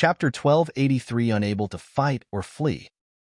Chapter 1283 Unable to Fight or Flee.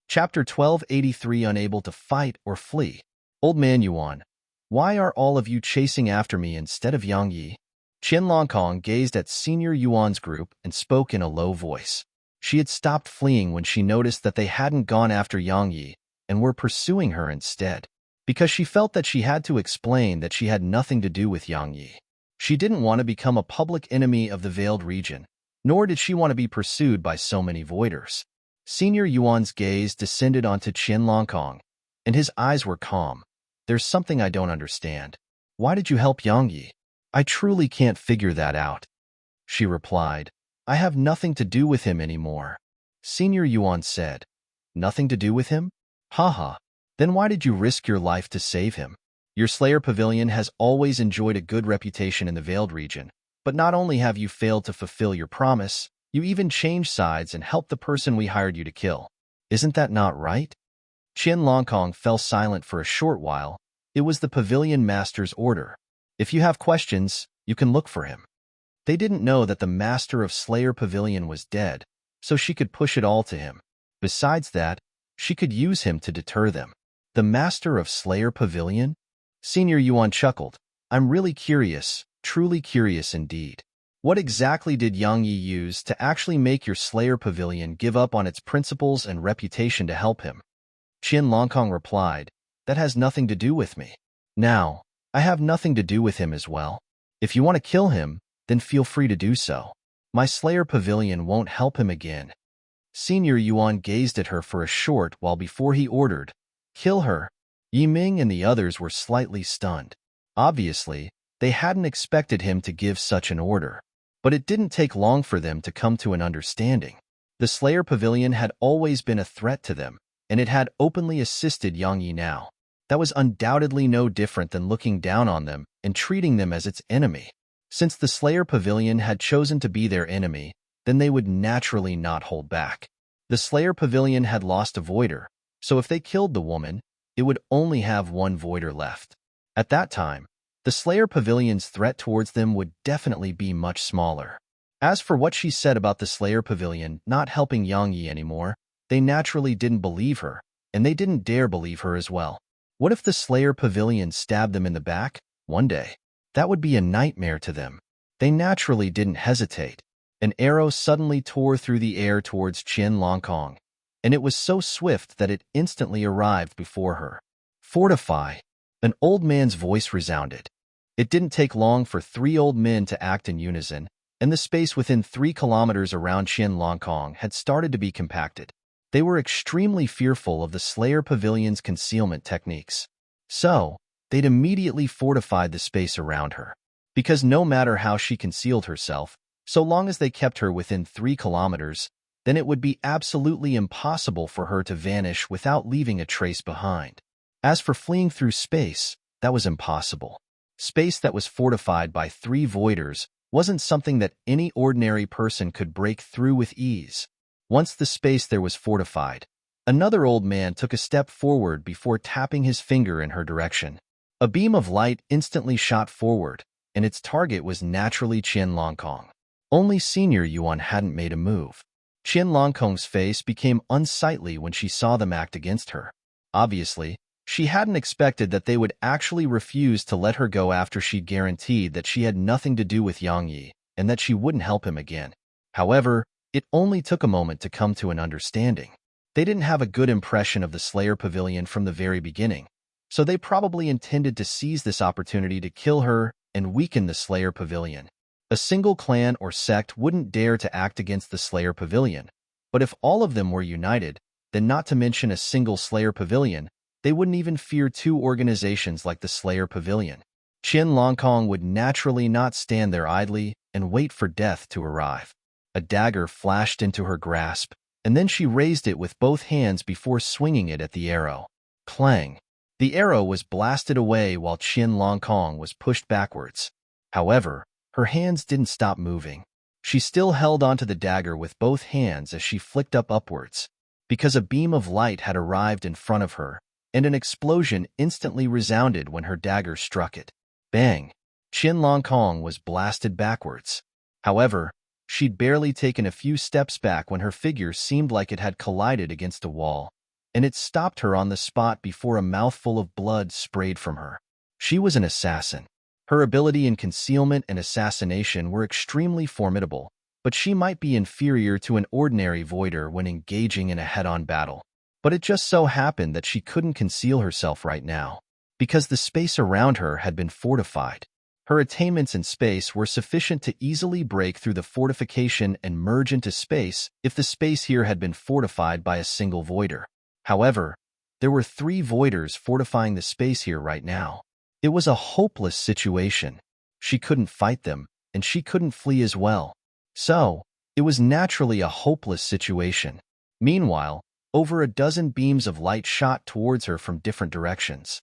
Chapter 1283 Unable to Fight or Flee. Old man Yuan, why are all of you chasing after me instead of Yang Yi? Qian Longkong gazed at Senior Yuan's group and spoke in a low voice. She had stopped fleeing when she noticed that they hadn't gone after Yang Yi and were pursuing her instead, because she felt that she had to explain that she had nothing to do with Yang Yi. She didn't want to become a public enemy of the Veiled Region, nor did she want to be pursued by so many voiders. Senior Yuan's gaze descended onto Qian Longkong, and his eyes were calm. There's something I don't understand. Why did you help Yang Yi? I truly can't figure that out. She replied, I have nothing to do with him anymore. Senior Yuan said, Nothing to do with him? Haha. Then why did you risk your life to save him? Your Slayer Pavilion has always enjoyed a good reputation in the Veiled Region, but not only have you failed to fulfill your promise, you even changed sides and helped the person we hired you to kill. Isn't that not right? Qian Longkong fell silent for a short while. It was the Pavilion Master's order. If you have questions, you can look for him. They didn't know that the Master of Slayer Pavilion was dead, so she could push it all to him. Besides that, she could use him to deter them. The Master of Slayer Pavilion? Senior Yuan chuckled. I'm really curious, truly curious indeed. What exactly did Yang Yi use to actually make your Slayer Pavilion give up on its principles and reputation to help him? Qian Longkong replied, That has nothing to do with me. Now, I have nothing to do with him as well. If you want to kill him, then feel free to do so. My Slayer Pavilion won't help him again. Senior Yuan gazed at her for a short while before he ordered, Kill her. Yi Ming and the others were slightly stunned. Obviously, they hadn't expected him to give such an order. But it didn't take long for them to come to an understanding. The Slayer Pavilion had always been a threat to them, and it had openly assisted Yang Yi now. That was undoubtedly no different than looking down on them and treating them as its enemy. Since the Slayer Pavilion had chosen to be their enemy, then they would naturally not hold back. The Slayer Pavilion had lost a voider, so if they killed the woman, it would only have one voider left. At that time, the Slayer Pavilion's threat towards them would definitely be much smaller. As for what she said about the Slayer Pavilion not helping Yang Yi anymore, they naturally didn't believe her, and they didn't dare believe her as well. What if the Slayer Pavilion stabbed them in the back, one day? That would be a nightmare to them. They naturally didn't hesitate. An arrow suddenly tore through the air towards Qian Longkong, and it was so swift that it instantly arrived before her. Fortify! An old man's voice resounded. It didn't take long for 3 old men to act in unison, and the space within 3 kilometers around Qian Longkong had started to be compacted. They were extremely fearful of the Slayer Pavilion's concealment techniques. So, they'd immediately fortified the space around her. Because no matter how she concealed herself, so long as they kept her within 3 kilometers, then it would be absolutely impossible for her to vanish without leaving a trace behind. As for fleeing through space, that was impossible. Space that was fortified by 3 voiders wasn't something that any ordinary person could break through with ease. Once the space there was fortified, another old man took a step forward before tapping his finger in her direction. A beam of light instantly shot forward, and its target was naturally Qian Longkong. Only Senior Yuan hadn't made a move. Qian Longkong's face became unsightly when she saw them act against her. Obviously, she hadn't expected that they would actually refuse to let her go after she'd guaranteed that she had nothing to do with Yang Yi and that she wouldn't help him again. However, it only took a moment to come to an understanding. They didn't have a good impression of the Slayer Pavilion from the very beginning, so they probably intended to seize this opportunity to kill her and weaken the Slayer Pavilion. A single clan or sect wouldn't dare to act against the Slayer Pavilion, but if all of them were united, then not to mention a single Slayer Pavilion, they wouldn't even fear 2 organizations like the Slayer Pavilion. Qian Longkong would naturally not stand there idly and wait for death to arrive. A dagger flashed into her grasp, and then she raised it with both hands before swinging it at the arrow. Clang! The arrow was blasted away while Qian Longkong was pushed backwards. However, her hands didn't stop moving. She still held onto the dagger with both hands as she flicked upwards, because a beam of light had arrived in front of her, and an explosion instantly resounded when her dagger struck it. Bang! Qian Longkong was blasted backwards. However, She'd barely taken a few steps back when her figure seemed like it had collided against a wall, and it stopped her on the spot before a mouthful of blood sprayed from her. She was an assassin. Her ability in concealment and assassination were extremely formidable, but she might be inferior to an ordinary voider when engaging in a head-on battle. But it just so happened that she couldn't conceal herself right now, because the space around her had been fortified. Her attainments in space were sufficient to easily break through the fortification and merge into space if the space here had been fortified by a single voider. However, there were 3 voiders fortifying the space here right now. It was a hopeless situation. She couldn't fight them, and she couldn't flee as well. So, it was naturally a hopeless situation. Meanwhile, over a dozen beams of light shot towards her from different directions.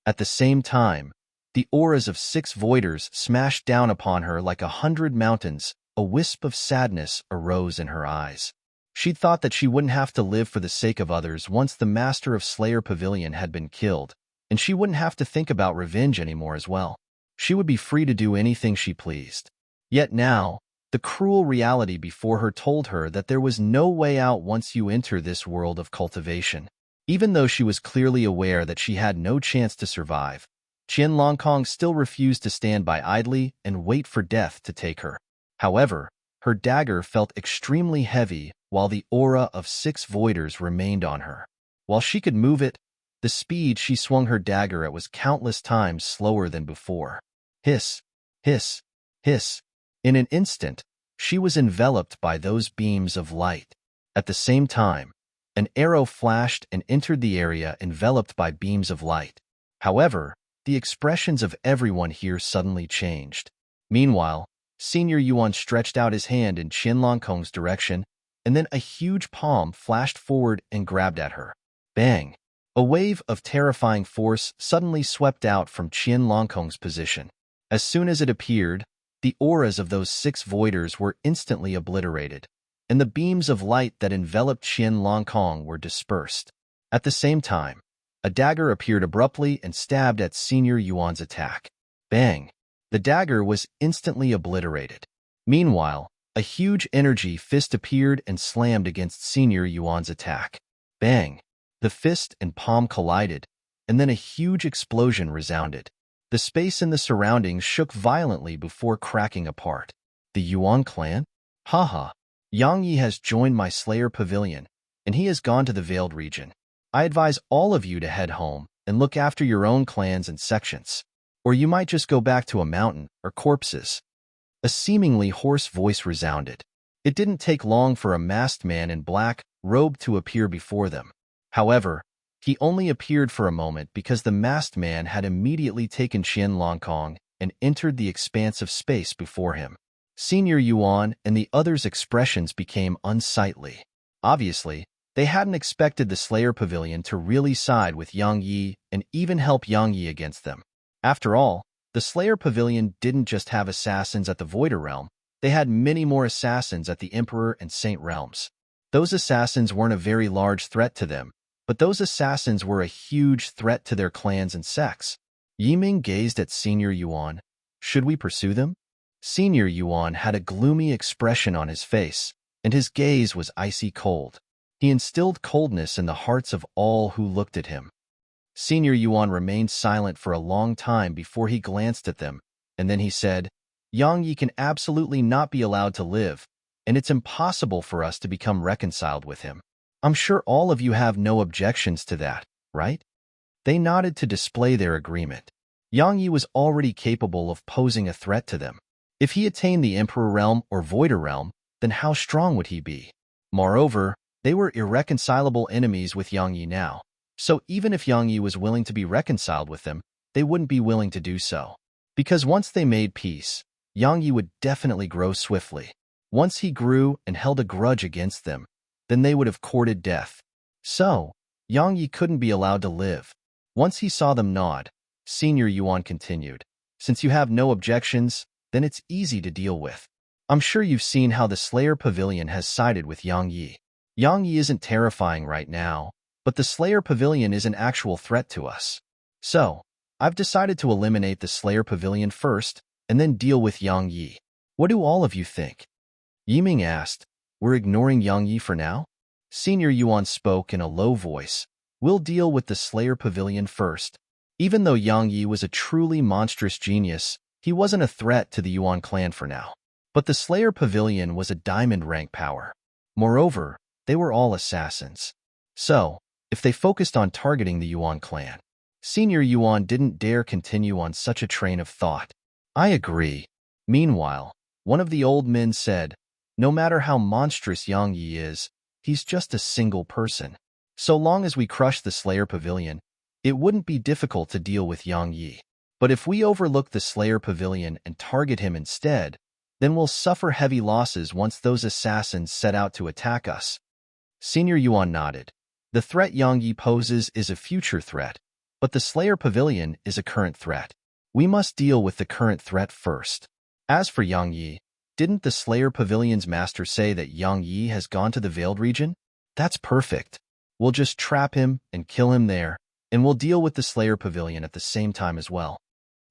At the same time, the auras of 6 voiders smashed down upon her like 100 mountains. A wisp of sadness arose in her eyes. She'd thought that she wouldn't have to live for the sake of others once the master of Slayer Pavilion had been killed, and she wouldn't have to think about revenge anymore as well. She would be free to do anything she pleased. Yet now, the cruel reality before her told her that there was no way out once you enter this world of cultivation. Even though she was clearly aware that she had no chance to survive, Qian Longkong still refused to stand by idly and wait for death to take her. However, her dagger felt extremely heavy while the aura of 6 voiders remained on her. While she could move it, the speed she swung her dagger at was countless times slower than before. Hiss, hiss, hiss. In an instant, she was enveloped by those beams of light. At the same time, an arrow flashed and entered the area enveloped by beams of light. However, the expressions of everyone here suddenly changed. Meanwhile, Senior Yuan stretched out his hand in Qian Longkong's direction, and then a huge palm flashed forward and grabbed at her. Bang! A wave of terrifying force suddenly swept out from Qian Longkong's position. As soon as it appeared, the auras of those 6 voiders were instantly obliterated, and the beams of light that enveloped Qian Longkong were dispersed. At the same time, a dagger appeared abruptly and stabbed at Senior Yuan's attack. Bang! The dagger was instantly obliterated. Meanwhile, a huge energy fist appeared and slammed against Senior Yuan's attack. Bang! The fist and palm collided, and then a huge explosion resounded. The space in the surroundings shook violently before cracking apart. The Yuan clan? Haha. Yang Yi has joined my Slayer Pavilion, and he has gone to the Veiled region. I advise all of you to head home and look after your own clans and sections, or you might just go back to a mountain or corpses. A seemingly hoarse voice resounded. It didn't take long for a masked man in black robe to appear before them. However, he only appeared for a moment because the masked man had immediately taken Qian Longkong and entered the expanse of space before him. Senior Yuan and the others' expressions became unsightly. Obviously, they hadn't expected the Slayer Pavilion to really side with Yang Yi and even help Yang Yi against them. After all, the Slayer Pavilion didn't just have assassins at the Voider Realm, they had many more assassins at the Emperor and Saint Realms. Those assassins weren't a very large threat to them, but those assassins were a huge threat to their clans and sects. Yiming gazed at Senior Yuan. Should we pursue them? Senior Yuan had a gloomy expression on his face, and his gaze was icy cold. He instilled coldness in the hearts of all who looked at him. Senior Yuan remained silent for a long time before he glanced at them, and then he said, Yang Yi can absolutely not be allowed to live, and it's impossible for us to become reconciled with him. I'm sure all of you have no objections to that, right? They nodded to display their agreement. Yang Yi was already capable of posing a threat to them. If he attained the Emperor Realm or Voider Realm, then how strong would he be? Moreover, they were irreconcilable enemies with Yang Yi now, so even if Yang Yi was willing to be reconciled with them, they wouldn't be willing to do so. Because once they made peace, Yang Yi would definitely grow swiftly. Once he grew and held a grudge against them, then they would have courted death. So, Yang Yi couldn't be allowed to live. Once he saw them nod, Senior Yuan continued, since you have no objections, then it's easy to deal with. I'm sure you've seen how the Slayer Pavilion has sided with Yang Yi. Yang Yi isn't terrifying right now, but the Slayer Pavilion is an actual threat to us. So, I've decided to eliminate the Slayer Pavilion first, and then deal with Yang Yi. What do all of you think? Yiming asked. We're ignoring Yang Yi for now? Senior Yuan spoke in a low voice. We'll deal with the Slayer Pavilion first. Even though Yang Yi was a truly monstrous genius, he wasn't a threat to the Yuan clan for now. But the Slayer Pavilion was a diamond rank power. Moreover, they were all assassins. So, if they focused on targeting the Yuan clan, Senior Yuan didn't dare continue on such a train of thought. I agree. Meanwhile, one of the old men said, no matter how monstrous Yang Yi is, he's just a single person. So long as we crush the Slayer Pavilion, it wouldn't be difficult to deal with Yang Yi. But if we overlook the Slayer Pavilion and target him instead, then we'll suffer heavy losses once those assassins set out to attack us. Senior Yuan nodded. The threat Yang Yi poses is a future threat, but the Slayer Pavilion is a current threat. We must deal with the current threat first. As for Yang Yi, didn't the Slayer Pavilion's master say that Yang Yi has gone to the Veiled region? That's perfect. We'll just trap him and kill him there, and we'll deal with the Slayer Pavilion at the same time as well.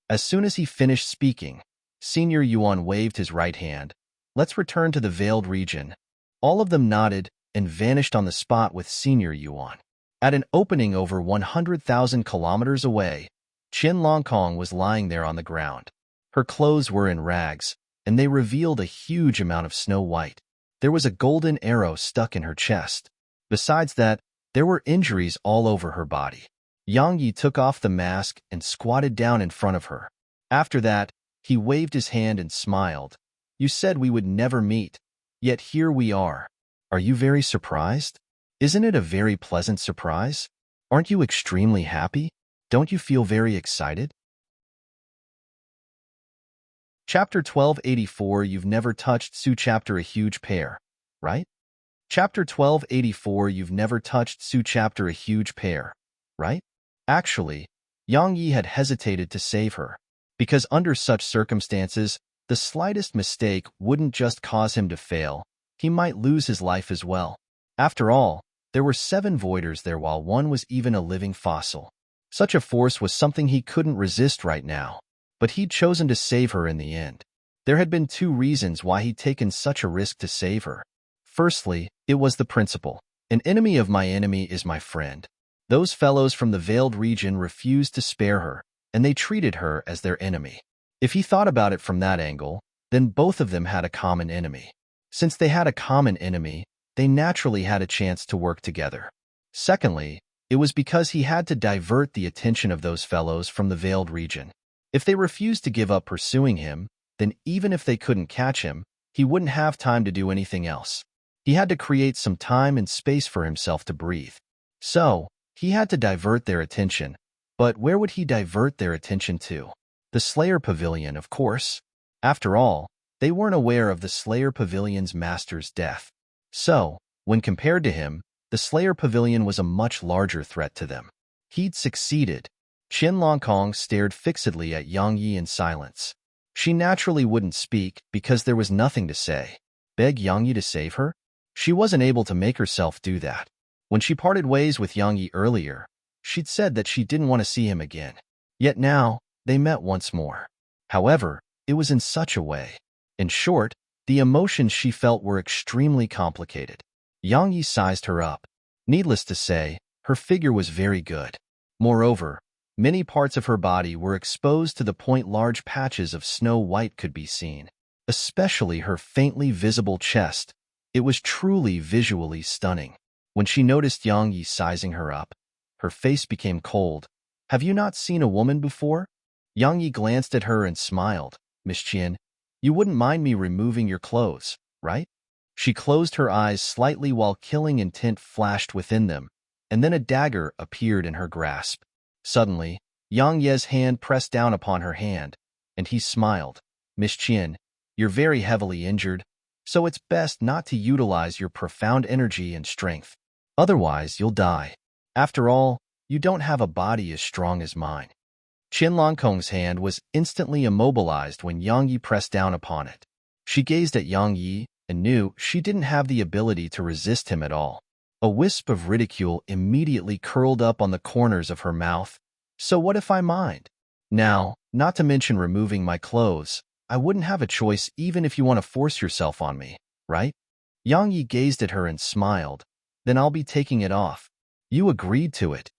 As soon as he finished speaking, Senior Yuan waved his right hand. Let's return to the Veiled region. All of them nodded and vanished on the spot with Senior Yuan. At an opening over 100,000 kilometers away, Qin Longkong was lying there on the ground. Her clothes were in rags, and they revealed a huge amount of snow white. There was a golden arrow stuck in her chest. Besides that, there were injuries all over her body. Yang Yi took off the mask and squatted down in front of her. After that, he waved his hand and smiled. You said we would never meet, yet here we are. Are you very surprised? Isn't it a very pleasant surprise? Aren't you extremely happy? Don't you feel very excited? Chapter 1284 You've never touched Su Chapter A huge pair, right? Chapter 1284 You've never touched Su Chapter A huge pair, right? Actually, Yang Yi had hesitated to save her, because under such circumstances, the slightest mistake wouldn't just cause him to fail, he might lose his life as well. After all, there were 7 voiders there while one was even a living fossil. Such a force was something he couldn't resist right now, but he'd chosen to save her in the end. There had been 2 reasons why he'd taken such a risk to save her. Firstly, it was the principle. An enemy of my enemy is my friend. Those fellows from the Veiled region refused to spare her, and they treated her as their enemy. If he thought about it from that angle, then both of them had a common enemy. Since they had a common enemy, they naturally had a chance to work together. Secondly, it was because he had to divert the attention of those fellows from the Veiled region. If they refused to give up pursuing him, then even if they couldn't catch him, he wouldn't have time to do anything else. He had to create some time and space for himself to breathe. So, he had to divert their attention. But where would he divert their attention to? The Slayer Pavilion, of course. After all, they weren't aware of the Slayer Pavilion's master's death. So, when compared to him, the Slayer Pavilion was a much larger threat to them. He'd succeeded. Qin Longkong stared fixedly at Yang Yi in silence. She naturally wouldn't speak because there was nothing to say. Beg Yang Yi to save her? She wasn't able to make herself do that. When she parted ways with Yang Yi earlier, she'd said that she didn't want to see him again. Yet now, they met once more. However, it was in such a way. In short, the emotions she felt were extremely complicated. Yang Yi sized her up. Needless to say, her figure was very good. Moreover, many parts of her body were exposed to the point large patches of snow white could be seen, especially her faintly visible chest. It was truly visually stunning. When she noticed Yang Yi sizing her up, her face became cold. Have you not seen a woman before? Yang Yi glanced at her and smiled. Miss Qian, you wouldn't mind me removing your clothes, right? She closed her eyes slightly while killing intent flashed within them, and then a dagger appeared in her grasp. Suddenly, Yang Ye's hand pressed down upon her hand, and he smiled. Miss Qian, you're very heavily injured, so it's best not to utilize your profound energy and strength. Otherwise, you'll die. After all, you don't have a body as strong as mine. Qin Longkong's hand was instantly immobilized when Yang Yi pressed down upon it. She gazed at Yang Yi and knew she didn't have the ability to resist him at all. A wisp of ridicule immediately curled up on the corners of her mouth. So what if I mind? Now, not to mention removing my clothes, I wouldn't have a choice even if you want to force yourself on me. right? Yang Yi gazed at her and smiled. Then I'll be taking it off. You agreed to it.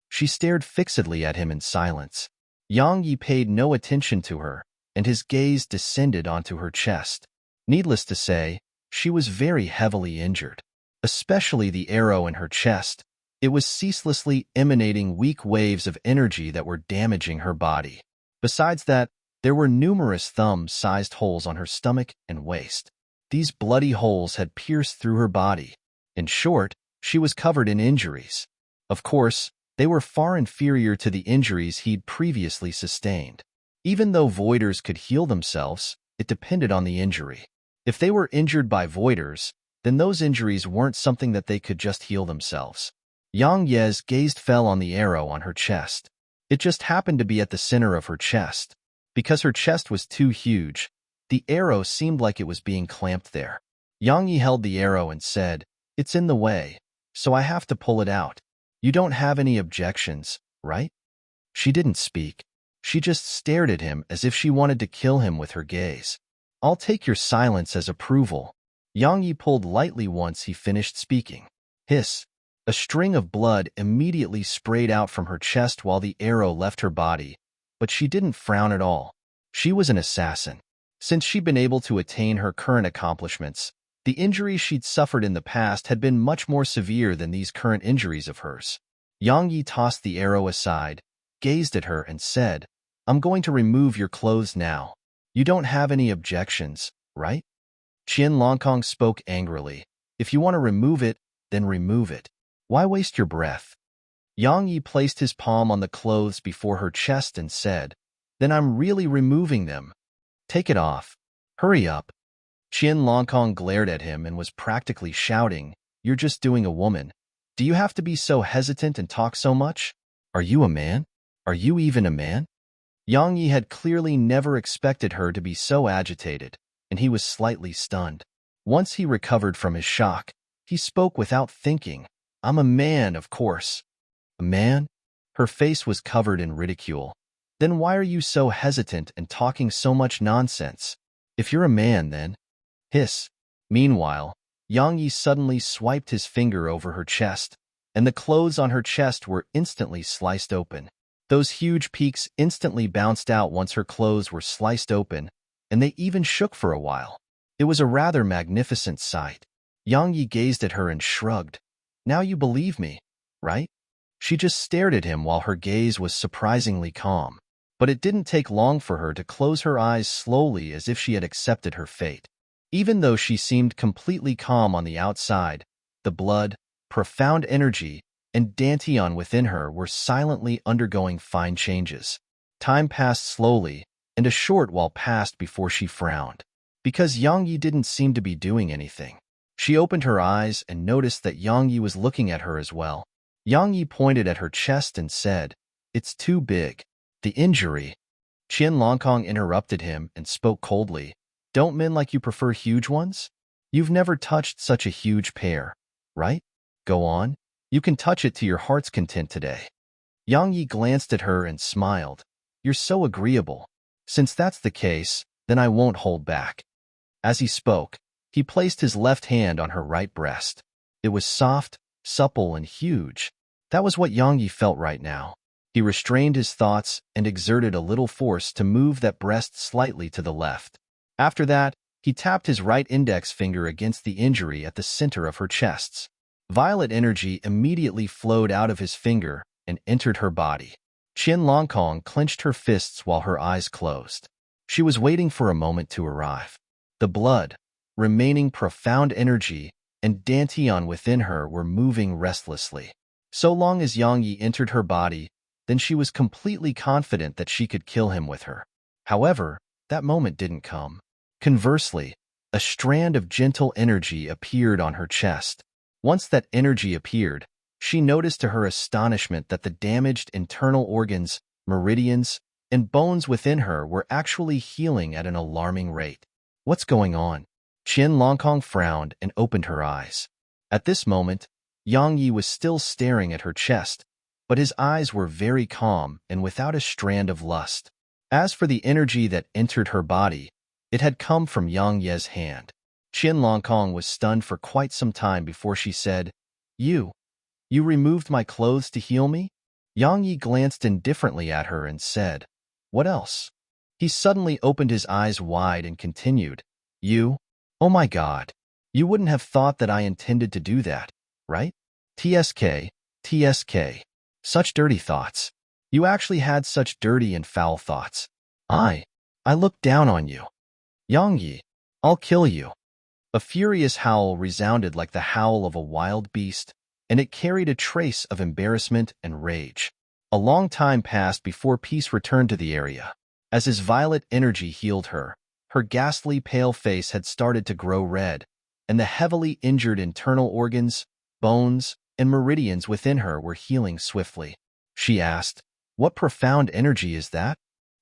She stared fixedly at him in silence. Yang Yi paid no attention to her, and his gaze descended onto her chest. Needless to say, she was very heavily injured. Especially the arrow in her chest. It was ceaselessly emanating weak waves of energy that were damaging her body. Besides that, there were numerous thumb-sized holes on her stomach and waist. These bloody holes had pierced through her body. In short, she was covered in injuries. Of course, they were far inferior to the injuries he'd previously sustained. Even though voiders could heal themselves, it depended on the injury. If they were injured by voiders, then those injuries weren't something that they could just heal themselves. Yang Ye's gaze fell on the arrow on her chest. It just happened to be at the center of her chest. Because her chest was too huge, the arrow seemed like it was being clamped there. Yang Yi held the arrow and said, "It's in the way, so I have to pull it out. You don't have any objections, right?" She didn't speak. She just stared at him as if she wanted to kill him with her gaze. "I'll take your silence as approval." Yang Yi pulled lightly once he finished speaking. Hiss. A string of blood immediately sprayed out from her chest while the arrow left her body, but she didn't frown at all. She was an assassin. Since she'd been able to attain her current accomplishments, the injuries she'd suffered in the past had been much more severe than these current injuries of hers. Yang Yi tossed the arrow aside, gazed at her, and said, "I'm going to remove your clothes now. You don't have any objections, right?" Qian Longkong spoke angrily. "If you want to remove it, then remove it. Why waste your breath?" Yang Yi placed his palm on the clothes before her chest and said, "Then I'm really removing them. Take it off. Hurry up." Qian Longkong glared at him and was practically shouting, "You're just doing a woman. Do you have to be so hesitant and talk so much? Are you a man? Are you even a man?" Yang Yi had clearly never expected her to be so agitated, and he was slightly stunned. Once he recovered from his shock, he spoke without thinking, "I'm a man, of course." "A man?" Her face was covered in ridicule. "Then why are you so hesitant and talking so much nonsense? If you're a man, then—" Hiss. Meanwhile, Yang Yi suddenly swiped his finger over her chest, and the clothes on her chest were instantly sliced open. Those huge peaks instantly bounced out once her clothes were sliced open, and they even shook for a while. It was a rather magnificent sight. Yang Yi gazed at her and shrugged. "Now you believe me, right?" She just stared at him while her gaze was surprisingly calm. But it didn't take long for her to close her eyes slowly as if she had accepted her fate. Even though she seemed completely calm on the outside, the blood, profound energy, and dantian within her were silently undergoing fine changes. Time passed slowly, and a short while passed before she frowned. Because Yang Yi didn't seem to be doing anything. She opened her eyes and noticed that Yang Yi was looking at her as well. Yang Yi pointed at her chest and said, "It's too big." "The injury." Qian Longkong interrupted him and spoke coldly. "Don't men like you prefer huge ones? You've never touched such a huge pair, right? Go on. You can touch it to your heart's content today." Yang Yi glanced at her and smiled. "You're so agreeable. Since that's the case, then I won't hold back." As he spoke, he placed his left hand on her right breast. It was soft, supple, and huge. That was what Yang Yi felt right now. He restrained his thoughts and exerted a little force to move that breast slightly to the left. After that, he tapped his right index finger against the injury at the center of her chests. Violet energy immediately flowed out of his finger and entered her body. Qian Longkong clenched her fists while her eyes closed. She was waiting for a moment to arrive. The blood, remaining profound energy, and dantian within her were moving restlessly. So long as Yang Yi entered her body, then she was completely confident that she could kill him with her. However, that moment didn't come. Conversely, a strand of gentle energy appeared on her chest. Once that energy appeared, she noticed to her astonishment that the damaged internal organs, meridians, and bones within her were actually healing at an alarming rate. "What's going on?" Qian Longkong frowned and opened her eyes. At this moment, Yang Yi was still staring at her chest, but his eyes were very calm and without a strand of lust. As for the energy that entered her body, it had come from Yang Ye's hand. Qin Longkong was stunned for quite some time before she said, You removed my clothes to heal me? Yang Yi glanced indifferently at her and said, What else? He suddenly opened his eyes wide and continued, You? Oh my God. You wouldn't have thought that I intended to do that, right? TSK, TSK. Such dirty thoughts. You actually had such dirty and foul thoughts. I looked down on you. Yang Yi, I'll kill you. A furious howl resounded like the howl of a wild beast, and it carried a trace of embarrassment and rage. A long time passed before peace returned to the area. As his violet energy healed her, her ghastly pale face had started to grow red, and the heavily injured internal organs, bones, and meridians within her were healing swiftly. She asked, What profound energy is that?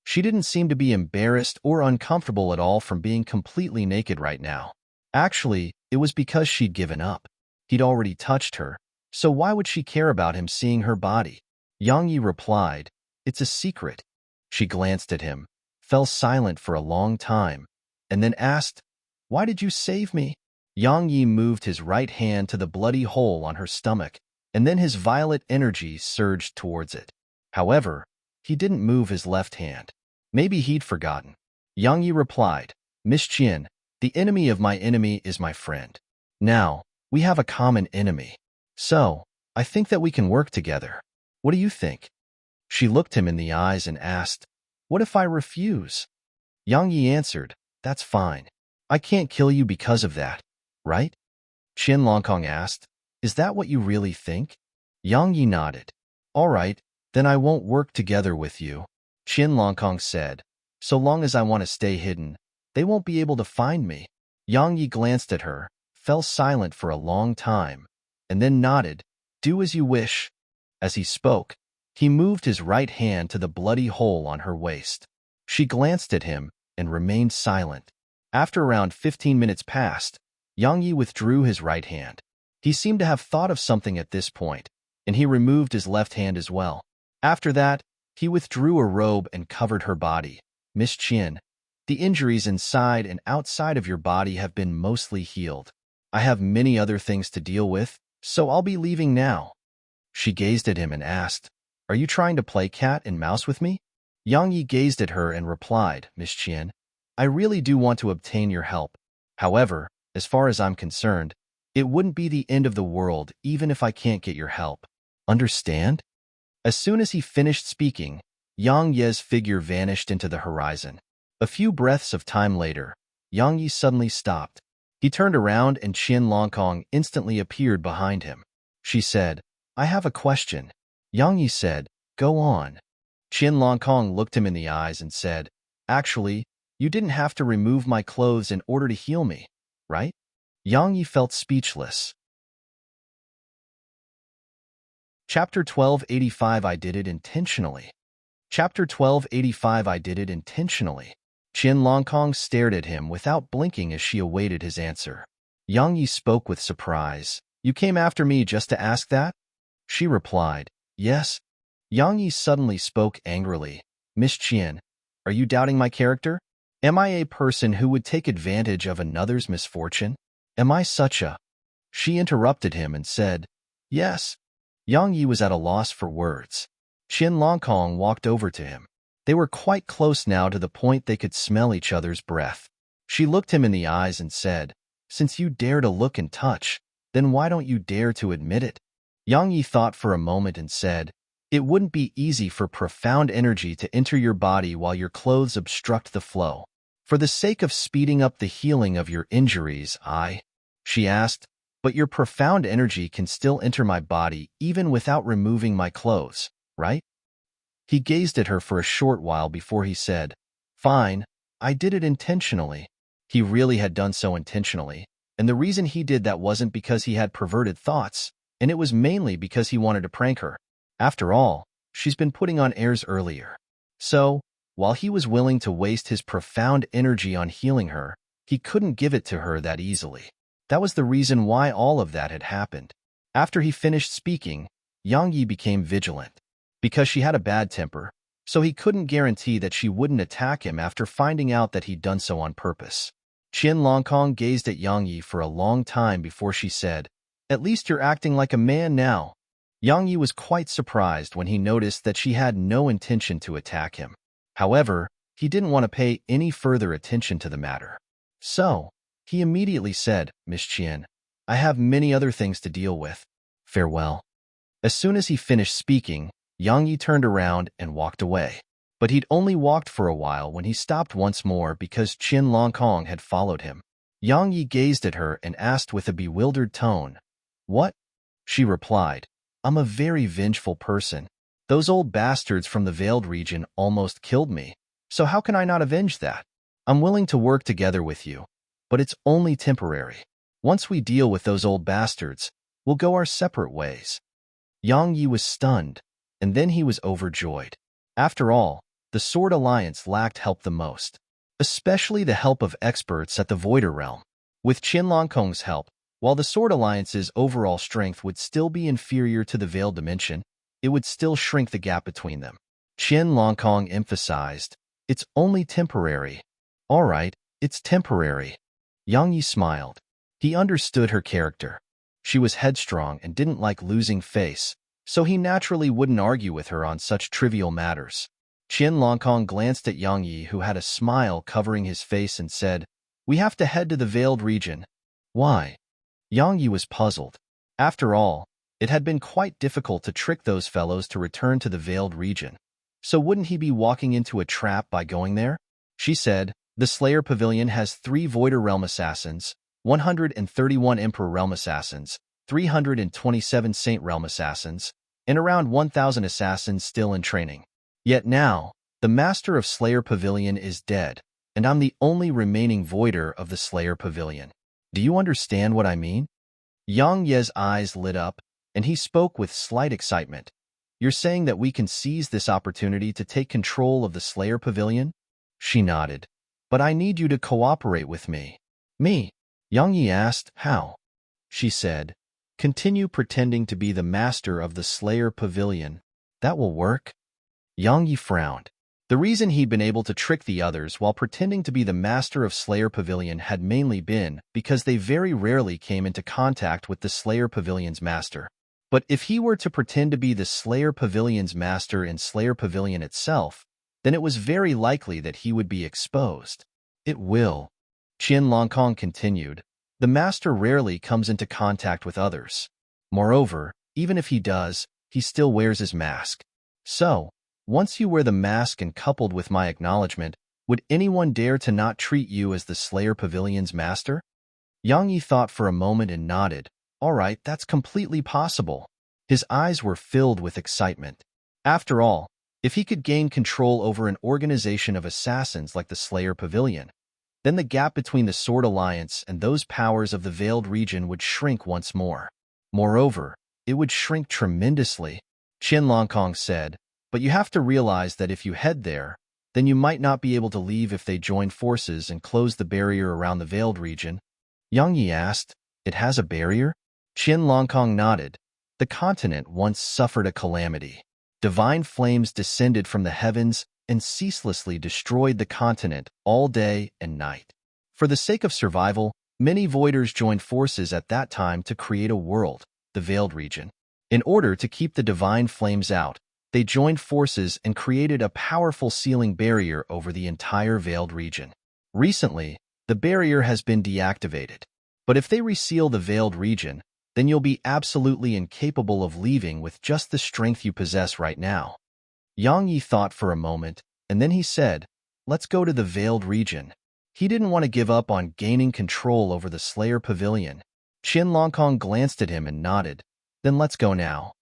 She didn't seem to be embarrassed or uncomfortable at all from being completely naked right now. Actually, it was because she'd given up. He'd already touched her, so why would she care about him seeing her body? Yang Yi replied, It's a secret. She glanced at him, fell silent for a long time, and then asked, Why did you save me? Yang Yi moved his right hand to the bloody hole on her stomach, and then his violet energy surged towards it. However, he didn't move his left hand. Maybe he'd forgotten. Yang Yi replied, Miss Qian, the enemy of my enemy is my friend. Now, we have a common enemy. So, I think that we can work together. What do you think? She looked him in the eyes and asked, What if I refuse? Yang Yi answered, That's fine. I can't kill you because of that, right? Qin Longkong asked, Is that what you really think? Yang Yi nodded. All right, then I won't work together with you. Qin Longkong said, So long as I want to stay hidden, they won't be able to find me. Yang Yi glanced at her, fell silent for a long time, and then nodded, Do as you wish. As he spoke, he moved his right hand to the bloody hole on her waist. She glanced at him and remained silent. After around 15 minutes passed, Yang Yi withdrew his right hand. He seemed to have thought of something at this point, and he removed his left hand as well. After that, he withdrew a robe and covered her body. Miss Qian, the injuries inside and outside of your body have been mostly healed. I have many other things to deal with, so I'll be leaving now. She gazed at him and asked, Are you trying to play cat and mouse with me? Yang Yi gazed at her and replied, Miss Qian, I really do want to obtain your help. However, as far as I'm concerned, it wouldn't be the end of the world even if I can't get your help. Understand? As soon as he finished speaking, Yang Ye's figure vanished into the horizon. A few breaths of time later, Yang Yi suddenly stopped. He turned around and Qin Longkong instantly appeared behind him. She said, I have a question. Yang Yi said, Go on. Qin Longkong looked him in the eyes and said, Actually, you didn't have to remove my clothes in order to heal me, right? Yang Yi felt speechless. Chapter 1285 I did it intentionally. Chapter 1285 I did it intentionally. Qin Longkong stared at him without blinking as she awaited his answer. Yang Yi spoke with surprise. You came after me just to ask that? She replied, Yes. Yang Yi suddenly spoke angrily. Miss Qian, are you doubting my character? Am I a person who would take advantage of another's misfortune? Am I such a... She interrupted him and said, Yes. Yang Yi was at a loss for words. Qin Longkong walked over to him. They were quite close now to the point they could smell each other's breath. She looked him in the eyes and said, Since you dare to look and touch, then why don't you dare to admit it? Yang Yi thought for a moment and said, It wouldn't be easy for profound energy to enter your body while your clothes obstruct the flow. For the sake of speeding up the healing of your injuries, She asked, But your profound energy can still enter my body even without removing my clothes, right? He gazed at her for a short while before he said, Fine, I did it intentionally. He really had done so intentionally, and the reason he did that wasn't because he had perverted thoughts, and it was mainly because he wanted to prank her. After all, she's been putting on airs earlier. So, while he was willing to waste his profound energy on healing her, he couldn't give it to her that easily. That was the reason why all of that had happened. After he finished speaking, Yang Yi became vigilant. Because she had a bad temper, so he couldn't guarantee that she wouldn't attack him after finding out that he'd done so on purpose. Qin Longkong gazed at Yang Yi for a long time before she said, "At least you're acting like a man now." Yang Yi was quite surprised when he noticed that she had no intention to attack him. However, he didn't want to pay any further attention to the matter. So, he immediately said, "Miss Qian, I have many other things to deal with. Farewell." As soon as he finished speaking, Yang Yi turned around and walked away. But he'd only walked for a while when he stopped once more because Qin Longkong had followed him. Yang Yi gazed at her and asked with a bewildered tone, "What?" She replied, "I'm a very vengeful person. Those old bastards from the Veiled region almost killed me, so how can I not avenge that? I'm willing to work together with you, but it's only temporary. Once we deal with those old bastards, we'll go our separate ways." Yang Yi was stunned, and then he was overjoyed. After all, the Sword Alliance lacked help the most, especially the help of experts at the Voider Realm. With Qin Longkong's help, while the Sword Alliance's overall strength would still be inferior to the Veiled Dimension, it would still shrink the gap between them. Qin Longkong emphasized, "It's only temporary." "All right, it's temporary." Yang Yi smiled. He understood her character. She was headstrong and didn't like losing face, so he naturally wouldn't argue with her on such trivial matters. Qin Longkong glanced at Yang Yi, who had a smile covering his face, and said, "We have to head to the Veiled region." "Why?" Yang Yi was puzzled. After all, it had been quite difficult to trick those fellows to return to the Veiled region. So wouldn't he be walking into a trap by going there? She said, "The Slayer Pavilion has 3 Voider Realm Assassins, 131 Emperor Realm Assassins, 327 Saint Realm Assassins, and around 1,000 assassins still in training. Yet now, the Master of Slayer Pavilion is dead, and I'm the only remaining Voider of the Slayer Pavilion. Do you understand what I mean?" Yang Ye's eyes lit up, and he spoke with slight excitement. "You're saying that we can seize this opportunity to take control of the Slayer Pavilion?" She nodded. "But I need you to cooperate with me." "Me?" Yang Yi asked. "How?" She said, "Continue pretending to be the master of the Slayer Pavilion. That will work." Yang Yi frowned. The reason he'd been able to trick the others while pretending to be the master of Slayer Pavilion had mainly been because they very rarely came into contact with the Slayer Pavilion's master. But if he were to pretend to be the Slayer Pavilion's master in Slayer Pavilion itself, then it was very likely that he would be exposed. "It will," Qin Longkong continued. "The master rarely comes into contact with others. Moreover, even if he does, he still wears his mask. So, once you wear the mask and coupled with my acknowledgement, would anyone dare to not treat you as the Slayer Pavilion's master?" Yang Yi thought for a moment and nodded. "All right, that's completely possible." His eyes were filled with excitement. After all, if he could gain control over an organization of assassins like the Slayer Pavilion, then the gap between the Sword Alliance and those powers of the Veiled region would shrink once more. Moreover, it would shrink tremendously. Qin Longkong said, "But you have to realize that if you head there, then you might not be able to leave if they join forces and close the barrier around the Veiled region." Yang Yi asked, "It has a barrier?" Qin Longkong nodded. "The continent once suffered a calamity. Divine flames descended from the heavens and ceaselessly destroyed the continent all day and night. For the sake of survival, many Voiders joined forces at that time to create a world, the Veiled region. In order to keep the divine flames out, they joined forces and created a powerful sealing barrier over the entire Veiled region. Recently, the barrier has been deactivated. But if they reseal the Veiled region, then you'll be absolutely incapable of leaving with just the strength you possess right now." Yang Yi thought for a moment, and then he said, "Let's go to the Veiled region." He didn't want to give up on gaining control over the Slayer Pavilion. Qin Longkong glanced at him and nodded. "Then let's go now."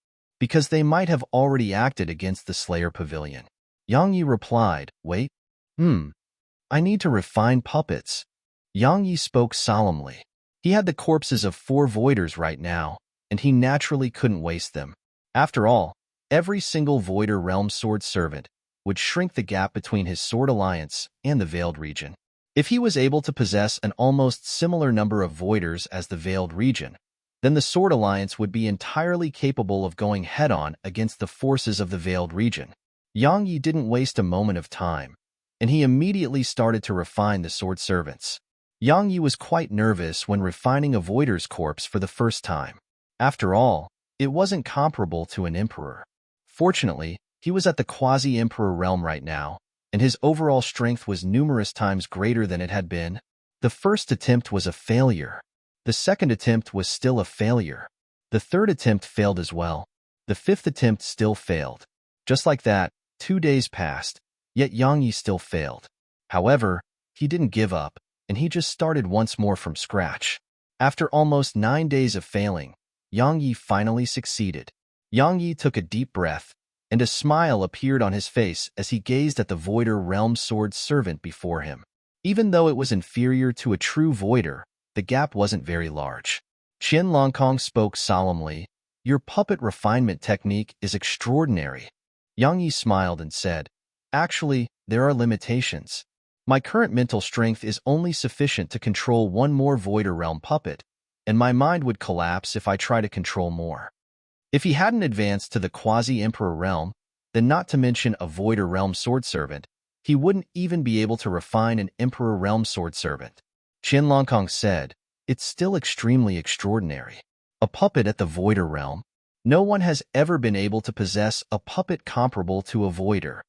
Because they might have already acted against the Slayer Pavilion. Yang Yi replied, "Wait. I need to refine puppets." Yang Yi spoke solemnly. He had the corpses of 4 Voiders right now, and he naturally couldn't waste them. After all, every single Voider Realm Sword Servant would shrink the gap between his Sword Alliance and the Veiled region. If he was able to possess an almost similar number of Voiders as the Veiled region, then the Sword Alliance would be entirely capable of going head-on against the forces of the Veiled region. Yang Yi didn't waste a moment of time, and he immediately started to refine the Sword Servants. Yang Yi was quite nervous when refining a voider's corpse for the first time. After all, it wasn't comparable to an emperor. Fortunately, he was at the quasi-emperor realm right now, and his overall strength was numerous times greater than it had been. The first attempt was a failure. The second attempt was still a failure. The third attempt failed as well. The fifth attempt still failed. Just like that, 2 days passed, yet Yang Yi still failed. However, he didn't give up, and he just started once more from scratch. After almost 9 days of failing, Yang Yi finally succeeded. Yang Yi took a deep breath, and a smile appeared on his face as he gazed at the Voider Realm Sword Servant before him. Even though it was inferior to a true Voider, the gap wasn't very large. Qian Longkong spoke solemnly, "Your puppet refinement technique is extraordinary." Yang Yi smiled and said, "Actually, there are limitations. My current mental strength is only sufficient to control one more Voider Realm puppet, and my mind would collapse if I try to control more." If he hadn't advanced to the quasi-emperor realm, then not to mention a Voider Realm Sword Servant, he wouldn't even be able to refine an Emperor Realm Sword Servant. Qian Longkong said, "It's still extremely extraordinary. A puppet at the Voider Realm? No one has ever been able to possess a puppet comparable to a Voider."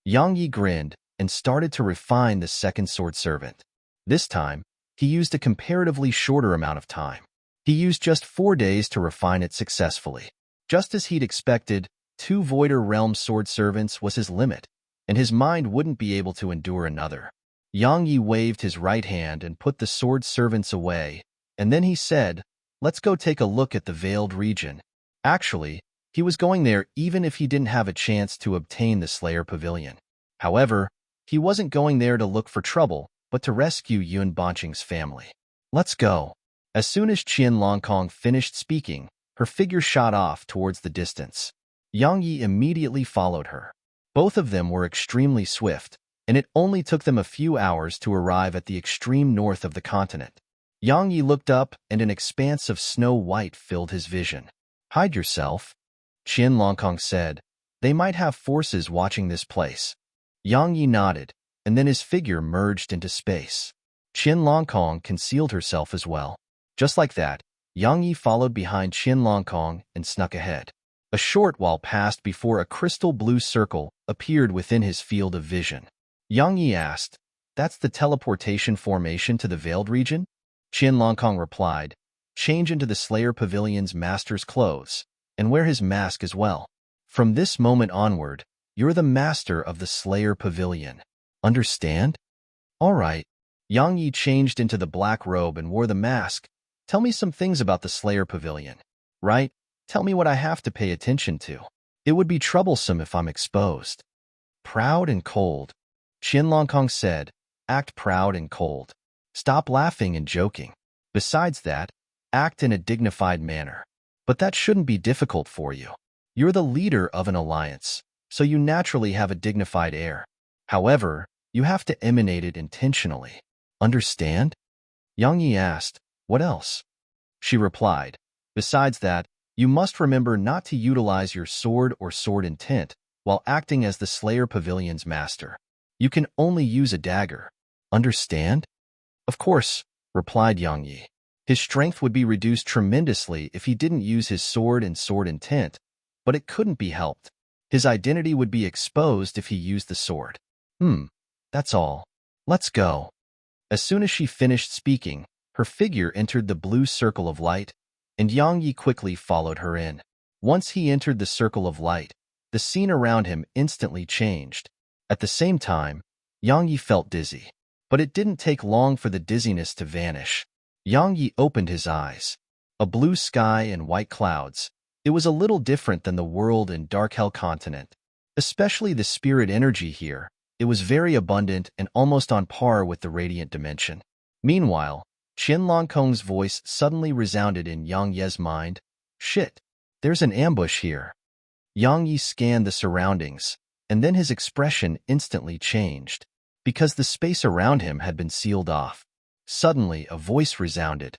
Yang Yi grinned and started to refine the second Sword Servant. This time, he used a comparatively shorter amount of time. He used just 4 days to refine it successfully. Just as he'd expected, 2 Voider Realm Sword Servants was his limit, and his mind wouldn't be able to endure another. Yang Yi waved his right hand and put the Sword Servants away, and then he said, "Let's go take a look at the Veiled Region." Actually, he was going there even if he didn't have a chance to obtain the Slayer Pavilion. However, he wasn't going there to look for trouble, but to rescue Yun Banqing's family. "Let's go." As soon as Qian Longkong finished speaking, her figure shot off towards the distance. Yang Yi immediately followed her. Both of them were extremely swift, and it only took them a few hours to arrive at the extreme north of the continent. Yang Yi looked up, and an expanse of snow white filled his vision. "Hide yourself," Qian Longkong said. "They might have forces watching this place." Yang Yi nodded, and then his figure merged into space. Qian Longkong concealed herself as well. Just like that, Yang Yi followed behind Qian Longkong and snuck ahead. A short while passed before a crystal blue circle appeared within his field of vision. Yang Yi asked, "That's the teleportation formation to the Veiled Region?" Qian Longkong replied, "Change into the Slayer Pavilion's master's clothes, and wear his mask as well. From this moment onward, you're the master of the Slayer Pavilion. Understand?" "All right." Yang Yi changed into the black robe and wore the mask. "Tell me some things about the Slayer Pavilion." "Right? Tell me what I have to pay attention to. It would be troublesome if I'm exposed." "Proud and cold," Qian Longkong said. "Act proud and cold. Stop laughing and joking. Besides that, act in a dignified manner. But that shouldn't be difficult for you. You're the leader of an alliance, so you naturally have a dignified air. However, you have to emanate it intentionally. Understand?" Yang Yi asked, "What else?" She replied, "Besides that, you must remember not to utilize your sword or sword intent while acting as the Slayer Pavilion's master. You can only use a dagger. Understand?" "Of course," replied Yang Yi. His strength would be reduced tremendously if he didn't use his sword and sword intent, but it couldn't be helped. His identity would be exposed if he used the sword. That's all. Let's go." As soon as she finished speaking, her figure entered the blue circle of light, and Yang Yi quickly followed her in. Once he entered the circle of light, the scene around him instantly changed. At the same time, Yang Yi felt dizzy. But it didn't take long for the dizziness to vanish. Yang Yi opened his eyes. A blue sky and white clouds. It was a little different than the world in Dark Hell Continent. Especially the spirit energy here. It was very abundant and almost on par with the radiant dimension. Meanwhile, Qian Longkong's voice suddenly resounded in Yang Ye's mind. "Shit, there's an ambush here." Yang Yi scanned the surroundings, and then his expression instantly changed, because the space around him had been sealed off. Suddenly, a voice resounded.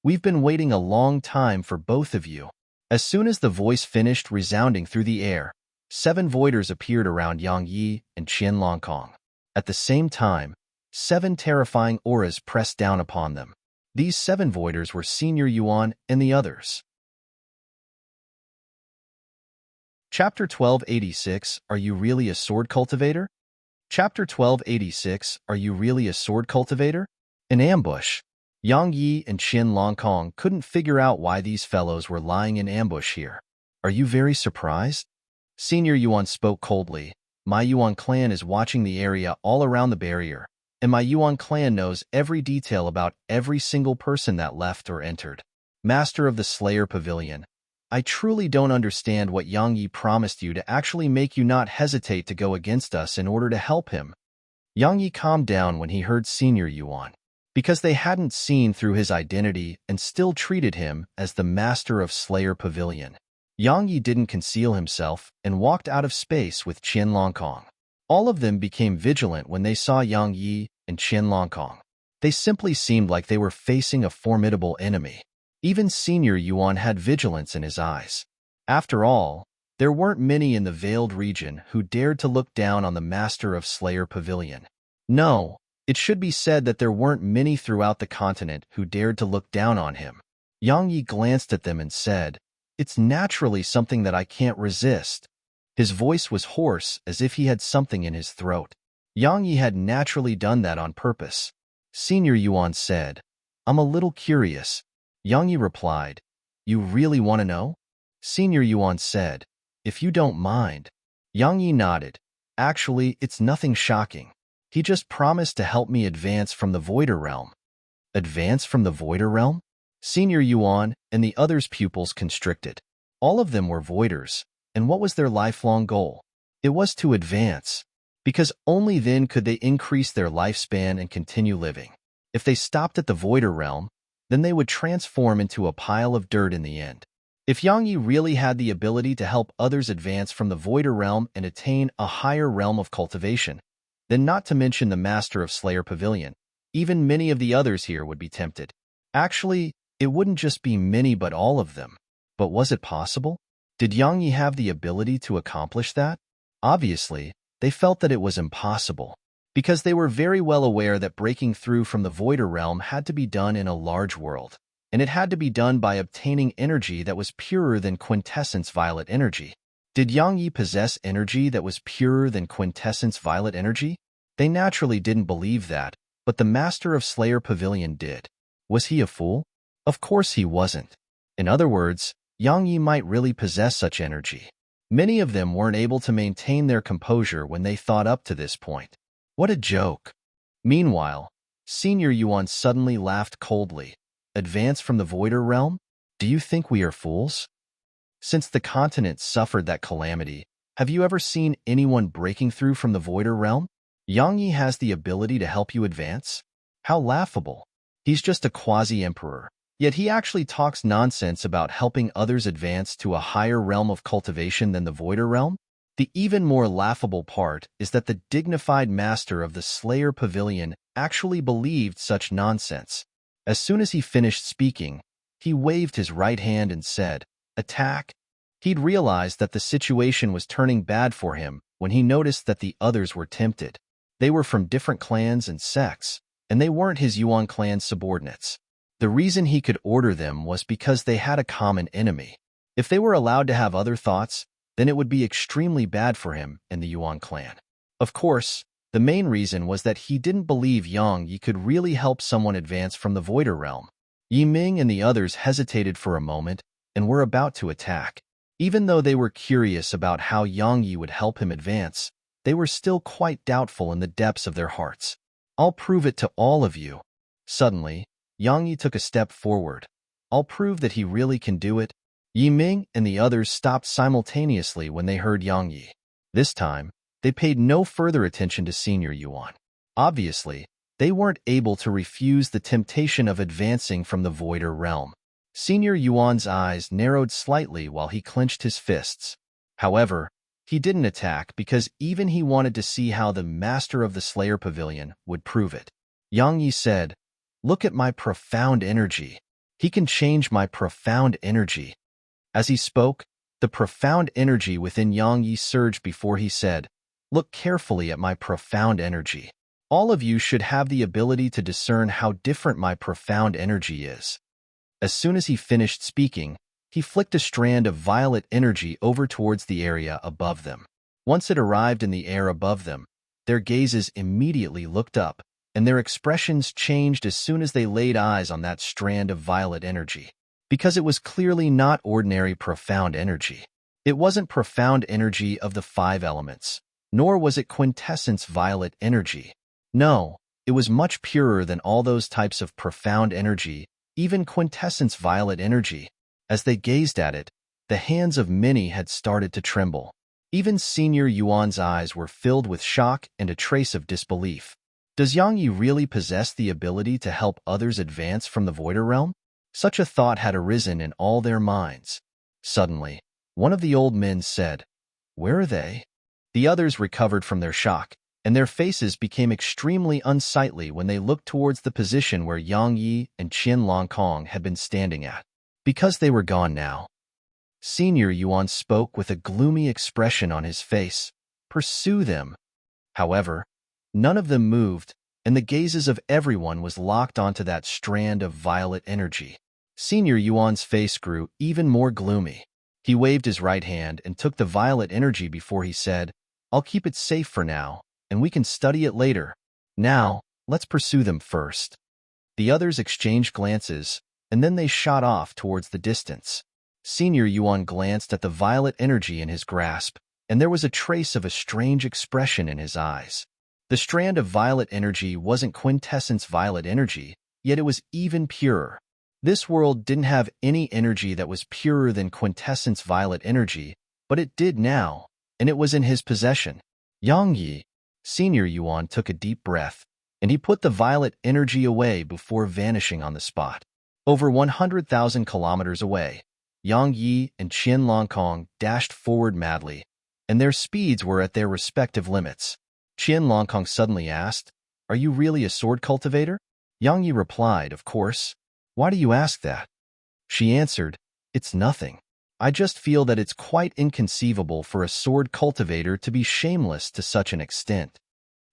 "We've been waiting a long time for both of you." As soon as the voice finished resounding through the air, 7 voiders appeared around Yang Yi and Qian Longkong. At the same time, 7 terrifying auras pressed down upon them. These 7 voiders were Senior Yuan and the others. Chapter 1286, Are You Really a Sword Cultivator? Chapter 1286, Are You Really a Sword Cultivator? An ambush. Yang Yi and Qin Longkong couldn't figure out why these fellows were lying in ambush here. Are you very surprised? Senior Yuan spoke coldly. My Yuan clan is watching the area all around the barrier, and my Yuan clan knows every detail about every single person that left or entered. Master of the Slayer Pavilion, I truly don't understand what Yang Yi promised you to actually make you not hesitate to go against us in order to help him. Yang Yi calmed down when he heard Senior Yuan, because they hadn't seen through his identity and still treated him as the Master of Slayer Pavilion. Yang Yi didn't conceal himself and walked out of space with Qin Longkong. All of them became vigilant when they saw Yang Yi and Qin Longkong. They simply seemed like they were facing a formidable enemy. Even Senior Yuan had vigilance in his eyes. After all, there weren't many in the Veiled region who dared to look down on the Master of Slayer Pavilion. No, it should be said that there weren't many throughout the continent who dared to look down on him. Yang Yi glanced at them and said, It's naturally something that I can't resist. His voice was hoarse, as if he had something in his throat. Yang Yi had naturally done that on purpose. Senior Yuan said, I'm a little curious. Yang Yi replied, You really want to know? Senior Yuan said, If you don't mind. Yang Yi nodded. Actually, it's nothing shocking. He just promised to help me advance from the Voider Realm. Advance from the Voider Realm? Senior Yuan and the others' pupils constricted. All of them were Voiders, and what was their lifelong goal? It was to advance, because only then could they increase their lifespan and continue living. If they stopped at the Voider Realm, then they would transform into a pile of dirt in the end. If Yang Yi really had the ability to help others advance from the Voider Realm and attain a higher realm of cultivation, then not to mention the Master of Slayer Pavilion, even many of the others here would be tempted. Actually, it wouldn't just be many but all of them. But was it possible? Did Yang Yi have the ability to accomplish that? Obviously, they felt that it was impossible, because they were very well aware that breaking through from the Voider Realm had to be done in a large world, and it had to be done by obtaining energy that was purer than quintessence violet energy. Did Yang Yi possess energy that was purer than quintessence violet energy? They naturally didn't believe that, but the Master of Slayer Pavilion did. Was he a fool? Of course he wasn't. In other words, Yang Yi might really possess such energy. Many of them weren't able to maintain their composure when they thought up to this point. What a joke. Meanwhile, Senior Yuan suddenly laughed coldly. Advance from the Voider Realm? Do you think we are fools? Since the continent suffered that calamity, have you ever seen anyone breaking through from the Voider Realm? Yang Yi has the ability to help you advance? How laughable. He's just a quasi-emperor. Yet he actually talks nonsense about helping others advance to a higher realm of cultivation than the Voider Realm? The even more laughable part is that the dignified master of the Slayer Pavilion actually believed such nonsense. As soon as he finished speaking, he waved his right hand and said, Attack! He'd realized that the situation was turning bad for him when he noticed that the others were tempted. They were from different clans and sects, and they weren't his Yuan clan subordinates. The reason he could order them was because they had a common enemy. If they were allowed to have other thoughts, then it would be extremely bad for him and the Yuan clan. Of course, the main reason was that he didn't believe Yang Yi could really help someone advance from the Voider Realm. Yi Ming and the others hesitated for a moment and were about to attack. Even though they were curious about how Yang Yi would help him advance, they were still quite doubtful in the depths of their hearts. I'll prove it to all of you. Suddenly, Yang Yi took a step forward. I'll prove that he really can do it. Yi Ming and the others stopped simultaneously when they heard Yang Yi. This time, they paid no further attention to Senior Yuan. Obviously, they weren't able to refuse the temptation of advancing from the Voider Realm. Senior Yuan's eyes narrowed slightly while he clenched his fists. However, he didn't attack because even he wanted to see how the Master of the Slayer Pavilion would prove it. Yang Yi said, Look at my profound energy. He can change my profound energy. As he spoke, the profound energy within Yang Yi surged before he said, Look carefully at my profound energy. All of you should have the ability to discern how different my profound energy is. As soon as he finished speaking, he flicked a strand of violet energy over towards the area above them. Once it arrived in the air above them, their gazes immediately looked up, and their expressions changed as soon as they laid eyes on that strand of violet energy. Because it was clearly not ordinary profound energy. It wasn't profound energy of the 5 elements, nor was it quintessence violet energy. No, it was much purer than all those types of profound energy, even quintessence violet energy. As they gazed at it, the hands of many had started to tremble. Even Senior Yuan's eyes were filled with shock and a trace of disbelief. Does Yang Yi really possess the ability to help others advance from the Voider Realm? Such a thought had arisen in all their minds. Suddenly, one of the old men said, "Where are they?" The others recovered from their shock, and their faces became extremely unsightly when they looked towards the position where Yang Yi and Qian Longkong had been standing at. Because they were gone now. Senior Yuan spoke with a gloomy expression on his face. "Pursue them." However, none of them moved, and the gazes of everyone was locked onto that strand of violet energy. Senior Yuan's face grew even more gloomy. He waved his right hand and took the violet energy before he said, "I'll keep it safe for now, and we can study it later. Now, let's pursue them first." The others exchanged glances, and then they shot off towards the distance. Senior Yuan glanced at the violet energy in his grasp, and there was a trace of a strange expression in his eyes. The strand of violet energy wasn't quintessence violet energy, yet it was even purer. This world didn't have any energy that was purer than quintessence violet energy, but it did now, and it was in his possession. Yang Yi, Senior Yuan took a deep breath, and he put the violet energy away before vanishing on the spot. Over 100,000 kilometers away, Yang Yi and Qian Longkong dashed forward madly, and their speeds were at their respective limits. Qian Longkong suddenly asked, "Are you really a sword cultivator?" Yang Yi replied, "Of course. Why do you ask that?" She answered, "It's nothing. I just feel that it's quite inconceivable for a sword cultivator to be shameless to such an extent."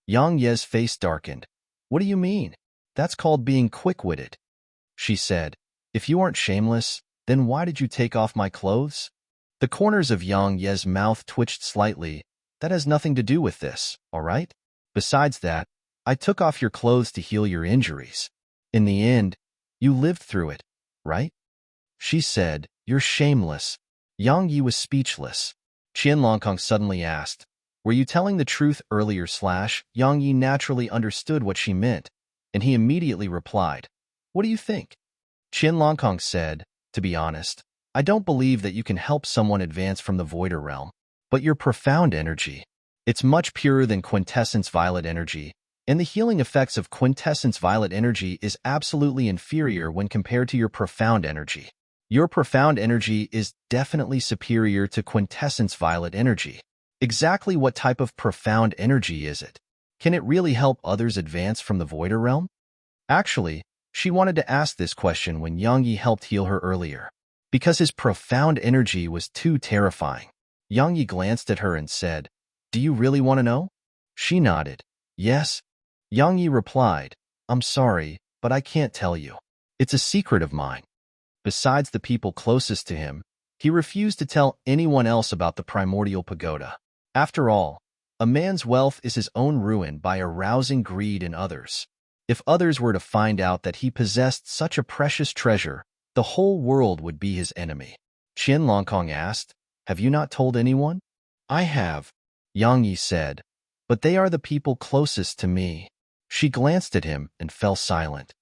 Yang Ye's face darkened. "What do you mean? That's called being quick-witted." She said, "If you aren't shameless, then why did you take off my clothes?" The corners of Yang Ye's mouth twitched slightly. "That has nothing to do with this, all right? Besides that, I took off your clothes to heal your injuries. In the end, you lived through it, right?" She said, "You're shameless." Yang Yi was speechless. Qian Longkong suddenly asked, "Were you telling the truth earlier?" Yang Yi naturally understood what she meant, and he immediately replied, "What do you think?" Qian Longkong said, "To be honest, I don't believe that you can help someone advance from the Voider Realm. But your profound energy, it's much purer than quintessence violet energy, and the healing effects of quintessence violet energy is absolutely inferior when compared to your profound energy. Your profound energy is definitely superior to quintessence violet energy. Exactly what type of profound energy is it? Can it really help others advance from the Voider Realm?" Actually, she wanted to ask this question when Yang Yi helped heal her earlier, because his profound energy was too terrifying. Yang Yi glanced at her and said, "Do you really want to know?" She nodded. "Yes." Yang Yi replied, "I'm sorry, but I can't tell you. It's a secret of mine." Besides the people closest to him, he refused to tell anyone else about the primordial pagoda. After all, a man's wealth is his own ruin by arousing greed in others. If others were to find out that he possessed such a precious treasure, the whole world would be his enemy. Qian Longkong asked, "Have you not told anyone?" "I have," Yang Yi said, "but they are the people closest to me." She glanced at him and fell silent.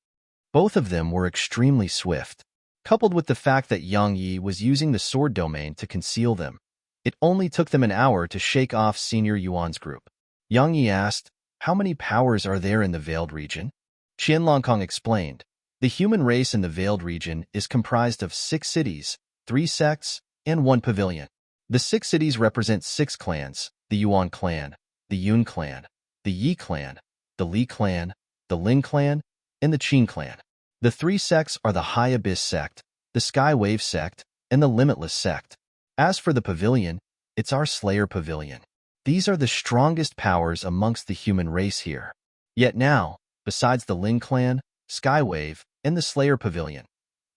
Both of them were extremely swift. Coupled with the fact that Yang Yi was using the sword domain to conceal them, it only took them an hour to shake off Senior Yuan's group. Yang Yi asked, "How many powers are there in the Veiled region?" Qian Longkong explained, "The human race in the Veiled region is comprised of 6 cities, 3 sects, and 1 pavilion. The 6 cities represent 6 clans: the Yuan clan, the Yun clan, the Yi clan, the Li clan, the Ling clan, and the Qin clan. The 3 sects are the High Abyss sect, the Sky Wave sect, and the Limitless sect. As for the pavilion, it's our Slayer pavilion. These are the strongest powers amongst the human race here." Yet now, besides the Lin clan, Skywave, and the Slayer Pavilion,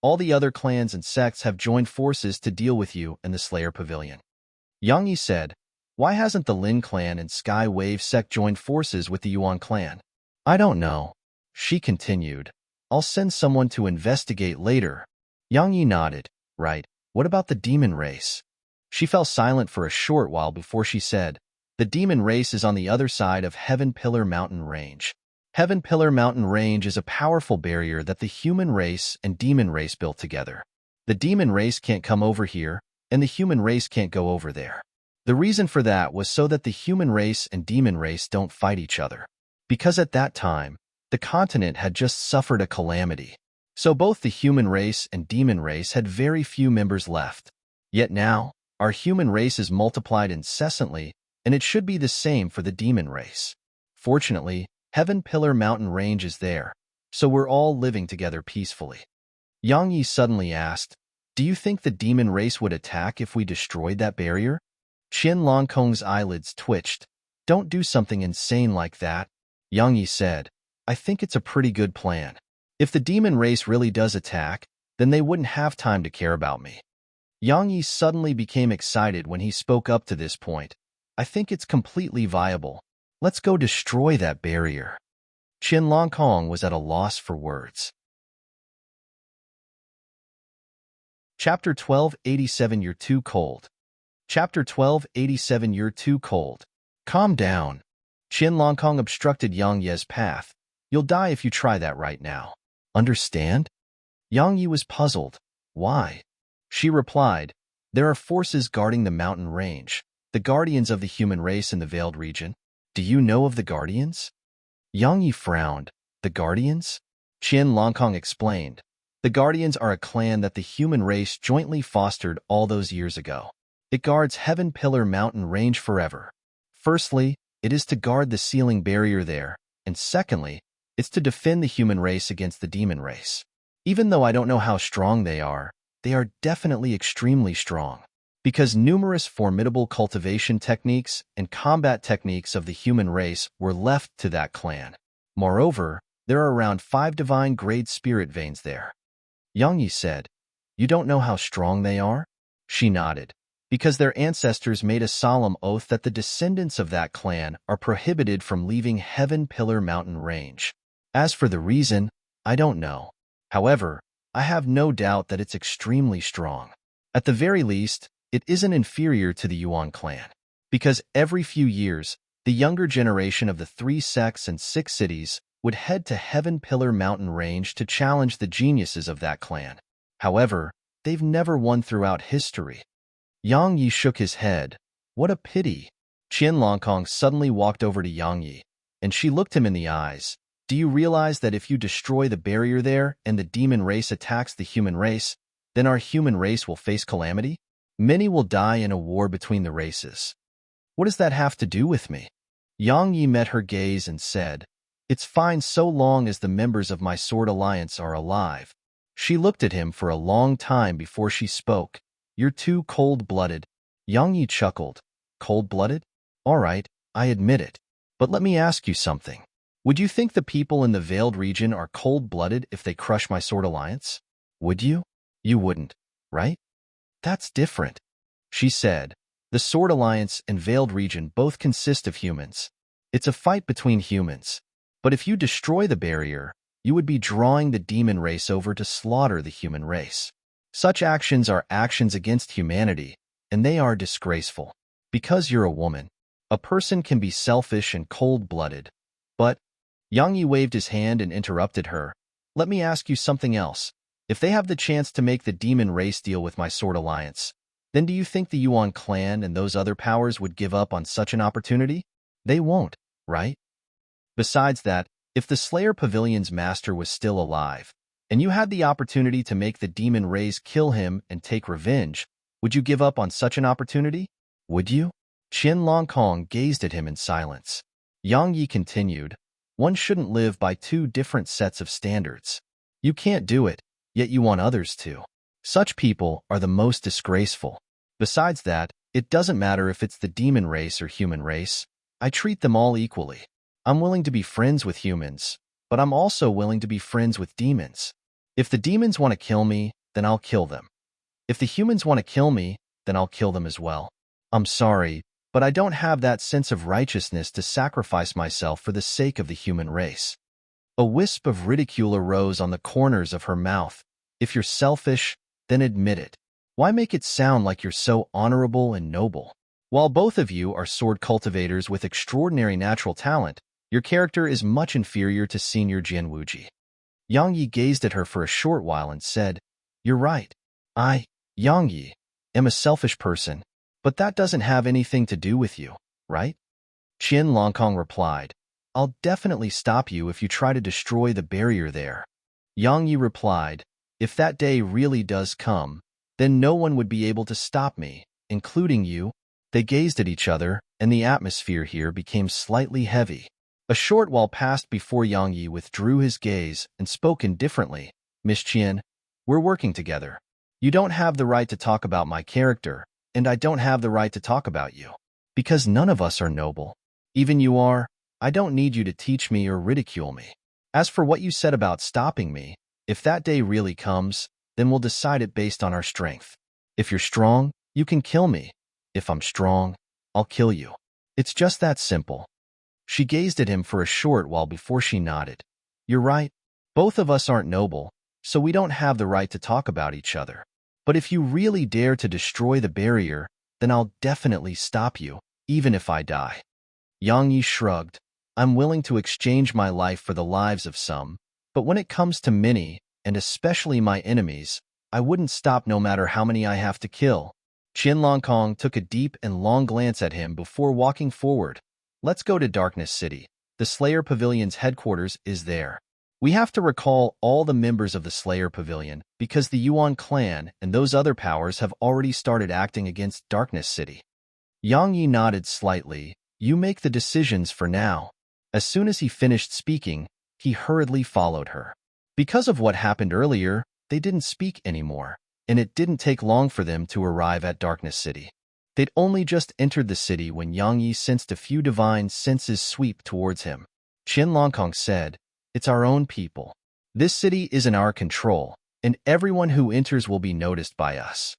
all the other clans and sects have joined forces to deal with you and the Slayer Pavilion. Yang Yi said, why hasn't the Lin clan and Skywave sect joined forces with the Yuan clan? I don't know. She continued. I'll send someone to investigate later. Yang Yi nodded. Right. What about the demon race? She fell silent for a short while before she said, the demon race is on the other side of Heaven Pillar Mountain Range. Heaven Pillar Mountain Range is a powerful barrier that the human race and demon race built together. The demon race can't come over here, and the human race can't go over there. The reason for that was so that the human race and demon race don't fight each other. Because at that time, the continent had just suffered a calamity. So both the human race and demon race had very few members left. Yet now, our human race is multiplied incessantly, and it should be the same for the demon race. Fortunately, Heaven Pillar Mountain Range is there, so we're all living together peacefully. Yang Yi suddenly asked, do you think the demon race would attack if we destroyed that barrier? Qin Longkong's eyelids twitched. Don't do something insane like that. Yang Yi said, I think it's a pretty good plan. If the demon race really does attack, then they wouldn't have time to care about me. Yang Yi suddenly became excited when he spoke up to this point. I think it's completely viable. Let's go destroy that barrier. Qin Longkong was at a loss for words. Chapter 1287 You're too cold. Chapter 1287 You're too cold. Calm down. Qin Longkong obstructed Yang Ye's path. You'll die if you try that right now. Understand? Yang Yi was puzzled. Why? She replied, there are forces guarding the mountain range, the guardians of the human race in the Veiled region. Do you know of the guardians? Yang Yi frowned. The guardians? Qin Longkong explained. The guardians are a clan that the human race jointly fostered all those years ago. It guards Heaven Pillar Mountain Range forever. Firstly, it is to guard the sealing barrier there, and secondly, it's to defend the human race against the demon race. Even though I don't know how strong they are definitely extremely strong, because numerous formidable cultivation techniques and combat techniques of the human race were left to that clan. Moreover, there are around 5 divine grade spirit veins there. Yang Yi said, you don't know how strong they are? She nodded. Because their ancestors made a solemn oath that the descendants of that clan are prohibited from leaving Heaven Pillar Mountain Range. As for the reason, I don't know. However, I have no doubt that it's extremely strong. At the very least, it isn't inferior to the Yuan clan. Because every few years, the younger generation of the 3 sects and 6 cities would head to Heaven Pillar Mountain Range to challenge the geniuses of that clan. However, they've never won throughout history. Yang Yi shook his head. What a pity. Qin Longkong suddenly walked over to Yang Yi, and she looked him in the eyes. Do you realize that if you destroy the barrier there and the demon race attacks the human race, then our human race will face calamity? Many will die in a war between the races. What does that have to do with me? Yang Yi met her gaze and said, it's fine so long as the members of my Sword Alliance are alive. She looked at him for a long time before she spoke. You're too cold-blooded. Yang Yi chuckled. Cold-blooded? All right, I admit it. But let me ask you something. Would you think the people in the Veiled region are cold-blooded if they crush my Sword Alliance? Would you? You wouldn't, right? That's different. She said, the Sword Alliance and Veiled region both consist of humans. It's a fight between humans. But if you destroy the barrier, you would be drawing the demon race over to slaughter the human race. Such actions are actions against humanity, and they are disgraceful. Because you're a woman, a person can be selfish and cold-blooded. But, Yang Yi waved his hand and interrupted her. Let me ask you something else. If they have the chance to make the demon race deal with my Sword Alliance, then do you think the Yuan clan and those other powers would give up on such an opportunity? They won't, right? Besides that, if the Slayer Pavilion's master was still alive, and you had the opportunity to make the demon race kill him and take revenge, would you give up on such an opportunity? Would you? Qin Longkong gazed at him in silence. Yang Yi continued, one shouldn't live by 2 different sets of standards. You can't do it, yet you want others to. Such people are the most disgraceful. Besides that, it doesn't matter if it's the demon race or human race. I treat them all equally. I'm willing to be friends with humans, but I'm also willing to be friends with demons. If the demons want to kill me, then I'll kill them. If the humans want to kill me, then I'll kill them as well. I'm sorry, but I don't have that sense of righteousness to sacrifice myself for the sake of the human race. A wisp of ridicule arose on the corners of her mouth. If you're selfish, then admit it. Why make it sound like you're so honorable and noble? While both of you are sword cultivators with extraordinary natural talent, your character is much inferior to Senior Jianwuji. Yang Yi gazed at her for a short while and said, "You're right. I, Yang Yi, am a selfish person, but that doesn't have anything to do with you, right?" Qin Longkong replied, "I'll definitely stop you if you try to destroy the barrier there." Yang Yi replied, "If that day really does come, then no one would be able to stop me, including you." They gazed at each other, and the atmosphere here became slightly heavy. A short while passed before Yang Yi withdrew his gaze and spoke indifferently. "Miss Qian, we're working together. You don't have the right to talk about my character, and I don't have the right to talk about you. Because none of us are noble. Even you are. I don't need you to teach me or ridicule me. As for what you said about stopping me, if that day really comes, then we'll decide it based on our strength. If you're strong, you can kill me. If I'm strong, I'll kill you. It's just that simple." She gazed at him for a short while before she nodded. "You're right. Both of us aren't noble, so we don't have the right to talk about each other. But if you really dare to destroy the barrier, then I'll definitely stop you, even if I die." Yang Yi shrugged. "I'm willing to exchange my life for the lives of some, but when it comes to many, and especially my enemies, I wouldn't stop no matter how many I have to kill." Qin Longkong took a deep and long glance at him before walking forward. "Let's go to Darkness City. The Slayer Pavilion's headquarters is there. We have to recall all the members of the Slayer Pavilion because the Yuan clan and those other powers have already started acting against Darkness City." Yang Yi nodded slightly. "You make the decisions for now." As soon as he finished speaking, he hurriedly followed her. Because of what happened earlier, they didn't speak anymore, and it didn't take long for them to arrive at Darkness City. They'd only just entered the city when Yang Yi sensed a few divine senses sweep towards him. Qin Longkong said, "It's our own people. This city is in our control, and everyone who enters will be noticed by us."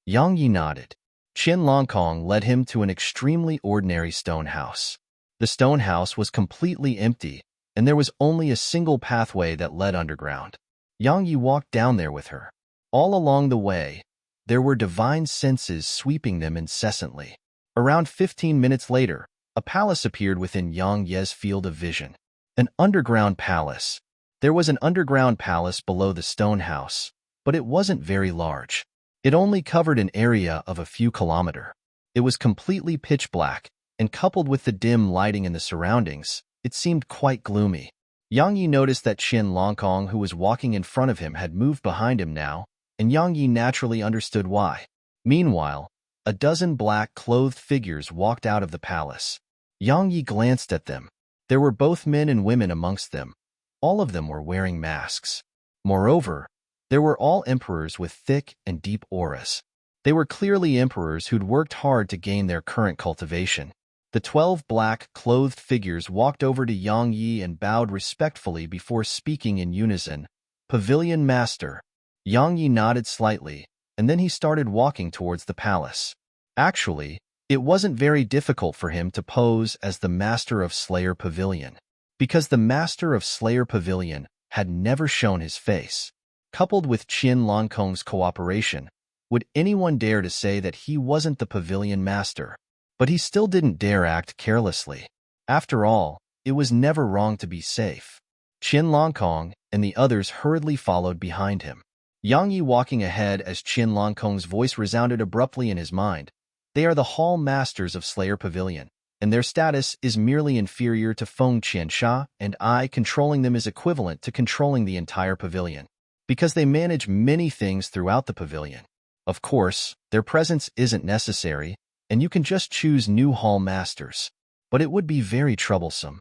Yang Yi nodded. Qin Longkong led him to an extremely ordinary stone house. The stone house was completely empty, and there was only a single pathway that led underground. Yang Yi walked down there with her. All along the way, there were divine senses sweeping them incessantly. Around 15 minutes later, a palace appeared within Yang Ye's field of vision. An underground palace. There was an underground palace below the stone house, but it wasn't very large. It only covered an area of a few kilometers. It was completely pitch black, and coupled with the dim lighting in the surroundings, it seemed quite gloomy. Yang Yi noticed that Qin Longkong, who was walking in front of him, had moved behind him now, and Yang Yi naturally understood why. Meanwhile, a dozen black-clothed figures walked out of the palace. Yang Yi glanced at them. There were both men and women amongst them. All of them were wearing masks. Moreover, there were all emperors with thick and deep auras. They were clearly emperors who'd worked hard to gain their current cultivation. The 12 black-clothed figures walked over to Yang Yi and bowed respectfully before speaking in unison. "Pavilion Master." Yang Yi nodded slightly, and then he started walking towards the palace. Actually, it wasn't very difficult for him to pose as the Master of Slayer Pavilion, because the Master of Slayer Pavilion had never shown his face. Coupled with Qin Longkong's cooperation, would anyone dare to say that he wasn't the Pavilion Master? But he still didn't dare act carelessly. After all, it was never wrong to be safe. Qin Longkong and the others hurriedly followed behind him. Yang Yi walking ahead as Qin Longkong's voice resounded abruptly in his mind. "They are the Hall Masters of Slayer Pavilion, and their status is merely inferior to Feng Qiansha, and controlling them is equivalent to controlling the entire pavilion, because they manage many things throughout the pavilion. Of course, their presence isn't necessary, and you can just choose new Hall Masters, but it would be very troublesome."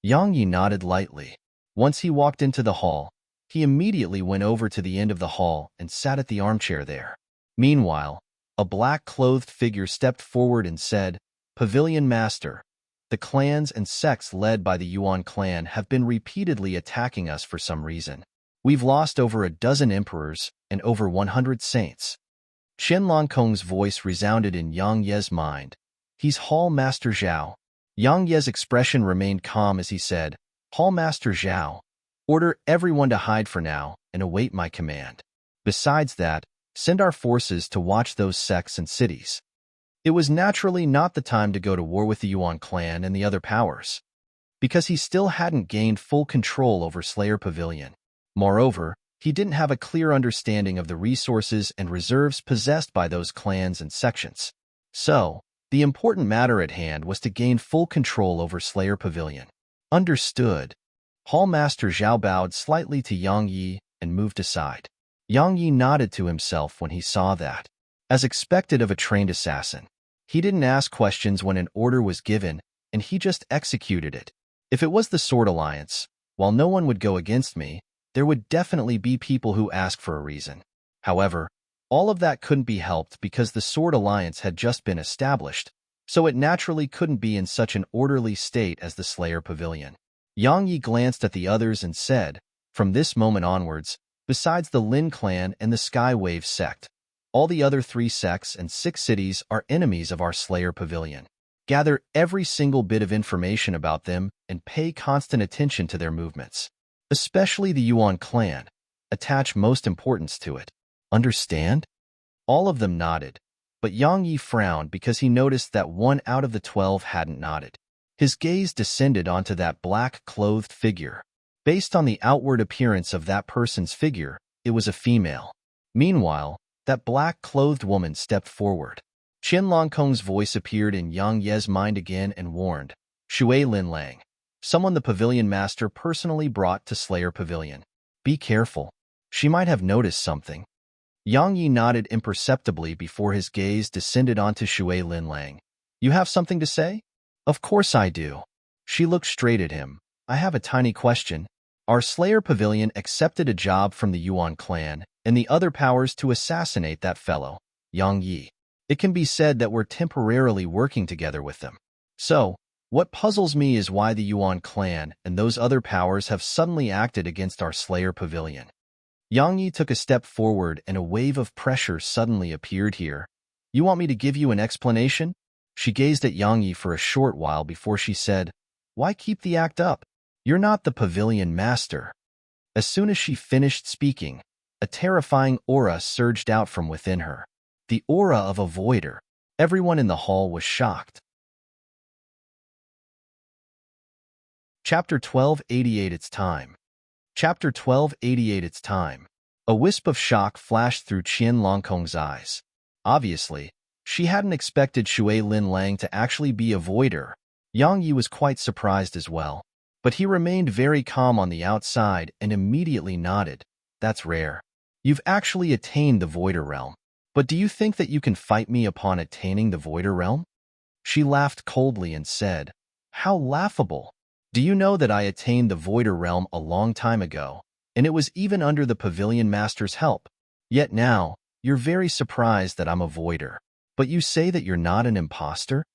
Yang Yi nodded lightly. Once he walked into the hall, he immediately went over to the end of the hall and sat at the armchair there. Meanwhile, a black-clothed figure stepped forward and said, "Pavilion Master, The clans and sects led by the Yuan clan have been repeatedly attacking us for some reason. We've lost over a dozen emperors and over 100 saints. Qian Longkong's voice resounded in Yang Ye's mind. He's Hall Master Zhao. Yang Ye's expression remained calm as he said, Hall Master Zhao, order everyone to hide for now and await my command. Besides that, send our forces to watch those sects and cities. It was naturally not the time to go to war with the Yuan clan and the other powers, because he still hadn't gained full control over Slayer Pavilion. Moreover, he didn't have a clear understanding of the resources and reserves possessed by those clans and sections. So, the important matter at hand was to gain full control over Slayer Pavilion. Understood. Hall Master Zhao bowed slightly to Yang Yi and moved aside. Yang Yi nodded to himself when he saw that. As expected of a trained assassin, he didn't ask questions when an order was given, and he just executed it. If it was the Sword Alliance, while no one would go against me, there would definitely be people who ask for a reason. However, all of that couldn't be helped because the Sword Alliance had just been established, so it naturally couldn't be in such an orderly state as the Slayer Pavilion. Yang Yi glanced at the others and said, from this moment onwards, besides the Lin clan and the Sky Wave sect, all the other 3 sects and 6 cities are enemies of our Slayer Pavilion. Gather every single bit of information about them and pay constant attention to their movements. Especially the Yuan clan. Attach most importance to it. Understand? All of them nodded, but Yang Yi frowned because he noticed that 1 out of the 12 hadn't nodded. His gaze descended onto that black-clothed figure. Based on the outward appearance of that person's figure, it was a female. Meanwhile, that black-clothed woman stepped forward. Qian Longkong's voice appeared in Yang Ye's mind again and warned, Shui Linlang, someone the pavilion master personally brought to Slayer Pavilion. Be careful. She might have noticed something. Yang Yi nodded imperceptibly before his gaze descended onto Shui Linlang. You have something to say? Of course I do. She looked straight at him. I have a tiny question. Our Slayer Pavilion accepted a job from the Yuan clan and the other powers to assassinate that fellow, Yang Yi. It can be said that we're temporarily working together with them. So, what puzzles me is why the Yuan clan and those other powers have suddenly acted against our Slayer Pavilion. Yang Yi took a step forward and a wave of pressure suddenly appeared here. You want me to give you an explanation? She gazed at Yang Yi for a short while before she said, Why keep the act up? You're not the pavilion master. As soon as she finished speaking, a terrifying aura surged out from within her. The aura of a voider. Everyone in the hall was shocked. Chapter 1288 It's time. Chapter 1288 It's time. A wisp of shock flashed through Qian Longkong's eyes. Obviously, she hadn't expected Shui Linlang to actually be a voider. Yang Yi was quite surprised as well, but he remained very calm on the outside and immediately nodded. That's rare. You've actually attained the voider realm. But do you think that you can fight me upon attaining the voider realm? She laughed coldly and said, How laughable! Do you know that I attained the voider realm a long time ago, and it was even under the pavilion master's help? Yet now, you're very surprised that I'm a voider. But you say that you're not an imposter?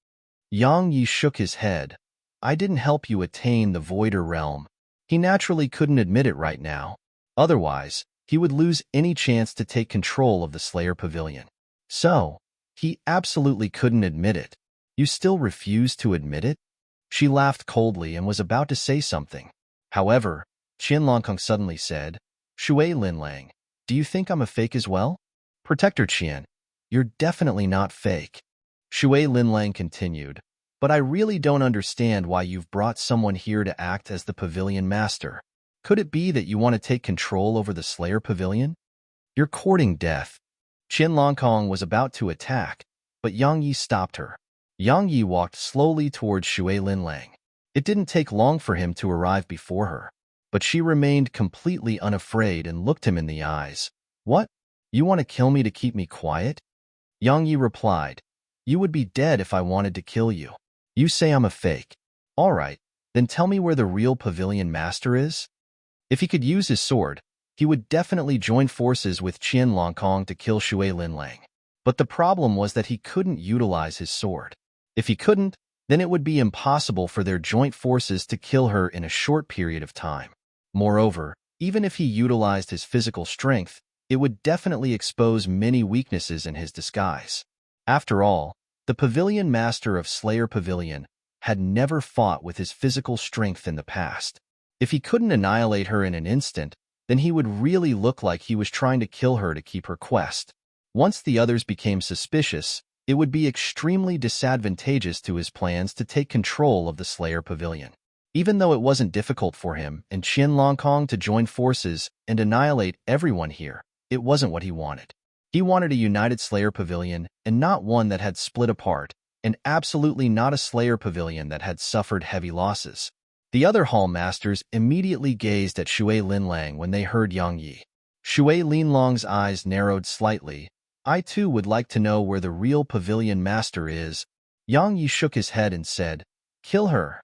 Yang Yi shook his head. I didn't help you attain the voider realm. He naturally couldn't admit it right now. Otherwise, he would lose any chance to take control of the Slayer Pavilion. So, he absolutely couldn't admit it. You still refuse to admit it? She laughed coldly and was about to say something. However, Qian Longkong suddenly said, Shui Linlang, do you think I'm a fake as well? Protector Qian, you're definitely not fake. Shui Linlang continued, but I really don't understand why you've brought someone here to act as the pavilion master. Could it be that you want to take control over the Slayer Pavilion? You're courting death. Qian Longkong was about to attack, but Yang Yi stopped her. Yang Yi walked slowly towards Shui Linlang. It didn't take long for him to arrive before her, but she remained completely unafraid and looked him in the eyes. What? You want to kill me to keep me quiet? Yang Yi replied, You would be dead if I wanted to kill you. You say I'm a fake. All right, then tell me where the real pavilion master is? If he could use his sword, he would definitely join forces with Qian Longkong to kill Shui Linlang. But the problem was that he couldn't utilize his sword. If he couldn't, then it would be impossible for their joint forces to kill her in a short period of time. Moreover, even if he utilized his physical strength, it would definitely expose many weaknesses in his disguise. After all, the Pavilion Master of Slayer Pavilion had never fought with his physical strength in the past. If he couldn't annihilate her in an instant, then he would really look like he was trying to kill her to keep her quest. Once the others became suspicious, it would be extremely disadvantageous to his plans to take control of the Slayer Pavilion. Even though it wasn't difficult for him and Qianlongkong to join forces and annihilate everyone here, it wasn't what he wanted. He wanted a united Slayer Pavilion and not one that had split apart, and absolutely not a Slayer Pavilion that had suffered heavy losses. The other Hall Masters immediately gazed at Shui Linlang when they heard Yang Yi. Shui Linlong's eyes narrowed slightly. I too would like to know where the real Pavilion Master is. Yang Yi shook his head and said, "Kill her."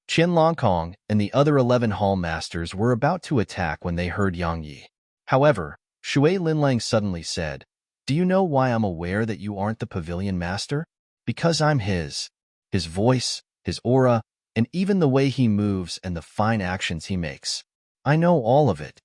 Qianlongkong and the other 11 Hall Masters were about to attack when they heard Yang Yi. However, Shui Linlang suddenly said, "Do you know why I'm aware that you aren't the Pavilion Master? Because I'm his. His voice, his aura, and even the way he moves and the fine actions he makes. I know all of it."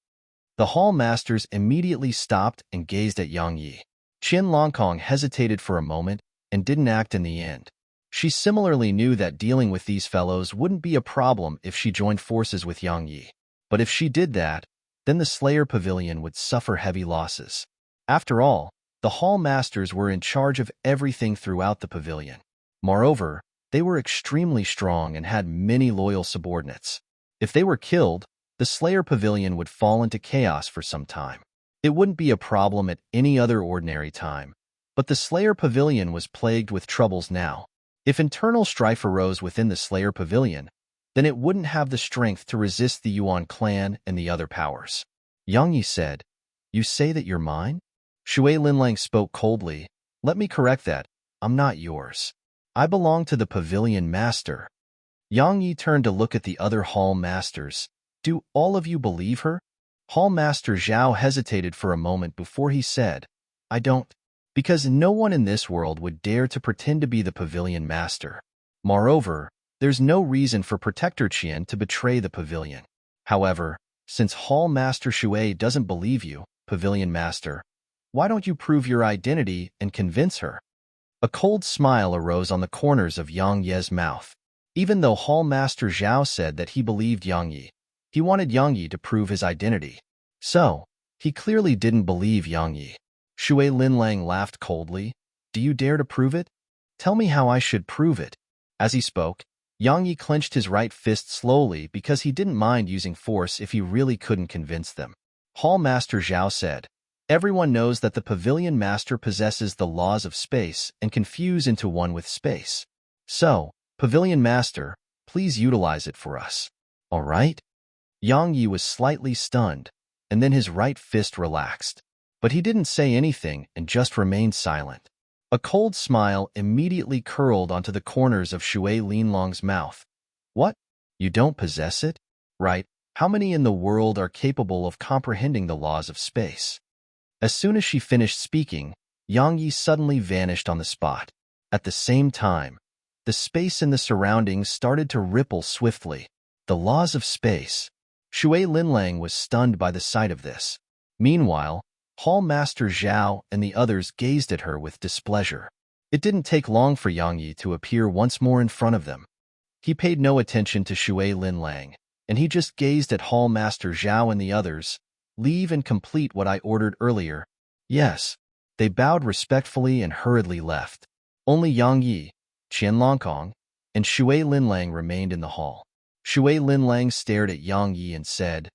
The Hall Masters immediately stopped and gazed at Yang Yi. Qianlongkong hesitated for a moment and didn't act in the end. She similarly knew that dealing with these fellows wouldn't be a problem if she joined forces with Yang Yi. But if she did that, then the Slayer Pavilion would suffer heavy losses. After all, the Hall Masters were in charge of everything throughout the pavilion. Moreover, they were extremely strong and had many loyal subordinates. If they were killed, the Slayer Pavilion would fall into chaos for some time. It wouldn't be a problem at any other ordinary time, but the Slayer Pavilion was plagued with troubles now. If internal strife arose within the Slayer Pavilion, then it wouldn't have the strength to resist the Yuan clan and the other powers. Yang Yi said, "You say that you're mine?" Shui Linlang spoke coldly. "Let me correct that. I'm not yours. I belong to the Pavilion Master." Yang Yi turned to look at the other Hall Masters. "Do all of you believe her?" Hall Master Zhao hesitated for a moment before he said, "I don't. Because no one in this world would dare to pretend to be the Pavilion Master. Moreover, there's no reason for Protector Qian to betray the Pavilion. However, since Hall Master Shui doesn't believe you, Pavilion Master, why don't you prove your identity and convince her?" A cold smile arose on the corners of Yang Yi's mouth. Even though Hall Master Zhao said that he believed Yang Yi, he wanted Yang Yi to prove his identity. So, he clearly didn't believe Yang Yi. Shui Linlang laughed coldly. "Do you dare to prove it? Tell me how I should prove it." As he spoke, Yang Yi clenched his right fist slowly because he didn't mind using force if he really couldn't convince them. Hall Master Zhao said, "Everyone knows that the Pavilion Master possesses the laws of space and can fuse into one with space. So, Pavilion Master, please utilize it for us. All right?" Yang Yi was slightly stunned, and then his right fist relaxed. But he didn't say anything and just remained silent. A cold smile immediately curled onto the corners of Shui Linlong's mouth. "What? You don't possess it? Right, how many in the world are capable of comprehending the laws of space?" As soon as she finished speaking, Yang Yi suddenly vanished on the spot. At the same time, the space in the surroundings started to ripple swiftly. The laws of space. Shui Linlang was stunned by the sight of this. Meanwhile, Hall Master Zhao and the others gazed at her with displeasure. It didn't take long for Yang Yi to appear once more in front of them. He paid no attention to Shui Linlang, and he just gazed at Hall Master Zhao and the others. "Leave and complete what I ordered earlier." "Yes." They bowed respectfully and hurriedly left. Only Yang Yi, Qianlongkong, and Shui Linlang remained in the hall. Shui Linlang stared at Yang Yi and said,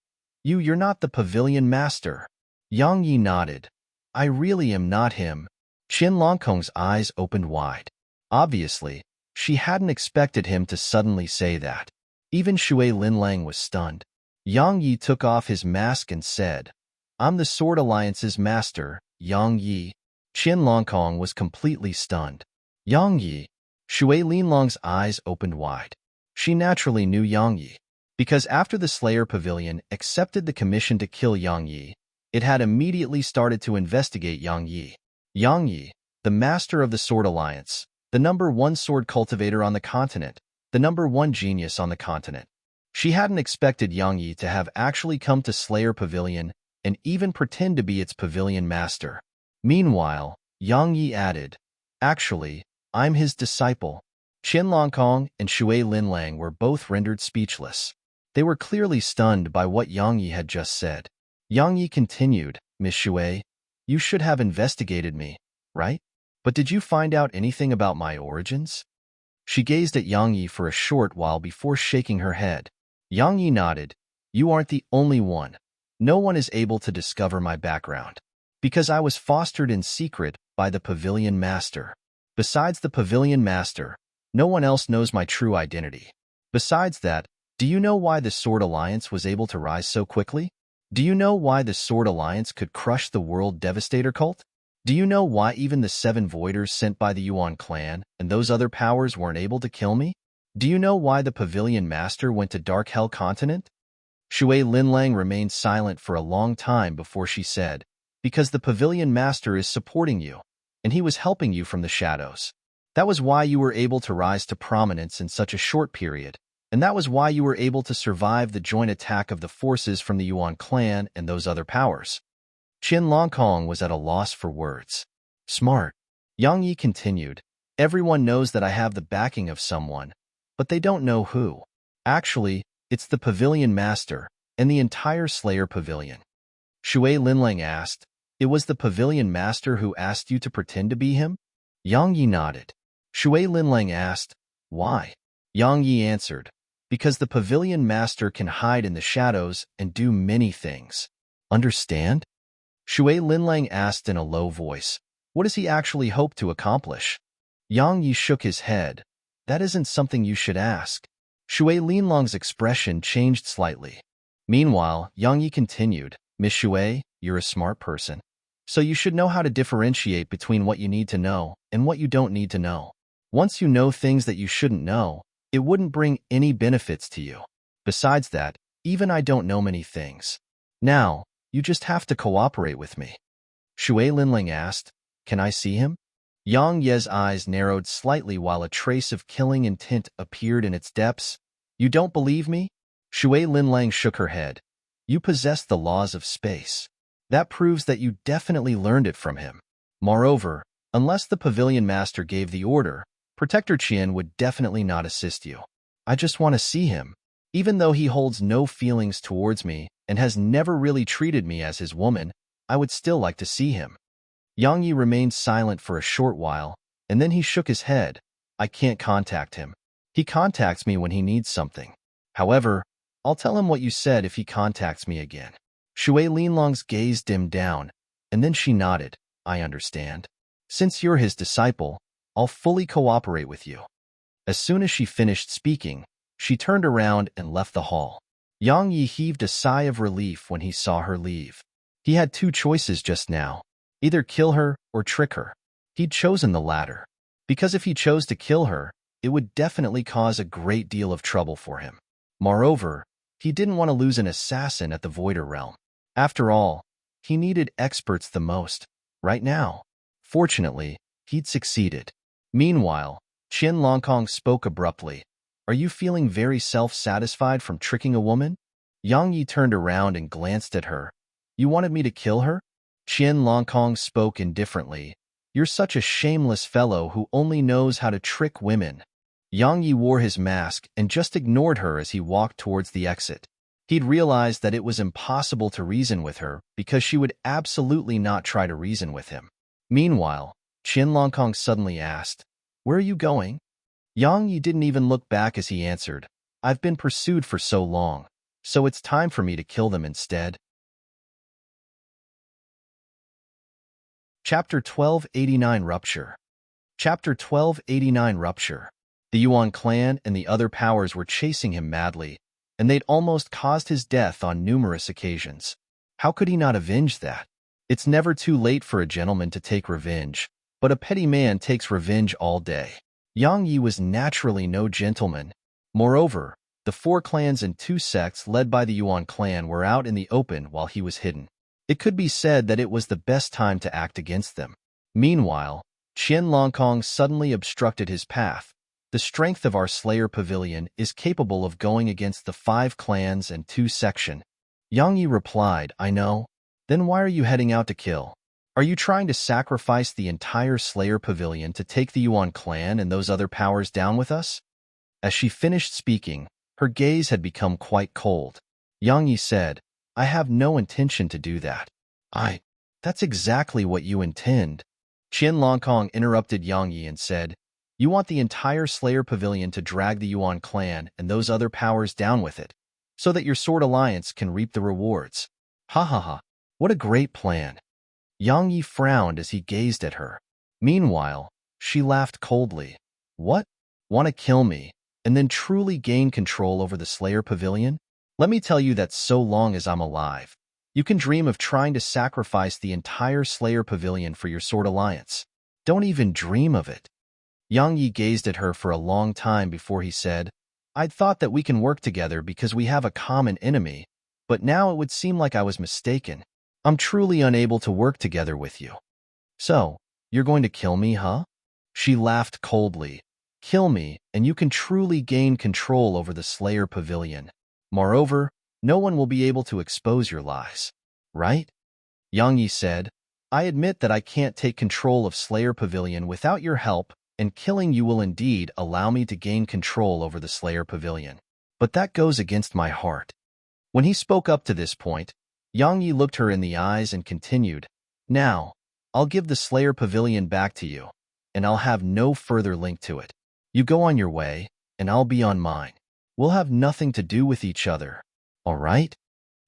You're not the Pavilion Master." Yang Yi nodded. "I really am not him." Qianlongkong's eyes opened wide. Obviously, she hadn't expected him to suddenly say that. Even Shui Linlang was stunned. Yang Yi took off his mask and said, "I'm the Sword Alliance's master, Yang Yi." Qianlongkong was completely stunned. Yang Yi. Shui Linlong's eyes opened wide. She naturally knew Yang Yi, because after the Slayer Pavilion accepted the commission to kill Yang Yi, it had immediately started to investigate Yang Yi. Yang Yi, the master of the Sword Alliance, the #1 sword cultivator on the continent, the #1 genius on the continent. She hadn't expected Yang Yi to have actually come to Slayer Pavilion and even pretend to be its pavilion master. Meanwhile, Yang Yi added, "Actually, I'm his disciple." Qin Longkong and Shui Linlang were both rendered speechless. They were clearly stunned by what Yang Yi had just said. Yang Yi continued, "Miss Shui, you should have investigated me, right? But did you find out anything about my origins?" She gazed at Yang Yi for a short while before shaking her head. Yang Yi nodded. "You aren't the only one. No one is able to discover my background. Because I was fostered in secret by the Pavilion Master. Besides the Pavilion Master, no one else knows my true identity. Besides that, do you know why the Sword Alliance was able to rise so quickly? Do you know why the Sword Alliance could crush the World Devastator cult? Do you know why even the 7 Voiders sent by the Yuan clan and those other powers weren't able to kill me? Do you know why the Pavilion Master went to Dark Hell Continent?" Shui Linlang remained silent for a long time before she said, "Because the Pavilion Master is supporting you, and he was helping you from the shadows. That was why you were able to rise to prominence in such a short period, and that was why you were able to survive the joint attack of the forces from the Yuan clan and those other powers." Qin Longkong was at a loss for words. "Smart." Yang Yi continued, "Everyone knows that I have the backing of someone, but they don't know who. Actually, it's the Pavilion Master and the entire Slayer Pavilion." Shui Linlang asked, "It was the Pavilion Master who asked you to pretend to be him?" Yang Yi nodded. Shui Linlang asked, "Why?" Yang Yi answered, "Because the Pavilion Master can hide in the shadows and do many things. Understand?" Shui Linlang asked in a low voice, "What does he actually hope to accomplish?" Yang Yi shook his head. "That isn't something you should ask." Shui Linlang's expression changed slightly. Meanwhile, Yang Yi continued, "Miss Shui, you're a smart person. So you should know how to differentiate between what you need to know and what you don't need to know. Once you know things that you shouldn't know, it wouldn't bring any benefits to you. Besides that, even I don't know many things. Now, you just have to cooperate with me." Shui Linlang asked, "Can I see him?" Yang Ye's eyes narrowed slightly while a trace of killing intent appeared in its depths. "You don't believe me?" Shui Linlang shook her head. "You possess the laws of space. That proves that you definitely learned it from him. Moreover, unless the Pavilion Master gave the order, Protector Qian would definitely not assist you. I just want to see him. Even though he holds no feelings towards me and has never really treated me as his woman, I would still like to see him." Yang Yi remained silent for a short while, and then he shook his head. "I can't contact him. He contacts me when he needs something. However, I'll tell him what you said if he contacts me again." Shui Linlong's gaze dimmed down, and then she nodded. "I understand. Since you're his disciple, I'll fully cooperate with you." As soon as she finished speaking, she turned around and left the hall. Yang Yi heaved a sigh of relief when he saw her leave. He had 2 choices just now, either kill her or trick her. He'd chosen the latter, because if he chose to kill her, it would definitely cause a great deal of trouble for him. Moreover, he didn't want to lose an assassin at the Voider realm. After all, he needed experts the most, right now. Fortunately, he'd succeeded. Meanwhile, Qin Longkong spoke abruptly. "Are you feeling very self-satisfied from tricking a woman?" Yang Yi turned around and glanced at her. "You wanted me to kill her?" Qin Longkong spoke indifferently. "You're such a shameless fellow who only knows how to trick women." Yang Yi wore his mask and just ignored her as he walked towards the exit. He'd realized that it was impossible to reason with her because she would absolutely not try to reason with him. Meanwhile, Qin Longkong suddenly asked, "Where are you going?" Yang Yi didn't even look back as he answered, "I've been pursued for so long, so it's time for me to kill them instead." Chapter 1289 Rupture. Chapter 1289 Rupture. The Yuan clan and the other powers were chasing him madly, and they'd almost caused his death on numerous occasions. How could he not avenge that? It's never too late for a gentleman to take revenge, but a petty man takes revenge all day. Yang Yi was naturally no gentleman. Moreover, the 4 clans and 2 sects led by the Yuan clan were out in the open while he was hidden. It could be said that it was the best time to act against them. Meanwhile, Qian Longkong suddenly obstructed his path. The strength of our Slayer Pavilion is capable of going against the 5 clans and 2 section. Yang Yi replied, I know. Then why are you heading out to kill? Are you trying to sacrifice the entire Slayer Pavilion to take the Yuan clan and those other powers down with us? As she finished speaking, her gaze had become quite cold. Yang Yi said, I have no intention to do that. That's exactly what you intend. Qian Longkong interrupted Yang Yi and said, you want the entire Slayer Pavilion to drag the Yuan clan and those other powers down with it, so that your Sword Alliance can reap the rewards. Ha ha ha, what a great plan. Yang Yi frowned as he gazed at her. Meanwhile, she laughed coldly. What? Want to kill me, and then truly gain control over the Slayer Pavilion? Let me tell you that so long as I'm alive, you can dream of trying to sacrifice the entire Slayer Pavilion for your Sword Alliance. Don't even dream of it. Yang Yi gazed at her for a long time before he said, I'd thought that we can work together because we have a common enemy, but now it would seem like I was mistaken. I'm truly unable to work together with you. So, you're going to kill me, huh? She laughed coldly. Kill me, and you can truly gain control over the Slayer Pavilion. Moreover, no one will be able to expose your lies. Right? Yang Yi said, I admit that I can't take control of Slayer Pavilion without your help, and killing you will indeed allow me to gain control over the Slayer Pavilion. But that goes against my heart. When he spoke up to this point, Yang Yi looked her in the eyes and continued, Now, I'll give the Slayer Pavilion back to you, and I'll have no further link to it. You go on your way, and I'll be on mine. We'll have nothing to do with each other, all right?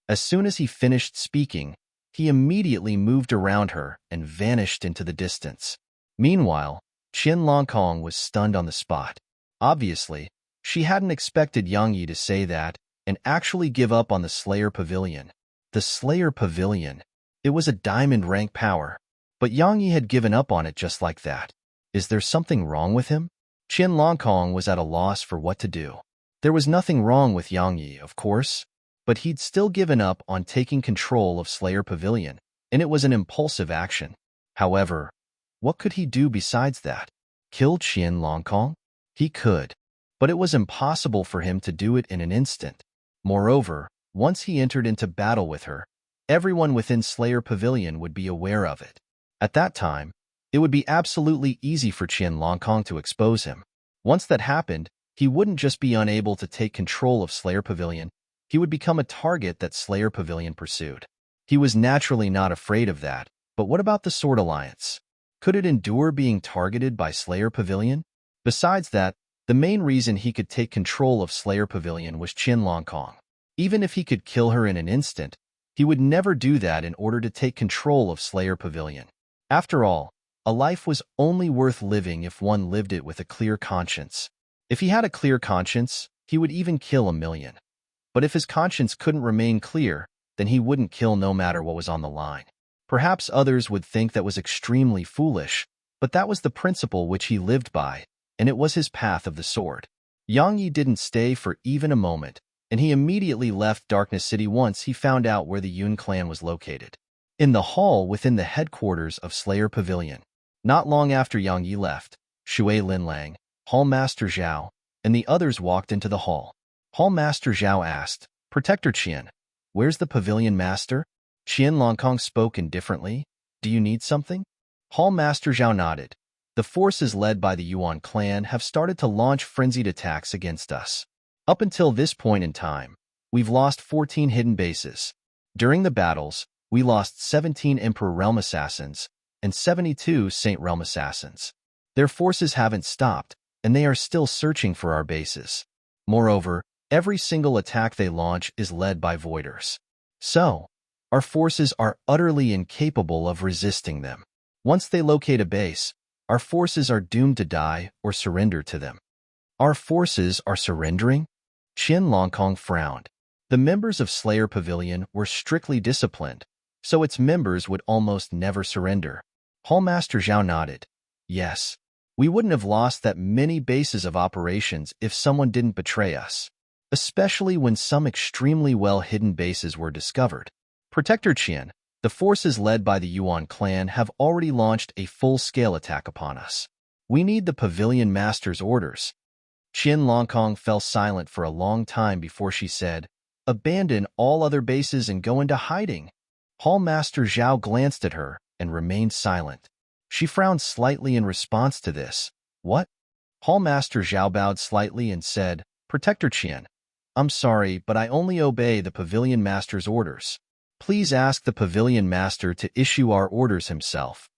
As soon as he finished speaking, he immediately moved around her and vanished into the distance. Meanwhile, Qian Longkong was stunned on the spot. Obviously, she hadn't expected Yang Yi to say that and actually give up on the Slayer Pavilion. The Slayer Pavilion. It was a diamond rank power, but Yang Yi had given up on it just like that. Is there something wrong with him? Qian Longkong was at a loss for what to do. There was nothing wrong with Yang Yi, of course, but he'd still given up on taking control of Slayer Pavilion, and it was an impulsive action. However, what could he do besides that? Kill Qian Longkong? He could, but it was impossible for him to do it in an instant. Moreover, once he entered into battle with her, everyone within Slayer Pavilion would be aware of it. At that time, it would be absolutely easy for Qian Longkong to expose him. Once that happened, he wouldn't just be unable to take control of Slayer Pavilion, he would become a target that Slayer Pavilion pursued. He was naturally not afraid of that, but what about the Sword Alliance? Could it endure being targeted by Slayer Pavilion? Besides that, the main reason he could take control of Slayer Pavilion was Qian Longkong. Even if he could kill her in an instant, he would never do that in order to take control of Slayer Pavilion. After all, a life was only worth living if one lived it with a clear conscience. If he had a clear conscience, he would even kill a million. But if his conscience couldn't remain clear, then he wouldn't kill no matter what was on the line. Perhaps others would think that was extremely foolish, but that was the principle which he lived by, and it was his path of the sword. Yang Yi didn't stay for even a moment, and he immediately left Darkness City once he found out where the Yun clan was located. In the hall within the headquarters of Slayer Pavilion. Not long after Yang Yi left, Shui Linlang, Hall Master Zhao, and the others walked into the hall. Hall Master Zhao asked, Protector Qian, where's the Pavilion Master? Qian Longkong spoke indifferently. Do you need something? Hall Master Zhao nodded. The forces led by the Yuan clan have started to launch frenzied attacks against us. Up until this point in time, we've lost 14 hidden bases. During the battles, we lost 17 Emperor Realm Assassins and 72 Saint Realm Assassins. Their forces haven't stopped, and they are still searching for our bases. Moreover, every single attack they launch is led by Voiders. So, our forces are utterly incapable of resisting them. Once they locate a base, our forces are doomed to die or surrender to them. Our forces are surrendering? Qian Longkong frowned. The members of Slayer Pavilion were strictly disciplined, so its members would almost never surrender. Hallmaster Zhao nodded. Yes, we wouldn't have lost that many bases of operations if someone didn't betray us, especially when some extremely well-hidden bases were discovered. Protector Qian, The forces led by the Yuan clan have already launched a full-scale attack upon us. We need the Pavilion Master's orders. Qin Longkong fell silent for a long time before she said, "Abandon all other bases and go into hiding." Hall Master Zhao glanced at her and remained silent. She frowned slightly in response to this. "What?" Hall Master Zhao bowed slightly and said, "Protector Qian, I'm sorry, but I only obey the Pavilion Master's orders. Please ask the Pavilion Master to issue our orders himself."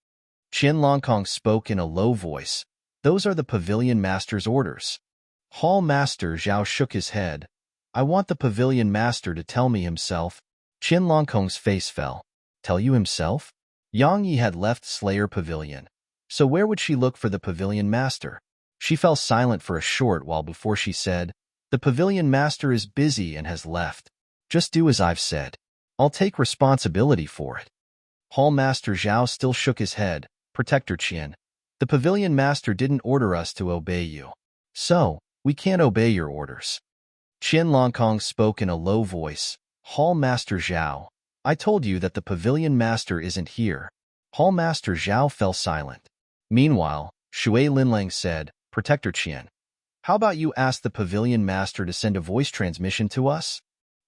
Qin Longkong spoke in a low voice. "Those are the Pavilion Master's orders." Hall Master Zhao shook his head. "I want the Pavilion Master to tell me himself." Qin Longkong's face fell. "Tell you himself?" Yang Yi had left Slayer Pavilion. So where would she look for the Pavilion Master? She fell silent for a short while before she said, "The Pavilion Master is busy and has left. Just do as I've said. I'll take responsibility for it." Hall Master Zhao still shook his head. "Protector Qian, the Pavilion Master didn't order us to obey you. So, we can't obey your orders." Qin Longkong spoke in a low voice. "Hall Master Zhao, I told you that the Pavilion Master isn't here." Hall Master Zhao fell silent. Meanwhile, Shui Linlang said, "Protector Qian, how about you ask the Pavilion Master to send a voice transmission to us?"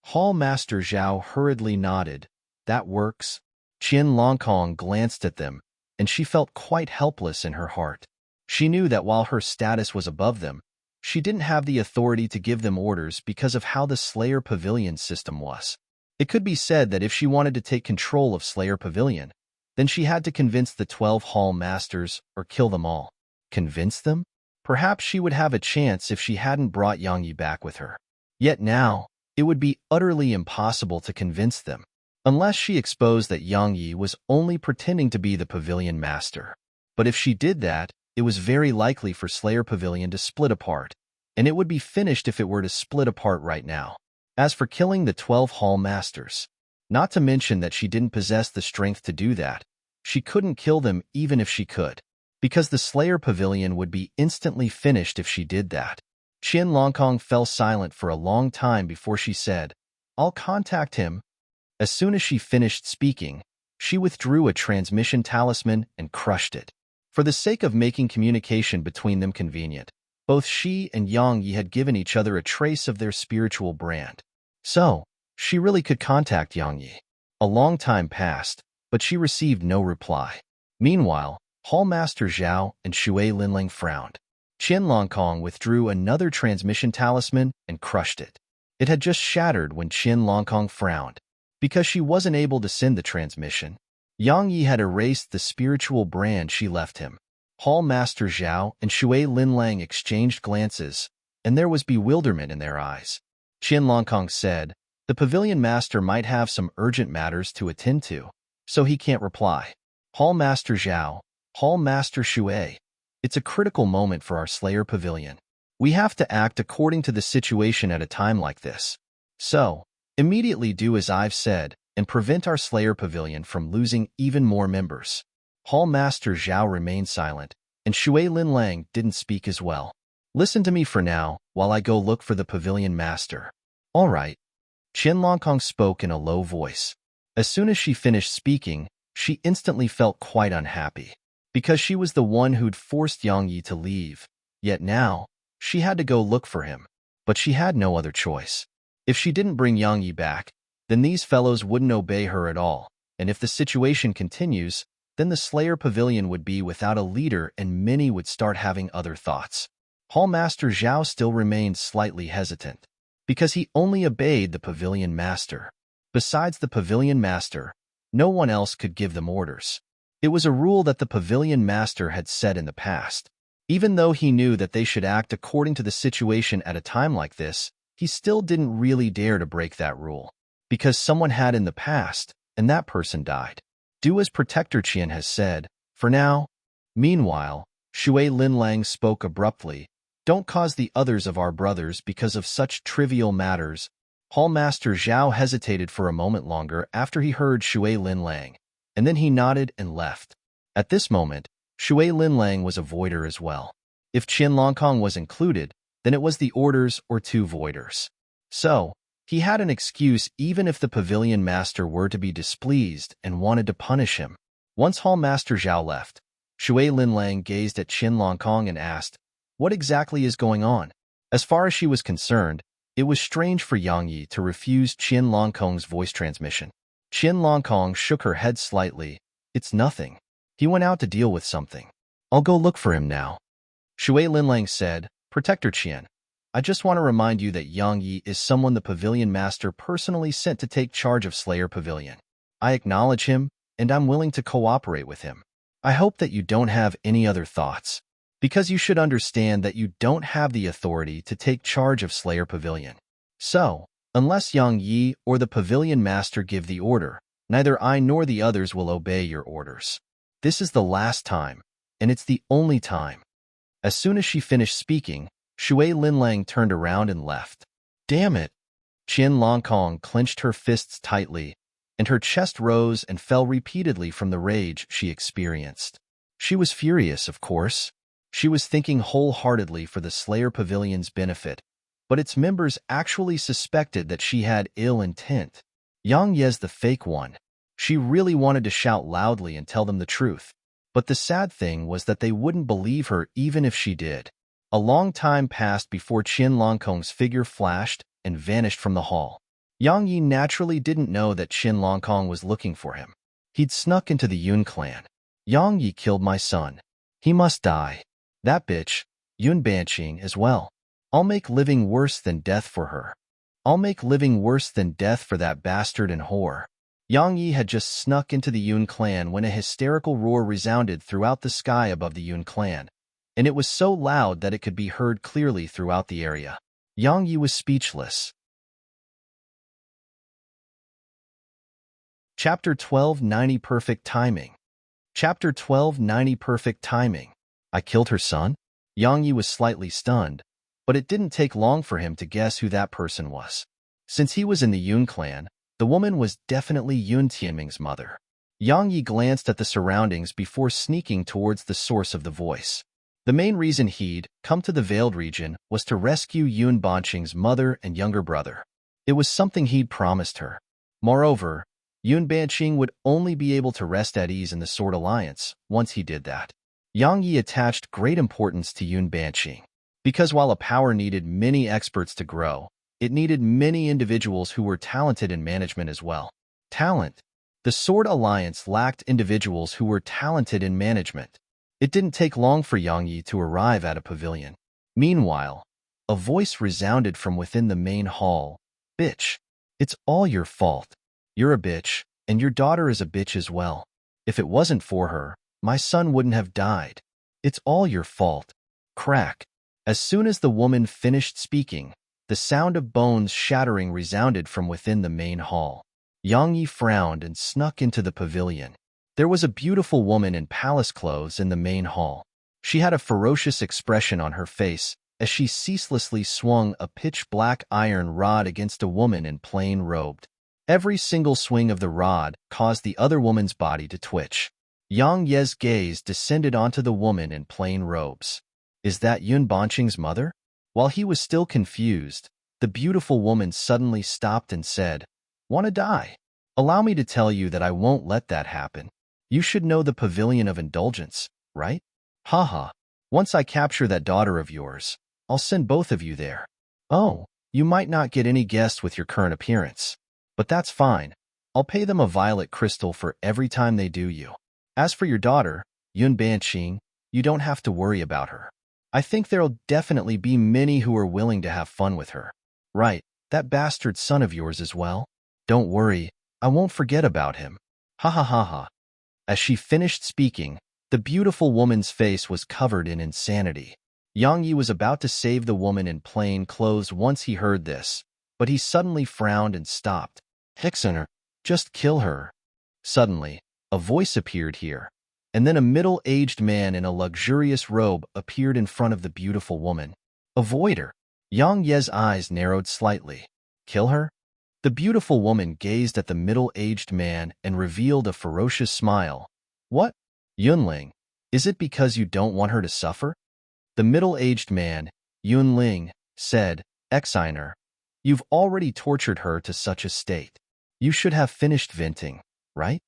Hall Master Zhao hurriedly nodded. "That works." Qin Longkong glanced at them, and she felt quite helpless in her heart. She knew that while her status was above them, she didn't have the authority to give them orders because of how the Slayer Pavilion system was. It could be said that if she wanted to take control of Slayer Pavilion, then she had to convince the 12 Hall Masters or kill them all. Convince them? Perhaps she would have a chance if she hadn't brought Yang Yi back with her. Yet now, it would be utterly impossible to convince them, unless she exposed that Yang Yi was only pretending to be the Pavilion Master. But if she did that, it was very likely for Slayer Pavilion to split apart, and it would be finished if it were to split apart right now. As for killing the 12 Hall Masters, not to mention that she didn't possess the strength to do that, she couldn't kill them even if she could, because the Slayer Pavilion would be instantly finished if she did that. Qin Longkong fell silent for a long time before she said, "I'll contact him." As soon as she finished speaking, she withdrew a transmission talisman and crushed it. For the sake of making communication between them convenient, both she and Yang Yi had given each other a trace of their spiritual brand. So, she really could contact Yang Yi. A long time passed, but she received no reply. Meanwhile, Hall Master Zhao and Shui Linlang frowned. Qin Longkong withdrew another transmission talisman and crushed it. It had just shattered when Qin Longkong frowned. Because she wasn't able to send the transmission, Yang Yi had erased the spiritual brand she left him. Hall Master Zhao and Shui Linlang exchanged glances, and there was bewilderment in their eyes. Qin Longkong said, "The Pavilion Master might have some urgent matters to attend to, so he can't reply." Hall Master Zhao, Hall Master Shui, it's a critical moment for our Slayer Pavilion. We have to act according to the situation at a time like this. So, immediately do as I've said, and prevent our Slayer Pavilion from losing even more members. Hall Master Zhao remained silent, and Shui Linlang didn't speak as well. "Listen to me for now, while I go look for the Pavilion Master." "All right." Qin Longkong spoke in a low voice. As soon as she finished speaking, she instantly felt quite unhappy, because she was the one who'd forced Yang Yi to leave. Yet now, she had to go look for him. But she had no other choice. If she didn't bring Yang Yi back, then these fellows wouldn't obey her at all, and if the situation continues, then the Slayer Pavilion would be without a leader and many would start having other thoughts. Hall Master Zhao still remained slightly hesitant, because he only obeyed the Pavilion Master. Besides the Pavilion Master, no one else could give them orders. It was a rule that the Pavilion Master had set in the past. Even though he knew that they should act according to the situation at a time like this, he still didn't really dare to break that rule, because someone had in the past, and that person died. Do as Protector Qian has said, for now. Meanwhile, Shui Linlang spoke abruptly. "Don't cause the others of our brothers because of such trivial matters." Hall Master Zhao hesitated for a moment longer after he heard Shui Linlang, and then he nodded and left. At this moment, Shui Linlang was a voider as well. If Qin Longkong was included, then it was the orders or two voiders. So, He had an excuse even if the pavilion master were to be displeased and wanted to punish him. Once Hall Master Zhao left, Shui Linlang gazed at Qin Longkong and asked, "What exactly is going on?" As far as she was concerned, it was strange for Yang Yi to refuse Qin Longkong's voice transmission. Qin Longkong shook her head slightly. "It's nothing. He went out to deal with something. I'll go look for him now." Shui Linlang said, "Protector Qian, I just want to remind you that Yang Yi is someone the pavilion master personally sent to take charge of Slayer Pavilion. I acknowledge him, and I'm willing to cooperate with him. I hope that you don't have any other thoughts, because you should understand that you don't have the authority to take charge of Slayer Pavilion. So, unless Yang Yi or the pavilion master give the order, neither I nor the others will obey your orders. This is the last time, and it's the only time." As soon as she finished speaking, Shui Linlang turned around and left. "Damn it!" Qin Longkong clenched her fists tightly, and her chest rose and fell repeatedly from the rage she experienced. She was furious, of course. She was thinking wholeheartedly for the Slayer Pavilion's benefit, but its members actually suspected that she had ill intent. Yang Ye's the fake one. She really wanted to shout loudly and tell them the truth, but the sad thing was that they wouldn't believe her even if she did. A long time passed before Qin Longkong's figure flashed and vanished from the hall. Yang Yi naturally didn't know that Qin Longkong was looking for him. He'd snuck into the Yun clan. "Yang Yi killed my son. He must die. That bitch, Yun Banqing, as well. I'll make living worse than death for her. I'll make living worse than death for that bastard and whore." Yang Yi had just snuck into the Yun clan when a hysterical roar resounded throughout the sky above the Yun clan, and it was so loud that it could be heard clearly throughout the area. Yang Yi was speechless. Chapter 1290 Perfect Timing. Chapter 1290 Perfect Timing. I killed her son? Yang Yi was slightly stunned, but it didn't take long for him to guess who that person was. Since he was in the Yun clan, the woman was definitely Yun Tianming's mother. Yang Yi glanced at the surroundings before sneaking towards the source of the voice. The main reason he'd come to the Veiled region was to rescue Yun Banqing's mother and younger brother. It was something he'd promised her. Moreover, Yun Banqing would only be able to rest at ease in the Sword Alliance once he did that. Yang Yi attached great importance to Yun Banqing, because while a power needed many experts to grow, it needed many individuals who were talented in management as well. Talent. The Sword Alliance lacked individuals who were talented in management. It didn't take long for Yang Yi to arrive at a pavilion. Meanwhile, a voice resounded from within the main hall. "Bitch, it's all your fault. You're a bitch, and your daughter is a bitch as well. If it wasn't for her, my son wouldn't have died. It's all your fault." Crack. As soon as the woman finished speaking, the sound of bones shattering resounded from within the main hall. Yang Yi frowned and snuck into the pavilion. There was a beautiful woman in palace clothes in the main hall. She had a ferocious expression on her face as she ceaselessly swung a pitch-black iron rod against a woman in plain robed. Every single swing of the rod caused the other woman's body to twitch. Yang Ye's gaze descended onto the woman in plain robes. Is that Yun Banqing's mother? While he was still confused, the beautiful woman suddenly stopped and said, "Want to die? Allow me to tell you that I won't let that happen. You should know the Pavilion of Indulgence, right? Haha. Once I capture that daughter of yours, I'll send both of you there. Oh, you might not get any guests with your current appearance, but that's fine. I'll pay them a violet crystal for every time they do you. As for your daughter, Yun Banqing, you don't have to worry about her. I think there'll definitely be many who are willing to have fun with her. Right, that bastard son of yours as well. Don't worry, I won't forget about him. Ha ha ha ha." As she finished speaking, the beautiful woman's face was covered in insanity. Yang Yi was about to save the woman in plain clothes once he heard this, but he suddenly frowned and stopped. "Hixener, just kill her." Suddenly, a voice appeared here, and then a middle-aged man in a luxurious robe appeared in front of the beautiful woman. "Avoid her." Yang Ye's eyes narrowed slightly. "Kill her?" The beautiful woman gazed at the middle-aged man and revealed a ferocious smile. "What? Yunling, is it because you don't want her to suffer?" The middle-aged man, Yunling, said, "Exiner, You've already tortured her to such a state. You should have finished venting, right?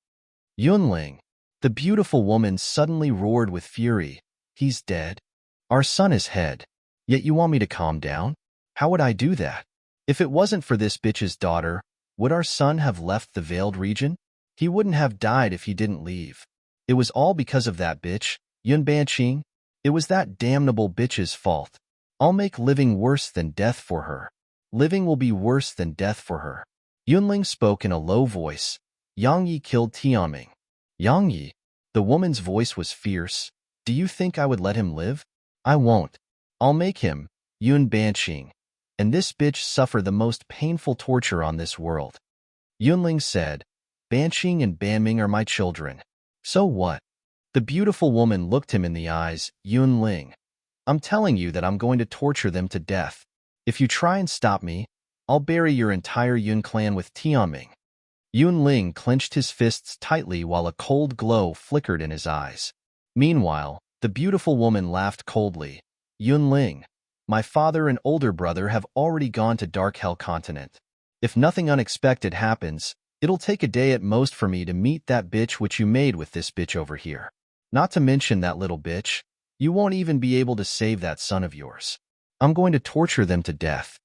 Yunling, the beautiful woman suddenly roared with fury. He's dead. Our son is dead. Yet you want me to calm down? How would I do that? If it wasn't for this bitch's daughter, would our son have left the veiled region? He wouldn't have died if he didn't leave. It was all because of that bitch, Yun Banqing. It was that damnable bitch's fault. I'll make living worse than death for her. Living will be worse than death for her. Yunling spoke in a low voice. Yang Yi killed Tianming. Yang Yi. The woman's voice was fierce. Do you think I would let him live? I won't. I'll make him, Yun Banqing, and this bitch suffer the most painful torture on this world. Yunling said, Banqing and Banming are my children. So what? The beautiful woman looked him in the eyes. Yunling, I'm telling you that I'm going to torture them to death. If you try and stop me, I'll bury your entire Yun clan with Tianming. Yunling clenched his fists tightly while a cold glow flickered in his eyes. Meanwhile, the beautiful woman laughed coldly. Yunling, my father and older brother have already gone to Dark Hell Continent. If nothing unexpected happens, it'll take a day at most for me to meet that bitch which you made with this bitch over here. Not to mention that little bitch, you won't even be able to save that son of yours. I'm going to torture them to death.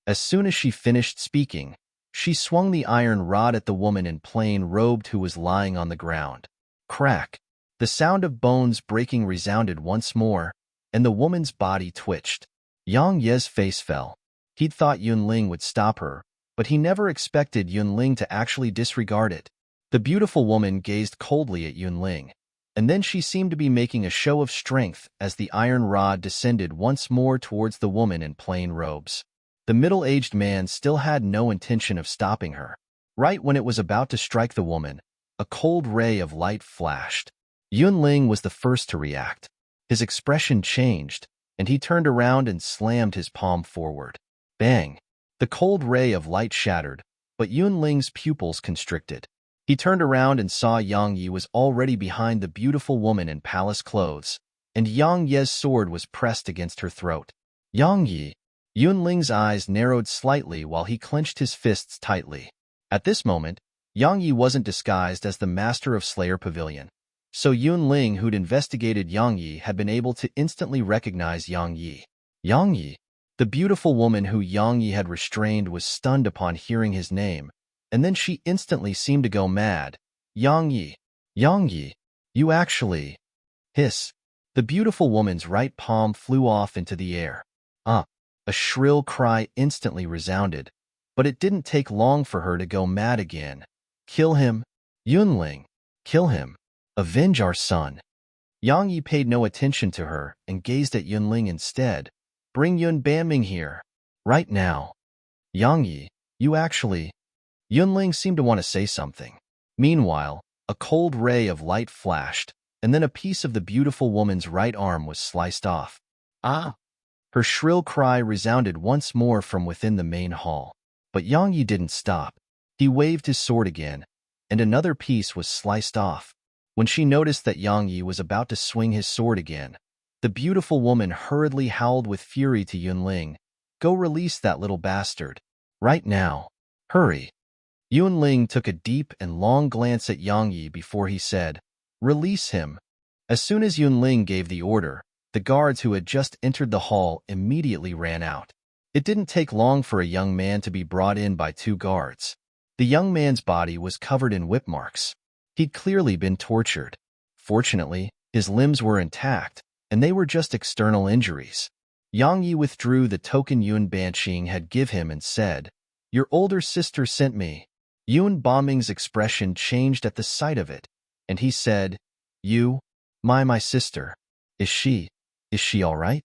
As soon as she finished speaking, she swung the iron rod at the woman in plain robed who was lying on the ground. Crack! The sound of bones breaking resounded once more, and the woman's body twitched. Yang Ye's face fell. He'd thought Yunling would stop her, but he never expected Yunling to actually disregard it. The beautiful woman gazed coldly at Yunling, and then she seemed to be making a show of strength as the iron rod descended once more towards the woman in plain robes. The middle-aged man still had no intention of stopping her. Right when it was about to strike the woman, a cold ray of light flashed. Yunling was the first to react. His expression changed, and he turned around and slammed his palm forward. Bang! The cold ray of light shattered, but Yunling's pupils constricted. He turned around and saw Yang Yi was already behind the beautiful woman in palace clothes, and Yang Ye's sword was pressed against her throat. Yang Yi! Yunling's eyes narrowed slightly while he clenched his fists tightly. At this moment, Yang Yi wasn't disguised as the master of Slayer Pavilion, so Yunling, who'd investigated Yang Yi, had been able to instantly recognize Yang Yi. Yang Yi, the beautiful woman who Yang Yi had restrained, was stunned upon hearing his name, and then she instantly seemed to go mad. Yang Yi! Yang Yi! You actually… Hiss! The beautiful woman's right palm flew off into the air. A shrill cry instantly resounded, but it didn't take long for her to go mad again. Kill him! Yunling! Kill him! Avenge our son! Yang Yi paid no attention to her and gazed at Yunling instead. Bring Yun Banming here. Right now. Yang Yi, you actually… Yunling seemed to want to say something. Meanwhile, a cold ray of light flashed, and then a piece of the beautiful woman's right arm was sliced off. Ah! Her shrill cry resounded once more from within the main hall. But Yang Yi didn't stop. He waved his sword again, and another piece was sliced off. When she noticed that Yang Yi was about to swing his sword again, the beautiful woman hurriedly howled with fury to Yunling, Go release that little bastard. Right now. Hurry. Yunling took a deep and long glance at Yang Yi before he said, Release him. As soon as Yunling gave the order, the guards who had just entered the hall immediately ran out. It didn't take long for a young man to be brought in by two guards. The young man's body was covered in whip marks. He'd clearly been tortured. Fortunately, his limbs were intact, and they were just external injuries. Yang Yi withdrew the token Yun Banqing had give him and said, Your older sister sent me. Yun Banming's expression changed at the sight of it, and he said, You? My sister. Is she all right?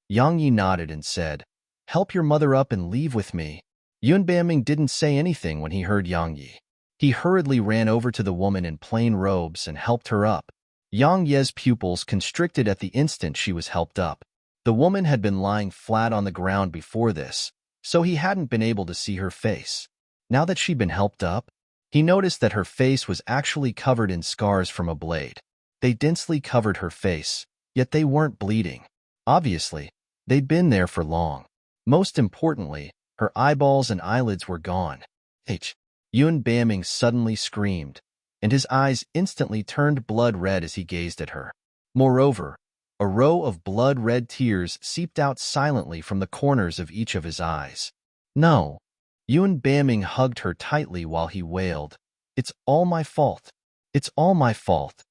Yang Yi nodded and said, Help your mother up and leave with me. Yun Banming didn't say anything when he heard Yang Yi. He hurriedly ran over to the woman in plain robes and helped her up. Yang Ye's pupils constricted at the instant she was helped up. The woman had been lying flat on the ground before this, so he hadn't been able to see her face. Now that she'd been helped up, he noticed that her face was actually covered in scars from a blade. They densely covered her face, yet they weren't bleeding. Obviously, they'd been there for long. Most importantly, Her eyeballs and eyelids were gone. H. Yun Baming suddenly screamed, and his eyes instantly turned blood red as he gazed at her. Moreover, a row of blood-red tears seeped out silently from the corners of each of his eyes. No. Yun Baming hugged her tightly while he wailed, "It's all my fault. It's all my fault."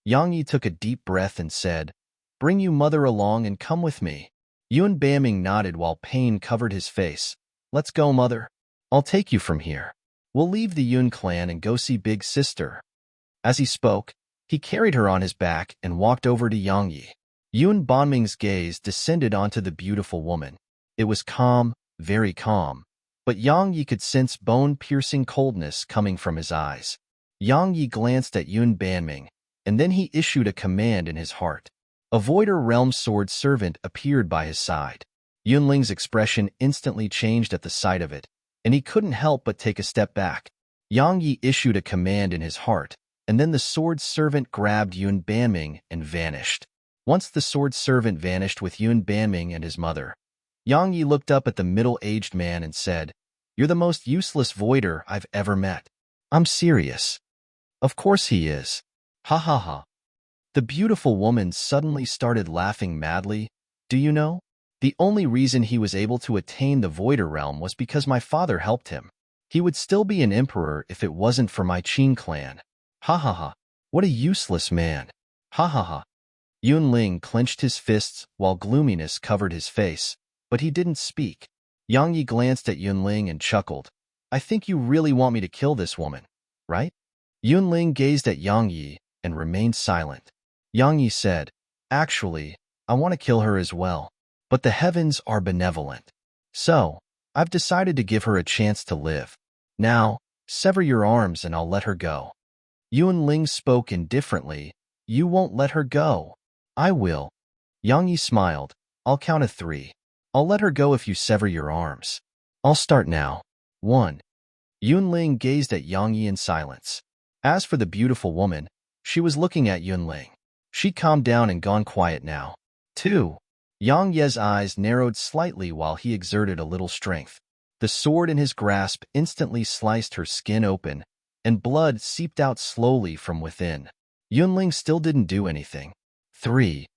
Yang Yi took a deep breath and said, "Bring you mother along and come with me." Yun Baming nodded while pain covered his face. "Let's go, mother. I'll take you from here. We'll leave the Yun clan and go see big sister." As he spoke, he carried her on his back and walked over to Yang Yi. Yun Banming's gaze descended onto the beautiful woman. It was calm, very calm, but Yang Yi could sense bone-piercing coldness coming from his eyes. Yang Yi glanced at Yun Banming, and then he issued a command in his heart. A Voider Realm sword servant appeared by his side. Yunling's expression instantly changed at the sight of it, and he couldn't help but take a step back. Yang Yi issued a command in his heart, and then the sword servant grabbed Yun Banming and vanished. Once the sword servant vanished with Yun Banming and his mother, Yang Yi looked up at the middle-aged man and said, "You're the most useless voider I've ever met." "I'm serious." "Of course he is. Ha ha ha." The beautiful woman suddenly started laughing madly. "Do you know? The only reason he was able to attain the Voider Realm was because my father helped him. He would still be an emperor if it wasn't for my Qin clan. Ha ha ha. What a useless man. Ha ha ha." Yunling clenched his fists while gloominess covered his face, but he didn't speak. Yang Yi glanced at Yunling and chuckled. "I think you really want me to kill this woman, right?" Yunling gazed at Yang Yi and remained silent. Yang Yi said, "Actually, I want to kill her as well, but the heavens are benevolent. So, I've decided to give her a chance to live. Now, sever your arms and I'll let her go." Yunling spoke indifferently. "You won't let her go." "I will." Yang Yi smiled. "I'll count to 3. I'll let her go if you sever your arms. I'll start now. 1. Yunling gazed at Yang Yi in silence. As for the beautiful woman, she was looking at Yunling. She calmed down and gone quiet now. 2. Yang Ye's eyes narrowed slightly while he exerted a little strength. The sword in his grasp instantly sliced her skin open, and blood seeped out slowly from within. Yunling still didn't do anything. 3.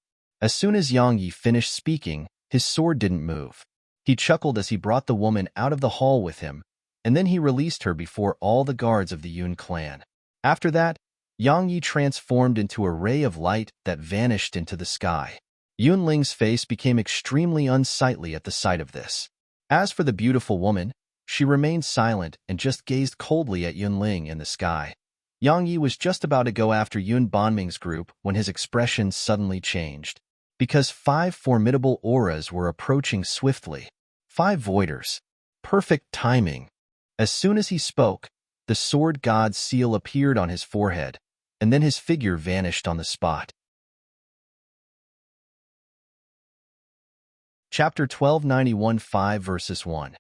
As soon as Yang Yi finished speaking, his sword didn't move. He chuckled as he brought the woman out of the hall with him, and then he released her before all the guards of the Yun clan. After that, Yang Yi transformed into a ray of light that vanished into the sky. Yunling's face became extremely unsightly at the sight of this. As for the beautiful woman, she remained silent and just gazed coldly at Yunling in the sky. Yang Yi was just about to go after Yun Banming's group when his expression suddenly changed. Because 5 formidable auras were approaching swiftly. 5 voiders. Perfect timing. As soon as he spoke, the sword god's seal appeared on his forehead, and then his figure vanished on the spot. Chapter 1291-5 verses 1.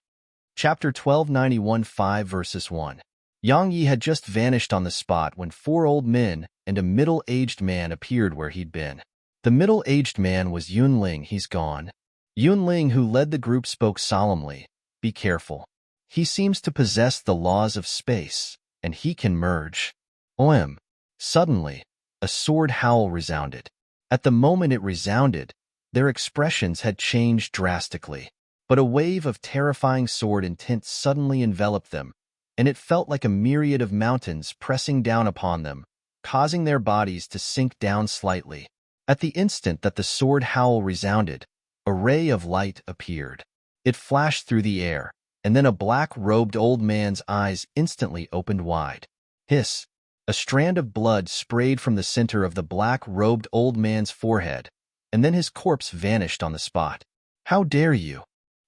Chapter 1291-5 verses 1. Yang Yi had just vanished on the spot when 4 old men and a middle-aged man appeared where he'd been. The middle-aged man was Yunling. "He's gone." Yunling, who led the group, spoke solemnly. "Be careful. He seems to possess the laws of space, and he can merge." OM. Suddenly, a sword howl resounded. At the moment it resounded, their expressions had changed drastically. But a wave of terrifying sword intent suddenly enveloped them, and it felt like a myriad of mountains pressing down upon them, causing their bodies to sink down slightly. At the instant that the sword howl resounded, a ray of light appeared. It flashed through the air, and then a black-robed old man's eyes instantly opened wide. Hiss! A strand of blood sprayed from the center of the black-robed old man's forehead, and then his corpse vanished on the spot. "How dare you!"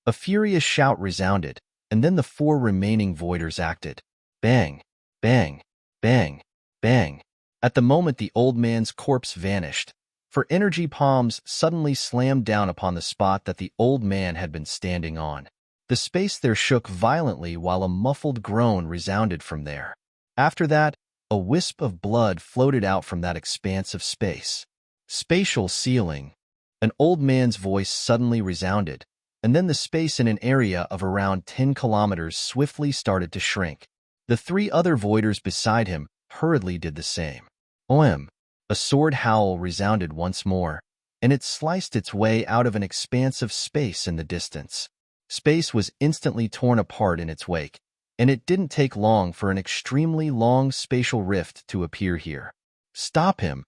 A furious shout resounded, and then the 4 remaining voiders acted. Bang! Bang! Bang! Bang! At the moment the old man's corpse vanished, for energy palms suddenly slammed down upon the spot that the old man had been standing on. The space there shook violently while a muffled groan resounded from there. After that, a wisp of blood floated out from that expanse of space. Spatial ceiling. An old man's voice suddenly resounded. and then the space in an area of around 10 kilometers swiftly started to shrink. The three other voiders beside him hurriedly did the same. Oem! A sword howl resounded once more, and it sliced its way out of an expanse of space in the distance. Space was instantly torn apart in its wake, and it didn't take long for an extremely long spatial rift to appear here. Stop him!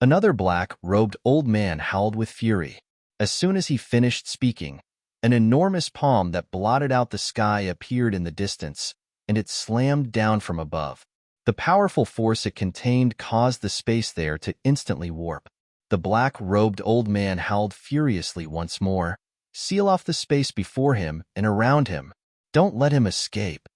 Another black-robed old man howled with fury. As soon as he finished speaking, an enormous palm that blotted out the sky appeared in the distance, and it slammed down from above. The powerful force it contained caused the space there to instantly warp. The black-robed old man howled furiously once more. Seal off the space before him and around him. Don't let him escape.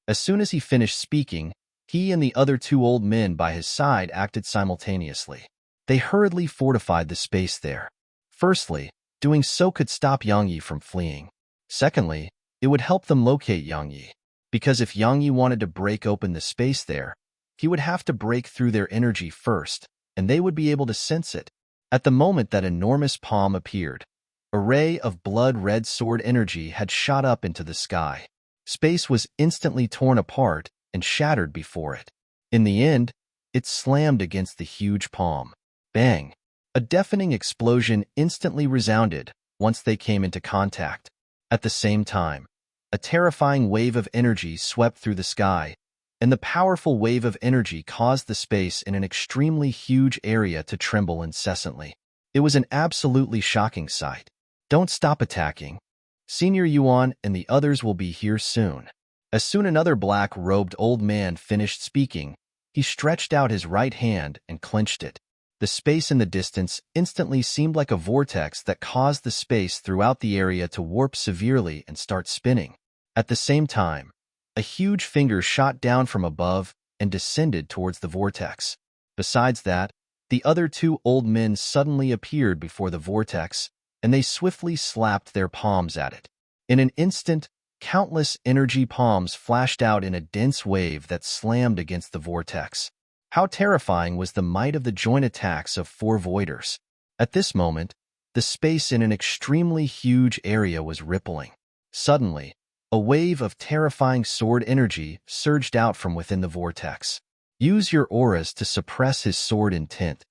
As soon as he finished speaking, he and the other two old men by his side acted simultaneously. They hurriedly fortified the space there. Firstly, doing so could stop Yang Yi from fleeing. Secondly, it would help them locate Yang Yi, because if Yang Yi wanted to break open the space there, he would have to break through their energy first, and they would be able to sense it. At the moment that enormous palm appeared, a ray of blood-red sword energy had shot up into the sky. Space was instantly torn apart and shattered before it. In the end, it slammed against the huge palm. Bang! A deafening explosion instantly resounded once they came into contact. At the same time, a terrifying wave of energy swept through the sky, and the powerful wave of energy caused the space in an extremely huge area to tremble incessantly. It was an absolutely shocking sight. Don't stop attacking. Senior Yuan and the others will be here soon. As soon another black-robed old man finished speaking, he stretched out his right hand and clenched it. The space in the distance instantly seemed like a vortex that caused the space throughout the area to warp severely and start spinning. At the same time, a huge finger shot down from above and descended towards the vortex. Besides that, the other two old men suddenly appeared before the vortex, and they swiftly slapped their palms at it. In an instant, countless energy palms flashed out in a dense wave that slammed against the vortex. How terrifying was the might of the joint attacks of four voiders. At this moment, the space in an extremely huge area was rippling. Suddenly, a wave of terrifying sword energy surged out from within the vortex. Use your auras to suppress his sword intent.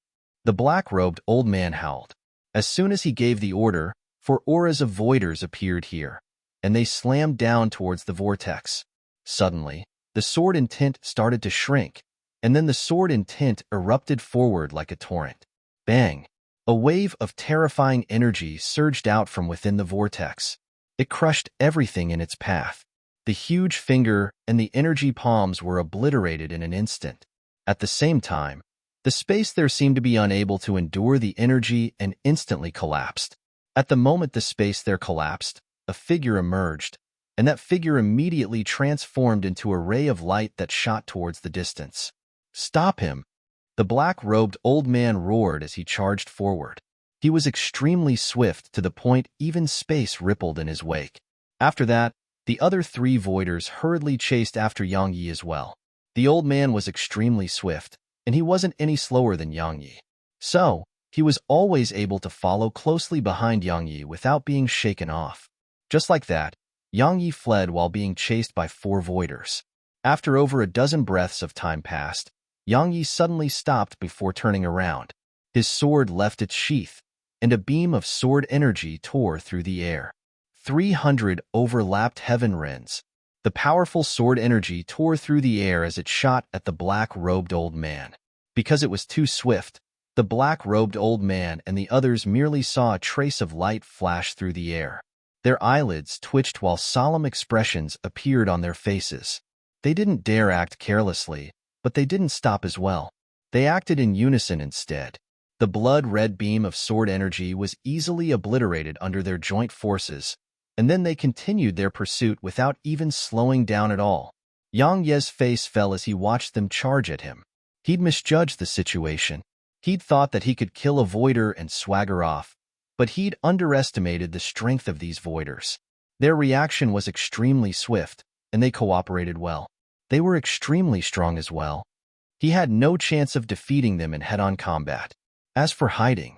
The black-robed old man howled. As soon as he gave the order, four auras of voiders appeared here, and they slammed down towards the vortex. Suddenly, the sword intent started to shrink, and then the sword intent erupted forward like a torrent. Bang! A wave of terrifying energy surged out from within the vortex. It crushed everything in its path. The huge finger and the energy palms were obliterated in an instant. At the same time, the space there seemed to be unable to endure the energy and instantly collapsed. At the moment the space there collapsed, a figure emerged, and that figure immediately transformed into a ray of light that shot towards the distance. Stop him! The black-robed old man roared as he charged forward. He was extremely swift to the point even space rippled in his wake. After that, the other three voiders hurriedly chased after Yang Yi as well. The old man was extremely swift, and he wasn't any slower than Yang Yi. So, he was always able to follow closely behind Yang Yi without being shaken off. Just like that, Yang Yi fled while being chased by four voiders. After over a dozen breaths of time passed, Yang Yi suddenly stopped before turning around. His sword left its sheath, and a beam of sword energy tore through the air. 300 overlapped heaven rends. The powerful sword energy tore through the air as it shot at the black-robed old man. Because it was too swift, the black-robed old man and the others merely saw a trace of light flash through the air. Their eyelids twitched while solemn expressions appeared on their faces. They didn't dare act carelessly, but they didn't stop as well. They acted in unison instead. The blood-red beam of sword energy was easily obliterated under their joint forces, and then they continued their pursuit without even slowing down at all. Yang Ye's face fell as he watched them charge at him. He'd misjudged the situation. He'd thought that he could kill a voider and swagger off, but he'd underestimated the strength of these voiders. Their reaction was extremely swift, and they cooperated well. They were extremely strong as well. He had no chance of defeating them in head-on combat. As for hiding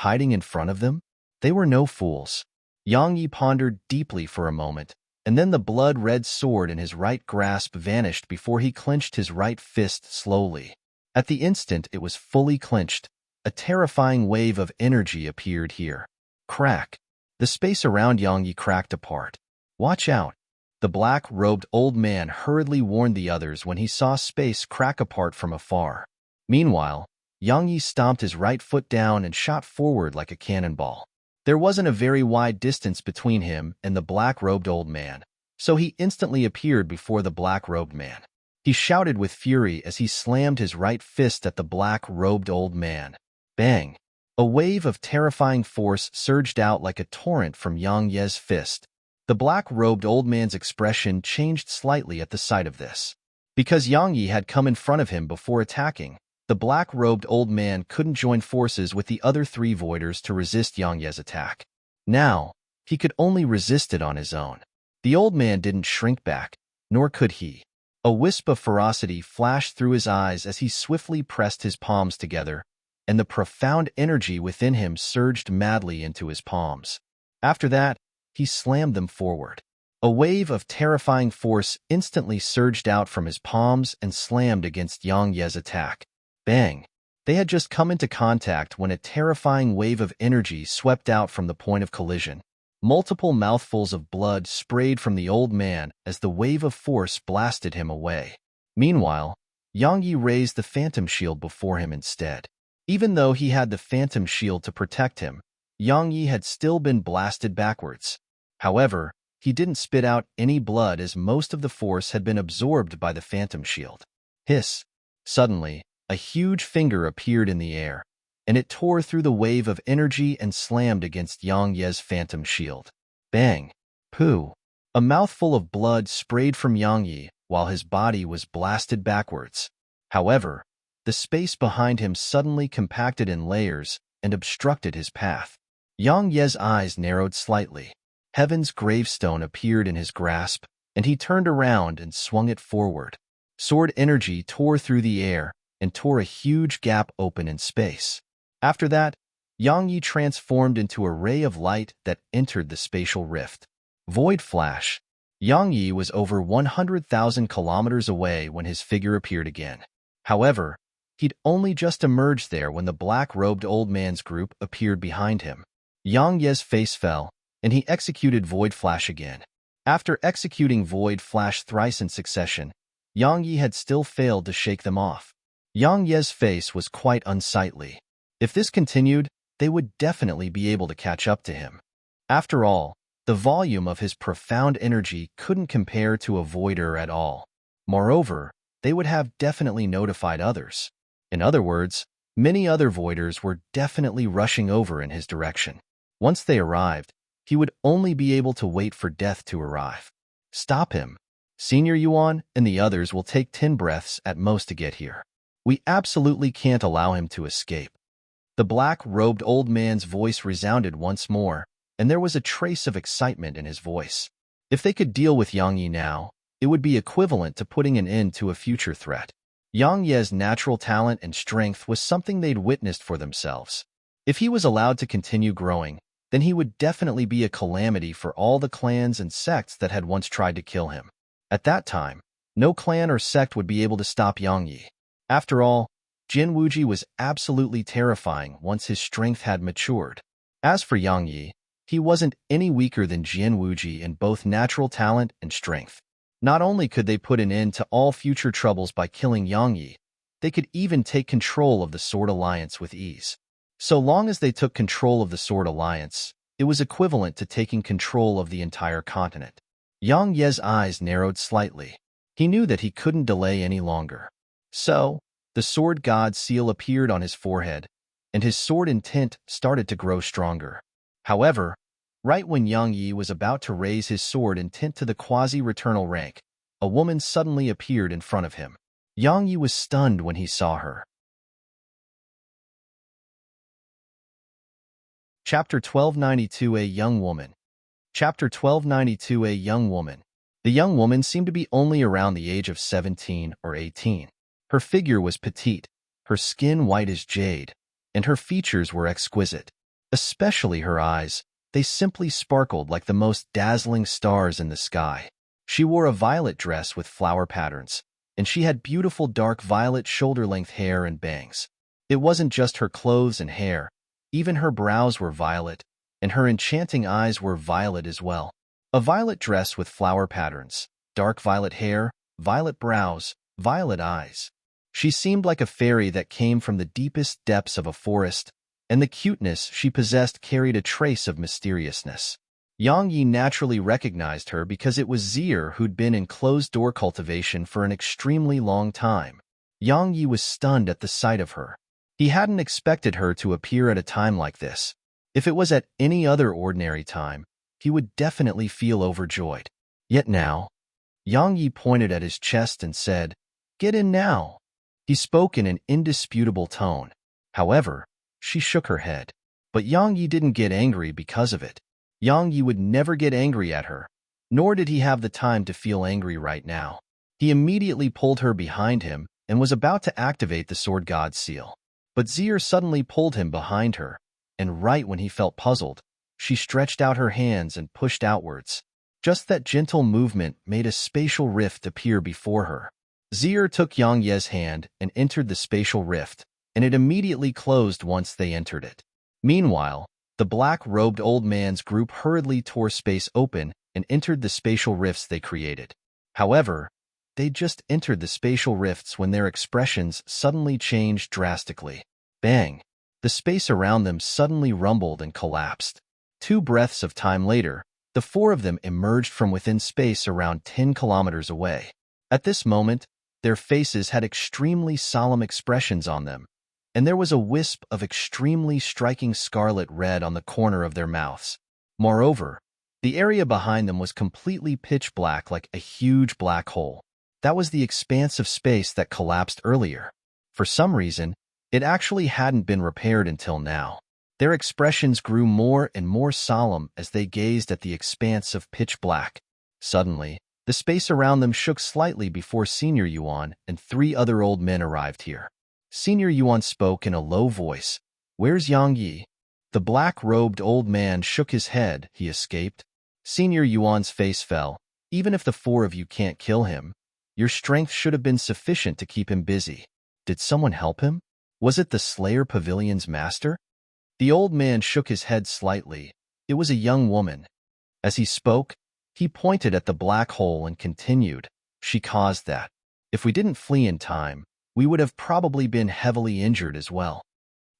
in front of them, they were no fools. Yang Yi pondered deeply for a moment, and then the blood-red sword in his right grasp vanished before he clenched his right fist slowly. At the instant it was fully clenched, a terrifying wave of energy appeared here. Crack! The space around Yang Yi cracked apart. Watch out! The black-robed old man hurriedly warned the others when he saw space crack apart from afar. Meanwhile, Yang Yi stomped his right foot down and shot forward like a cannonball. There wasn't a very wide distance between him and the black-robed old man, so he instantly appeared before the black-robed man. He shouted with fury as he slammed his right fist at the black-robed old man. Bang! A wave of terrifying force surged out like a torrent from Yang Ye's fist. The black-robed old man's expression changed slightly at the sight of this. Because Yang Yi had come in front of him before attacking, the black-robed old man couldn't join forces with the other three voiders to resist Yang Ye's attack. Now, he could only resist it on his own. The old man didn't shrink back, nor could he. A wisp of ferocity flashed through his eyes as he swiftly pressed his palms together, and the profound energy within him surged madly into his palms. After that, he slammed them forward. A wave of terrifying force instantly surged out from his palms and slammed against Yang Ye's attack. Bang! They had just come into contact when a terrifying wave of energy swept out from the point of collision. Multiple mouthfuls of blood sprayed from the old man as the wave of force blasted him away. Meanwhile, Yang Yi raised the phantom shield before him instead. Even though he had the phantom shield to protect him, Yang Yi had still been blasted backwards. However, he didn't spit out any blood as most of the force had been absorbed by the phantom shield. Hiss! Suddenly, a huge finger appeared in the air, and it tore through the wave of energy and slammed against Yang Ye's phantom shield. Bang! Pooh! A mouthful of blood sprayed from Yang Yi while his body was blasted backwards. However, the space behind him suddenly compacted in layers and obstructed his path. Yang Ye's eyes narrowed slightly. Heaven's gravestone appeared in his grasp, and he turned around and swung it forward. Sword energy tore through the air and tore a huge gap open in space. After that, Yang Yi transformed into a ray of light that entered the spatial rift. Void Flash. Yang Yi was over 100,000 kilometers away when his figure appeared again. However, he'd only just emerged there when the black-robed old man's group appeared behind him. Yang Ye's face fell, and he executed Void Flash again. After executing Void Flash thrice in succession, Yang Yi had still failed to shake them off. Yang Ye's face was quite unsightly. If this continued, they would definitely be able to catch up to him. After all, the volume of his profound energy couldn't compare to a voider at all. Moreover, they would have definitely notified others. In other words, many other voiders were definitely rushing over in his direction. Once they arrived, he would only be able to wait for death to arrive. Stop him. Senior Yuan and the others will take 10 breaths at most to get here. We absolutely can't allow him to escape. The black-robed old man's voice resounded once more, and there was a trace of excitement in his voice. If they could deal with Yang Yi now, it would be equivalent to putting an end to a future threat. Yang Ye's natural talent and strength was something they'd witnessed for themselves. If he was allowed to continue growing, then he would definitely be a calamity for all the clans and sects that had once tried to kill him. At that time, no clan or sect would be able to stop Yang Yi. After all, Jin Wuji was absolutely terrifying once his strength had matured. As for Yang Yi, he wasn't any weaker than Jin Wuji in both natural talent and strength. Not only could they put an end to all future troubles by killing Yang Yi, they could even take control of the Sword Alliance with ease. So long as they took control of the Sword Alliance, it was equivalent to taking control of the entire continent. Yang Ye's eyes narrowed slightly. He knew that he couldn't delay any longer. So, the Sword God seal appeared on his forehead, and his sword intent started to grow stronger. However, right when Yang Yi was about to raise his sword intent to the quasi-returnal rank, a woman suddenly appeared in front of him. Yang Yi was stunned when he saw her. Chapter 1292 A Young Woman. Chapter 1292 A Young Woman. The young woman seemed to be only around the age of 17 or 18. Her figure was petite, her skin white as jade, and her features were exquisite. Especially her eyes, They simply sparkled like the most dazzling stars in the sky. She wore a violet dress with flower patterns, and she had beautiful dark violet shoulder-length hair and bangs. It wasn't just her clothes and hair. Even her brows were violet, and her enchanting eyes were violet as well. A violet dress with flower patterns, dark violet hair, violet brows, violet eyes. She seemed like a fairy that came from the deepest depths of a forest, and the cuteness she possessed carried a trace of mysteriousness. Yang Yi naturally recognized her because it was Zier who'd been in closed-door cultivation for an extremely long time. Yang Yi was stunned at the sight of her. He hadn't expected her to appear at a time like this. If it was at any other ordinary time, he would definitely feel overjoyed. Yet now, Yang Yi pointed at his chest and said, "Get in now." He spoke in an indisputable tone. However, she shook her head. But Yang Yi didn't get angry because of it. Yang Yi would never get angry at her, nor did he have the time to feel angry right now. He immediately pulled her behind him and was about to activate the Sword God's seal. But Zier suddenly pulled him behind her, and right when he felt puzzled, she stretched out her hands and pushed outwards. Just that gentle movement made a spatial rift appear before her. Zier took Yang Ye's hand and entered the spatial rift, and it immediately closed once they entered it. Meanwhile, the black-robed old man's group hurriedly tore space open and entered the spatial rifts they created. However, they just entered the spatial rifts when their expressions suddenly changed drastically. Bang! The space around them suddenly rumbled and collapsed. 2 breaths of time later, the 4 of them emerged from within space around 10 kilometers away. At this moment, their faces had extremely solemn expressions on them, and there was a wisp of extremely striking scarlet red on the corner of their mouths. Moreover, the area behind them was completely pitch black like a huge black hole. That was the expanse of space that collapsed earlier. For some reason, it actually hadn't been repaired until now. Their expressions grew more and more solemn as they gazed at the expanse of pitch black. Suddenly, the space around them shook slightly before Senior Yuan and 3 other old men arrived here. Senior Yuan spoke in a low voice. "Where's Yang Yi?" The black-robed old man shook his head. "He escaped." Senior Yuan's face fell. "Even if the 4 of you can't kill him, your strength should have been sufficient to keep him busy. Did someone help him? Was it the Slayer Pavilion's master?" The old man shook his head slightly. It was a young woman. As he spoke, he pointed at the black hole and continued, "She caused that. If we didn't flee in time, we would have probably been heavily injured as well."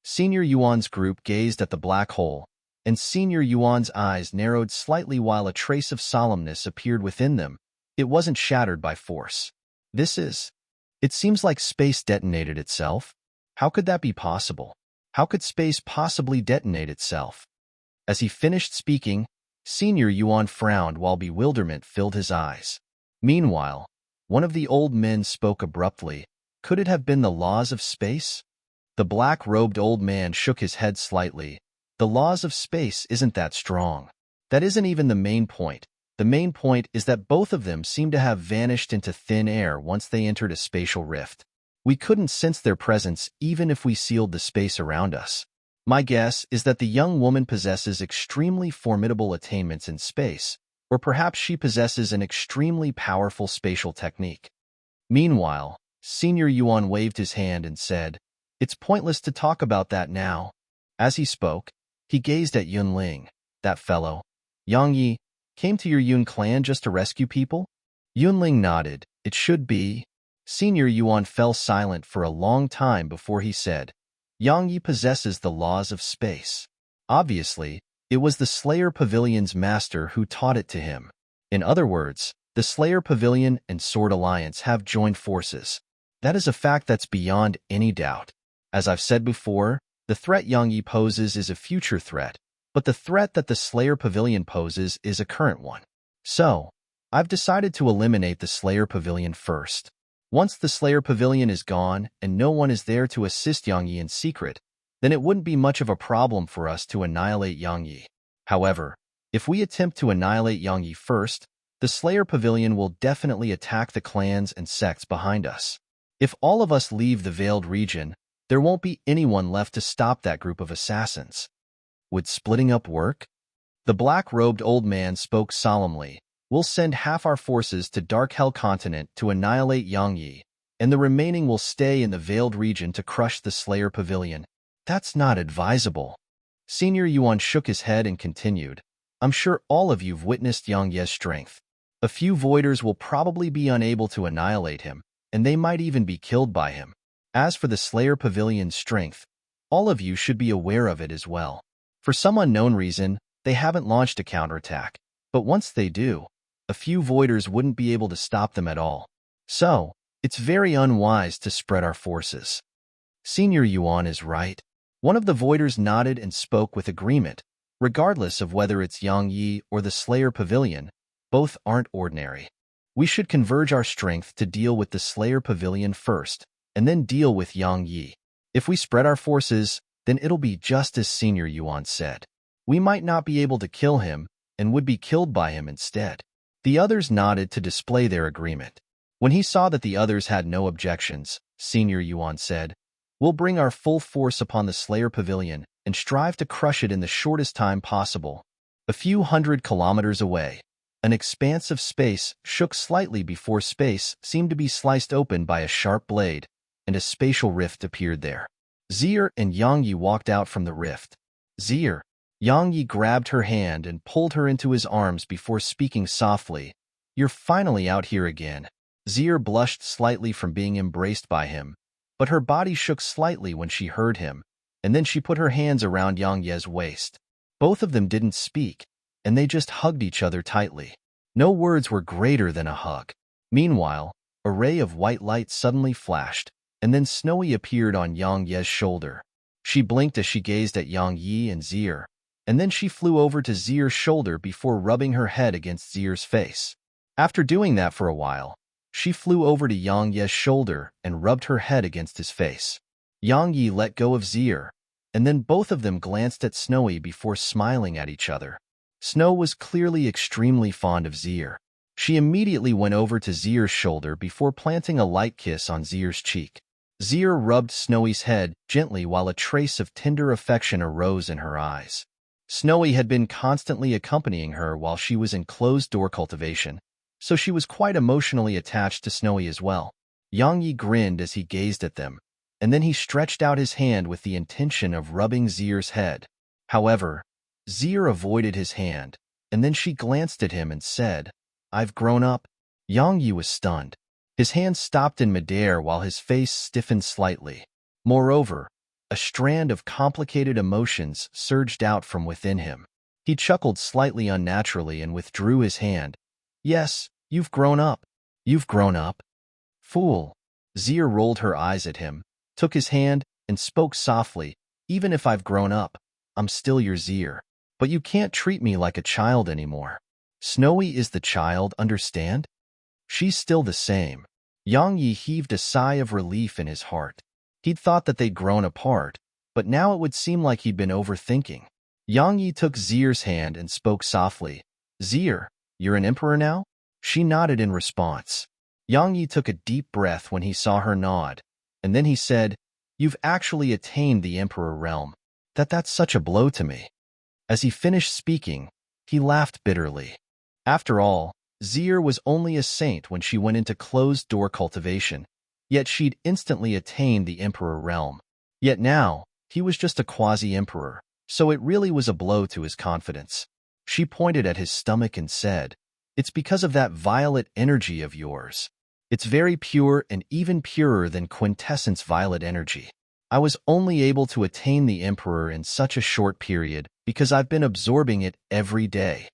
Senior Yuan's group gazed at the black hole, and Senior Yuan's eyes narrowed slightly while a trace of solemnness appeared within them. It wasn't shattered by force. It seems like space detonated itself. How could that be possible? How could space possibly detonate itself?" As he finished speaking, Senior Yuan frowned while bewilderment filled his eyes. Meanwhile, one of the old men spoke abruptly. "Could it have been the laws of space?" The black-robed old man shook his head slightly. "The laws of space isn't that strong. That isn't even the main point. The main point is that both of them seem to have vanished into thin air once they entered a spatial rift. We couldn't sense their presence even if we sealed the space around us. My guess is that the young woman possesses extremely formidable attainments in space, or perhaps she possesses an extremely powerful spatial technique." Meanwhile, Senior Yuan waved his hand and said, "It's pointless to talk about that now." As he spoke, he gazed at Yunling. "That fellow, Yang Yi, came to your Yun clan just to rescue people?" Yunling nodded. "It should be." Senior Yuan fell silent for a long time before he said, "Yang Yi possesses the laws of space. Obviously, it was the Slayer Pavilion's master who taught it to him. In other words, the Slayer Pavilion and Sword Alliance have joined forces. That is a fact that's beyond any doubt. As I've said before, the threat Yang Yi poses is a future threat, but the threat that the Slayer Pavilion poses is a current one. So, I've decided to eliminate the Slayer Pavilion first. Once the Slayer Pavilion is gone and no one is there to assist Yang Yi in secret, then it wouldn't be much of a problem for us to annihilate Yang Yi. However, if we attempt to annihilate Yang Yi first, the Slayer Pavilion will definitely attack the clans and sects behind us. If all of us leave the Veiled region, there won't be anyone left to stop that group of assassins. Would splitting up work?" The black-robed old man spoke solemnly. We'll send half our forces to Dark Hell Continent to annihilate Yangyi, and the remaining will stay in the Veiled Region to crush the Slayer Pavilion. That's not advisable. Senior Yuan shook his head and continued. I'm sure all of you've witnessed Yang Ye's strength. A few Voiders will probably be unable to annihilate him, and they might even be killed by him. As for the Slayer Pavilion's strength, all of you should be aware of it as well. For some unknown reason, they haven't launched a counterattack, but once they do, a few Voiders wouldn't be able to stop them at all. So, it's very unwise to spread our forces. Senior Yuan is right. One of the Voiders nodded and spoke with agreement. Regardless of whether it's Yang Yi or the Slayer Pavilion, both aren't ordinary. We should converge our strength to deal with the Slayer Pavilion first, and then deal with Yang Yi. If we spread our forces, then it'll be just as Senior Yuan said. We might not be able to kill him, and would be killed by him instead. The others nodded to display their agreement. When he saw that the others had no objections, Senior Yuan said, We'll bring our full force upon the Slayer Pavilion and strive to crush it in the shortest time possible. A few 100 kilometers away, an expanse of space shook slightly before space seemed to be sliced open by a sharp blade, and a spatial rift appeared there. Zier and Yangyi walked out from the rift. Zier. Yangyi grabbed her hand and pulled her into his arms before speaking softly. You're finally out here again. Zier blushed slightly from being embraced by him, but her body shook slightly when she heard him, and then she put her hands around Yang Ye's waist. Both of them didn't speak, and they just hugged each other tightly. No words were greater than a hug. Meanwhile, a ray of white light suddenly flashed, and then Snowy appeared on Yang Ye's shoulder. She blinked as she gazed at Yang Yi and Zier, and then she flew over to Zier's shoulder before rubbing her head against Zier's face. After doing that for a while, she flew over to Yang Ye's shoulder and rubbed her head against his face. Yang Yi let go of Zier, and then both of them glanced at Snowy before smiling at each other. Snow was clearly extremely fond of Zier. She immediately went over to Zier's shoulder before planting a light kiss on Zier's cheek. Zier rubbed Snowy's head gently while a trace of tender affection arose in her eyes. Snowy had been constantly accompanying her while she was in closed-door cultivation, so she was quite emotionally attached to Snowy as well. Yang Yi grinned as he gazed at them, and then he stretched out his hand with the intention of rubbing Zier's head. However, Zier avoided his hand, and then she glanced at him and said, I've grown up. Yang Yi was stunned. His hand stopped in midair while his face stiffened slightly. Moreover, a strand of complicated emotions surged out from within him. He chuckled slightly unnaturally and withdrew his hand. Yes, you've grown up. You've grown up. Fool. Zier rolled her eyes at him, took his hand, and spoke softly. Even if I've grown up, I'm still your Zier. But you can't treat me like a child anymore. Snowy is the child, understand? She's still the same. Yang Yi heaved a sigh of relief in his heart. He'd thought that they'd grown apart, but now it would seem like he'd been overthinking. Yang Yi took Zier's hand and spoke softly. Zier, you're an emperor now? She nodded in response. Yang Yi took a deep breath when he saw her nod, and then he said, You've actually attained the emperor realm. That's such a blow to me. As he finished speaking, he laughed bitterly. After all, Zier was only a saint when she went into closed-door cultivation, yet she'd instantly attained the emperor realm. Yet now, he was just a quasi-emperor, so it really was a blow to his confidence. She pointed at his stomach and said, It's because of that violet energy of yours. It's very pure and even purer than quintessence violet energy. I was only able to attain the emperor in such a short period because I've been absorbing it every day.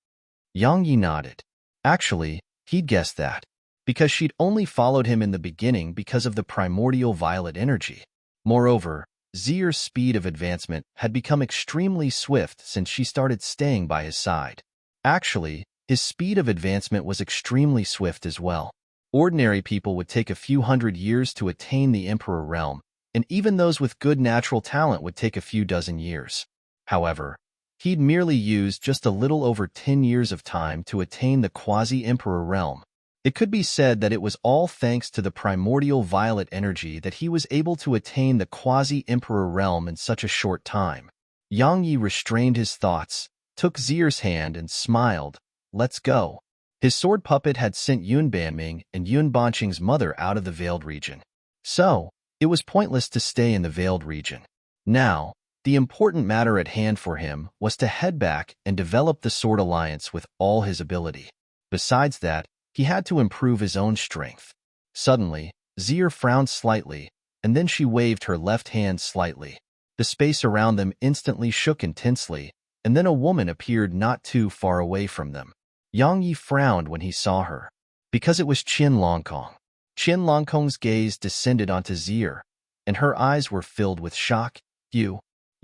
Yang Yi nodded. Actually, he'd guessed that, because she'd only followed him in the beginning because of the primordial violet energy. Moreover, Zier's speed of advancement had become extremely swift since she started staying by his side. Actually, his speed of advancement was extremely swift as well. Ordinary people would take a few hundred years to attain the emperor realm, and even those with good natural talent would take a few dozen years. However, he'd merely used just a little over 10 years of time to attain the quasi-emperor realm. It could be said that it was all thanks to the primordial violet energy that he was able to attain the quasi-emperor realm in such a short time. Yang Yi restrained his thoughts took Zier's hand and smiled. Let's go. His sword puppet had sent Yun Banming and Yun Banqing's mother out of the Veiled region. So, it was pointless to stay in the Veiled region. Now, the important matter at hand for him was to head back and develop the Sword Alliance with all his ability. Besides that, he had to improve his own strength. Suddenly, Zier frowned slightly, and then she waved her left hand slightly. The space around them instantly shook intensely, and then a woman appeared not too far away from them. Yang Yi frowned when he saw her, because it was Qin Longkong. Qin Longkong's gaze descended onto Zier, and her eyes were filled with shock.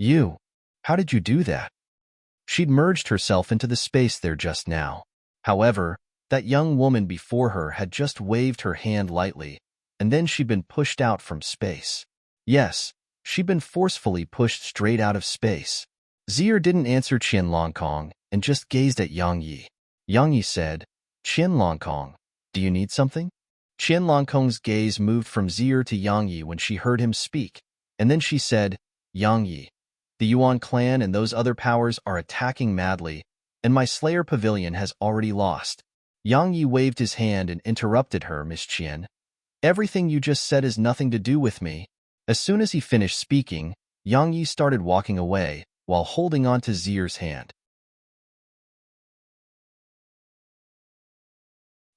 You, how did you do that? She'd merged herself into the space there just now. However, that young woman before her had just waved her hand lightly, and then she'd been pushed out from space. Yes, she'd been forcefully pushed straight out of space. Zier didn't answer Qin Longkong and just gazed at Yang Yi. Yang Yi said, Qin Longkong, do you need something? Qin Longkong's gaze moved from Zier to Yang Yi when she heard him speak, and then she said, Yang Yi, the Yuan clan and those other powers are attacking madly, and my Slayer Pavilion has already lost. Yang Yi waved his hand and interrupted her, Miss Qian. Everything you just said has nothing to do with me. As soon as he finished speaking, Yang Yi started walking away, while holding on to Zier's hand.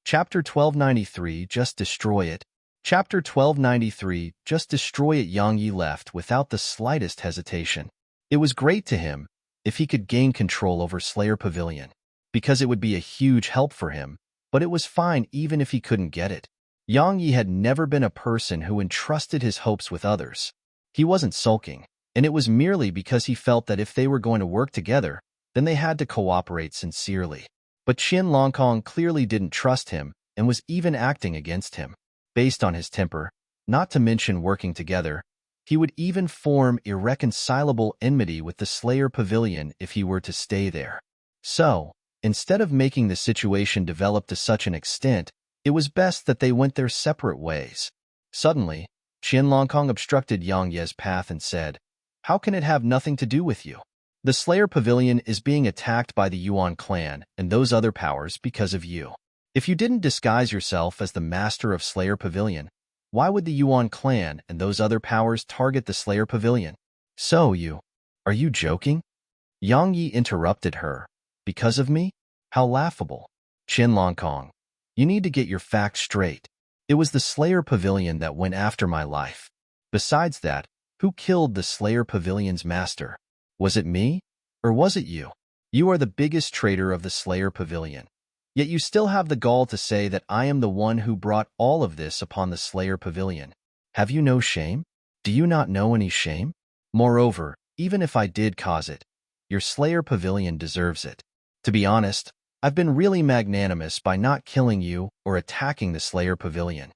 Chapter 1293, Just Destroy It. Chapter 1293, Just Destroy It. Yang Yi left without the slightest hesitation. It was great to him if he could gain control over Slayer Pavilion, because it would be a huge help for him, but it was fine even if he couldn't get it. Yang Yi had never been a person who entrusted his hopes with others. He wasn't sulking, and it was merely because he felt that if they were going to work together, then they had to cooperate sincerely. But Qin Longkong clearly didn't trust him and was even acting against him. Based on his temper, not to mention working together, he would even form irreconcilable enmity with the Slayer Pavilion if he were to stay there. So, instead of making the situation develop to such an extent, it was best that they went their separate ways. Suddenly, Qin Longkong obstructed Yang Ye's path and said, How can it have nothing to do with you? The Slayer Pavilion is being attacked by the Yuan clan and those other powers because of you. If you didn't disguise yourself as the master of Slayer Pavilion, why would the Yuan clan and those other powers target the Slayer Pavilion? So are you joking? Yang Yi interrupted her. Because of me? How laughable. Qin Longkong, you need to get your facts straight. It was the Slayer Pavilion that went after my life. Besides that, who killed the Slayer Pavilion's master? Was it me? Or was it you? You are the biggest traitor of the Slayer Pavilion. Yet you still have the gall to say that I am the one who brought all of this upon the Slayer Pavilion. Have you no shame? Do you not know any shame? Moreover, even if I did cause it, your Slayer Pavilion deserves it. To be honest, I've been really magnanimous by not killing you or attacking the Slayer Pavilion.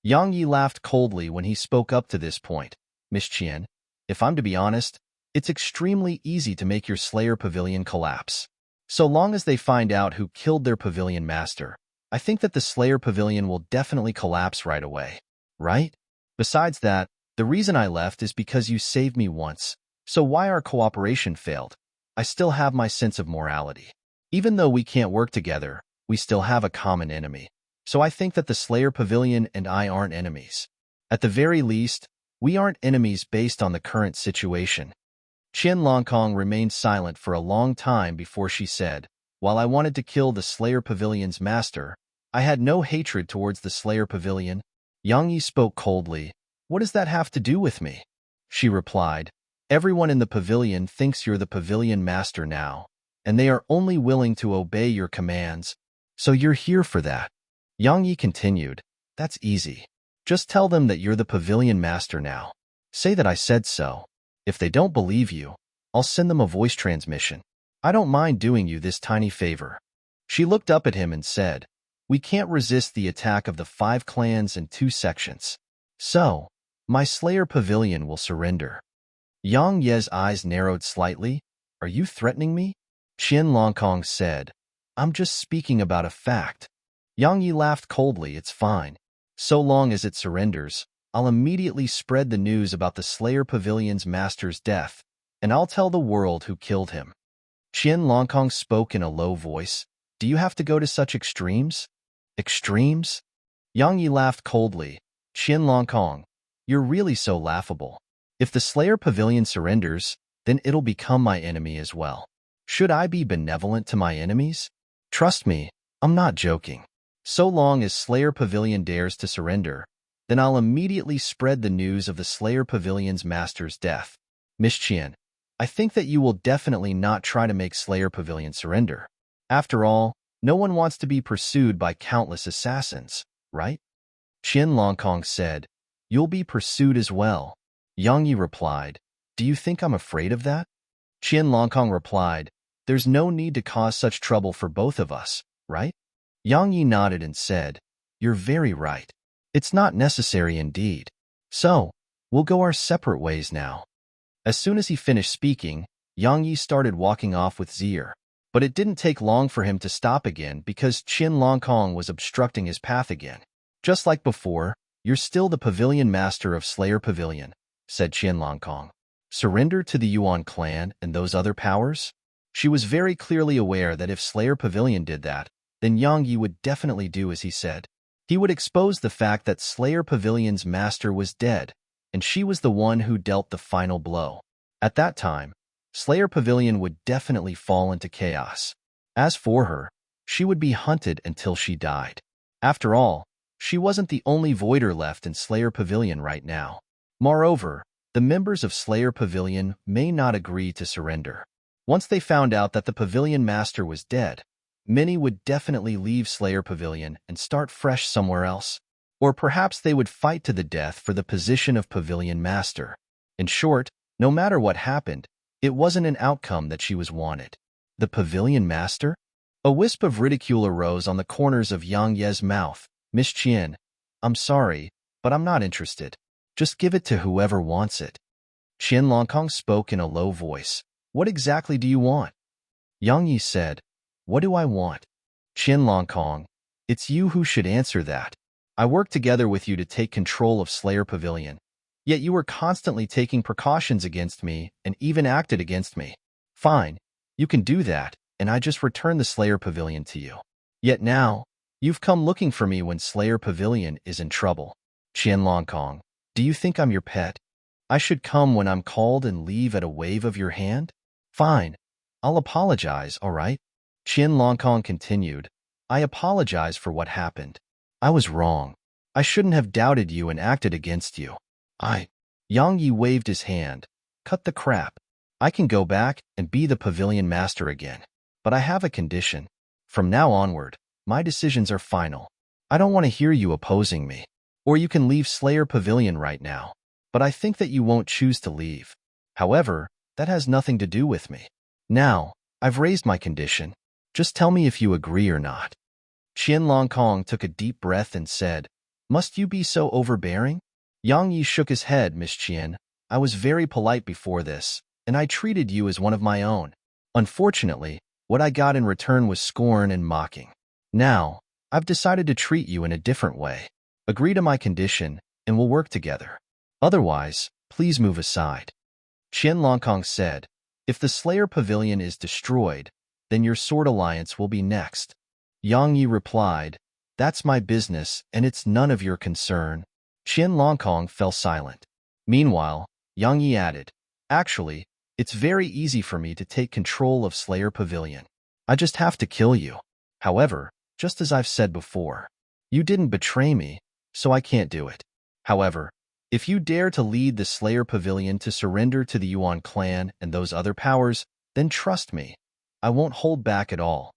Yang Yi laughed coldly when he spoke up to this point. Miss Qian, if I'm to be honest, it's extremely easy to make your Slayer Pavilion collapse. So long as they find out who killed their pavilion master, I think that the Slayer Pavilion will definitely collapse right away. Right? Besides that, the reason I left is because you saved me once, so why our cooperation failed? I still have my sense of morality. Even though we can't work together, we still have a common enemy. So I think that the Slayer Pavilion and I aren't enemies. At the very least, we aren't enemies based on the current situation. Qin Longkong remained silent for a long time before she said, While I wanted to kill the Slayer Pavilion's master, I had no hatred towards the Slayer Pavilion. Yang Yi spoke coldly. What does that have to do with me? She replied, Everyone in the pavilion thinks you're the pavilion master now, and they are only willing to obey your commands. So you're here for that. Yang Yi continued, That's easy. Just tell them that you're the pavilion master now. Say that I said so. If they don't believe you, I'll send them a voice transmission. I don't mind doing you this tiny favor. She looked up at him and said, We can't resist the attack of the 5 clans and 2 sections. So, my Slayer Pavilion will surrender. Yang Ye's eyes narrowed slightly. Are you threatening me? Qin Longkong said, I'm just speaking about a fact. Yang Yi laughed coldly. It's fine. So long as it surrenders, I'll immediately spread the news about the Slayer Pavilion's master's death, and I'll tell the world who killed him. Qian Longkong spoke in a low voice. Do you have to go to such extremes? Extremes? Yang Yi laughed coldly. Qian Longkong, you're really so laughable. If the Slayer Pavilion surrenders, then it'll become my enemy as well. Should I be benevolent to my enemies? Trust me, I'm not joking. So long as Slayer Pavilion dares to surrender, then I'll immediately spread the news of the Slayer Pavilion's master's death. Miss Qian, I think that you will definitely not try to make Slayer Pavilion surrender. After all, no one wants to be pursued by countless assassins, right? Qian Longkong said, You'll be pursued as well. Yang Yi replied, Do you think I'm afraid of that? Qian Longkong replied, There's no need to cause such trouble for both of us, right? Yang Yi nodded and said, You're very right. It's not necessary indeed. So, we'll go our separate ways now. As soon as he finished speaking, Yang Yi started walking off with Zier. But it didn't take long for him to stop again because Qian Longkong was obstructing his path again. Just like before, you're still the pavilion master of Slayer Pavilion, said Qian Longkong. Surrender to the Yuan clan and those other powers? She was very clearly aware that if Slayer Pavilion did that, then Yang Yi would definitely do as he said. He would expose the fact that Slayer Pavilion's master was dead, and she was the one who dealt the final blow. At that time, Slayer Pavilion would definitely fall into chaos. As for her, she would be hunted until she died. After all, she wasn't the only voider left in Slayer Pavilion right now. Moreover, the members of Slayer Pavilion may not agree to surrender. Once they found out that the Pavilion Master was dead, many would definitely leave Slayer Pavilion and start fresh somewhere else. Or perhaps they would fight to the death for the position of Pavilion Master. In short, no matter what happened, it wasn't an outcome that she was wanted. The Pavilion Master? A wisp of ridicule arose on the corners of Yang Ye's mouth. Miss Qian, I'm sorry, but I'm not interested. Just give it to whoever wants it. Qian Longkong spoke in a low voice. What exactly do you want? Yang Yi said, What do I want? Qian Longkong, it's you who should answer that. I worked together with you to take control of Slayer Pavilion, yet you were constantly taking precautions against me and even acted against me. Fine, you can do that, and I just returned the Slayer Pavilion to you. Yet now, you've come looking for me when Slayer Pavilion is in trouble. Qian Longkong, do you think I'm your pet? I should come when I'm called and leave at a wave of your hand? Fine, I'll apologize, all right? Qian Longkong continued, I apologize for what happened. I was wrong. I shouldn't have doubted you and acted against you. Yang Yi waved his hand. Cut the crap. I can go back and be the Pavilion Master again. But I have a condition. From now onward, my decisions are final. I don't want to hear you opposing me. Or you can leave Slayer Pavilion right now. But I think that you won't choose to leave. However, that has nothing to do with me. Now, I've raised my condition. Just tell me if you agree or not. Qian Longkong took a deep breath and said, Must you be so overbearing? Yang Yi shook his head, Miss Qian. I was very polite before this, and I treated you as one of my own. Unfortunately, what I got in return was scorn and mocking. Now, I've decided to treat you in a different way. Agree to my condition, and we'll work together. Otherwise, please move aside. Qian Longkong said, If the Slayer Pavilion is destroyed, then your sword alliance will be next. Yang Yi replied, That's my business, and it's none of your concern. Qian Longkong fell silent. Meanwhile, Yang Yi added, Actually, it's very easy for me to take control of Slayer Pavilion. I just have to kill you. However, just as I've said before, you didn't betray me, so I can't do it. However, if you dare to lead the Slayer Pavilion to surrender to the Yuan clan and those other powers, then trust me, I won't hold back at all.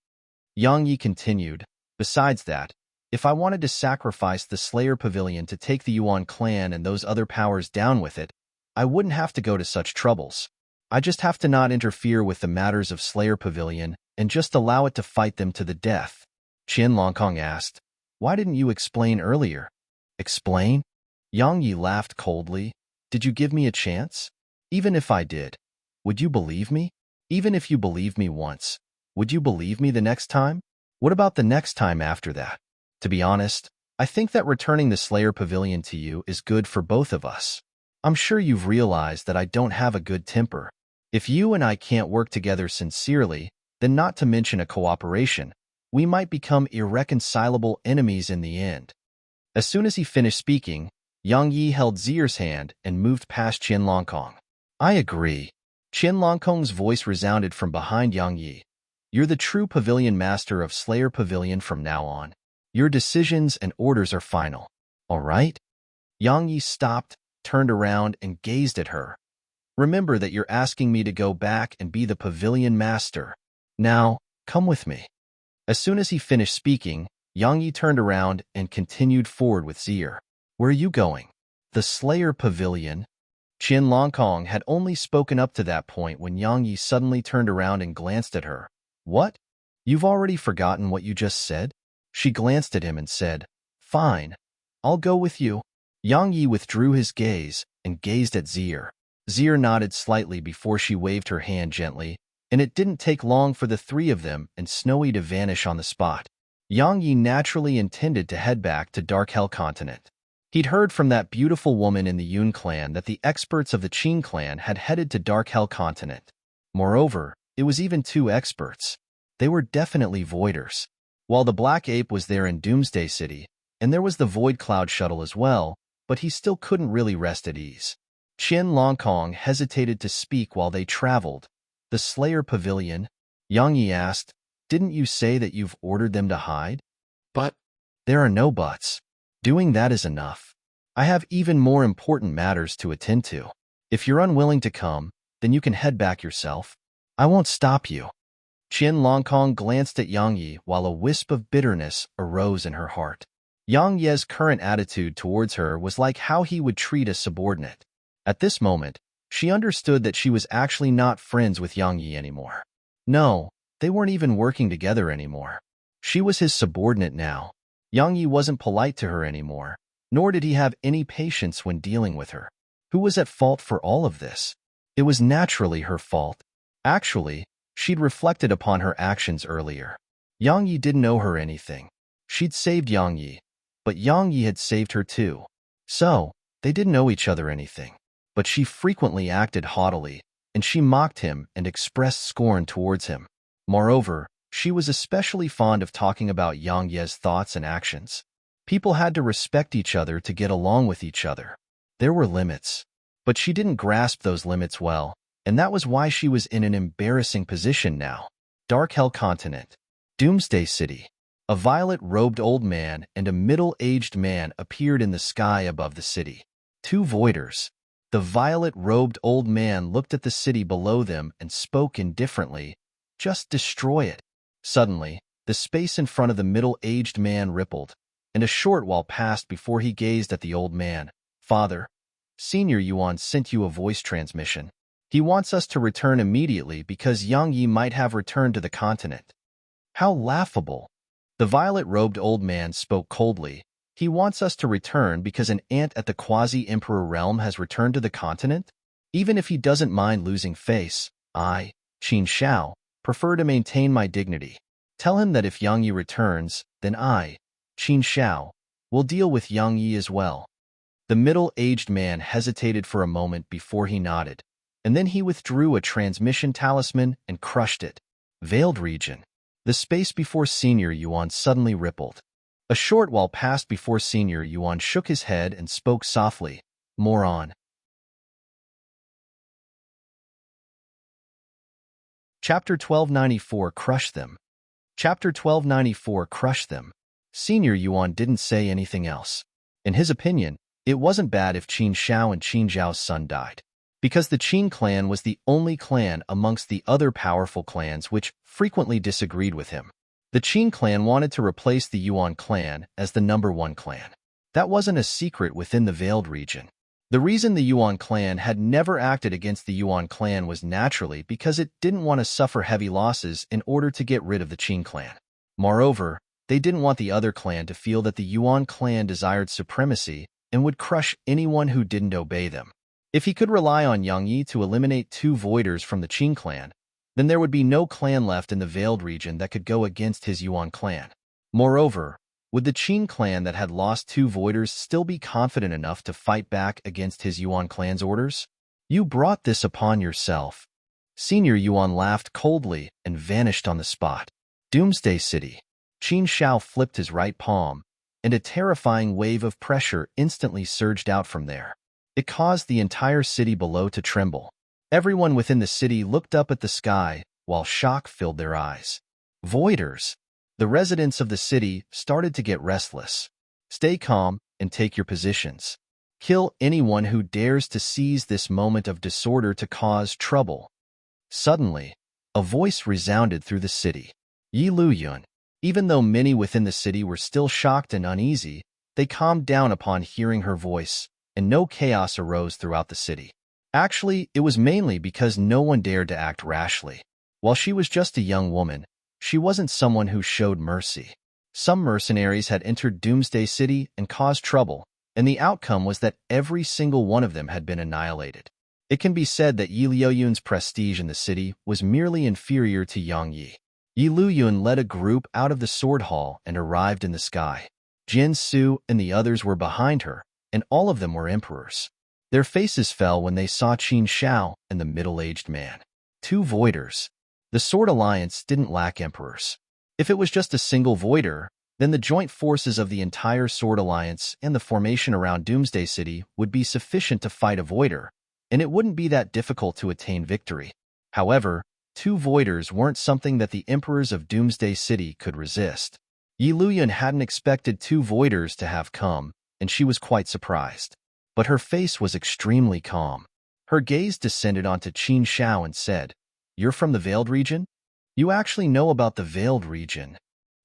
Yang Yi continued, Besides that, if I wanted to sacrifice the Slayer Pavilion to take the Yuan clan and those other powers down with it, I wouldn't have to go to such troubles. I just have to not interfere with the matters of Slayer Pavilion and just allow it to fight them to the death. Qian Longkong asked, Why didn't you explain earlier? Explain? Yang Yi laughed coldly. Did you give me a chance? Even if I did, would you believe me? Even if you believed me once, would you believe me the next time? What about the next time after that? To be honest, I think that returning the Slayer Pavilion to you is good for both of us. I'm sure you've realized that I don't have a good temper. If you and I can't work together sincerely, then not to mention a cooperation, we might become irreconcilable enemies in the end. As soon as he finished speaking, Yang Yi held Zier's hand and moved past Qian Longkong. I agree. Qian Longkong's voice resounded from behind Yang Yi. You're the true pavilion master of Slayer Pavilion from now on. Your decisions and orders are final. All right? Yang Yi stopped, turned around, and gazed at her. Remember that you're asking me to go back and be the pavilion master. Now, come with me. As soon as he finished speaking, Yang Yi turned around and continued forward with Zier. Where are you going? The Slayer Pavilion? Qian Longkong had only spoken up to that point when Yang Yi suddenly turned around and glanced at her. What? You've already forgotten what you just said? She glanced at him and said, Fine, I'll go with you. Yang Yi withdrew his gaze and gazed at Zier. Zier nodded slightly before she waved her hand gently, and it didn't take long for the three of them and Snowy to vanish on the spot. Yang Yi naturally intended to head back to Dark Hell Continent. He'd heard from that beautiful woman in the Yun clan that the experts of the Qing clan had headed to Dark Hell Continent. Moreover, it was even two experts. They were definitely voiders. While the Black Ape was there in Doomsday City, and there was the Void Cloud Shuttle as well, but he still couldn't really rest at ease. Qian Longkong hesitated to speak while they traveled. The Slayer Pavilion? Yang Yi asked, Didn't you say that you've ordered them to hide? But there are no buts. Doing that is enough. I have even more important matters to attend to. If you're unwilling to come, then you can head back yourself. I won't stop you. Qian Longkong glanced at Yang Yi while a wisp of bitterness arose in her heart. Yang Ye's current attitude towards her was like how he would treat a subordinate. At this moment, she understood that she was actually not friends with Yang Yi anymore. No, they weren't even working together anymore. She was his subordinate now. Yang Yi wasn't polite to her anymore, nor did he have any patience when dealing with her. Who was at fault for all of this? It was naturally her fault. Actually, she'd reflected upon her actions earlier. Yang Yi didn't owe her anything. She'd saved Yang Yi, but Yang Yi had saved her too. So, they didn't owe each other anything. But she frequently acted haughtily, and she mocked him and expressed scorn towards him. Moreover, she was especially fond of talking about Yang Ye's thoughts and actions. People had to respect each other to get along with each other. There were limits. But she didn't grasp those limits well, and that was why she was in an embarrassing position now. Dark Hell Continent. Doomsday City. A violet-robed old man and a middle-aged man appeared in the sky above the city. Two voiders. The violet-robed old man looked at the city below them and spoke indifferently. Just destroy it. Suddenly, the space in front of the middle-aged man rippled, and a short while passed before he gazed at the old man. Father, Senior Yuan sent you a voice transmission. He wants us to return immediately because Yang Yi might have returned to the continent. How laughable. The violet-robed old man spoke coldly. He wants us to return because an ant at the quasi-emperor realm has returned to the continent? Even if he doesn't mind losing face, I, Qin Xiao, prefer to maintain my dignity. Tell him that if Yang Yi returns, then I, Qin Xiao, will deal with Yang Yi as well. The middle-aged man hesitated for a moment before he nodded, and then he withdrew a transmission talisman and crushed it. Veiled region. The space before Senior Yuan suddenly rippled. A short while passed before Senior Yuan shook his head and spoke softly. Moron. Chapter 1294 Crush Them. Chapter 1294 Crush Them. Senior Yuan didn't say anything else. In his opinion, it wasn't bad if Qin Xiao and Qin Zhao's son died, because the Qin clan was the only clan amongst the other powerful clans which frequently disagreed with him. The Qin clan wanted to replace the Yuan clan as the #1 clan. That wasn't a secret within the Veiled region. The reason the Yuan clan had never acted against the Yuan clan was naturally because it didn't want to suffer heavy losses in order to get rid of the Qin clan. Moreover, they didn't want the other clan to feel that the Yuan clan desired supremacy and would crush anyone who didn't obey them. If he could rely on Yang Yi to eliminate two voiders from the Qin clan, then there would be no clan left in the Veiled region that could go against his Yuan clan. Moreover, would the Qin clan that had lost two voiders still be confident enough to fight back against his Yuan clan's orders? You brought this upon yourself. Senior Yuan laughed coldly and vanished on the spot. Doomsday City. Qin Shao flipped his right palm, and a terrifying wave of pressure instantly surged out from there. It caused the entire city below to tremble. Everyone within the city looked up at the sky while shock filled their eyes. Voiders. The residents of the city started to get restless. Stay calm and take your positions. Kill anyone who dares to seize this moment of disorder to cause trouble. Suddenly, a voice resounded through the city. Yi Luyun. Even though many within the city were still shocked and uneasy, they calmed down upon hearing her voice, and no chaos arose throughout the city. Actually, it was mainly because no one dared to act rashly. While she was just a young woman, she wasn't someone who showed mercy. Some mercenaries had entered Doomsday City and caused trouble, and the outcome was that every single one of them had been annihilated. It can be said that Yi Luyun's prestige in the city was merely inferior to Yang Yi. Yi Luyun led a group out of the sword hall and arrived in the sky. Jin Su and the others were behind her, and all of them were emperors. Their faces fell when they saw Qin Shao and the middle-aged man. Two voiders. The Sword Alliance didn't lack emperors. If it was just a single voider, then the joint forces of the entire Sword Alliance and the formation around Doomsday City would be sufficient to fight a voider, and it wouldn't be that difficult to attain victory. However, two voiders weren't something that the emperors of Doomsday City could resist. Yi Luyun hadn't expected two voiders to have come, and she was quite surprised. But her face was extremely calm. Her gaze descended onto Qin Shao and said, "You're from the Veiled Region? You actually know about the Veiled Region."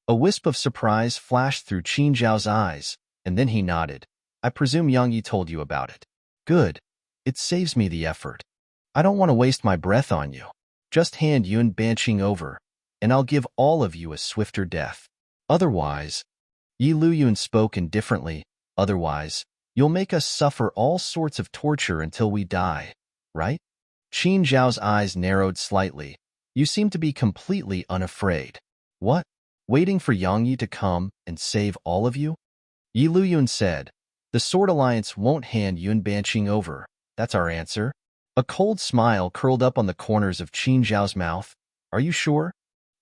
A wisp of surprise flashed through Qin Zhao's eyes, and then he nodded. "I presume Yang Yi told you about it." "Good. It saves me the effort. I don't want to waste my breath on you. Just hand Yun Banqing over, and I'll give all of you a swifter death. Otherwise," Yi Luyun spoke indifferently, "otherwise, you'll make us suffer all sorts of torture until we die, right?" Qin Zhao's eyes narrowed slightly. "You seem to be completely unafraid." "What? Waiting for Yang Yi to come and save all of you?" Yi Luyun said, "The Sword Alliance won't hand Yun Banqing over. That's our answer." A cold smile curled up on the corners of Qin Zhao's mouth. "Are you sure?"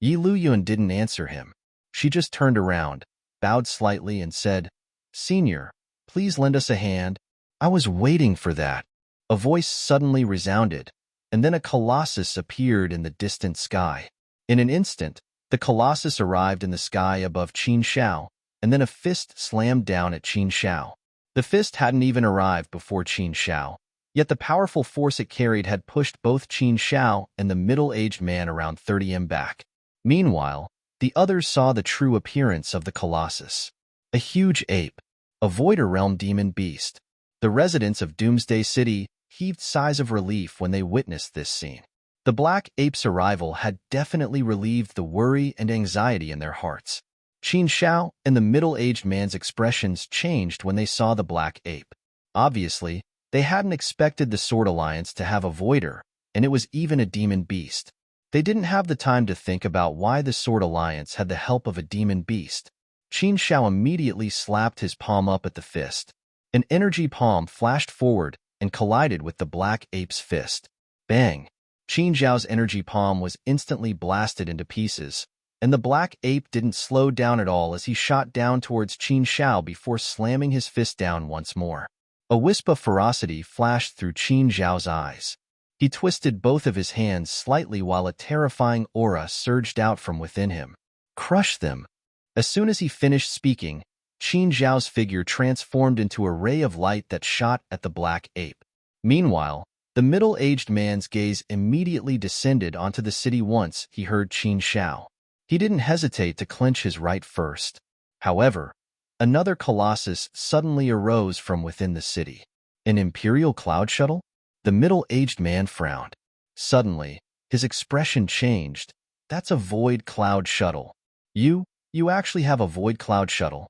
Yi Luyun didn't answer him. She just turned around, bowed slightly, and said, "Senior, please lend us a hand." "I was waiting for that." A voice suddenly resounded, and then a colossus appeared in the distant sky. In an instant, the colossus arrived in the sky above Qin Shao, and then a fist slammed down at Qin Shao. The fist hadn't even arrived before Qin Shao, yet the powerful force it carried had pushed both Qin Shao and the middle-aged man around 30 m back. Meanwhile, the others saw the true appearance of the colossus. A huge ape, a Voider Realm demon beast. The residents of Doomsday City heaved sighs of relief when they witnessed this scene. The black ape's arrival had definitely relieved the worry and anxiety in their hearts. Qin Shao and the middle-aged man's expressions changed when they saw the black ape. Obviously, they hadn't expected the Sword Alliance to have a Voider, and it was even a demon beast. They didn't have the time to think about why the Sword Alliance had the help of a demon beast. Qin Shao immediately slapped his palm up at the fist. An energy palm flashed forward and collided with the black ape's fist. Bang! Qin Zhao's energy palm was instantly blasted into pieces, and the black ape didn't slow down at all as he shot down towards Qin Shao before slamming his fist down once more. A wisp of ferocity flashed through Qin Zhao's eyes. He twisted both of his hands slightly while a terrifying aura surged out from within him. "Crush them!" As soon as he finished speaking, Qin Zhao's figure transformed into a ray of light that shot at the black ape. Meanwhile, the middle-aged man's gaze immediately descended onto the city once he heard Qin Shao. He didn't hesitate to clench his right fist. However, another colossus suddenly arose from within the city. An Imperial cloud shuttle? The middle-aged man frowned. Suddenly, his expression changed. "That's a void cloud shuttle. You actually have a void cloud shuttle."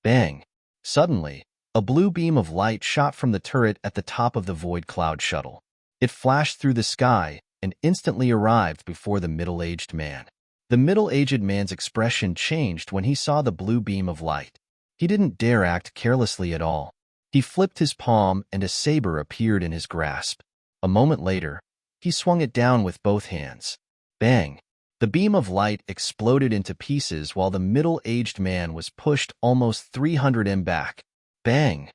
Bang! Suddenly, a blue beam of light shot from the turret at the top of the void cloud shuttle. It flashed through the sky and instantly arrived before the middle-aged man. The middle-aged man's expression changed when he saw the blue beam of light. He didn't dare act carelessly at all. He flipped his palm and a saber appeared in his grasp. A moment later, He swung it down with both hands. Bang! The beam of light exploded into pieces while the middle-aged man was pushed almost 300 m back. Bang!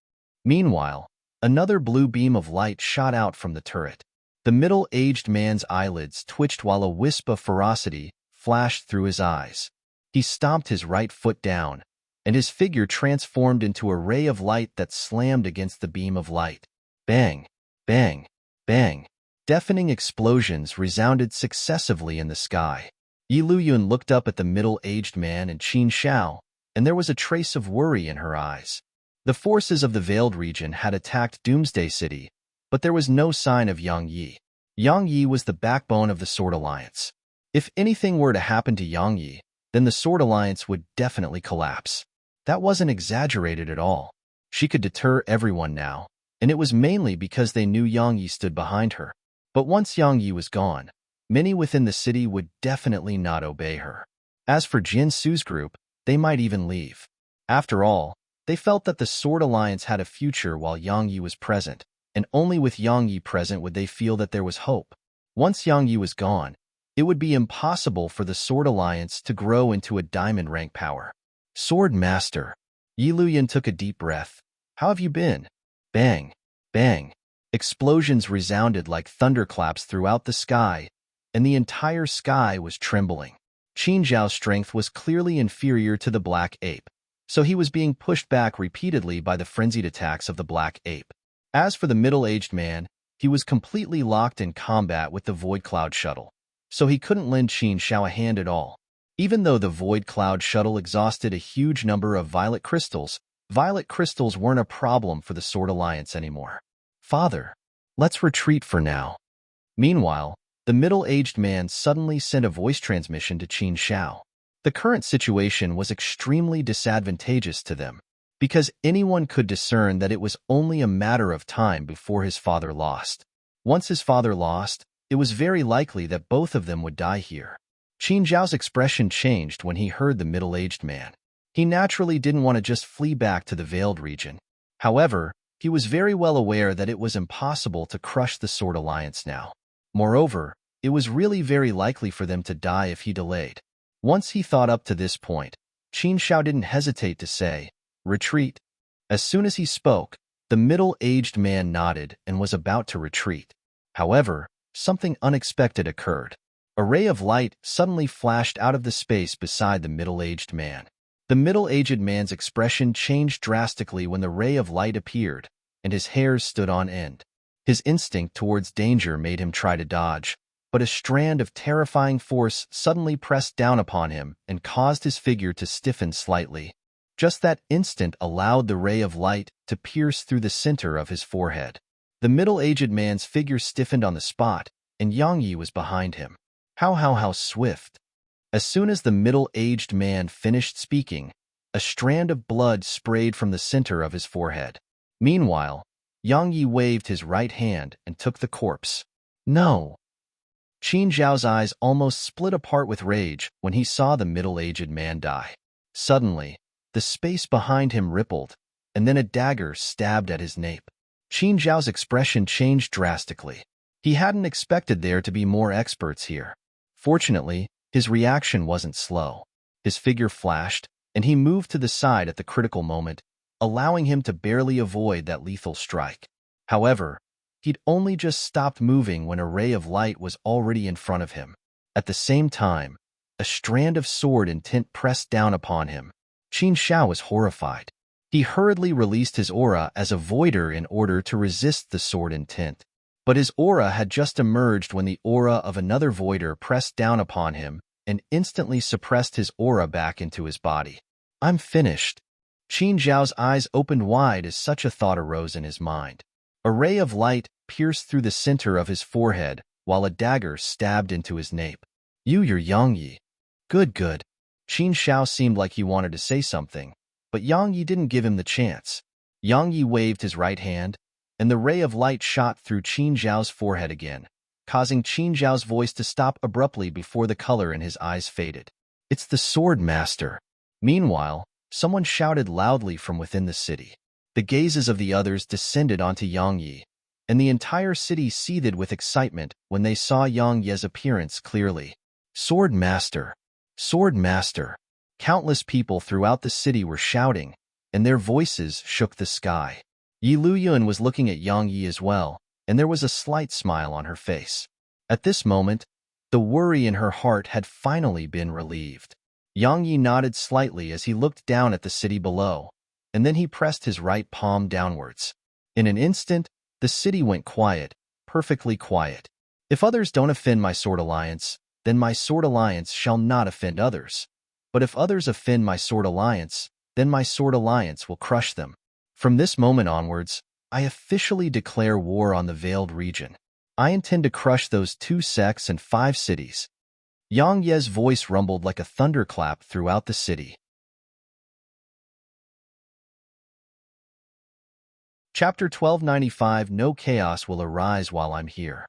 Meanwhile, another blue beam of light shot out from the turret. The middle-aged man's eyelids twitched while a wisp of ferocity flashed through his eyes. He stomped his right foot down, and his figure transformed into a ray of light that slammed against the beam of light. Bang! Bang! Bang! Deafening explosions resounded successively in the sky. Yi Luyun looked up at the middle-aged man and Qin Xiao, and there was a trace of worry in her eyes. The forces of the Veiled region had attacked Doomsday City, but there was no sign of Yang Yi. Yang Yi was the backbone of the Sword Alliance. If anything were to happen to Yang Yi, then the Sword Alliance would definitely collapse. That wasn't exaggerated at all. She could deter everyone now, and it was mainly because they knew Yang Yi stood behind her. But once Yang Yi was gone, many within the city would definitely not obey her. As for Jin Su's group, they might even leave. After all, they felt that the Sword Alliance had a future while Yang Yi was present, and only with Yang Yi present would they feel that there was hope. Once Yang Yi was gone, it would be impossible for the Sword Alliance to grow into a diamond rank power. Sword Master. Yi Luyun took a deep breath. How have you been? Bang! Bang! Explosions resounded like thunderclaps throughout the sky, and the entire sky was trembling. Qin Zhao's strength was clearly inferior to the Black Ape, so he was being pushed back repeatedly by the frenzied attacks of the Black Ape. As for the middle-aged man, he was completely locked in combat with the Void Cloud Shuttle, so he couldn't lend Qin Xiao a hand at all. Even though the Void Cloud Shuttle exhausted a huge number of violet crystals weren't a problem for the Sword Alliance anymore. Father, let's retreat for now. Meanwhile, the middle-aged man suddenly sent a voice transmission to Qin Xiao. The current situation was extremely disadvantageous to them, because anyone could discern that it was only a matter of time before his father lost. Once his father lost, it was very likely that both of them would die here. Qin Zhao's expression changed when he heard the middle-aged man. He naturally didn't want to just flee back to the Veiled region. However, he was very well aware that it was impossible to crush the Sword Alliance now. Moreover, it was really very likely for them to die if he delayed. Once he thought up to this point, Qin Xiao didn't hesitate to say, "Retreat." As soon as he spoke, the middle-aged man nodded and was about to retreat. However, something unexpected occurred. A ray of light suddenly flashed out of the space beside the middle-aged man. The middle-aged man's expression changed drastically when the ray of light appeared, and his hairs stood on end. His instinct towards danger made him try to dodge, but a strand of terrifying force suddenly pressed down upon him and caused his figure to stiffen slightly. Just that instant allowed the ray of light to pierce through the center of his forehead. The middle-aged man's figure stiffened on the spot, and Yang Yi was behind him. How swift! As soon as the middle-aged man finished speaking, a strand of blood sprayed from the center of his forehead. Meanwhile, Yang Yi waved his right hand and took the corpse. No! Qin Zhao's eyes almost split apart with rage when he saw the middle-aged man die. Suddenly, the space behind him rippled, and then a dagger stabbed at his nape. Qin Zhao's expression changed drastically. He hadn't expected there to be more experts here. Fortunately, his reaction wasn't slow. His figure flashed, and he moved to the side at the critical moment, allowing him to barely avoid that lethal strike. However, he'd only just stopped moving when a ray of light was already in front of him. At the same time, a strand of sword intent pressed down upon him. Qin Xiao was horrified. He hurriedly released his aura as a voider in order to resist the sword intent. But his aura had just emerged when the aura of another voider pressed down upon him and instantly suppressed his aura back into his body. I'm finished. Qin Zhao's eyes opened wide as such a thought arose in his mind. A ray of light pierced through the center of his forehead while a dagger stabbed into his nape. You're Yang Yi. Good. Qin Xiao seemed like he wanted to say something, but Yang Yi didn't give him the chance. Yang Yi waved his right hand, and the ray of light shot through Qin Zhao's forehead again, causing Qin Zhao's voice to stop abruptly before the color in his eyes faded. It's the Sword Master. Meanwhile, someone shouted loudly from within the city. The gazes of the others descended onto Yang Yi, and the entire city seethed with excitement when they saw Yang Ye's appearance clearly. Sword Master! Sword Master! Countless people throughout the city were shouting, and their voices shook the sky. Yi Luyuan was looking at Yang Yi as well, and there was a slight smile on her face. At this moment, the worry in her heart had finally been relieved. Yang Yi nodded slightly as he looked down at the city below, and then he pressed his right palm downwards. In an instant, the city went quiet, perfectly quiet. If others don't offend my sword alliance, then my sword alliance shall not offend others. But if others offend my sword alliance, then my sword alliance will crush them. From this moment onwards, I officially declare war on the Veiled region. I intend to crush those 2 sects and 5 cities. Yang Ye's voice rumbled like a thunderclap throughout the city. Chapter 1295 No chaos will arise while I'm here.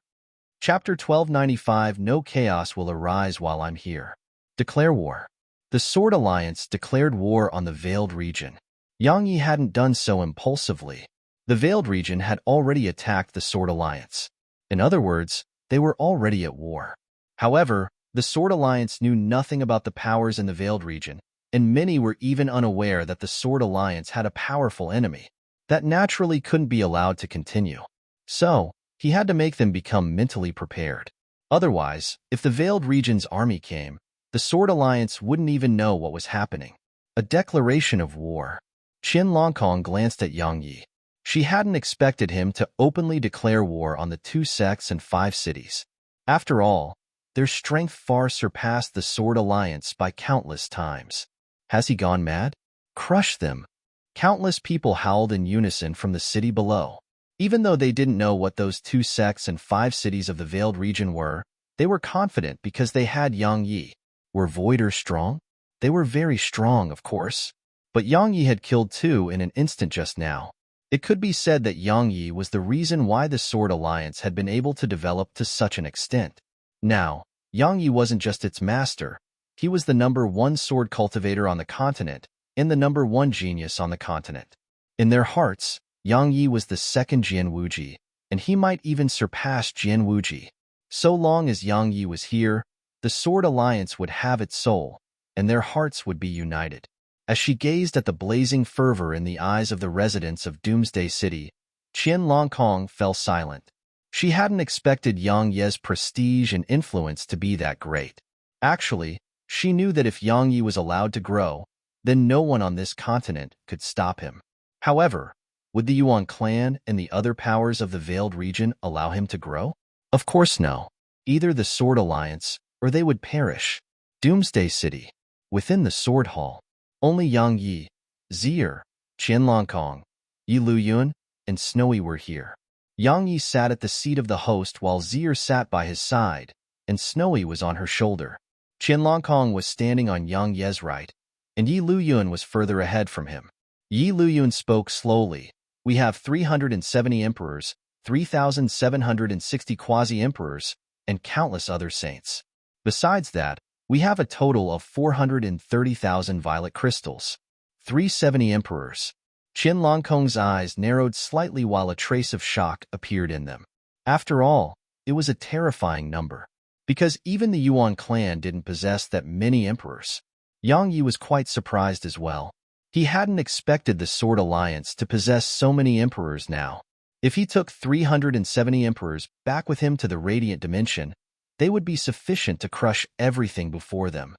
Chapter 1295 No chaos will arise while I'm here. Declare war. The Sword Alliance declared war on the Veiled region. Yang Yi hadn't done so impulsively. The Veiled region had already attacked the Sword Alliance. In other words, they were already at war. However, the Sword Alliance knew nothing about the powers in the Veiled region, and many were even unaware that the Sword Alliance had a powerful enemy. That naturally couldn't be allowed to continue. So, he had to make them become mentally prepared. Otherwise, if the Veiled region's army came, the Sword Alliance wouldn't even know what was happening. A declaration of war. Qin Longkong glanced at Yang Yi. She hadn't expected him to openly declare war on the 2 sects and 5 cities. After all, their strength far surpassed the Sword Alliance by countless times. Has he gone mad? Crush them! Countless people howled in unison from the city below. Even though they didn't know what those 2 sects and 5 cities of the Veiled region were, they were confident because they had Yang Yi. Were Voiders strong? They were very strong, of course. But Yang Yi had killed 2 in an instant just now. It could be said that Yang Yi was the reason why the Sword Alliance had been able to develop to such an extent. Now, Yang Yi wasn't just its master, he was the #1 sword cultivator on the continent, and the #1 genius on the continent. In their hearts, Yang Yi was the second Jian Wuji, and he might even surpass Jian Wuji. So long as Yang Yi was here, the Sword Alliance would have its soul, and their hearts would be united. As she gazed at the blazing fervor in the eyes of the residents of Doomsday City, Qin Longkong fell silent. She hadn't expected Yang Ye's prestige and influence to be that great. Actually, she knew that if Yang Yi was allowed to grow, then no one on this continent could stop him. However, would the Yuan clan and the other powers of the Veiled region allow him to grow? Of course no. Either the Sword Alliance, or they would perish. Doomsday City. Within the Sword Hall, only Yang Yi, Zier, Qin Longkong, Yi Luyuan, and Snowy were here. Yang Yi sat at the seat of the host while Zier sat by his side, and Snowy was on her shoulder. Qin Longkong was standing on Yang Ye's right, and Yi Luyuan was further ahead from him. Yi Luyuan spoke slowly. We have 370 emperors, 3,760 quasi-emperors, and countless other saints. Besides that, we have a total of 430,000 violet crystals. 370 emperors. Qin Longkong's eyes narrowed slightly while a trace of shock appeared in them. After all, it was a terrifying number. Because even the Yuan clan didn't possess that many emperors. Yang Yi was quite surprised as well. He hadn't expected the Sword Alliance to possess so many emperors now. If he took 370 emperors back with him to the Radiant Dimension, they would be sufficient to crush everything before them.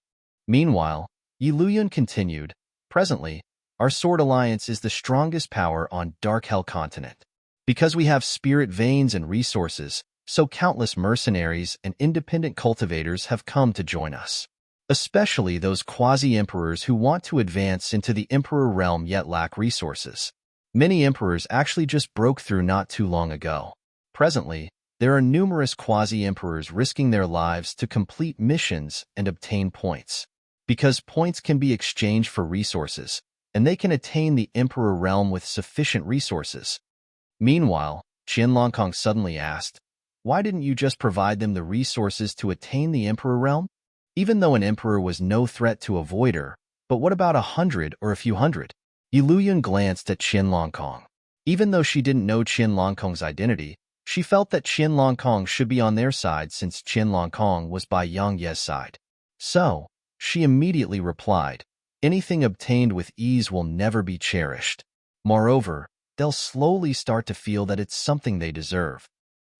Meanwhile, Yi Luyuan continued, presently, our Sword Alliance is the strongest power on Dark Hell continent. Because we have spirit veins and resources, so countless mercenaries and independent cultivators have come to join us. Especially those quasi-emperors who want to advance into the Emperor realm yet lack resources. Many emperors actually just broke through not too long ago. Presently, there are numerous quasi-emperors risking their lives to complete missions and obtain points. Because points can be exchanged for resources, and they can attain the Emperor realm with sufficient resources. Meanwhile, Qin Longkong suddenly asked, why didn't you just provide them the resources to attain the Emperor realm? Even though an emperor was no threat to a voider, but what about 100 or a few hundred? Yi Luyuan glanced at Qin Longkong. Even though she didn't know Qin Longkong's identity, She felt that Qin Long Kong should be on their side since Qin Long Kong was by Yang Ye's side. So, she immediately replied, anything obtained with ease will never be cherished. Moreover, they'll slowly start to feel that it's something they deserve.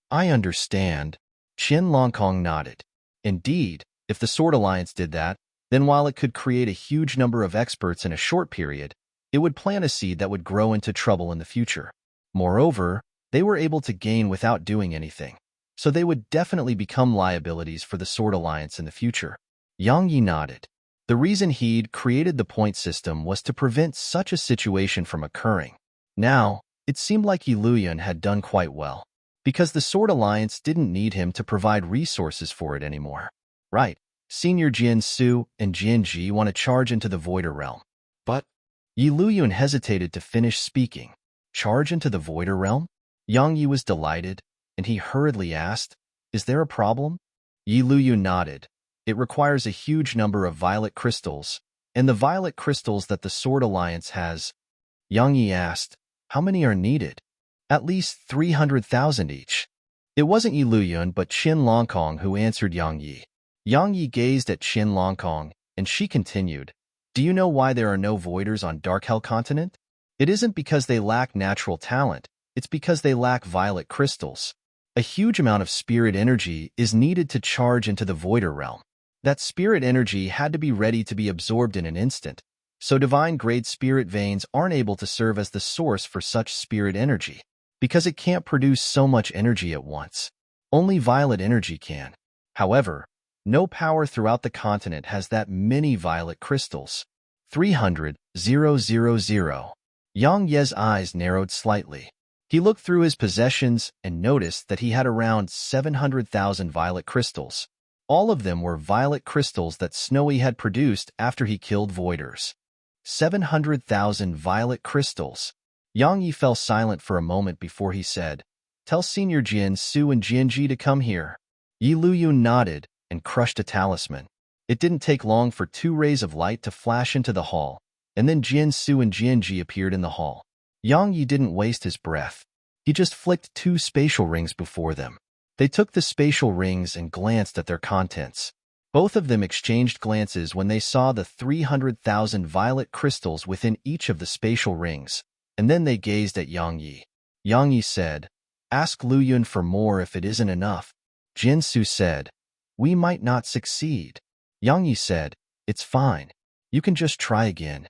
I understand. Qin Long Kong nodded. Indeed, if the Sword Alliance did that, then while it could create a huge number of experts in a short period, it would plant a seed that would grow into trouble in the future. Moreover, they were able to gain without doing anything, so they would definitely become liabilities for the Sword Alliance in the future. Yang Yi nodded. The reason he'd created the point system was to prevent such a situation from occurring. Now, it seemed like Yi Luoyun had done quite well, because the Sword Alliance didn't need him to provide resources for it anymore. Right, Senior Jian Su and Jian Ji want to charge into the Voider Realm. But Yi Luoyun hesitated to finish speaking. Charge into the Voider Realm? Yang Yi was delighted, and he hurriedly asked, is there a problem? Yi Luoyun nodded. It requires a huge number of violet crystals, and the violet crystals that the Sword Alliance has. Yang Yi asked, how many are needed? At least 300,000 each. It wasn't Yi Luoyun but Qin Long Kong who answered Yang Yi. Yang Yi gazed at Qin Long Kong, and she continued, do you know why there are no voiders on Dark Hell Continent? It isn't because they lack natural talent, it's because they lack violet crystals. A huge amount of spirit energy is needed to charge into the Voider Realm. That spirit energy had to be ready to be absorbed in an instant, so divine-grade spirit veins aren't able to serve as the source for such spirit energy, because it can't produce so much energy at once. Only violet energy can. However, no power throughout the continent has that many violet crystals. 300,000. Yang Ye's eyes narrowed slightly. He looked through his possessions and noticed that he had around 700,000 violet crystals. All of them were violet crystals that Snowy had produced after he killed voiders. 700,000 violet crystals. Yang Yi fell silent for a moment before he said, tell Senior Jian Su and Jian Ji to come here. Yi Luoyun nodded and crushed a talisman. It didn't take long for 2 rays of light to flash into the hall, and then Jian Su and Jian Ji appeared in the hall. Yang Yi didn't waste his breath. He just flicked 2 spatial rings before them. They took the spatial rings and glanced at their contents. Both of them exchanged glances when they saw the 300,000 violet crystals within each of the spatial rings, and then they gazed at Yang Yi. Yang Yi said, ask Luoyun for more if it isn't enough. Jian Su said, we might not succeed. Yang Yi said, it's fine. You can just try again.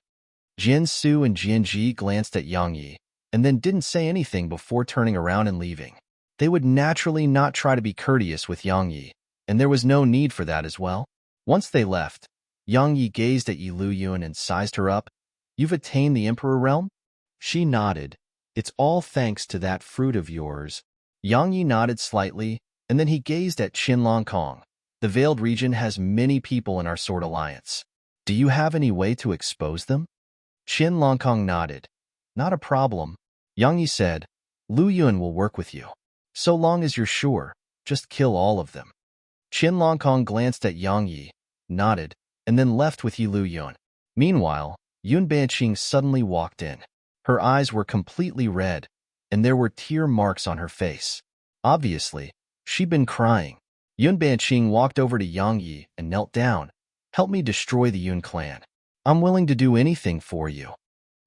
Jian Su and Jian Ji glanced at Yang Yi, and then didn't say anything before turning around and leaving. They would naturally not try to be courteous with Yang Yi, and there was no need for that as well. Once they left, Yang Yi gazed at Yi Luoyun and sized her up. You've attained the Emperor Realm? She nodded. It's all thanks to that fruit of yours. Yang Yi nodded slightly, and then he gazed at Qin Long Kong. The Veiled Region has many people in our Sword Alliance. Do you have any way to expose them? Qin Long Kong nodded. Not a problem. Yang Yi said, Luoyun will work with you. So long as you're sure, just kill all of them. Qin Long Kong glanced at Yang Yi, nodded, and then left with Yi Luoyun. Meanwhile, Yun Banqing suddenly walked in. Her eyes were completely red, and there were tear marks on her face. Obviously, she'd been crying. Yun Banqing walked over to Yang Yi and knelt down. Help me destroy the Yun clan. I'm willing to do anything for you.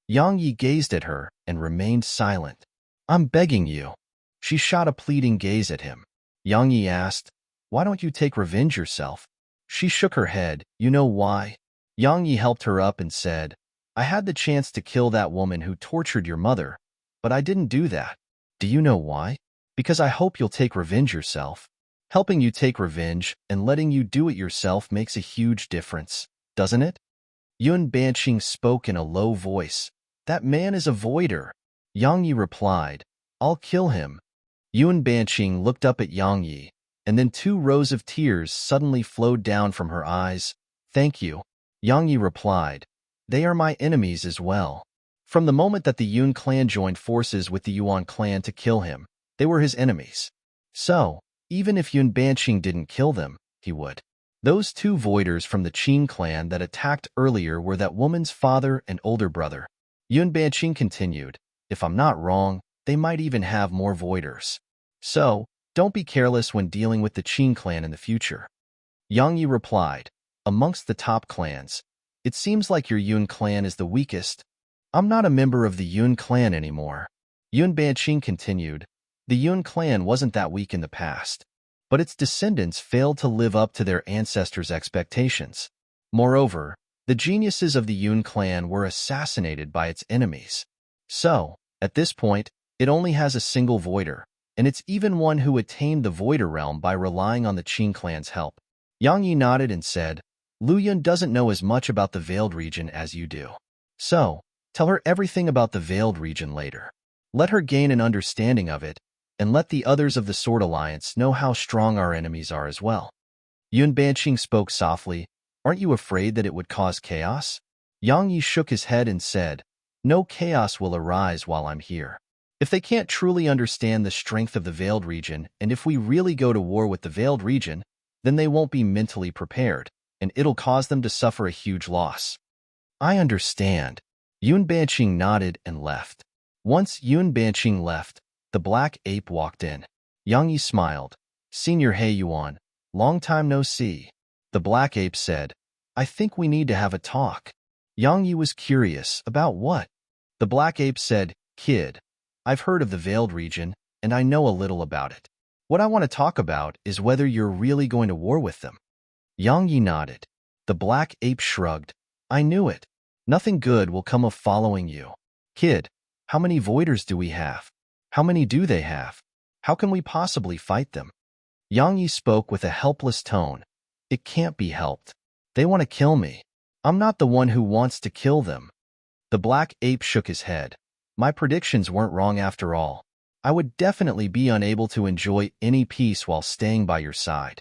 Yang Yi gazed at her and remained silent. I'm begging you. She shot a pleading gaze at him. Yang Yi asked, why don't you take revenge yourself? She shook her head. You know why? Yang Yi helped her up and said, I had the chance to kill that woman who tortured your mother, but I didn't do that. Do you know why? Because I hope you'll take revenge yourself. Helping you take revenge and letting you do it yourself makes a huge difference, doesn't it? Yun Banqing spoke in a low voice. That man is a voider. Yang Yi replied, I'll kill him. Yun Banqing looked up at Yang Yi, and then 2 rows of tears suddenly flowed down from her eyes. Thank you. Yang Yi replied, they are my enemies as well. From the moment that the Yun clan joined forces with the Yuan clan to kill him, they were his enemies. So, even if Yun Banqing didn't kill them, he would. Those 2 voiders from the Qin clan that attacked earlier were that woman's father and older brother. Yun Banqing continued, if I'm not wrong, they might even have more voiders. So, don't be careless when dealing with the Qin clan in the future. Yang Yi replied, amongst the top clans, it seems like your Yun clan is the weakest. I'm not a member of the Yun clan anymore. Yun Banqing continued, the Yun clan wasn't that weak in the past, but its descendants failed to live up to their ancestors' expectations. Moreover, the geniuses of the Yun clan were assassinated by its enemies. So, at this point, it only has a single voider, and it's even one who attained the voider realm by relying on the Qin clan's help. Yang Yi nodded and said, Lu Yun doesn't know as much about the Veiled region as you do. So, tell her everything about the Veiled region later. Let her gain an understanding of it, and let the others of the Sword Alliance know how strong our enemies are as well. Yun Banqing spoke softly, aren't you afraid that it would cause chaos? Yang Yi shook his head and said, no chaos will arise while I'm here. If they can't truly understand the strength of the Veiled region, and if we really go to war with the Veiled region, then they won't be mentally prepared, and it'll cause them to suffer a huge loss. I understand. Yun Banqing nodded and left. Once Yun Banqing left, the black ape walked in. Yang Yi smiled. Senior He Yuan, long time no see. The black ape said, I think we need to have a talk. Yang Yi was curious, about what? The black ape said, kid, I've heard of the Veiled region, and I know a little about it. What I want to talk about is whether you're really going to war with them. Yang Yi nodded. The black ape shrugged. I knew it. Nothing good will come of following you. Kid, how many voiders do we have? How many do they have? How can we possibly fight them? Yang Yi spoke with a helpless tone. It can't be helped. They want to kill me. I'm not the one who wants to kill them. The black ape shook his head. My predictions weren't wrong after all. I would definitely be unable to enjoy any peace while staying by your side.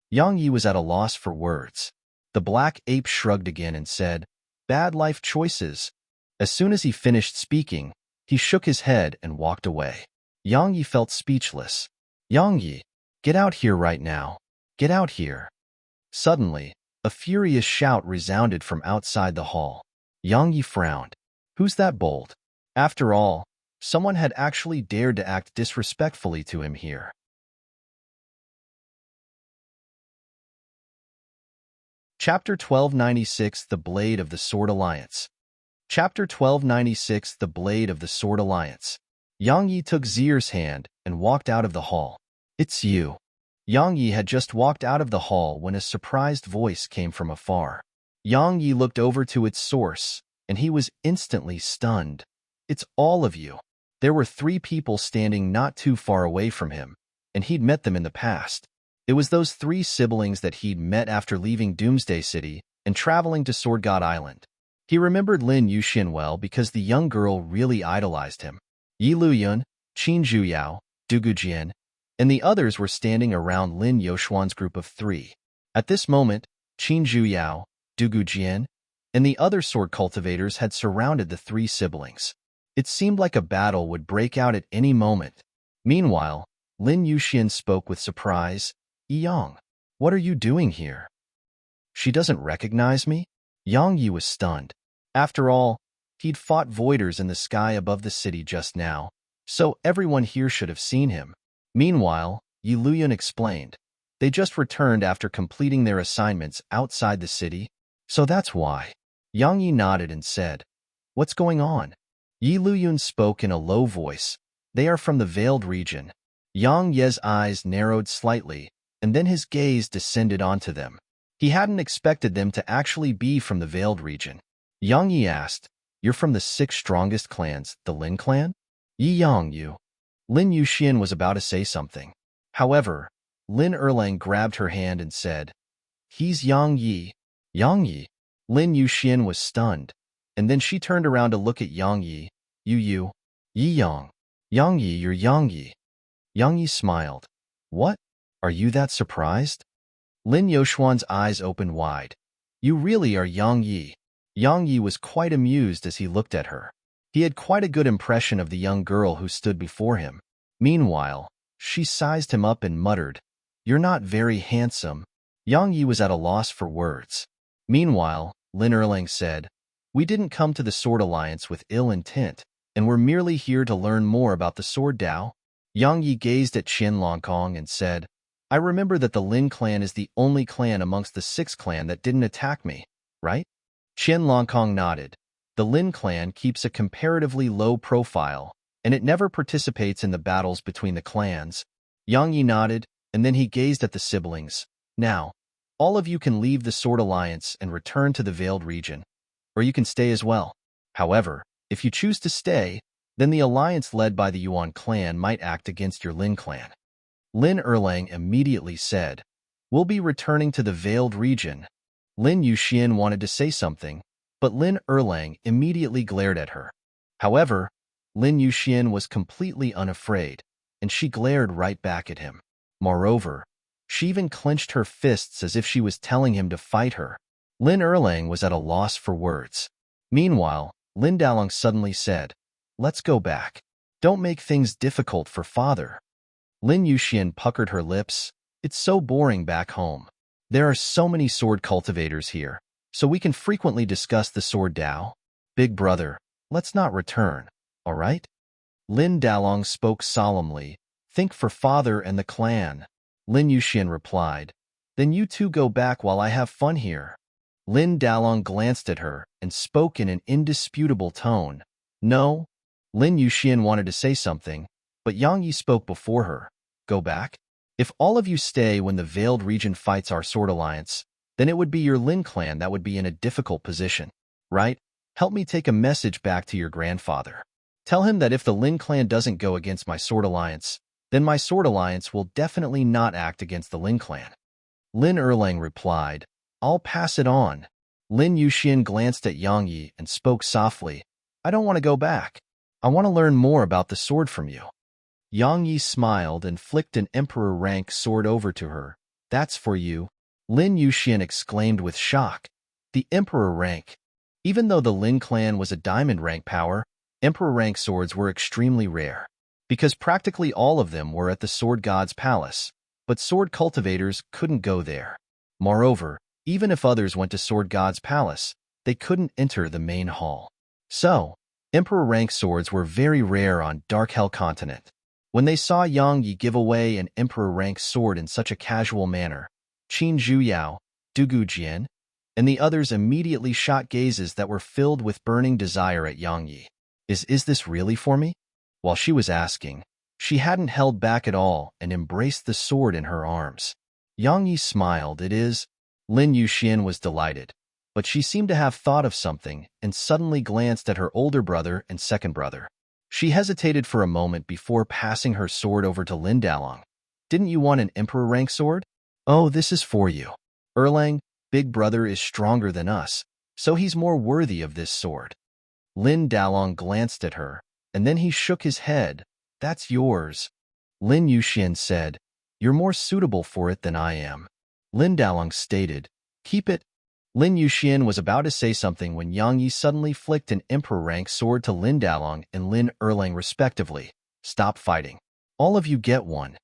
Yang Yi was at a loss for words. The black ape shrugged again and said, bad life choices. As soon as he finished speaking, he shook his head and walked away. Yang Yi felt speechless. Yang Yi, get out here right now. Get out here. Suddenly, a furious shout resounded from outside the hall. Yang Yi frowned. Who's that bold? After all, someone had actually dared to act disrespectfully to him here. Chapter 1296 The Blade of the Sword Alliance. Chapter 1296 The Blade of the Sword Alliance. Yang Yi took Zier's hand and walked out of the hall. It's you. Yang Yi had just walked out of the hall when a surprised voice came from afar. Yang Yi looked over to its source, and he was instantly stunned. It's all of you. There were 3 people standing not too far away from him, and he'd met them in the past. It was those 3 siblings that he'd met after leaving Doomsday City and traveling to Sword God Island. He remembered Lin Yuxian well because the young girl really idolized him. Yi Luyun, Qin Zhuyao, Du Gujian, and the others were standing around Lin Yoshuan's group of 3. At this moment, Qin Zhuyao, Du Gujian, and the other sword cultivators had surrounded the 3 siblings. It seemed like a battle would break out at any moment. Meanwhile, Lin Yuxian spoke with surprise. Yang, what are you doing here? She doesn't recognize me? Yang Yi was stunned. After all, he'd fought voiders in the sky above the city just now, so everyone here should have seen him. Meanwhile, Yi Luyun explained. They just returned after completing their assignments outside the city, so that's why. Yang Yi nodded and said, what's going on? Yi Luyun spoke in a low voice. They are from the Veiled region. Yang Ye's eyes narrowed slightly, and then his gaze descended onto them. He hadn't expected them to actually be from the Veiled region. Yang Yi asked, you're from the 6 strongest clans, the Lin clan? Yi Yang Yu. Lin Yuxian was about to say something. However, Lin Erlang grabbed her hand and said, he's Yang Yi. Yang Yi. Lin Yuxian was stunned, and then she turned around to look at Yang Yi. Yi Yang. Yang Yi, you're Yang Yi. Yang Yi smiled. What? Are you that surprised? Lin Yoshuan's eyes opened wide. You really are Yang Yi. Yang Yi was quite amused as he looked at her. He had quite a good impression of the young girl who stood before him. Meanwhile, she sized him up and muttered, you're not very handsome. Yang Yi was at a loss for words. Meanwhile, Lin Erlang said, we didn't come to the Sword Alliance with ill intent, and we're merely here to learn more about the Sword Dao. Yang Yi gazed at Qin Longkong and said, I remember that the Lin clan is the only clan amongst the 6 clans that didn't attack me, right? Qin Longkong nodded. The Lin clan keeps a comparatively low profile, and it never participates in the battles between the clans. Yang Yi nodded, and then he gazed at the siblings. Now, all of you can leave the Sword Alliance and return to the Veiled region, or you can stay as well. However, if you choose to stay, then the alliance led by the Yuan clan might act against your Lin clan. Lin Erlang immediately said, We'll be returning to the Veiled region. Lin Yuxian wanted to say something, but Lin Erlang immediately glared at her. However, Lin Yuxian was completely unafraid, and she glared right back at him. Moreover, she even clenched her fists as if she was telling him to fight her. Lin Erlang was at a loss for words. Meanwhile, Lin Dalong suddenly said, Let's go back. Don't make things difficult for father. Lin Yuxian puckered her lips. It's so boring back home. There are so many sword cultivators here, so we can frequently discuss the sword Dao. Big brother, let's not return, all right? Lin Dalong spoke solemnly. Think for father and the clan. Lin Yuxian replied, Then you two go back while I have fun here. Lin Dalong glanced at her and spoke in an indisputable tone. No. Lin Yuxian wanted to say something, but Yang Yi spoke before her. Go back? If all of you stay when the Veiled region fights our Sword Alliance, then it would be your Lin clan that would be in a difficult position, right? Help me take a message back to your grandfather. Tell him that if the Lin clan doesn't go against my Sword Alliance, then my Sword Alliance will definitely not act against the Lin clan. Lin Erlang replied, I'll pass it on. Lin Yuxian glanced at Yang Yi and spoke softly, I don't want to go back. I want to learn more about the sword from you. Yang Yi smiled and flicked an emperor rank sword over to her. That's for you. Lin Yuxian exclaimed with shock. The emperor rank. Even though the Lin clan was a diamond rank power, emperor rank swords were extremely rare, because practically all of them were at the sword god's palace, but sword cultivators couldn't go there. Moreover, even if others went to sword god's palace, they couldn't enter the main hall. So, emperor rank swords were very rare on Dark Hell continent. When they saw Yang Yi give away an emperor rank sword in such a casual manner, Qin Zhuyao, Dugu Jian, and the others immediately shot gazes that were filled with burning desire at Yang Yi. Is this really for me? While she was asking, she hadn't held back at all and embraced the sword in her arms. Yang Yi smiled. It is. Lin Yuxian was delighted, but she seemed to have thought of something and suddenly glanced at her older brother and second brother. She hesitated for a moment before passing her sword over to Lin Dalong. Didn't you want an emperor rank sword? Oh, this is for you. Erlang, big brother is stronger than us, so he's more worthy of this sword. Lin Dalong glanced at her, and then he shook his head. That's yours. Lin Yuxian said, You're more suitable for it than I am. Lin Dalong stated, Keep it. Lin Yuxian was about to say something when Yang Yi suddenly flicked an emperor rank sword to Lin Dalong and Lin Erlang respectively. Stop fighting. All of you get one.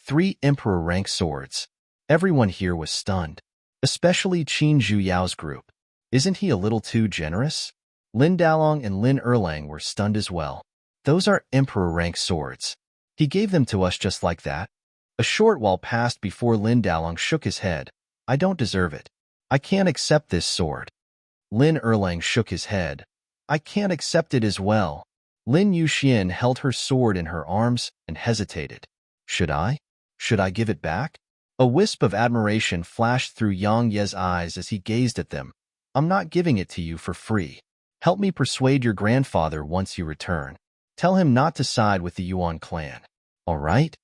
3 emperor rank swords. Everyone here was stunned, especially Qin Zhuyao's group. Isn't he a little too generous? Lin Dalong and Lin Erlang were stunned as well. Those are emperor rank swords. He gave them to us just like that. A short while passed before Lin Dalong shook his head. I don't deserve it. I can't accept this sword. Lin Erlang shook his head. I can't accept it as well. Lin Yuxian held her sword in her arms and hesitated. Should I? Should I give it back? A wisp of admiration flashed through Yang Ye's eyes as he gazed at them. I'm not giving it to you for free. Help me persuade your grandfather once you return. Tell him not to side with the Yuan clan. All right?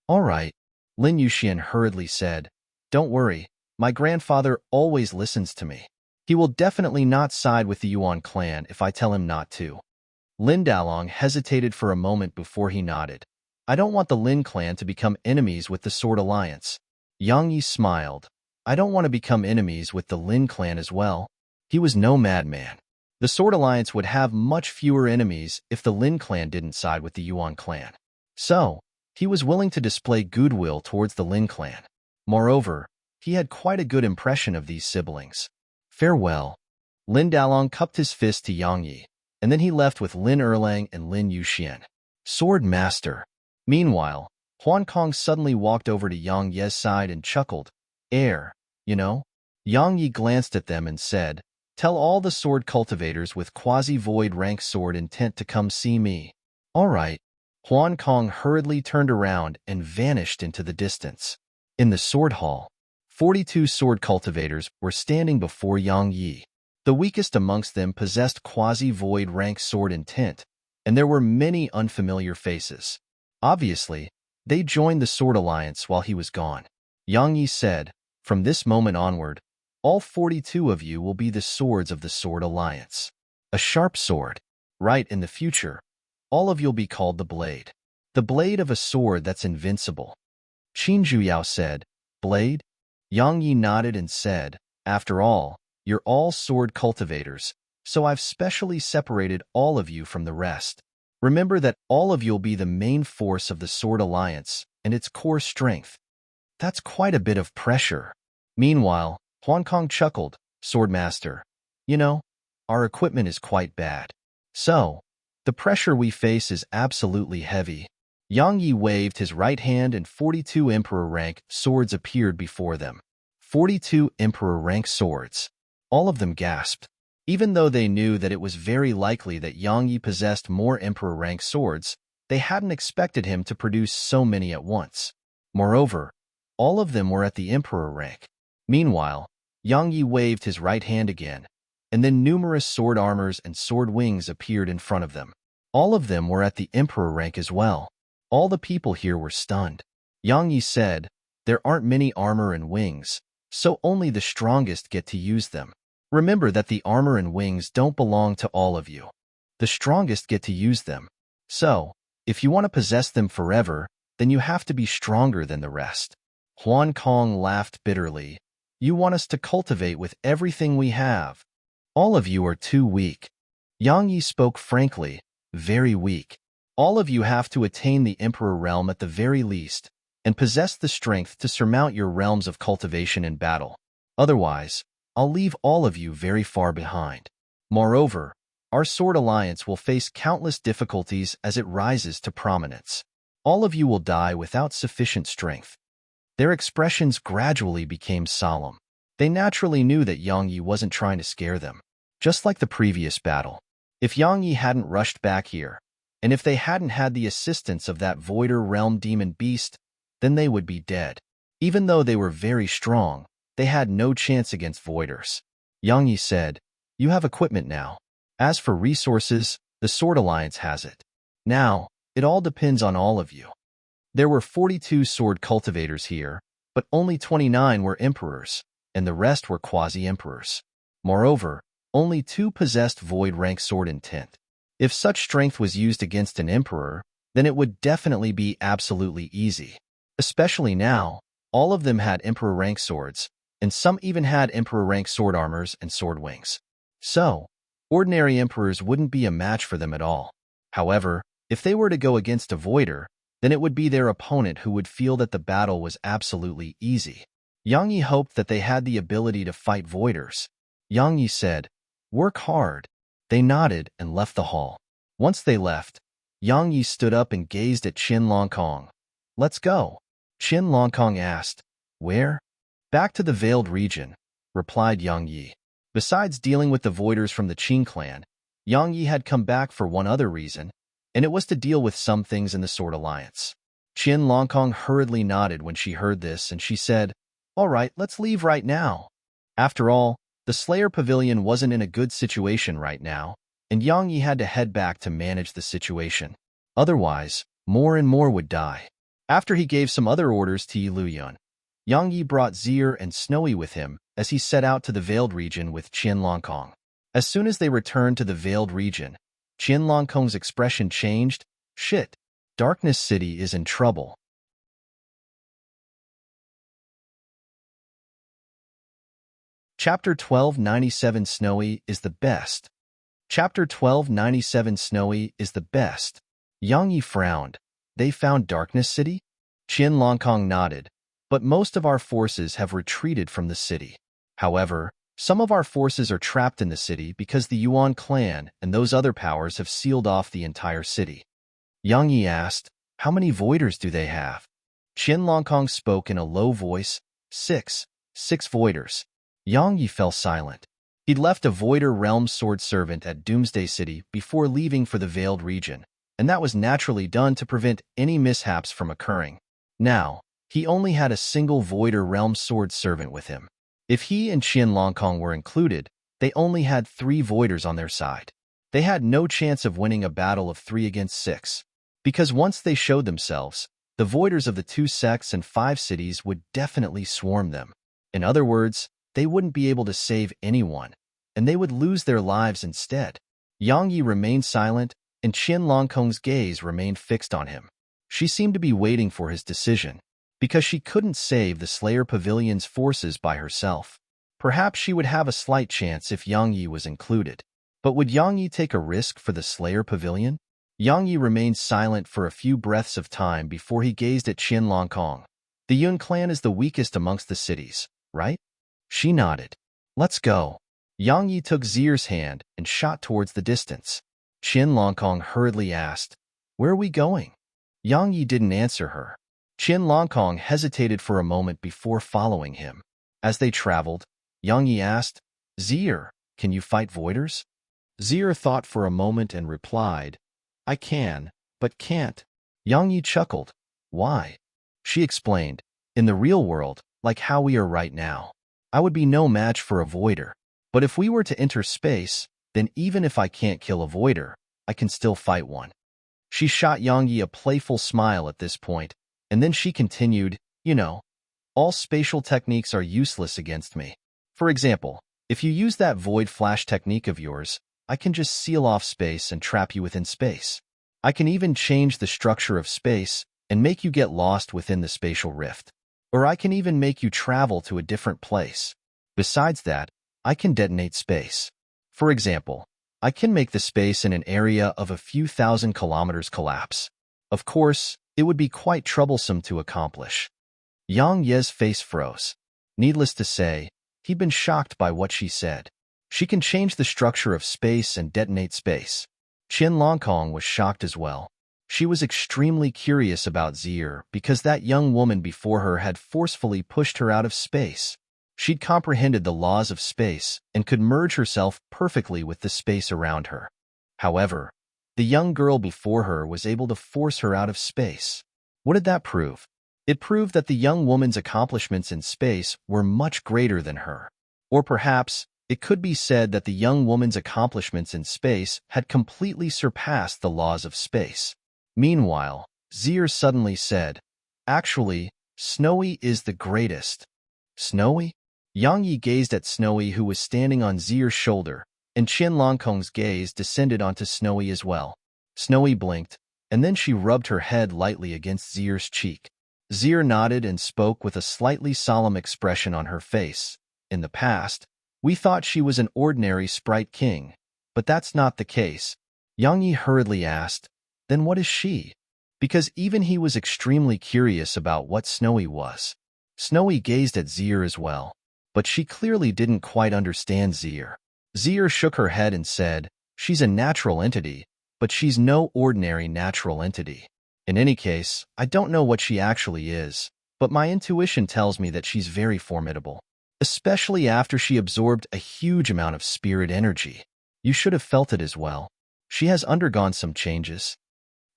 All right, Lin Yuxian hurriedly said. Don't worry. My grandfather always listens to me. He will definitely not side with the Yuan clan if I tell him not to. Lin Dalong hesitated for a moment before he nodded. I don't want the Lin clan to become enemies with the Sword Alliance. Yang Yi smiled. I don't want to become enemies with the Lin clan as well. He was no madman. The Sword Alliance would have much fewer enemies if the Lin clan didn't side with the Yuan clan. So, he was willing to display goodwill towards the Lin clan. Moreover, he had quite a good impression of these siblings. Farewell. Lin Dalong cupped his fist to Yang Yi, and then he left with Lin Erlang and Lin Yuxian. Sword Master. Meanwhile, Huan Kong suddenly walked over to Yang Ye's side and chuckled. Air, you know? Yang Yi glanced at them and said, tell all the sword cultivators with quasi-void rank sword intent to come see me. All right. Huan Kong hurriedly turned around and vanished into the distance. In the sword hall, 42 sword cultivators were standing before Yang Yi. The weakest amongst them possessed quasi-void rank sword intent, and there were many unfamiliar faces. Obviously, they joined the Sword Alliance while he was gone. Yang Yi said, from this moment onward, all 42 of you will be the swords of the Sword Alliance. A sharp sword. Right, in the future, all of you'll be called the blade. The blade of a sword that's invincible. Qin Zhuyao said, blade? Yang Yi nodded and said, after all, you're all sword cultivators, so I've specially separated all of you from the rest. Remember that all of you'll be the main force of the Sword Alliance and its core strength. That's quite a bit of pressure. Meanwhile, Huan Kong chuckled, Swordmaster. You know, our equipment is quite bad. So, the pressure we face is absolutely heavy. Yang Yi waved his right hand and 42 Emperor rank swords appeared before them. 42 Emperor rank swords. All of them gasped. Even though they knew that it was very likely that Yang Yi possessed more Emperor rank swords, they hadn't expected him to produce so many at once. Moreover, all of them were at the Emperor rank. Meanwhile, Yang Yi waved his right hand again, and then numerous sword armors and sword wings appeared in front of them. All of them were at the Emperor rank as well. All the people here were stunned. Yang Yi said, there aren't many armor and wings, so only the strongest get to use them. Remember that the armor and wings don't belong to all of you. The strongest get to use them. So, if you want to possess them forever, then you have to be stronger than the rest. Huan Kong laughed bitterly. You want us to cultivate with everything we have. All of you are too weak. Yang Yi spoke frankly, very weak. All of you have to attain the Emperor realm at the very least, and possess the strength to surmount your realms of cultivation in battle. Otherwise, I'll leave all of you very far behind. Moreover, our Sword Alliance will face countless difficulties as it rises to prominence. All of you will die without sufficient strength. Their expressions gradually became solemn. They naturally knew that Yang Yi wasn't trying to scare them. Just like the previous battle, if Yang Yi hadn't rushed back here, and if they hadn't had the assistance of that Voider Realm Demon Beast, then they would be dead. Even though they were very strong, they had no chance against Voiders. Yang Yi said, you have equipment now. As for resources, the Sword Alliance has it. Now, it all depends on all of you. There were 42 sword cultivators here, but only 29 were emperors, and the rest were quasi-emperors. Moreover, only 2 possessed void rank sword intent. If such strength was used against an emperor, then it would definitely be absolutely easy. Especially now, all of them had emperor rank swords, and some even had emperor rank sword armors and sword wings. So, ordinary emperors wouldn't be a match for them at all. However, if they were to go against a voider, then it would be their opponent who would feel that the battle was absolutely easy. Yang Yi hoped that they had the ability to fight voiders. Yang Yi said, work hard. They nodded and left the hall. Once they left, Yang Yi stood up and gazed at Qin Longkong. Let's go. Qin Longkong asked, where? Back to the Veiled Region, replied Yang Yi. Besides dealing with the voiders from the Qin clan, Yang Yi had come back for one other reason, and it was to deal with some things in the Sword Alliance. Qin Longkong hurriedly nodded when she heard this, and she said, all right, let's leave right now. After all, the Slayer Pavilion wasn't in a good situation right now, and Yang Yi had to head back to manage the situation. Otherwise, more and more would die. After he gave some other orders to Yi Luyun, Yang Yi brought Zir and Snowy with him as he set out to the Veiled Region with Qin Longkong. As soon as they returned to the Veiled Region, Qin Longkong's expression changed. Shit, Darkness City is in trouble. Chapter 1297 Snowy is the best. Chapter 1297 Snowy is the best. Yang Yi frowned. They found Darkness City? Qin Longkong nodded. But most of our forces have retreated from the city. However, some of our forces are trapped in the city because the Yuan clan and those other powers have sealed off the entire city. Yang Yi asked, How many voiders do they have? Qian Longkong spoke in a low voice. 6. 6 voiders. Yang Yi fell silent. He'd left a voider realm sword servant at Doomsday City before leaving for the Veiled region, and that was naturally done to prevent any mishaps from occurring. Now, he only had a single voider realm sword servant with him. If he and Qian Longkong were included, they only had 3 voiders on their side. They had no chance of winning a battle of 3 against 6. Because once they showed themselves, the voiders of the 2 sects and 5 cities would definitely swarm them. In other words, they wouldn't be able to save anyone, and they would lose their lives instead. Yang Yi remained silent, and Qian Longkong's gaze remained fixed on him. She seemed to be waiting for his decision, because she couldn't save the Slayer Pavilion's forces by herself. Perhaps she would have a slight chance if Yang Yi was included. But would Yang Yi take a risk for the Slayer Pavilion? Yang Yi remained silent for a few breaths of time before he gazed at Qian Longkong. The Yun clan is the weakest amongst the cities, right? She nodded. Let's go. Yang Yi took Zier's hand and shot towards the distance. Qian Longkong hurriedly asked, "Where are we going?" Yang Yi didn't answer her. Qian Longkong hesitated for a moment before following him. As they traveled, Yang Yi asked, "Zier, can you fight voiders?" Zier thought for a moment and replied, "I can, but can't." Yang Yi chuckled. "Why?" She explained, "In the real world, like how we are right now, I would be no match for a voider. But if we were to enter space, then even if I can't kill a voider, I can still fight one." She shot Yang Yi a playful smile at this point, and then she continued, "You know, all spatial techniques are useless against me. For example, if you use that void flash technique of yours, I can just seal off space and trap you within space. I can even change the structure of space and make you get lost within the spatial rift. Or I can even make you travel to a different place. Besides that, I can detonate space. For example, I can make the space in an area of a few thousand kilometers collapse. Of course, it would be quite troublesome to accomplish." Yang Ye's face froze. Needless to say, he'd been shocked by what she said. She can change the structure of space and detonate space. Qian Longkong was shocked as well. She was extremely curious about Zier because that young woman before her had forcefully pushed her out of space. She'd comprehended the laws of space and could merge herself perfectly with the space around her. However, the young girl before her was able to force her out of space. What did that prove? It proved that the young woman's accomplishments in space were much greater than her. Or perhaps, it could be said that the young woman's accomplishments in space had completely surpassed the laws of space. Meanwhile, Zier suddenly said, "Actually, Snowy is the greatest." "Snowy?" Yang Yi gazed at Snowy, who was standing on Zier's shoulder, and Qian Longkong's gaze descended onto Snowy as well. Snowy blinked, and then she rubbed her head lightly against Zier's cheek. Zier nodded and spoke with a slightly solemn expression on her face. "In the past, we thought she was an ordinary sprite king, but that's not the case." Yang Yi hurriedly asked, "Then what is she?" Because even he was extremely curious about what Snowy was. Snowy gazed at Zier as well, but she clearly didn't quite understand Zier. Zier shook her head and said, "She's a natural entity, but she's no ordinary natural entity. In any case, I don't know what she actually is, but my intuition tells me that she's very formidable, especially after she absorbed a huge amount of spirit energy. You should have felt it as well. She has undergone some changes."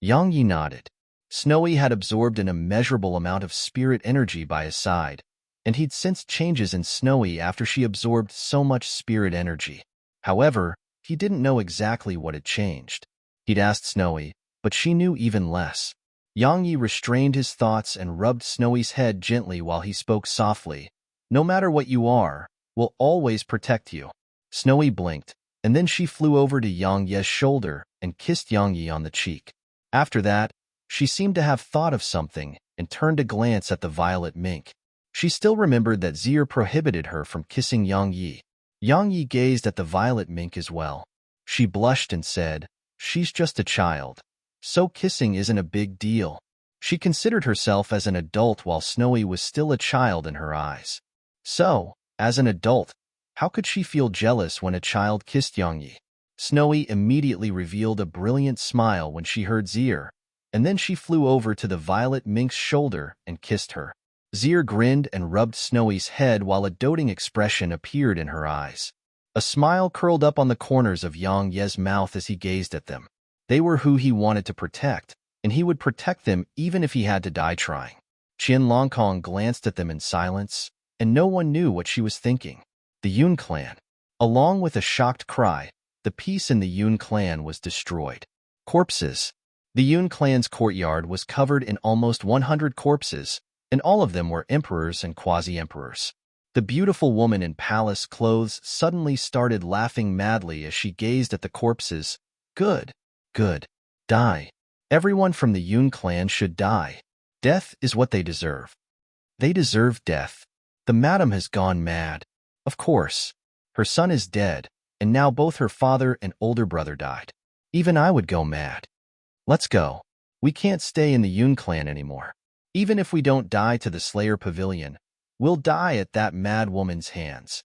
Yang Yi nodded. Snowy had absorbed an immeasurable amount of spirit energy by his side, and he'd sensed changes in Snowy after she absorbed so much spirit energy. However, he didn't know exactly what had changed. He'd asked Snowy, but she knew even less. Yang Yi restrained his thoughts and rubbed Snowy's head gently while he spoke softly. "No matter what you are, we'll always protect you." Snowy blinked, and then she flew over to Yang Ye's shoulder and kissed Yang Yi on the cheek. After that, she seemed to have thought of something and turned a glance at the violet mink. She still remembered that Zier prohibited her from kissing Yang Yi. Yang Yi gazed at the violet mink as well. She blushed and said, "She's just a child, so kissing isn't a big deal." She considered herself as an adult while Snowy was still a child in her eyes. So, as an adult, how could she feel jealous when a child kissed Yang Yi? Snowy immediately revealed a brilliant smile when she heard Zier, and then she flew over to the violet mink's shoulder and kissed her. Zir grinned and rubbed Snowy's head while a doting expression appeared in her eyes. A smile curled up on the corners of Yang Ye's mouth as he gazed at them. They were who he wanted to protect, and he would protect them even if he had to die trying. Qian Longkong glanced at them in silence, and no one knew what she was thinking. The Yun clan. Along with a shocked cry, the peace in the Yun clan was destroyed. Corpses. The Yun clan's courtyard was covered in almost 100 corpses, and all of them were emperors and quasi-emperors. The beautiful woman in palace clothes suddenly started laughing madly as she gazed at the corpses. Good. Good. Die. Everyone from the Yun clan should die. Death is what they deserve. They deserve death. The madam has gone mad. Of course. Her son is dead, and now both her father and older brother died. Even I would go mad. Let's go. We can't stay in the Yun clan anymore. Even if we don't die to the Slayer Pavilion, we'll die at that mad woman's hands.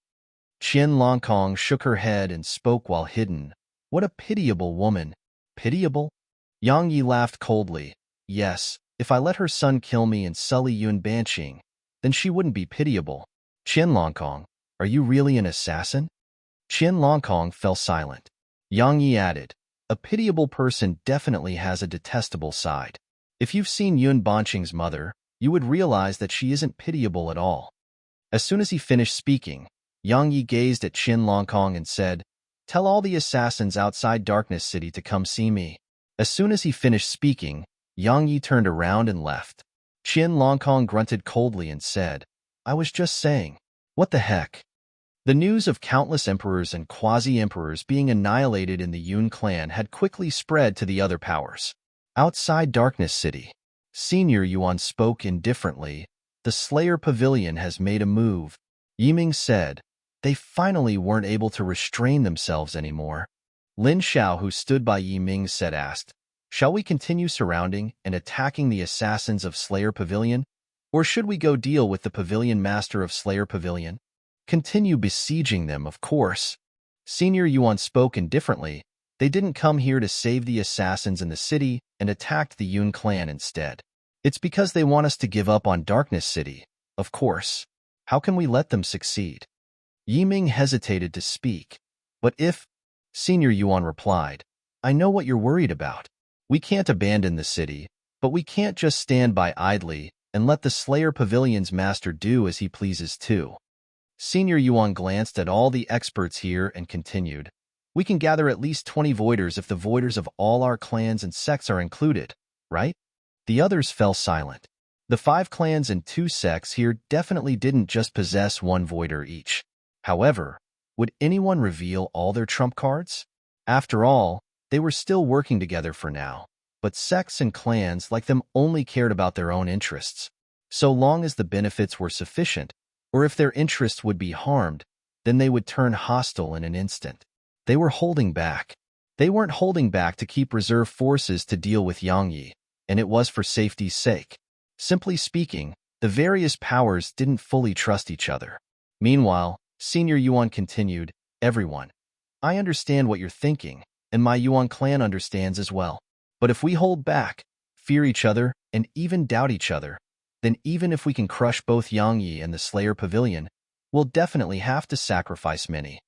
Qian Longkong shook her head and spoke while hidden. What a pitiable woman. Pitiable? Yang Yi laughed coldly. Yes, if I let her son kill me and sully Yun Banqing, then she wouldn't be pitiable. Qian Longkong, are you really an assassin? Qian Longkong fell silent. Yang Yi added, a pitiable person definitely has a detestable side. If you've seen Yun Banqing's mother, you would realize that she isn't pitiable at all. As soon as he finished speaking, Yang Yi gazed at Qian Longkong and said, tell all the assassins outside Darkness City to come see me. As soon as he finished speaking, Yang Yi turned around and left. Qian Longkong grunted coldly and said, I was just saying. What the heck? The news of countless emperors and quasi-emperors being annihilated in the Yun clan had quickly spread to the other powers. Outside Darkness City, Senior Yuan spoke indifferently. The Slayer Pavilion has made a move. Yiming said. They finally weren't able to restrain themselves anymore. Lin Xiao, who stood by Yiming, asked, shall we continue surrounding and attacking the assassins of Slayer Pavilion? Or should we go deal with the pavilion master of Slayer Pavilion? Continue besieging them, of course. Senior Yuan spoke indifferently. They didn't come here to save the assassins in the city and attacked the Yun clan instead. It's because they want us to give up on Darkness City, of course. How can we let them succeed? Yiming hesitated to speak. But if... Senior Yuan replied, I know what you're worried about. We can't abandon the city, but we can't just stand by idly and let the Slayer Pavilion's master do as he pleases too. Senior Yuan glanced at all the experts here and continued, we can gather at least 20 voiders if the voiders of all our clans and sects are included, right? The others fell silent. The 5 clans and 2 sects here definitely didn't just possess 1 voider each. However, would anyone reveal all their trump cards? After all, they were still working together for now, but sects and clans like them only cared about their own interests. So long as the benefits were sufficient, or if their interests would be harmed, then they would turn hostile in an instant. They were holding back. They weren't holding back to keep reserve forces to deal with Yang Yi, and it was for safety's sake. Simply speaking, the various powers didn't fully trust each other. Meanwhile, Senior Yuan continued, everyone, I understand what you're thinking, and my Yuan clan understands as well. But if we hold back, fear each other, and even doubt each other, then even if we can crush both Yang Yi and the Slayer Pavilion, we'll definitely have to sacrifice many.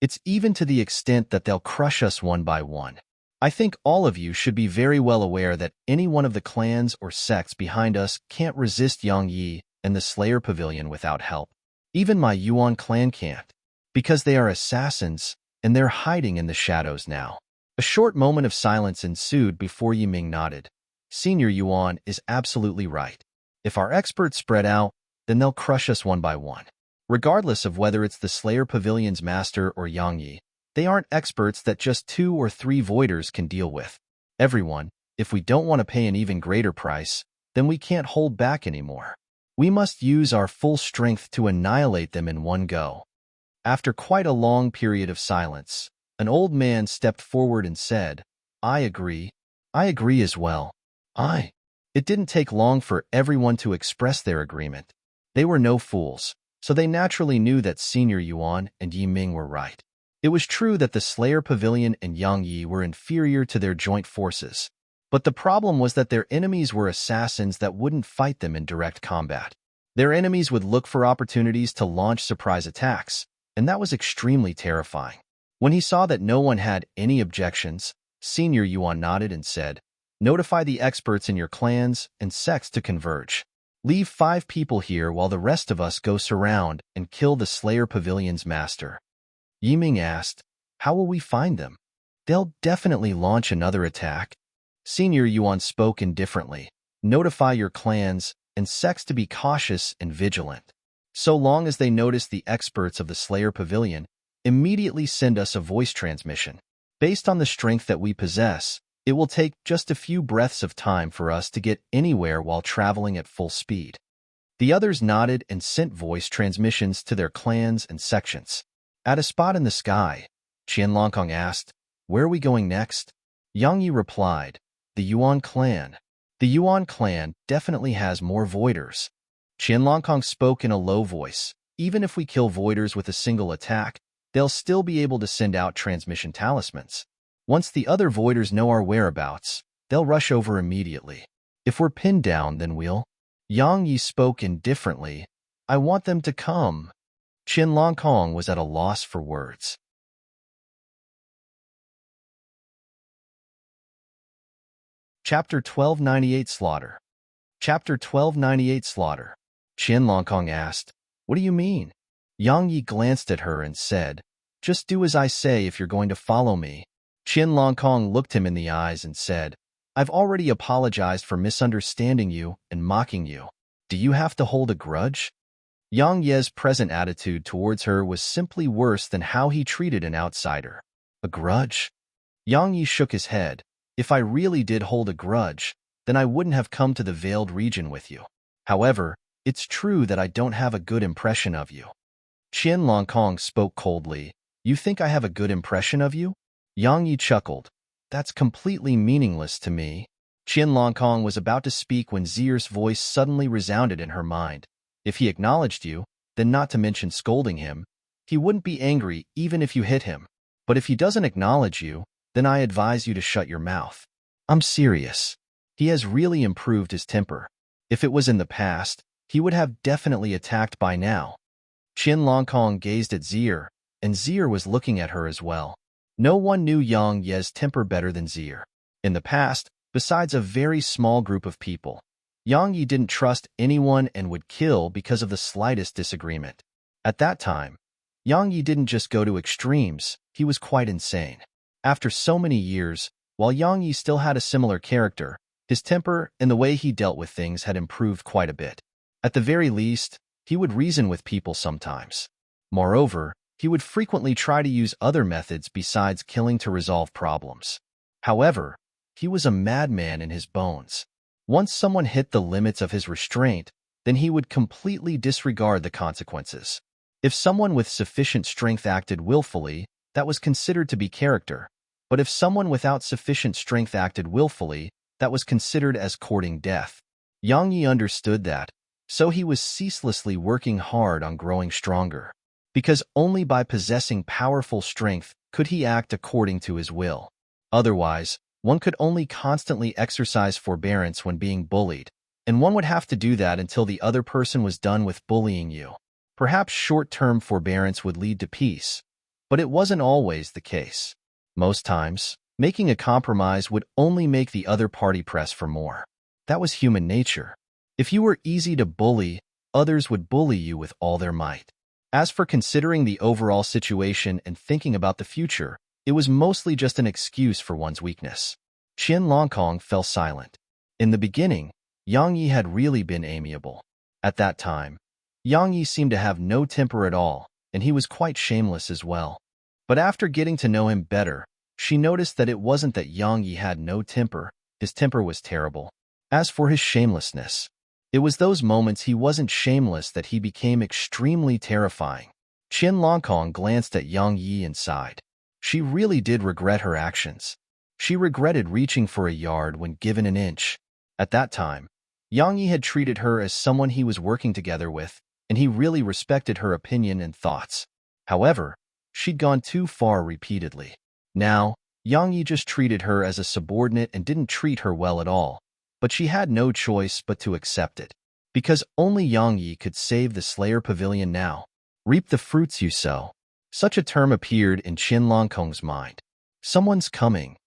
It's even to the extent that they'll crush us one by one. I think all of you should be very well aware that any one of the clans or sects behind us can't resist Yang Yi and the Slayer Pavilion without help. Even my Yuan clan can't, because they are assassins, and they're hiding in the shadows now. A short moment of silence ensued before Yiming nodded. Senior Yuan is absolutely right. If our experts spread out, then they'll crush us one by one. Regardless of whether it's the Slayer Pavilion's master or Yang Yi, they aren't experts that just 2 or 3 voiders can deal with. Everyone, if we don't want to pay an even greater price, then we can't hold back anymore. We must use our full strength to annihilate them in one go. After quite a long period of silence, an old man stepped forward and said, I agree. I agree as well. It didn't take long for everyone to express their agreement. They were no fools, so they naturally knew that Senior Yuan and Yiming were right. It was true that the Slayer Pavilion and Yang Yi were inferior to their joint forces, But the problem was that their enemies were assassins that wouldn't fight them in direct combat. Their enemies would look for opportunities to launch surprise attacks, and that was extremely terrifying. When he saw that no one had any objections, Senior Yuan nodded and said, "Notify the experts in your clans and sects to converge. Leave 5 people here while the rest of us go surround and kill the Slayer Pavilion's master." Yiming asked, "How will we find them?" "They'll definitely launch another attack." Senior Yuan spoke indifferently. "Notify your clans and sects to be cautious and vigilant. So long as they notice the experts of the Slayer Pavilion, immediately send us a voice transmission. Based on the strength that we possess, it will take just a few breaths of time for us to get anywhere while traveling at full speed." The others nodded and sent voice transmissions to their clans and sections. At a spot in the sky, Qianlongkong asked, "Where are we going next?" Yang Yi replied, "The Yuan clan. The Yuan clan definitely has more voiders." Qianlongkong spoke in a low voice. "Even if we kill voiders with a single attack, they'll still be able to send out transmission talismans. Once the other voiders know our whereabouts, they'll rush over immediately. If we're pinned down, then we'll—" Yang Yi spoke indifferently. "I want them to come." Qianlongkong was at a loss for words. Chapter 1298 Slaughter. Chapter 1298 Slaughter. Qianlongkong asked, "What do you mean?" Yang Yi glanced at her and said, "Just do as I say if you're going to follow me." Qianlongkong looked him in the eyes and said, "I've already apologized for misunderstanding you and mocking you. Do you have to hold a grudge?" Yang Ye's present attitude towards her was simply worse than how he treated an outsider. "A grudge?" Yang Yi shook his head. "If I really did hold a grudge, then I wouldn't have come to the Veiled Region with you. However, it's true that I don't have a good impression of you." Qianlongkong spoke coldly. "You think I have a good impression of you?" Yang Yi chuckled. "That's completely meaningless to me." Qianlongkong was about to speak when Zier's voice suddenly resounded in her mind. "If he acknowledged you, then not to mention scolding him, he wouldn't be angry even if you hit him. But if he doesn't acknowledge you, then I advise you to shut your mouth. I'm serious. He has really improved his temper. If it was in the past, he would have definitely attacked by now." Qianlongkong gazed at Zier, and Zier was looking at her as well. No one knew Yang Ye's temper better than Zier. In the past, besides a very small group of people, Yang Yi didn't trust anyone and would kill because of the slightest disagreement. At that time, Yang Yi didn't just go to extremes, he was quite insane. After so many years, while Yang Yi still had a similar character, his temper and the way he dealt with things had improved quite a bit. At the very least, he would reason with people sometimes. Moreover, he would frequently try to use other methods besides killing to resolve problems. However, he was a madman in his bones. Once someone hit the limits of his restraint, then he would completely disregard the consequences. If someone with sufficient strength acted willfully, that was considered to be character. But if someone without sufficient strength acted willfully, that was considered as courting death. Yang Yi understood that, so he was ceaselessly working hard on growing stronger. Because only by possessing powerful strength could he act according to his will. Otherwise, one could only constantly exercise forbearance when being bullied, and one would have to do that until the other person was done with bullying you. Perhaps short-term forbearance would lead to peace, but it wasn't always the case. Most times, making a compromise would only make the other party press for more. That was human nature. If you were easy to bully, others would bully you with all their might. As for considering the overall situation and thinking about the future, it was mostly just an excuse for one's weakness. Qianlongkong fell silent. In the beginning, Yang Yi had really been amiable. At that time, Yang Yi seemed to have no temper at all, and he was quite shameless as well. But after getting to know him better, she noticed that it wasn't that Yang Yi had no temper, his temper was terrible. As for his shamelessness, it was those moments he wasn't shameless that he became extremely terrifying. Qianlongkong glanced at Yang Yi and sighed. She really did regret her actions. She regretted reaching for a yard when given an inch. At that time, Yang Yi had treated her as someone he was working together with, and he really respected her opinion and thoughts. However, she'd gone too far repeatedly. Now, Yang Yi just treated her as a subordinate and didn't treat her well at all, but she had no choice but to accept it. Because only Yang Yi could save the Slayer Pavilion now. Reap the fruits you sow. Such a term appeared in Qin Longkong's mind. Someone's coming.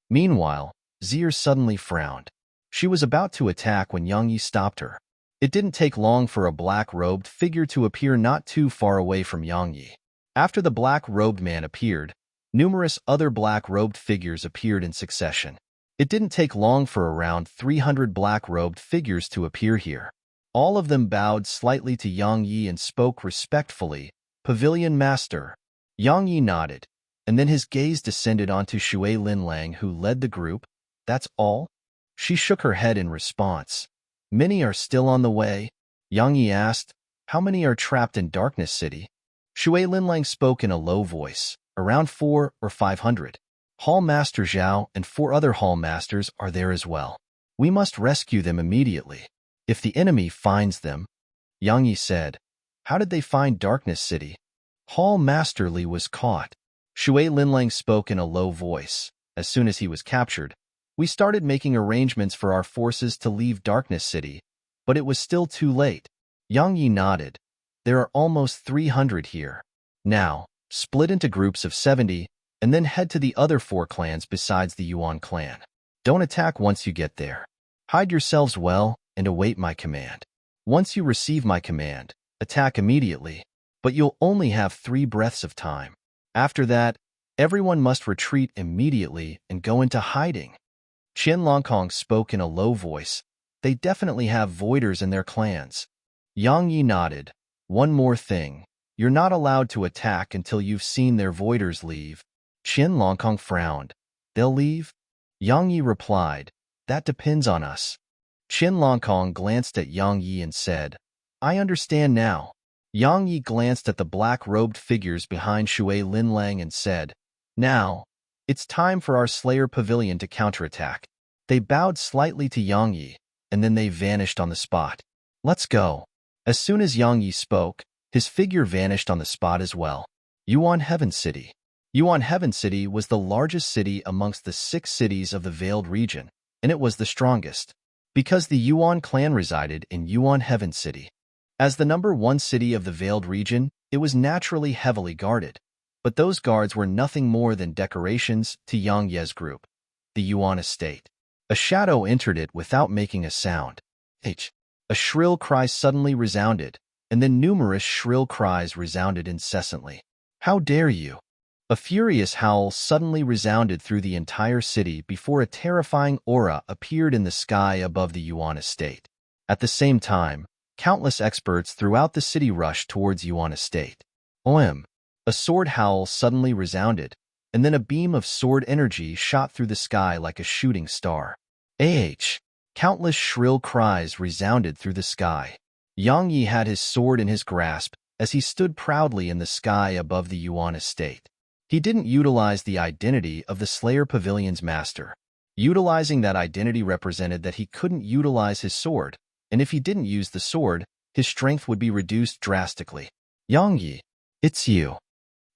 Meanwhile, Zier suddenly frowned. She was about to attack when Yang Yi stopped her. It didn't take long for a black-robed figure to appear not too far away from Yang Yi. After the black-robed man appeared, numerous other black-robed figures appeared in succession. It didn't take long for around 300 black-robed figures to appear here. All of them bowed slightly to Yang Yi and spoke respectfully, "Pavilion Master." Yang Yi nodded, and then his gaze descended onto Shui Linlang, who led the group. "That's all?" She shook her head in response. "Many are still on the way?" Yang Yi asked. "How many are trapped in Darkness City?" Shui Linlang spoke in a low voice. "Around 400 or 500. Hall Master Zhao and 4 other Hall Masters are there as well. We must rescue them immediately. If the enemy finds them," Yang Yi said. "How did they find Darkness City?" "Hall Master Li was caught." Shui Linlang spoke in a low voice. "As soon as he was captured, we started making arrangements for our forces to leave Darkness City, but it was still too late." Yang Yi nodded. "There are almost 300 here. Now, split into groups of 70, and then head to the other 4 clans besides the Yuan clan. Don't attack once you get there. Hide yourselves well and await my command. Once you receive my command, attack immediately, but you'll only have 3 breaths of time. After that, everyone must retreat immediately and go into hiding." Qin Longkong spoke in a low voice. "They definitely have voiders in their clans." Yang Yi nodded. "One more thing. You're not allowed to attack until you've seen their voiders leave." Qin Longkong frowned. "They'll leave?" Yang Yi replied. "That depends on us." Qin Longkong glanced at Yang Yi and said, "I understand now." Yang Yi glanced at the black-robed figures behind Shui Linlang and said, "Now, it's time for our Slayer Pavilion to counterattack." They bowed slightly to Yang Yi, and then they vanished on the spot. "Let's go." As soon as Yang Yi spoke, his figure vanished on the spot as well. Yuan Heaven City. Yuan Heaven City was the largest city amongst the 6 cities of the Veiled region, and it was the strongest, because the Yuan clan resided in Yuan Heaven City. As the number 1 city of the Veiled region, it was naturally heavily guarded, but those guards were nothing more than decorations to Yang Ye's group, the Yuan estate. A shadow entered it without making a sound. A shrill cry suddenly resounded, and then numerous shrill cries resounded incessantly. "How dare you!" A furious howl suddenly resounded through the entire city before a terrifying aura appeared in the sky above the Yuan estate. At the same time, countless experts throughout the city rushed towards Yuan estate. "OM!" A sword howl suddenly resounded, and then a beam of sword energy shot through the sky like a shooting star. Countless shrill cries resounded through the sky. Yang Yi had his sword in his grasp as he stood proudly in the sky above the Yuan estate. He didn't utilize the identity of the Slayer Pavilion's master. Utilizing that identity represented that he couldn't utilize his sword, and if he didn't use the sword, his strength would be reduced drastically. "Yang Yi, it's you."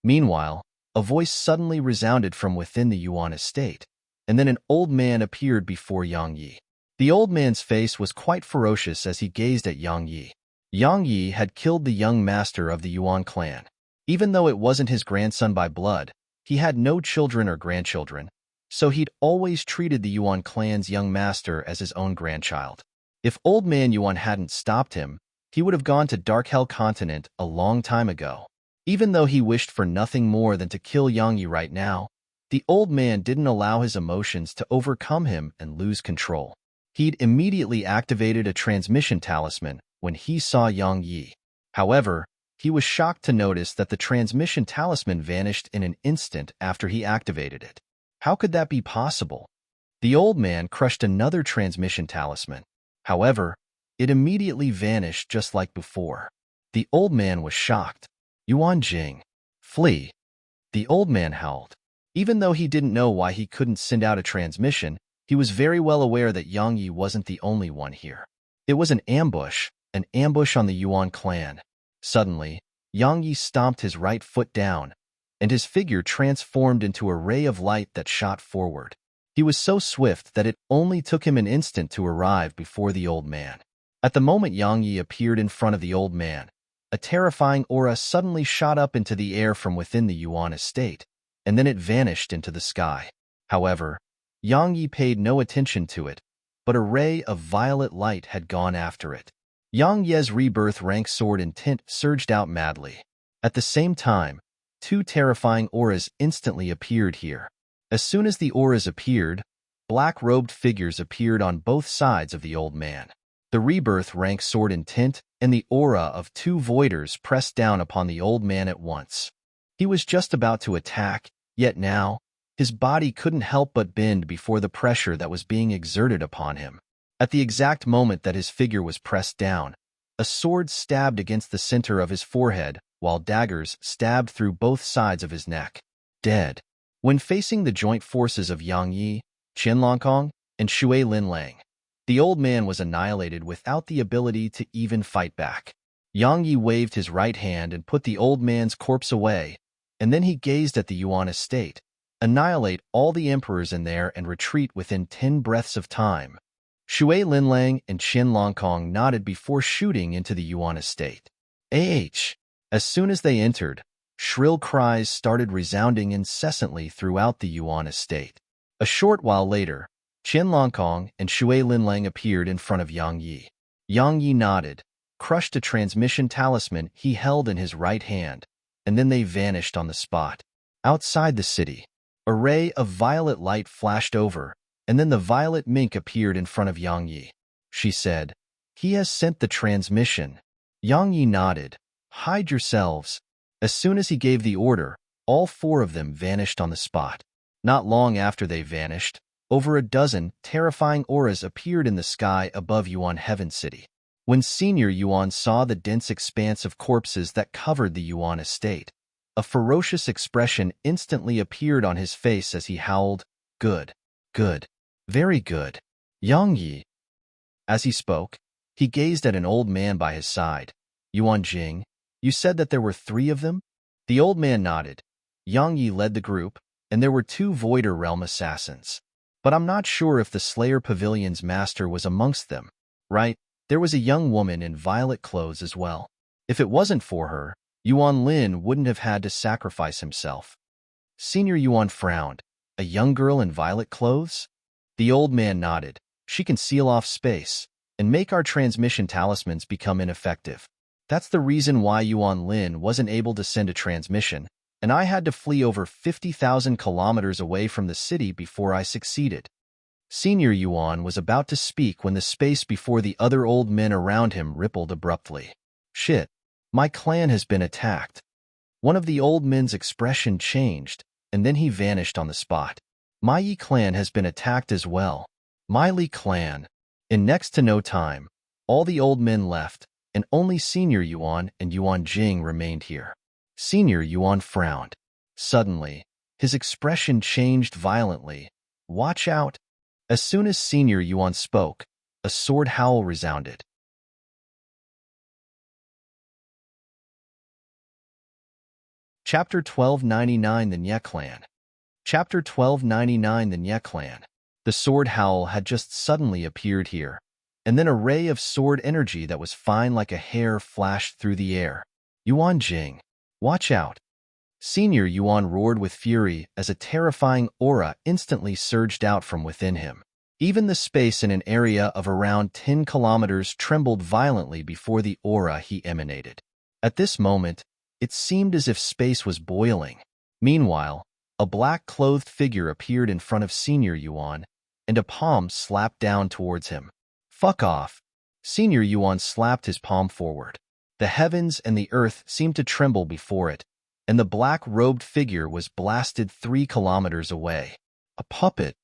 Meanwhile, a voice suddenly resounded from within the Yuan estate, and then an old man appeared before Yang Yi. The old man's face was quite ferocious as he gazed at Yang Yi. Yang Yi had killed the young master of the Yuan clan. Even though it wasn't his grandson by blood, he had no children or grandchildren, so he'd always treated the Yuan clan's young master as his own grandchild. If Old Man Yuan hadn't stopped him, he would have gone to Dark Hell Continent a long time ago. Even though he wished for nothing more than to kill Yang Yi right now, the old man didn't allow his emotions to overcome him and lose control. He'd immediately activated a transmission talisman when he saw Yang Yi. However, he was shocked to notice that the transmission talisman vanished in an instant after he activated it. How could that be possible? The old man crushed another transmission talisman. However, it immediately vanished just like before. The old man was shocked. "Yuan Jing, flee!" The old man howled. Even though he didn't know why he couldn't send out a transmission, he was very well aware that Yang Yi wasn't the only one here. It was an ambush on the Yuan clan. Suddenly, Yang Yi stomped his right foot down, and his figure transformed into a ray of light that shot forward. He was so swift that it only took him an instant to arrive before the old man. At the moment Yang Yi appeared in front of the old man, a terrifying aura suddenly shot up into the air from within the Yuan estate, and then it vanished into the sky. However, Yang Yi paid no attention to it, but a ray of violet light had gone after it. Yang Ye's rebirth rank sword intent surged out madly. At the same time, two terrifying auras instantly appeared here. As soon as the auras appeared, black-robed figures appeared on both sides of the old man. The rebirth rank sword intent and the aura of two voiders pressed down upon the old man at once. He was just about to attack, yet now, his body couldn't help but bend before the pressure that was being exerted upon him. At the exact moment that his figure was pressed down, a sword stabbed against the center of his forehead, while daggers stabbed through both sides of his neck. Dead. When facing the joint forces of Yang Yi, Qian Longkong, and Shui Linlang, the old man was annihilated without the ability to even fight back. Yang Yi waved his right hand and put the old man's corpse away, and then he gazed at the Yuan estate. Annihilate all the emperors in there and retreat within 10 breaths of time. Shui Linlang and Qian Longkong nodded before shooting into the Yuan estate. As soon as they entered, shrill cries started resounding incessantly throughout the Yuan estate. A short while later, Qian Longkong and Shui Linlang appeared in front of Yang Yi. Yang Yi nodded, crushed a transmission talisman he held in his right hand, and then they vanished on the spot. Outside the city, a ray of violet light flashed over, and then the violet mink appeared in front of Yang Yi. She said, "He has sent the transmission." Yang Yi nodded. "Hide yourselves." As soon as he gave the order, all 4 of them vanished on the spot. Not long after they vanished, over a dozen terrifying auras appeared in the sky above Yuan Heaven City. When Senior Yuan saw the dense expanse of corpses that covered the Yuan estate, a ferocious expression instantly appeared on his face as he howled, "Good, good, very good, Yang Yi." As he spoke, he gazed at an old man by his side. "Yuan Jing, you said that there were 3 of them?" The old man nodded. Yang Yi led the group, and there were 2 Voider Realm assassins. But I'm not sure if the Slayer Pavilion's master was amongst them. Right, there was a young woman in violet clothes as well. If it wasn't for her, Yuan Lin wouldn't have had to sacrifice himself. Senior Yuan frowned. "A young girl in violet clothes?" The old man nodded. "She can seal off space and make our transmission talismans become ineffective. That's the reason why Yuan Lin wasn't able to send a transmission, and I had to flee over 50,000 kilometers away from the city before I succeeded." Senior Yuan was about to speak when the space before the other old men around him rippled abruptly. "Shit, my clan has been attacked." One of the old men's expression changed, and then he vanished on the spot. "My Yi clan has been attacked as well." My Li clan. In next to no time, all the old men left, and only Senior Yuan and Yuan Jing remained here. Senior Yuan frowned. Suddenly, his expression changed violently. "Watch out." As soon as Senior Yuan spoke, a sword howl resounded. Chapter 1299 The Nye Clan. Chapter 1299 The Nye Clan. The sword howl had just suddenly appeared here, and then a ray of sword energy that was fine like a hair flashed through the air. "Yuan Jing, watch out." Senior Yuan roared with fury as a terrifying aura instantly surged out from within him. Even the space in an area of around 10 kilometers trembled violently before the aura he emanated. At this moment, it seemed as if space was boiling. Meanwhile, a black-clothed figure appeared in front of Senior Yuan, and a palm slapped down towards him. "Fuck off." Senior Yuan slapped his palm forward. The heavens and the earth seemed to tremble before it, and the black-robed figure was blasted 3 kilometers away. "A puppet."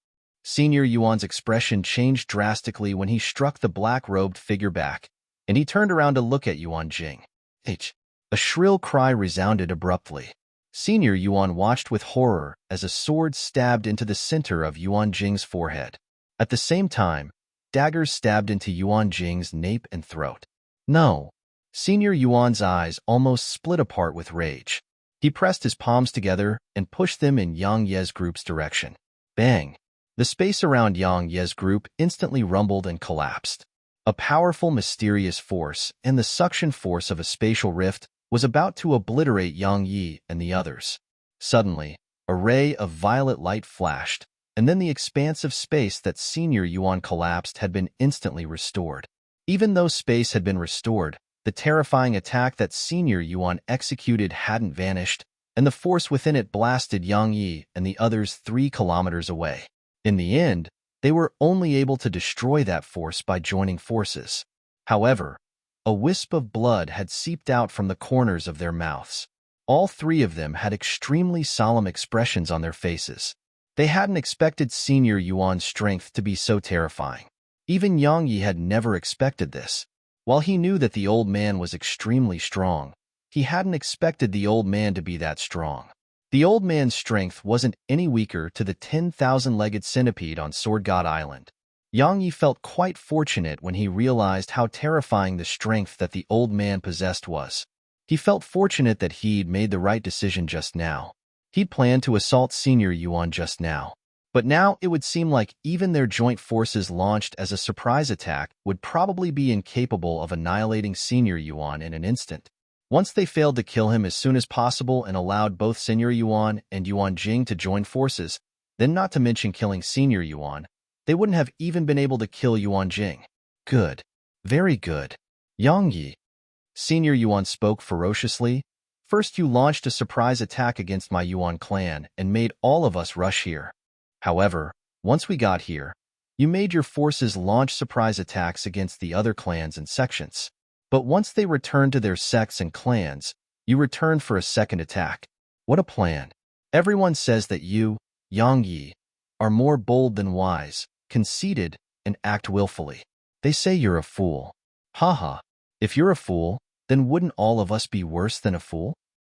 Senior Yuan's expression changed drastically when he struck the black-robed figure back, and he turned around to look at Yuan Jing. A shrill cry resounded abruptly. Senior Yuan watched with horror as a sword stabbed into the center of Yuan Jing's forehead. At the same time, daggers stabbed into Yuan Jing's nape and throat. "No." Senior Yuan's eyes almost split apart with rage. He pressed his palms together and pushed them in Yang Ye's group's direction. Bang! The space around Yang Ye's group instantly rumbled and collapsed. A powerful, mysterious force, and the suction force of a spatial rift, was about to obliterate Yang Yi and the others. Suddenly, a ray of violet light flashed, and then the expansive space that Senior Yuan collapsed had been instantly restored. Even though space had been restored, the terrifying attack that Senior Yuan executed hadn't vanished, and the force within it blasted Yang Yi and the others 3 kilometers away. In the end, they were only able to destroy that force by joining forces. However, a wisp of blood had seeped out from the corners of their mouths. All 3 of them had extremely solemn expressions on their faces. They hadn't expected Senior Yuan's strength to be so terrifying. Even Yang Yi had never expected this. While he knew that the old man was extremely strong, he hadn't expected the old man to be that strong. The old man's strength wasn't any weaker to the 10,000-legged centipede on Sword God Island. Yang Yi felt quite fortunate when he realized how terrifying the strength that the old man possessed was. He felt fortunate that he'd made the right decision just now. He'd planned to assault Senior Yuan just now. But now it would seem like even their joint forces launched as a surprise attack would probably be incapable of annihilating Senior Yuan in an instant. Once they failed to kill him as soon as possible and allowed both Senior Yuan and Yuan Jing to join forces, then not to mention killing Senior Yuan, they wouldn't have even been able to kill Yuan Jing. Good. Very good. Yang Yi. Senior Yuan spoke ferociously. First you launched a surprise attack against my Yuan clan and made all of us rush here. However, once we got here, you made your forces launch surprise attacks against the other clans and sections. But once they returned to their sects and clans, you returned for a second attack. What a plan. Everyone says that you, Yang Yi, are more bold than wise, conceited, and act willfully. They say you're a fool. Haha. If you're a fool, then wouldn't all of us be worse than a fool?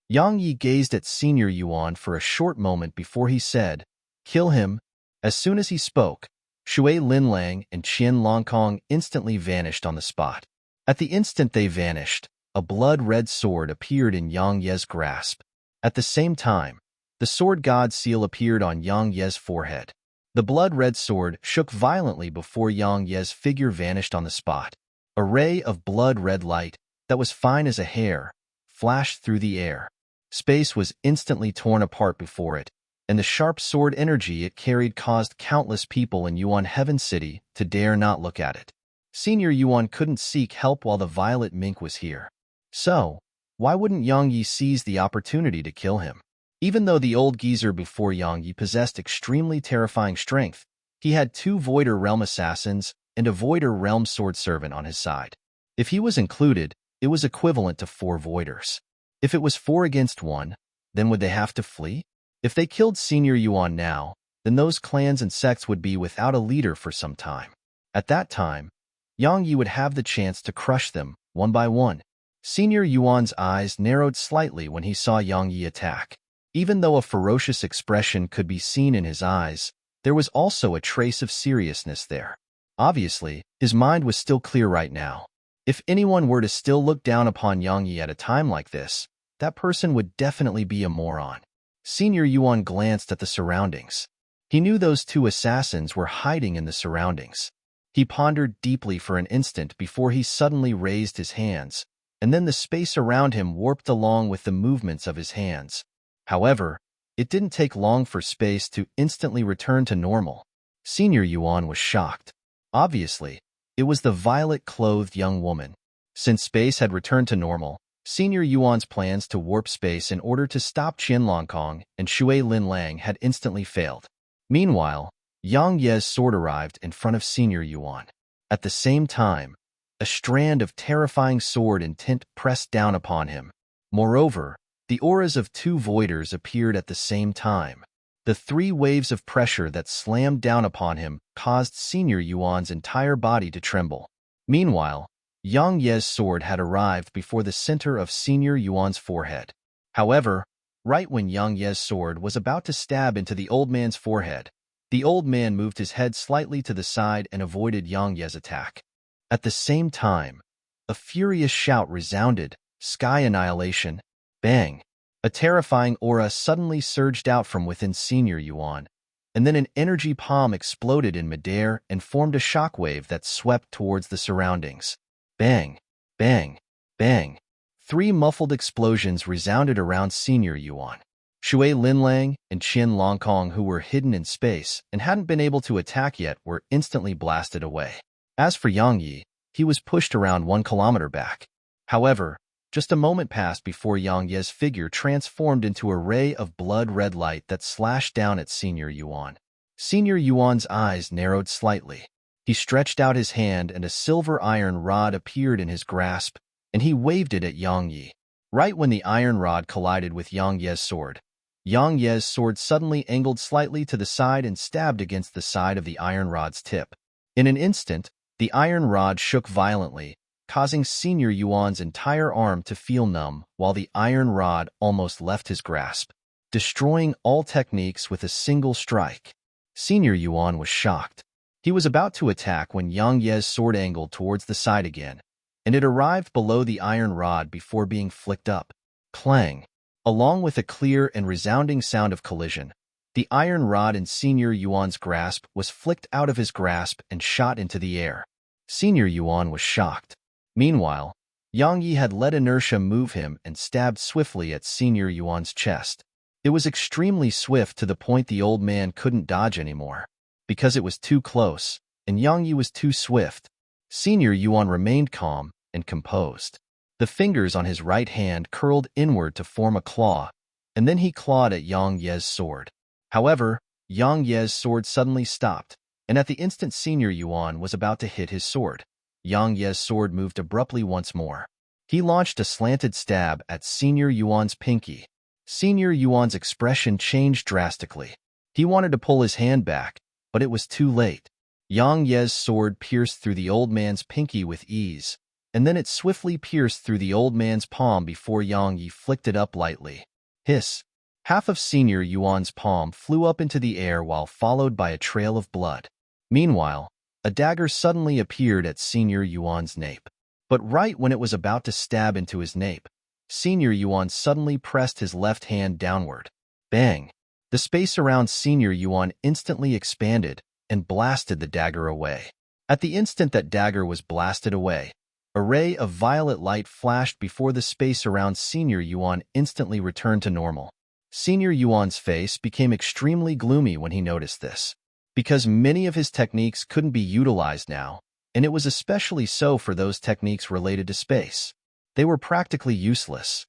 Yang Yi gazed at Senior Yuan for a short moment before he said, "Kill him." As soon as he spoke, Shui Linlang and Qian Longkong instantly vanished on the spot. At the instant they vanished, a blood-red sword appeared in Yang Ye's grasp. At the same time, the sword god seal appeared on Yang Ye's forehead. The blood-red sword shook violently before Yang Ye's figure vanished on the spot. A ray of blood-red light that was fine as a hair flashed through the air. Space was instantly torn apart before it, and the sharp sword energy it carried caused countless people in Yuan Heaven City to dare not look at it. Senior Yuan couldn't seek help while the violet mink was here. So, why wouldn't Yang Yi seize the opportunity to kill him? Even though the old geezer before Yang Yi possessed extremely terrifying strength, he had 2 Voider Realm Assassins and a Voider Realm Sword Servant on his side. If he was included, it was equivalent to 4 Voiders. If it was 4 against 1, then would they have to flee? If they killed Senior Yuan now, then those clans and sects would be without a leader for some time. At that time, Yang Yi would have the chance to crush them, one by one. Senior Yuan's eyes narrowed slightly when he saw Yang Yi attack. Even though a ferocious expression could be seen in his eyes, there was also a trace of seriousness there. Obviously, his mind was still clear right now. If anyone were to still look down upon Yang Yi at a time like this, that person would definitely be a moron. Senior Yuan glanced at the surroundings. He knew those 2 assassins were hiding in the surroundings. He pondered deeply for an instant before he suddenly raised his hands, and then the space around him warped along with the movements of his hands. However, it didn't take long for space to instantly return to normal. Senior Yuan was shocked. Obviously, it was the violet-clothed young woman. Since space had returned to normal, Senior Yuan's plans to warp space in order to stop Qian Longkong and Shui Linlang had instantly failed. Meanwhile, Yang Ye's sword arrived in front of Senior Yuan. At the same time, a strand of terrifying sword intent pressed down upon him. Moreover, the auras of 2 Voiders appeared at the same time. The 3 waves of pressure that slammed down upon him caused Senior Yuan's entire body to tremble. Meanwhile, Yang Ye's sword had arrived before the center of Senior Yuan's forehead. However, right when Yang Ye's sword was about to stab into the old man's forehead, the old man moved his head slightly to the side and avoided Yang Ye's attack. At the same time, a furious shout resounded, "Sky annihilation!" Bang! A terrifying aura suddenly surged out from within Senior Yuan, and then an energy palm exploded in midair and formed a shockwave that swept towards the surroundings. Bang, bang, bang. 3 muffled explosions resounded around Senior Yuan. Shui Linlang and Qin Longkong, who were hidden in space and hadn't been able to attack yet, were instantly blasted away. As for Yang Yi, he was pushed around 1 kilometer back. However, just a moment passed before Yang Ye's figure transformed into a ray of blood-red light that slashed down at Senior Yuan. Senior Yuan's eyes narrowed slightly. He stretched out his hand and a silver iron rod appeared in his grasp, and he waved it at Yang Yi. Right when the iron rod collided with Yang Ye's sword suddenly angled slightly to the side and stabbed against the side of the iron rod's tip. In an instant, the iron rod shook violently, causing Senior Yuan's entire arm to feel numb, while the iron rod almost left his grasp, destroying all techniques with a single strike. Senior Yuan was shocked. He was about to attack when Yang Ye's sword angled towards the side again, and it arrived below the iron rod before being flicked up. Clang! Along with a clear and resounding sound of collision, the iron rod in Senior Yuan's grasp was flicked out of his grasp and shot into the air. Senior Yuan was shocked. Meanwhile, Yang Yi had let inertia move him and stabbed swiftly at Senior Yuan's chest. It was extremely swift to the point the old man couldn't dodge anymore. Because it was too close, and Yang Yi was too swift, Senior Yuan remained calm and composed. The fingers on his right hand curled inward to form a claw, and then he clawed at Yang Ye's sword. However, Yang Ye's sword suddenly stopped, and at the instant Senior Yuan was about to hit his sword, Yang Ye's sword moved abruptly once more. He launched a slanted stab at Senior Yuan's pinky. Senior Yuan's expression changed drastically. He wanted to pull his hand back, but it was too late. Yang Ye's sword pierced through the old man's pinky with ease, and then it swiftly pierced through the old man's palm before Yang Yi flicked it up lightly. Hiss! Half of Senior Yuan's palm flew up into the air while followed by a trail of blood. Meanwhile, a dagger suddenly appeared at Senior Yuan's nape. But right when it was about to stab into his nape, Senior Yuan suddenly pressed his left hand downward. Bang! The space around Senior Yuan instantly expanded and blasted the dagger away. At the instant that dagger was blasted away, a ray of violet light flashed before the space around Senior Yuan instantly returned to normal. Senior Yuan's face became extremely gloomy when he noticed this, because many of his techniques couldn't be utilized now, and it was especially so for those techniques related to space. They were practically useless.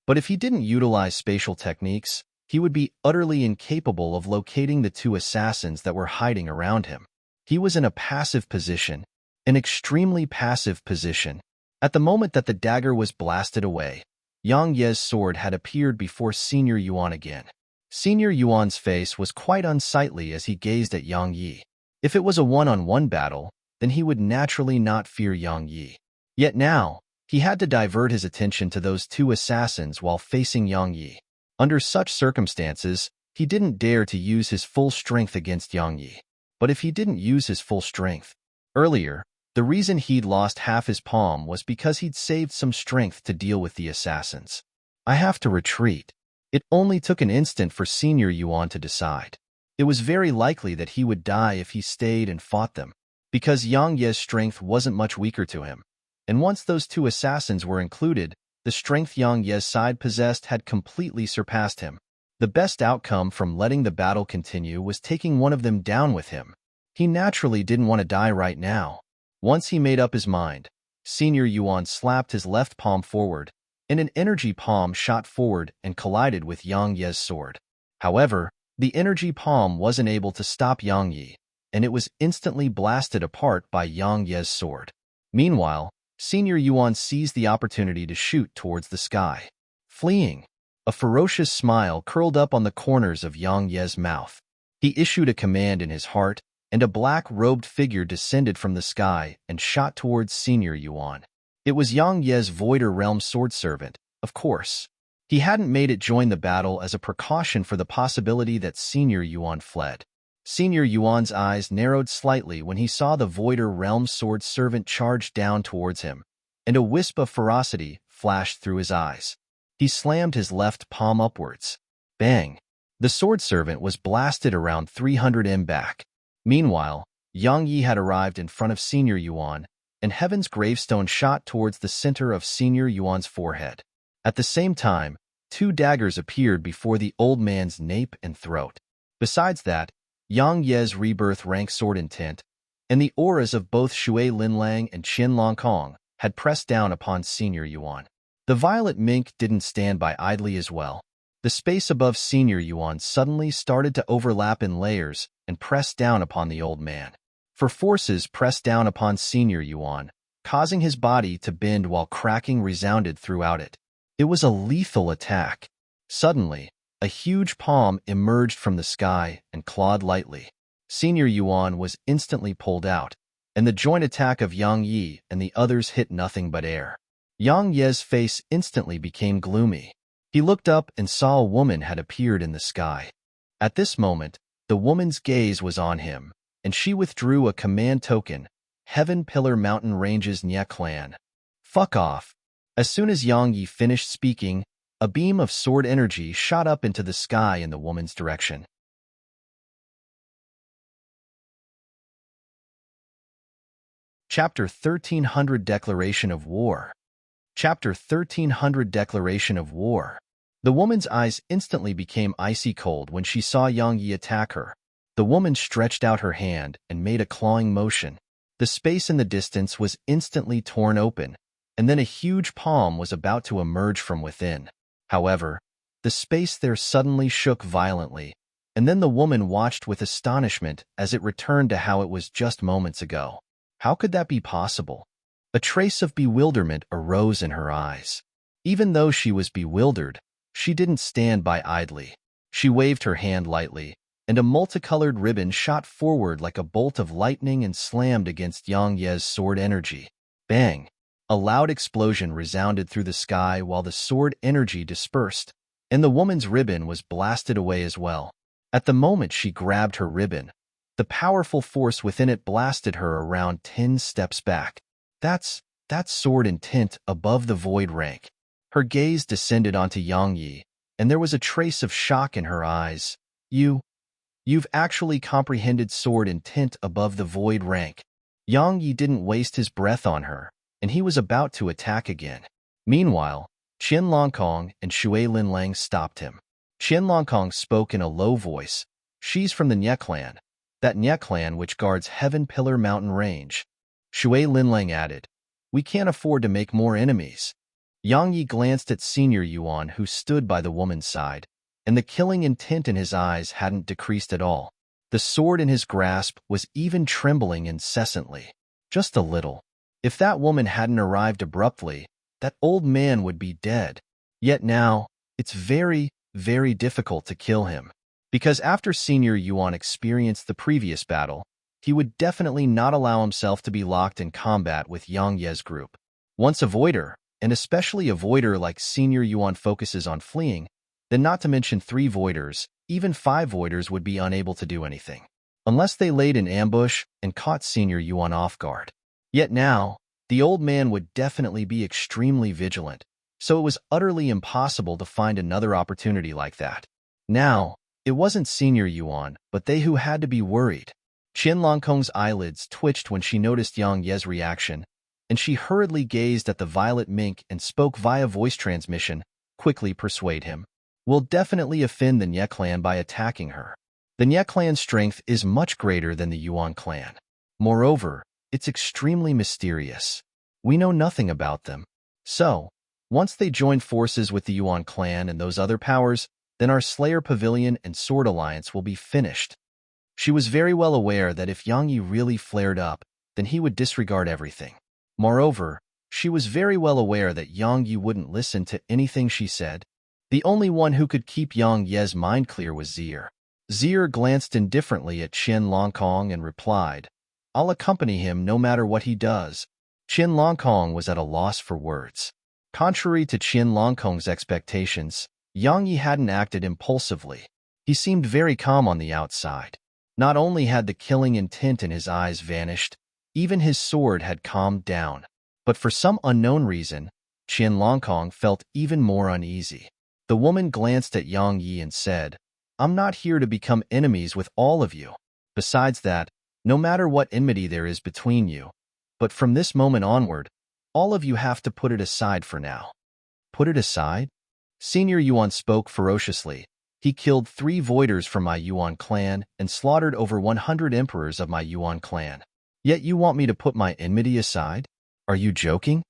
But if he didn't utilize spatial techniques, he would be utterly incapable of locating the 2 assassins that were hiding around him. He was in a passive position, an extremely passive position. At the moment that the dagger was blasted away, Yang Ye's sword had appeared before Senior Yuan again. Senior Yuan's face was quite unsightly as he gazed at Yang Yi. If it was a one-on-one battle, then he would naturally not fear Yang Yi. Yet now, he had to divert his attention to those 2 assassins while facing Yang Yi. Under such circumstances, he didn't dare to use his full strength against Yang Yi. But if he didn't use his full strength earlier, the reason he'd lost half his palm was because he'd saved some strength to deal with the assassins. I have to retreat. It only took an instant for Senior Yuan to decide. It was very likely that he would die if he stayed and fought them, because Yang Ye's strength wasn't much weaker to him. And once those 2 assassins were included, the strength Yang Ye's side possessed had completely surpassed him. The best outcome from letting the battle continue was taking one of them down with him. He naturally didn't want to die right now. Once he made up his mind, Senior Yuan slapped his left palm forward, and an energy palm shot forward and collided with Yang Ye's sword. However, the energy palm wasn't able to stop Yang Yi, and it was instantly blasted apart by Yang Ye's sword. Meanwhile, Senior Yuan seized the opportunity to shoot towards the sky. Fleeing, a ferocious smile curled up on the corners of Yang Ye's mouth. He issued a command in his heart, and a black-robed figure descended from the sky and shot towards Senior Yuan. It was Yang Ye's Voider Realm sword servant, of course. He hadn't made it join the battle as a precaution for the possibility that Senior Yuan fled. Senior Yuan's eyes narrowed slightly when he saw the Voider Realm sword servant charge down towards him, and a wisp of ferocity flashed through his eyes. He slammed his left palm upwards. Bang! The sword servant was blasted around 300 m back. Meanwhile, Yang Yi had arrived in front of Senior Yuan, and Heaven's gravestone shot towards the center of Senior Yuan's forehead. At the same time, 2 daggers appeared before the old man's nape and throat. Besides that, Yang Ye's rebirth rank sword intent, and the auras of both Shui Linlang and Qin Longkong had pressed down upon Senior Yuan. The violet mink didn't stand by idly as well. The space above Senior Yuan suddenly started to overlap in layers and press down upon the old man. For forces pressed down upon Senior Yuan, causing his body to bend while cracking resounded throughout it. It was a lethal attack. Suddenly, a huge palm emerged from the sky and clawed lightly. Senior Yuan was instantly pulled out, and the joint attack of Yang Yi and the others hit nothing but air. Yang Ye's face instantly became gloomy. He looked up and saw a woman had appeared in the sky. At this moment, the woman's gaze was on him, and she withdrew a command token, Heaven Pillar Mountain Ranges Nya Clan. Fuck off. As soon as Yang Yi finished speaking, a beam of sword energy shot up into the sky in the woman's direction. Chapter 1300 Declaration of War. Chapter 1300 Declaration of War. The woman's eyes instantly became icy cold when she saw Yang Yi attack her. The woman stretched out her hand and made a clawing motion. The space in the distance was instantly torn open, and then a huge palm was about to emerge from within. However, the space there suddenly shook violently, and then the woman watched with astonishment as it returned to how it was just moments ago. How could that be possible? A trace of bewilderment arose in her eyes. Even though she was bewildered, she didn't stand by idly. She waved her hand lightly, and a multicolored ribbon shot forward like a bolt of lightning and slammed against Yang Ye's sword energy. Bang! A loud explosion resounded through the sky while the sword energy dispersed, and the woman's ribbon was blasted away as well. At the moment she grabbed her ribbon, the powerful force within it blasted her around 10 steps back. That's sword intent above the void rank. Her gaze descended onto Yang Yi, and there was a trace of shock in her eyes. You've actually comprehended sword intent above the void rank. Yang Yi didn't waste his breath on her, and he was about to attack again. Meanwhile, Qin Longkong and Shui Linlang stopped him. Qin Longkong spoke in a low voice. She's from the Nya Clan, that Nya Clan which guards Heaven Pillar Mountain Range. Shui Linlang added, we can't afford to make more enemies. Yang Yi glanced at Senior Yuan who stood by the woman's side, and the killing intent in his eyes hadn't decreased at all. The sword in his grasp was even trembling incessantly. Just a little. If that woman hadn't arrived abruptly, that old man would be dead. Yet now, it's very, very difficult to kill him. Because after Senior Yuan experienced the previous battle, he would definitely not allow himself to be locked in combat with Yang Ye's group. Once a voider, and especially a voider like Senior Yuan focuses on fleeing, then not to mention 3 voiders, even 5 voiders would be unable to do anything, unless they laid an ambush and caught Senior Yuan off guard. Yet now, the old man would definitely be extremely vigilant, so it was utterly impossible to find another opportunity like that. Now, it wasn't Senior Yuan, but they who had to be worried. Qin Longkong's eyelids twitched when she noticed Yang Ye's reaction, and she hurriedly gazed at the violet mink and spoke via voice transmission, quickly persuade him. We'll definitely offend the Nya clan by attacking her. The Nya clan's strength is much greater than the Yuan clan. Moreover, it's extremely mysterious. We know nothing about them. So, once they join forces with the Yuan clan and those other powers, then our Slayer Pavilion and Sword Alliance will be finished. She was very well aware that if Yang Yi really flared up, then he would disregard everything. Moreover, she was very well aware that Yang Yi wouldn't listen to anything she said. The only one who could keep Yang Ye's mind clear was Zier. Zier glanced indifferently at Qin Longkong and replied, I'll accompany him no matter what he does. Qin Longkong was at a loss for words. Contrary to Qin Longkong's expectations, Yang Yi hadn't acted impulsively. He seemed very calm on the outside. Not only had the killing intent in his eyes vanished, even his sword had calmed down. But for some unknown reason, Qianlongkong felt even more uneasy. The woman glanced at Yang Yi and said, I'm not here to become enemies with all of you. Besides that, no matter what enmity there is between you, but from this moment onward, all of you have to put it aside for now. Put it aside? Senior Yuan spoke ferociously. He killed 3 voiders from my Yuan clan and slaughtered over 100 emperors of my Yuan clan. Yet you want me to put my enmity aside? Are you joking?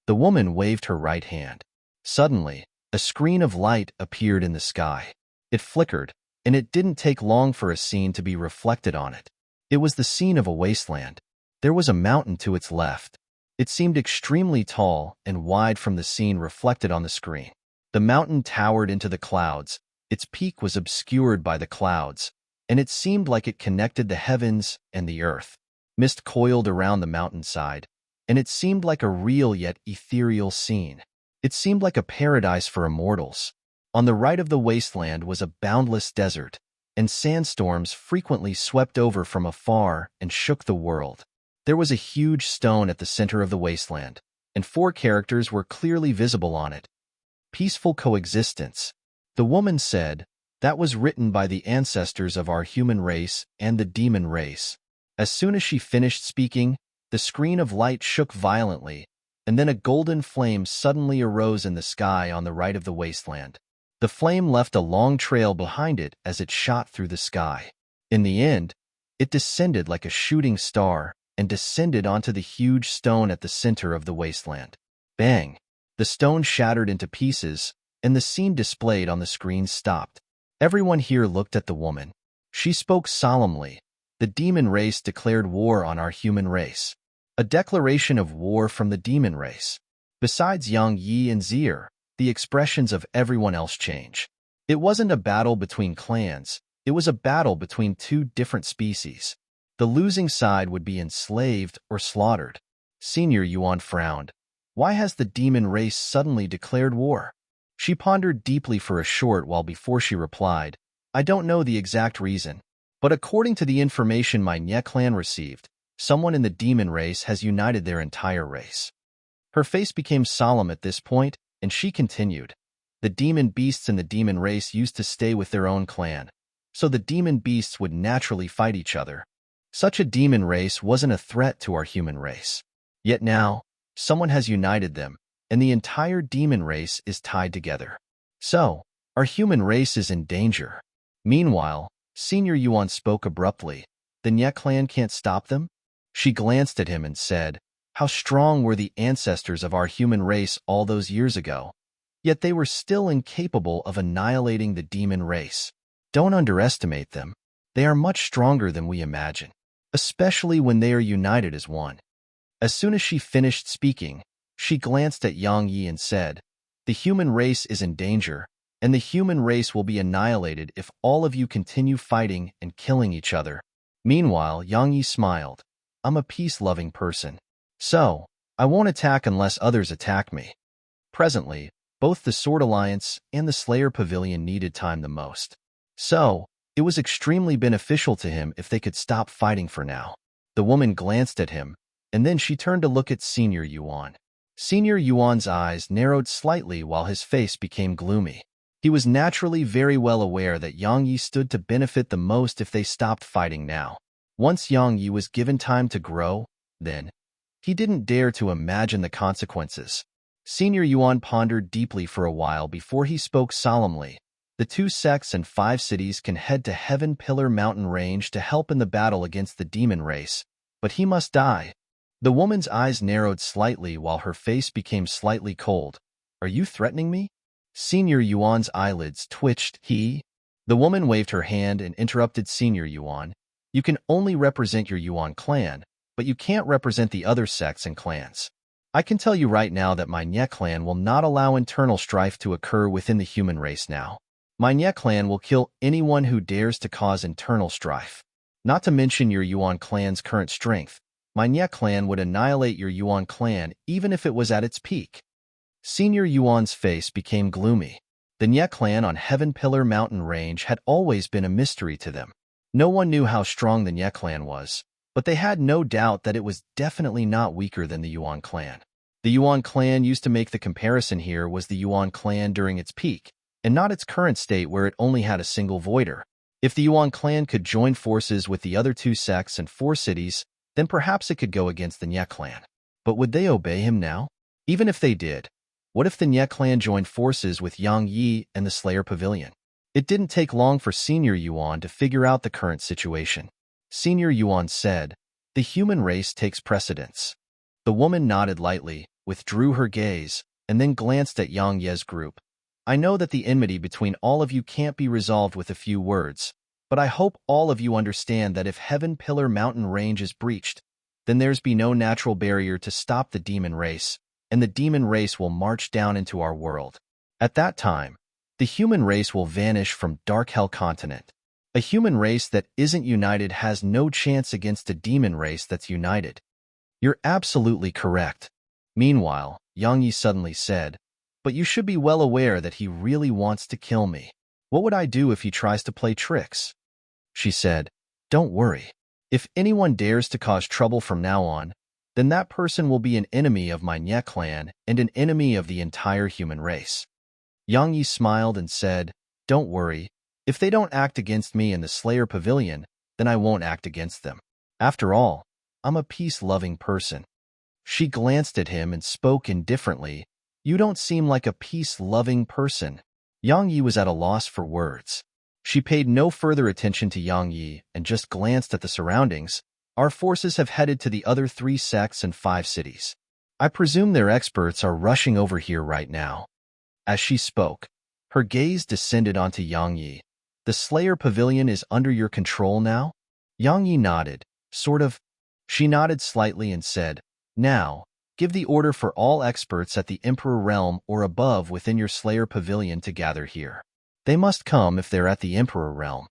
The woman waved her right hand. Suddenly, a screen of light appeared in the sky. It flickered, and it didn't take long for a scene to be reflected on it. It was the scene of a wasteland. There was a mountain to its left. It seemed extremely tall and wide from the scene reflected on the screen. The mountain towered into the clouds. Its peak was obscured by the clouds, and it seemed like it connected the heavens and the earth. Mist coiled around the mountainside, and it seemed like a real yet ethereal scene. It seemed like a paradise for immortals. On the right of the wasteland was a boundless desert, and sandstorms frequently swept over from afar and shook the world. There was a huge stone at the center of the wasteland, and 4 characters were clearly visible on it. Peaceful coexistence. The woman said, that was written by the ancestors of our human race and the demon race. As soon as she finished speaking, the screen of light shook violently, and then a golden flame suddenly arose in the sky on the right of the wasteland. The flame left a long trail behind it as it shot through the sky. In the end, it descended like a shooting star and descended onto the huge stone at the center of the wasteland. Bang! The stone shattered into pieces, and the scene displayed on the screen stopped. Everyone here looked at the woman. She spoke solemnly. The demon race declared war on our human race. A declaration of war from the demon race. Besides Yang Yi and Zier, the expressions of everyone else change. It wasn't a battle between clans, it was a battle between 2 different species. The losing side would be enslaved or slaughtered. Senior Yuan frowned. Why has the demon race suddenly declared war? She pondered deeply for a short while before she replied, I don't know the exact reason, but according to the information my Nye clan received, someone in the demon race has united their entire race. Her face became solemn at this point, and she continued, the demon beasts in the demon race used to stay with their own clan, so the demon beasts would naturally fight each other. Such a demon race wasn't a threat to our human race. Yet now, someone has united them, and the entire demon race is tied together. So, our human race is in danger. Meanwhile, Senior Yuan spoke abruptly. The Nye clan can't stop them? She glanced at him and said, how strong were the ancestors of our human race all those years ago? Yet they were still incapable of annihilating the demon race. Don't underestimate them. They are much stronger than we imagine, especially when they are united as one. As soon as she finished speaking, she glanced at Yang Yi and said, the human race is in danger, and the human race will be annihilated if all of you continue fighting and killing each other. Meanwhile, Yang Yi smiled. I'm a peace-loving person, so I won't attack unless others attack me. Presently, both the Sword Alliance and the Slayer Pavilion needed time the most. So, it was extremely beneficial to him if they could stop fighting for now. The woman glanced at him, and then she turned to look at Senior Yuan. Senior Yuan's eyes narrowed slightly while his face became gloomy. He was naturally very well aware that Yang Yi stood to benefit the most if they stopped fighting now. Once Yang Yi was given time to grow, then, he didn't dare to imagine the consequences. Senior Yuan pondered deeply for a while before he spoke solemnly. The 2 sects and 5 cities can head to Heaven Pillar Mountain Range to help in the battle against the demon race, but he must die. The woman's eyes narrowed slightly while her face became slightly cold. Are you threatening me? Senior Yuan's eyelids twitched. The woman waved her hand and interrupted Senior Yuan. You can only represent your Yuan clan, but you can't represent the other sects and clans. I can tell you right now that my Nye clan will not allow internal strife to occur within the human race now. My Nye clan will kill anyone who dares to cause internal strife. Not to mention your Yuan clan's current strength. My Nye clan would annihilate your Yuan clan even if it was at its peak. Senior Yuan's face became gloomy. The Nye clan on Heaven Pillar Mountain Range had always been a mystery to them. No one knew how strong the Nye clan was, but they had no doubt that it was definitely not weaker than the Yuan clan. The Yuan clan used to make the comparison here was the Yuan clan during its peak, and not its current state where it only had a single voider. If the Yuan clan could join forces with the other 2 sects and 4 cities, then perhaps it could go against the Nye clan. But would they obey him now? Even if they did, what if the Nye clan joined forces with Yang Yi and the Slayer Pavilion? It didn't take long for Senior Yuan to figure out the current situation. Senior Yuan said, "The human race takes precedence." The woman nodded lightly, withdrew her gaze, and then glanced at Yang Ye's group. "I know that the enmity between all of you can't be resolved with a few words, but I hope all of you understand that if Heaven Pillar Mountain Range is breached, then there's be no natural barrier to stop the demon race, and the demon race will march down into our world. At that time, the human race will vanish from Dark Hell Continent. A human race that isn't united has no chance against a demon race that's united." "You're absolutely correct." Meanwhile, Yang Yi suddenly said, "But you should be well aware that he really wants to kill me. What would I do if he tries to play tricks?" She said, "Don't worry. If anyone dares to cause trouble from now on, then that person will be an enemy of my Nye clan and an enemy of the entire human race." Yang Yi smiled and said, "Don't worry. If they don't act against me in the Slayer Pavilion, then I won't act against them. After all, I'm a peace-loving person." She glanced at him and spoke indifferently, "You don't seem like a peace-loving person." Yang Yi was at a loss for words. She paid no further attention to Yang Yi and just glanced at the surroundings. "Our forces have headed to the other 3 sects and 5 cities. I presume their experts are rushing over here right now." As she spoke, her gaze descended onto Yang Yi. "The Slayer Pavilion is under your control now?" Yang Yi nodded, sort of. She nodded slightly and said, "Now, give the order for all experts at the Emperor Realm or above within your Slayer Pavilion to gather here. They must come if they're at the Emperor Realm."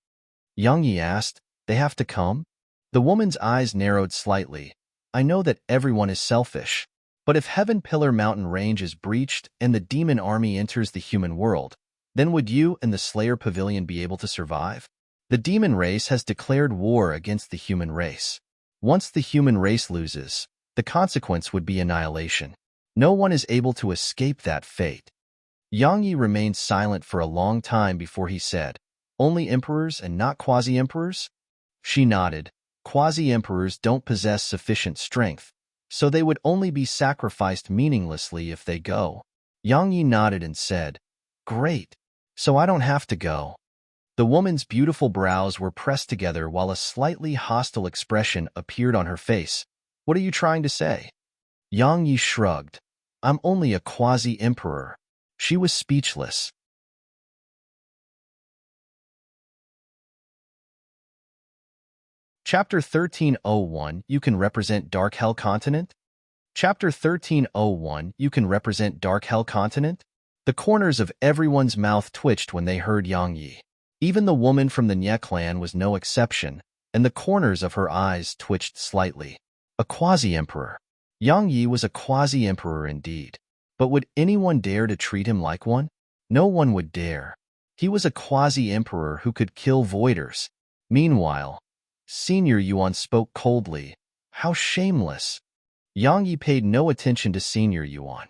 Yang Yi asked, "They have to come?" The woman's eyes narrowed slightly. "I know that everyone is selfish, but if Heaven Pillar Mountain Range is breached and the demon army enters the human world, then would you and the Slayer Pavilion be able to survive? The demon race has declared war against the human race. Once the human race loses, the consequence would be annihilation. No one is able to escape that fate." Yang Yi remained silent for a long time before he said, "Only emperors and not quasi-emperors?" She nodded. "Quasi-emperors don't possess sufficient strength, so they would only be sacrificed meaninglessly if they go." Yang Yi nodded and said, "Great. So I don't have to go." The woman's beautiful brows were pressed together while a slightly hostile expression appeared on her face. "What are you trying to say?" Yang Yi shrugged. "I'm only a quasi-emperor." She was speechless. Chapter 1301, You Can Represent Dark Hell Continent? Chapter 1301, You Can Represent Dark Hell Continent? The corners of everyone's mouth twitched when they heard Yang Yi. Even the woman from the Nye clan was no exception, and the corners of her eyes twitched slightly. A quasi-emperor. Yang Yi was a quasi-emperor indeed. But would anyone dare to treat him like one? No one would dare. He was a quasi-emperor who could kill voiders. Meanwhile, Senior Yuan spoke coldly. "How shameless." Yang Yi paid no attention to Senior Yuan.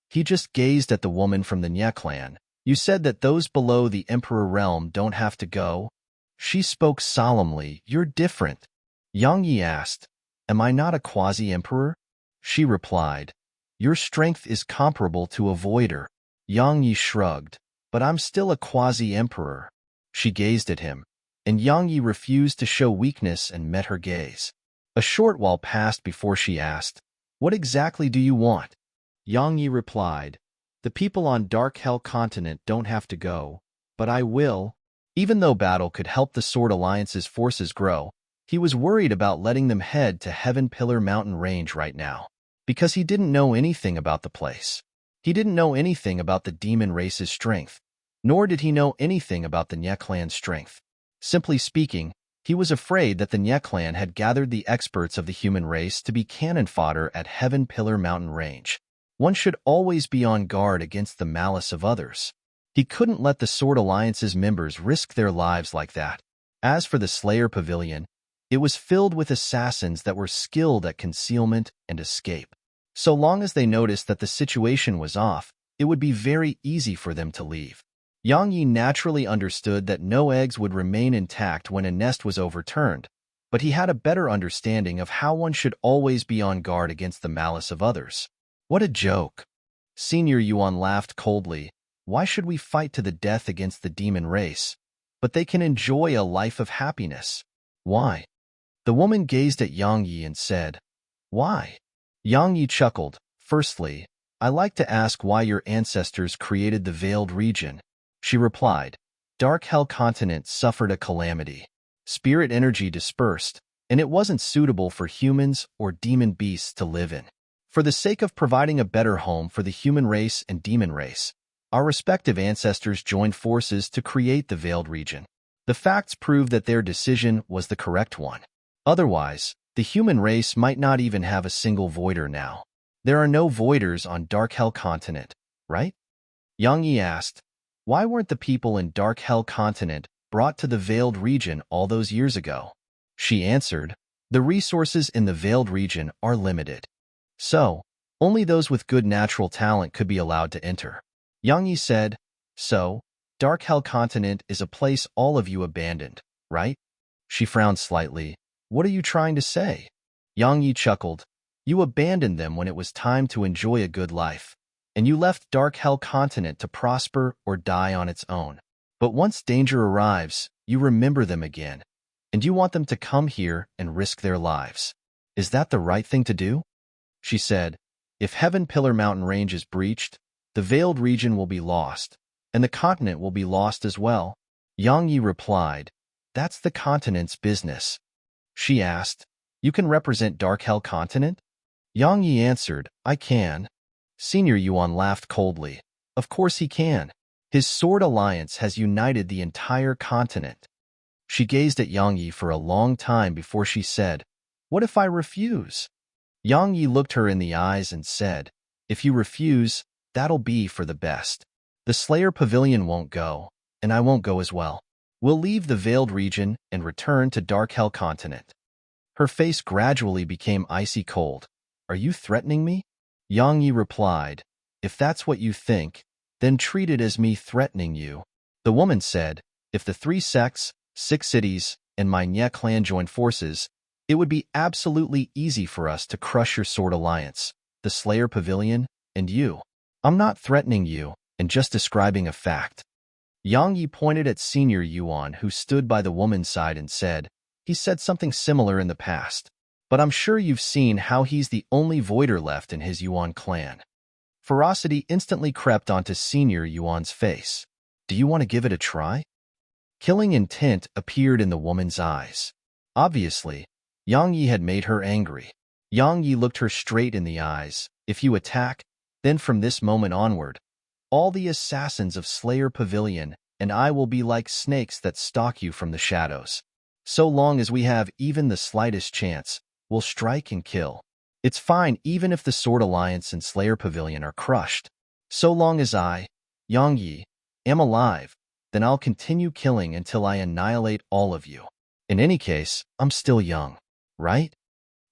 He just gazed at the woman from the Nye clan. "You said that those below the Emperor Realm don't have to go?" She spoke solemnly. "You're different." Yang Yi asked, "Am I not a quasi-emperor?" She replied, "Your strength is comparable to a voider." Yang Yi shrugged, "But I'm still a quasi-emperor." She gazed at him, and Yang Yi refused to show weakness and met her gaze. A short while passed before she asked, "What exactly do you want?" Yang Yi replied, "The people on Dark Hell Continent don't have to go, but I will." Even though battle could help the Sword Alliance's forces grow, he was worried about letting them head to Heaven Pillar Mountain Range right now, because he didn't know anything about the place. He didn't know anything about the demon race's strength, nor did he know anything about the Nye clan's strength. Simply speaking, he was afraid that the Nye clan had gathered the experts of the human race to be cannon fodder at Heaven Pillar Mountain Range. One should always be on guard against the malice of others. He couldn't let the Sword Alliance's members risk their lives like that. As for the Slayer Pavilion, it was filled with assassins that were skilled at concealment and escape. So long as they noticed that the situation was off, it would be very easy for them to leave. Yang Yi naturally understood that no eggs would remain intact when a nest was overturned, but he had a better understanding of how one should always be on guard against the malice of others. What a joke! Senior Yuan laughed coldly. Why should we fight to the death against the demon race? But they can enjoy a life of happiness. Why? The woman gazed at Yang Yi and said, Why? Yang Yi chuckled. Firstly, I like to ask why your ancestors created the veiled region. She replied, Dark Hell Continent suffered a calamity. Spirit energy dispersed, and it wasn't suitable for humans or demon beasts to live in. For the sake of providing a better home for the human race and demon race, our respective ancestors joined forces to create the veiled region. The facts prove that their decision was the correct one. Otherwise, the human race might not even have a single voider now. There are no voiders on Dark Hell Continent, right? Yang Yi asked, Why weren't the people in Dark Hell Continent brought to the veiled region all those years ago? She answered, The resources in the veiled region are limited. So, only those with good natural talent could be allowed to enter. Yang Yi said, So, Dark Hell Continent is a place all of you abandoned, right? She frowned slightly. What are you trying to say? Yang Yi chuckled. You abandoned them when it was time to enjoy a good life, and you left Dark Hell Continent to prosper or die on its own. But once danger arrives, you remember them again, and you want them to come here and risk their lives. Is that the right thing to do? She said, If Heaven Pillar Mountain Range is breached, the veiled region will be lost, and the continent will be lost as well. Yang Yi replied, That's the continent's business. She asked, You can represent Dark Hell Continent? Yang Yi answered, I can. Senior Yuan laughed coldly. Of course he can. His sword alliance has united the entire continent. She gazed at Yang Yi for a long time before she said, What if I refuse? Yang Yi looked her in the eyes and said, If you refuse, that'll be for the best. The Slayer Pavilion won't go, and I won't go as well. We'll leave the veiled region and return to Dark Hell Continent. Her face gradually became icy cold. Are you threatening me? Yang Yi replied, If that's what you think, then treat it as me threatening you. The woman said, If the 3 sects, 6 cities, and my Nye clan joined forces, it would be absolutely easy for us to crush your sword alliance, the Slayer Pavilion, and you. I'm not threatening you, and just describing a fact. Yang Yi pointed at Senior Yuan, who stood by the woman's side, and said, He said something similar in the past, but I'm sure you've seen how he's the only voider left in his Yuan clan. Ferocity instantly crept onto Senior Yuan's face. Do you want to give it a try? Killing intent appeared in the woman's eyes. Obviously, Yang Yi had made her angry. Yang Yi looked her straight in the eyes. If you attack, then from this moment onward, all the assassins of Slayer Pavilion and I will be like snakes that stalk you from the shadows. So long as we have even the slightest chance, we'll strike and kill. It's fine even if the Sword Alliance and Slayer Pavilion are crushed. So long as I, Yang Yi, am alive, then I'll continue killing until I annihilate all of you. In any case, I'm still young, right?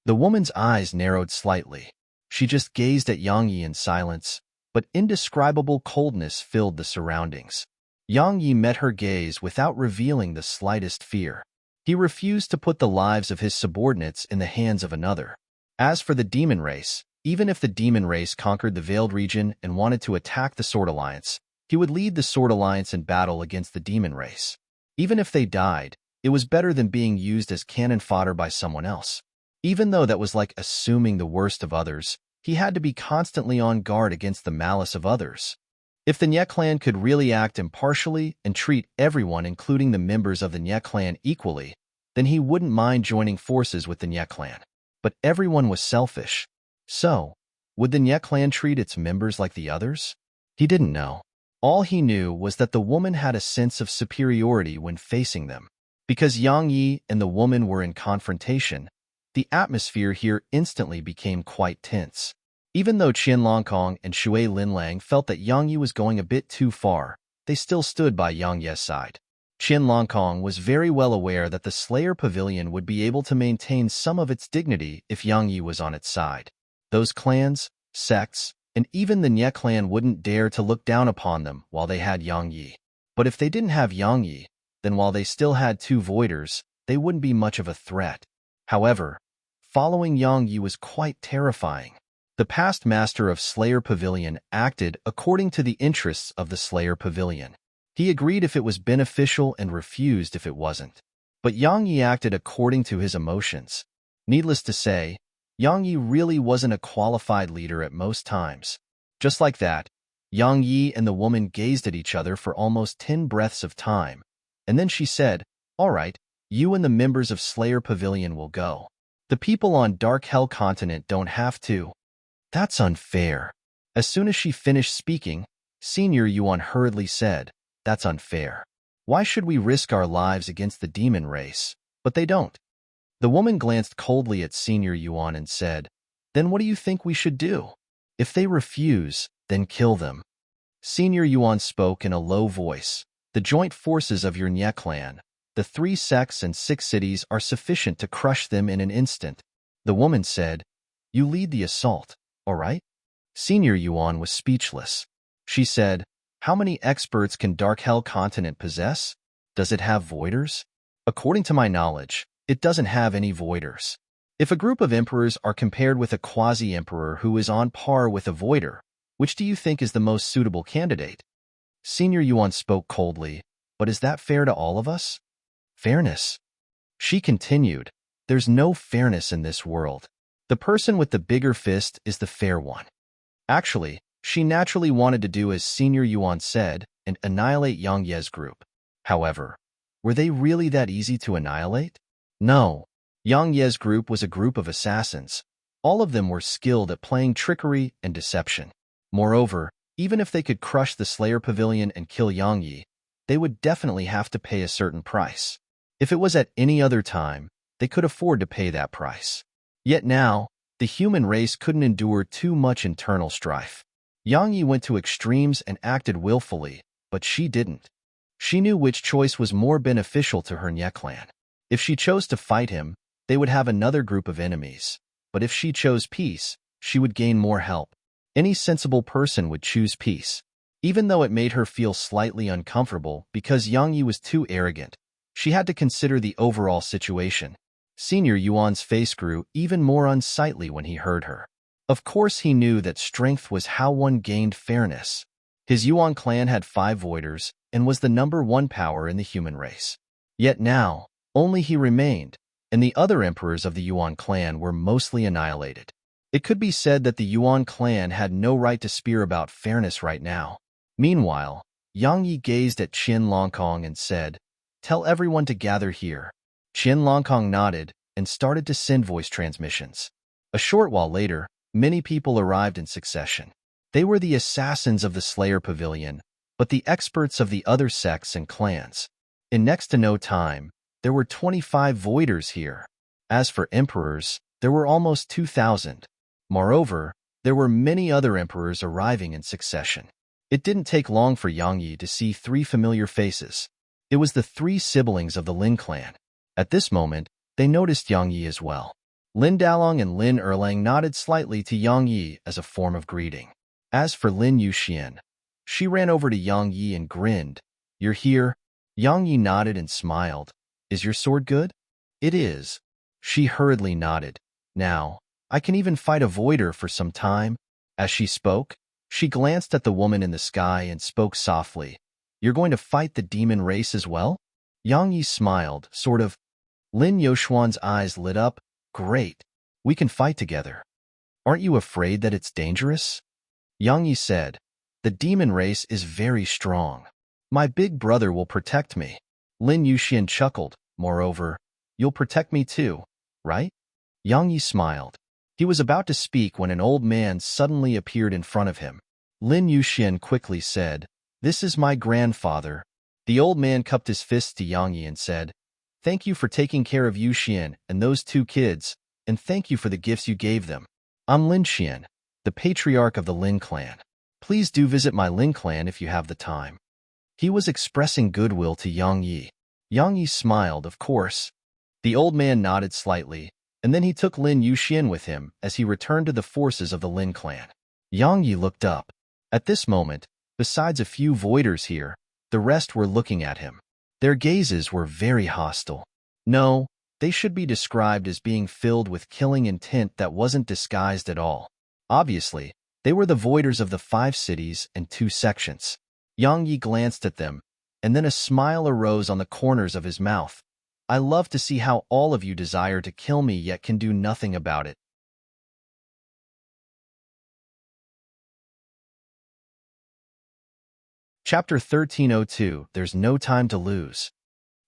The woman's eyes narrowed slightly. She just gazed at Yang Yi in silence, but indescribable coldness filled the surroundings. Yang Yi met her gaze without revealing the slightest fear. He refused to put the lives of his subordinates in the hands of another. As for the demon race, even if the demon race conquered the Veiled Region and wanted to attack the Sword Alliance, he would lead the Sword Alliance in battle against the demon race. Even if they died, it was better than being used as cannon fodder by someone else. Even though that was like assuming the worst of others, he had to be constantly on guard against the malice of others. If the Nye clan could really act impartially and treat everyone, including the members of the Nye clan, equally, then he wouldn't mind joining forces with the Nye clan. But everyone was selfish. So, would the Nye clan treat its members like the others? He didn't know. All he knew was that the woman had a sense of superiority when facing them. Because Yang Yi and the woman were in confrontation, the atmosphere here instantly became quite tense. Even though Qian Longkong and Shui Linlang felt that Yang Yi was going a bit too far, they still stood by Yang Ye's side. Qian Longkong was very well aware that the Slayer Pavilion would be able to maintain some of its dignity if Yang Yi was on its side. Those clans, sects, and even the Nye clan wouldn't dare to look down upon them while they had Yang Yi. But if they didn't have Yang Yi, then while they still had two voiders, they wouldn't be much of a threat. However, following Yang Yi was quite terrifying. The past master of Slayer Pavilion acted according to the interests of the Slayer Pavilion. He agreed if it was beneficial and refused if it wasn't. But Yang Yi acted according to his emotions. Needless to say, Yang Yi really wasn't a qualified leader at most times. Just like that, Yang Yi and the woman gazed at each other for almost 10 breaths of time, and then she said, "All right, you and the members of Slayer Pavilion will go. The people on Dark Hell Continent don't have to." "That's unfair." As soon as she finished speaking, Senior Yuan hurriedly said, "That's unfair. Why should we risk our lives against the demon race?" But they don't. The woman glanced coldly at Senior Yuan and said, "Then what do you think we should do? If they refuse, then kill them." Senior Yuan spoke in a low voice. "The joint forces of your Nye clan, the 3 sects and 6 cities are sufficient to crush them in an instant." The woman said, "You lead the assault, all right?" Senior Yuan was speechless. She said, "How many experts can Dark Hell Continent possess? Does it have voiders?" "According to my knowledge, it doesn't have any voiders. If a group of emperors are compared with a quasi-emperor who is on par with a voider, which do you think is the most suitable candidate?" Senior Yuan spoke coldly, "But is that fair to all of us?" "Fairness?" She continued, "There's no fairness in this world. The person with the bigger fist is the fair one." Actually, she naturally wanted to do as Senior Yuan said and annihilate Yang Ye's group. However, were they really that easy to annihilate? No. Yang Ye's group was a group of assassins. All of them were skilled at playing trickery and deception. Moreover, even if they could crush the Slayer Pavilion and kill Yang Yi, they would definitely have to pay a certain price. If it was at any other time, they could afford to pay that price. Yet now, the human race couldn't endure too much internal strife. Yang Yi went to extremes and acted willfully, but she didn't. She knew which choice was more beneficial to her Nye clan. If she chose to fight him, they would have another group of enemies. But if she chose peace, she would gain more help. Any sensible person would choose peace. Even though it made her feel slightly uncomfortable because Yang Yi was too arrogant, she had to consider the overall situation. Senior Yuan's face grew even more unsightly when he heard her. Of course he knew that strength was how one gained fairness. His Yuan clan had 5 voiders and was the #1 power in the human race. Yet now, only he remained, and the other emperors of the Yuan clan were mostly annihilated. It could be said that the Yuan clan had no right to speak about fairness right now. Meanwhile, Yang Yi gazed at Qin Longkong and said, "Tell everyone to gather here." Qin Longkong nodded and started to send voice transmissions. A short while later, many people arrived in succession. They were the assassins of the Slayer Pavilion, but the experts of the other sects and clans. In next to no time, there were 25 voiders here. As for emperors, there were almost 2,000. Moreover, there were many other emperors arriving in succession. It didn't take long for Yang Yi to see 3 familiar faces. It was the 3 siblings of the Lin clan. At this moment, they noticed Yang Yi as well. Lin Dalong and Lin Erlang nodded slightly to Yang Yi as a form of greeting. As for Lin Yuxian, she ran over to Yang Yi and grinned. "You're here?" Yang Yi nodded and smiled. "Is your sword good?" "It is." She hurriedly nodded. "Now, I can even fight a voider for some time." As she spoke, she glanced at the woman in the sky and spoke softly. "You're going to fight the demon race as well?" Yang Yi smiled, sort of. Lin Yoshuan's eyes lit up. "Great. We can fight together. Aren't you afraid that it's dangerous?" Yang Yi said, "The demon race is very strong. My big brother will protect me." Lin Yuxian chuckled. "Moreover, you'll protect me too, right?" Yang Yi smiled. He was about to speak when an old man suddenly appeared in front of him. Lin Yuxian quickly said, "This is my grandfather." The old man cupped his fists to Yang Yi and said, "Thank you for taking care of Yuxian and those 2 kids, and thank you for the gifts you gave them. I'm Lin Xian, the patriarch of the Lin clan. Please do visit my Lin clan if you have the time." He was expressing goodwill to Yang Yi. Yang Yi smiled, of course. The old man nodded slightly, and then he took Lin Yuxian with him as he returned to the forces of the Lin clan. Yang Yi looked up. At this moment, besides a few voiders here, the rest were looking at him. Their gazes were very hostile. No, they should be described as being filled with killing intent that wasn't disguised at all. Obviously, they were the voiders of the 5 cities and 2 sections. Yang Yi glanced at them, and then a smile arose on the corners of his mouth. I love to see how all of you desire to kill me yet can do nothing about it. Chapter 1302, There's No Time to Lose.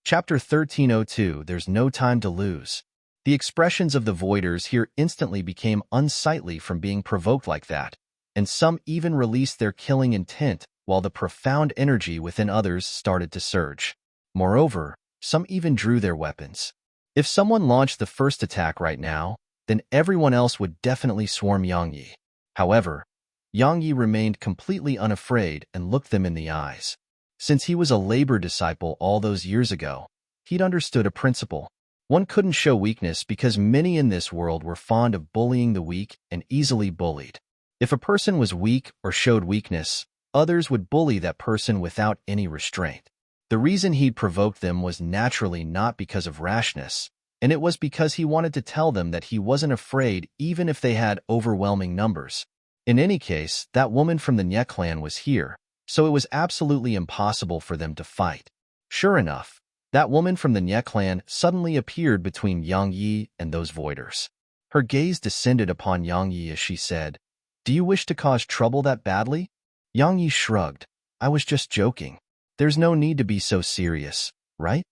Chapter 1302, There's No Time to Lose. The expressions of the voiders here instantly became unsightly from being provoked like that, and some even released their killing intent while the profound energy within others started to surge. Moreover, some even drew their weapons. If someone launched the first attack right now, then everyone else would definitely swarm Yang Yi. However, Yang Yi remained completely unafraid and looked them in the eyes. Since he was a labor disciple all those years ago, he'd understood a principle. One couldn't show weakness because many in this world were fond of bullying the weak and easily bullied. If a person was weak or showed weakness, others would bully that person without any restraint. The reason he'd provoked them was naturally not because of rashness, and it was because he wanted to tell them that he wasn't afraid even if they had overwhelming numbers. In any case, that woman from the Nye clan was here, so it was absolutely impossible for them to fight. Sure enough, that woman from the Nye clan suddenly appeared between Yang Yi and those voiders. Her gaze descended upon Yang Yi as she said, "Do you wish to cause trouble that badly?" Yang Yi shrugged. "I was just joking. There's no need to be so serious, right?"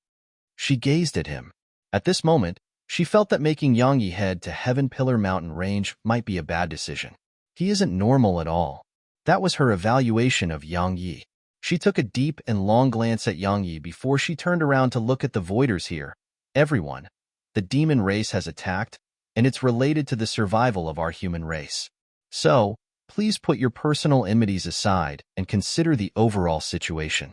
She gazed at him. At this moment, she felt that making Yang Yi head to Heaven Pillar Mountain Range might be a bad decision. He isn't normal at all. That was her evaluation of Yang Yi. She took a deep and long glance at Yang Yi before she turned around to look at the voiders here. Everyone, the demon race has attacked, and it's related to the survival of our human race. So, please put your personal enmities aside and consider the overall situation.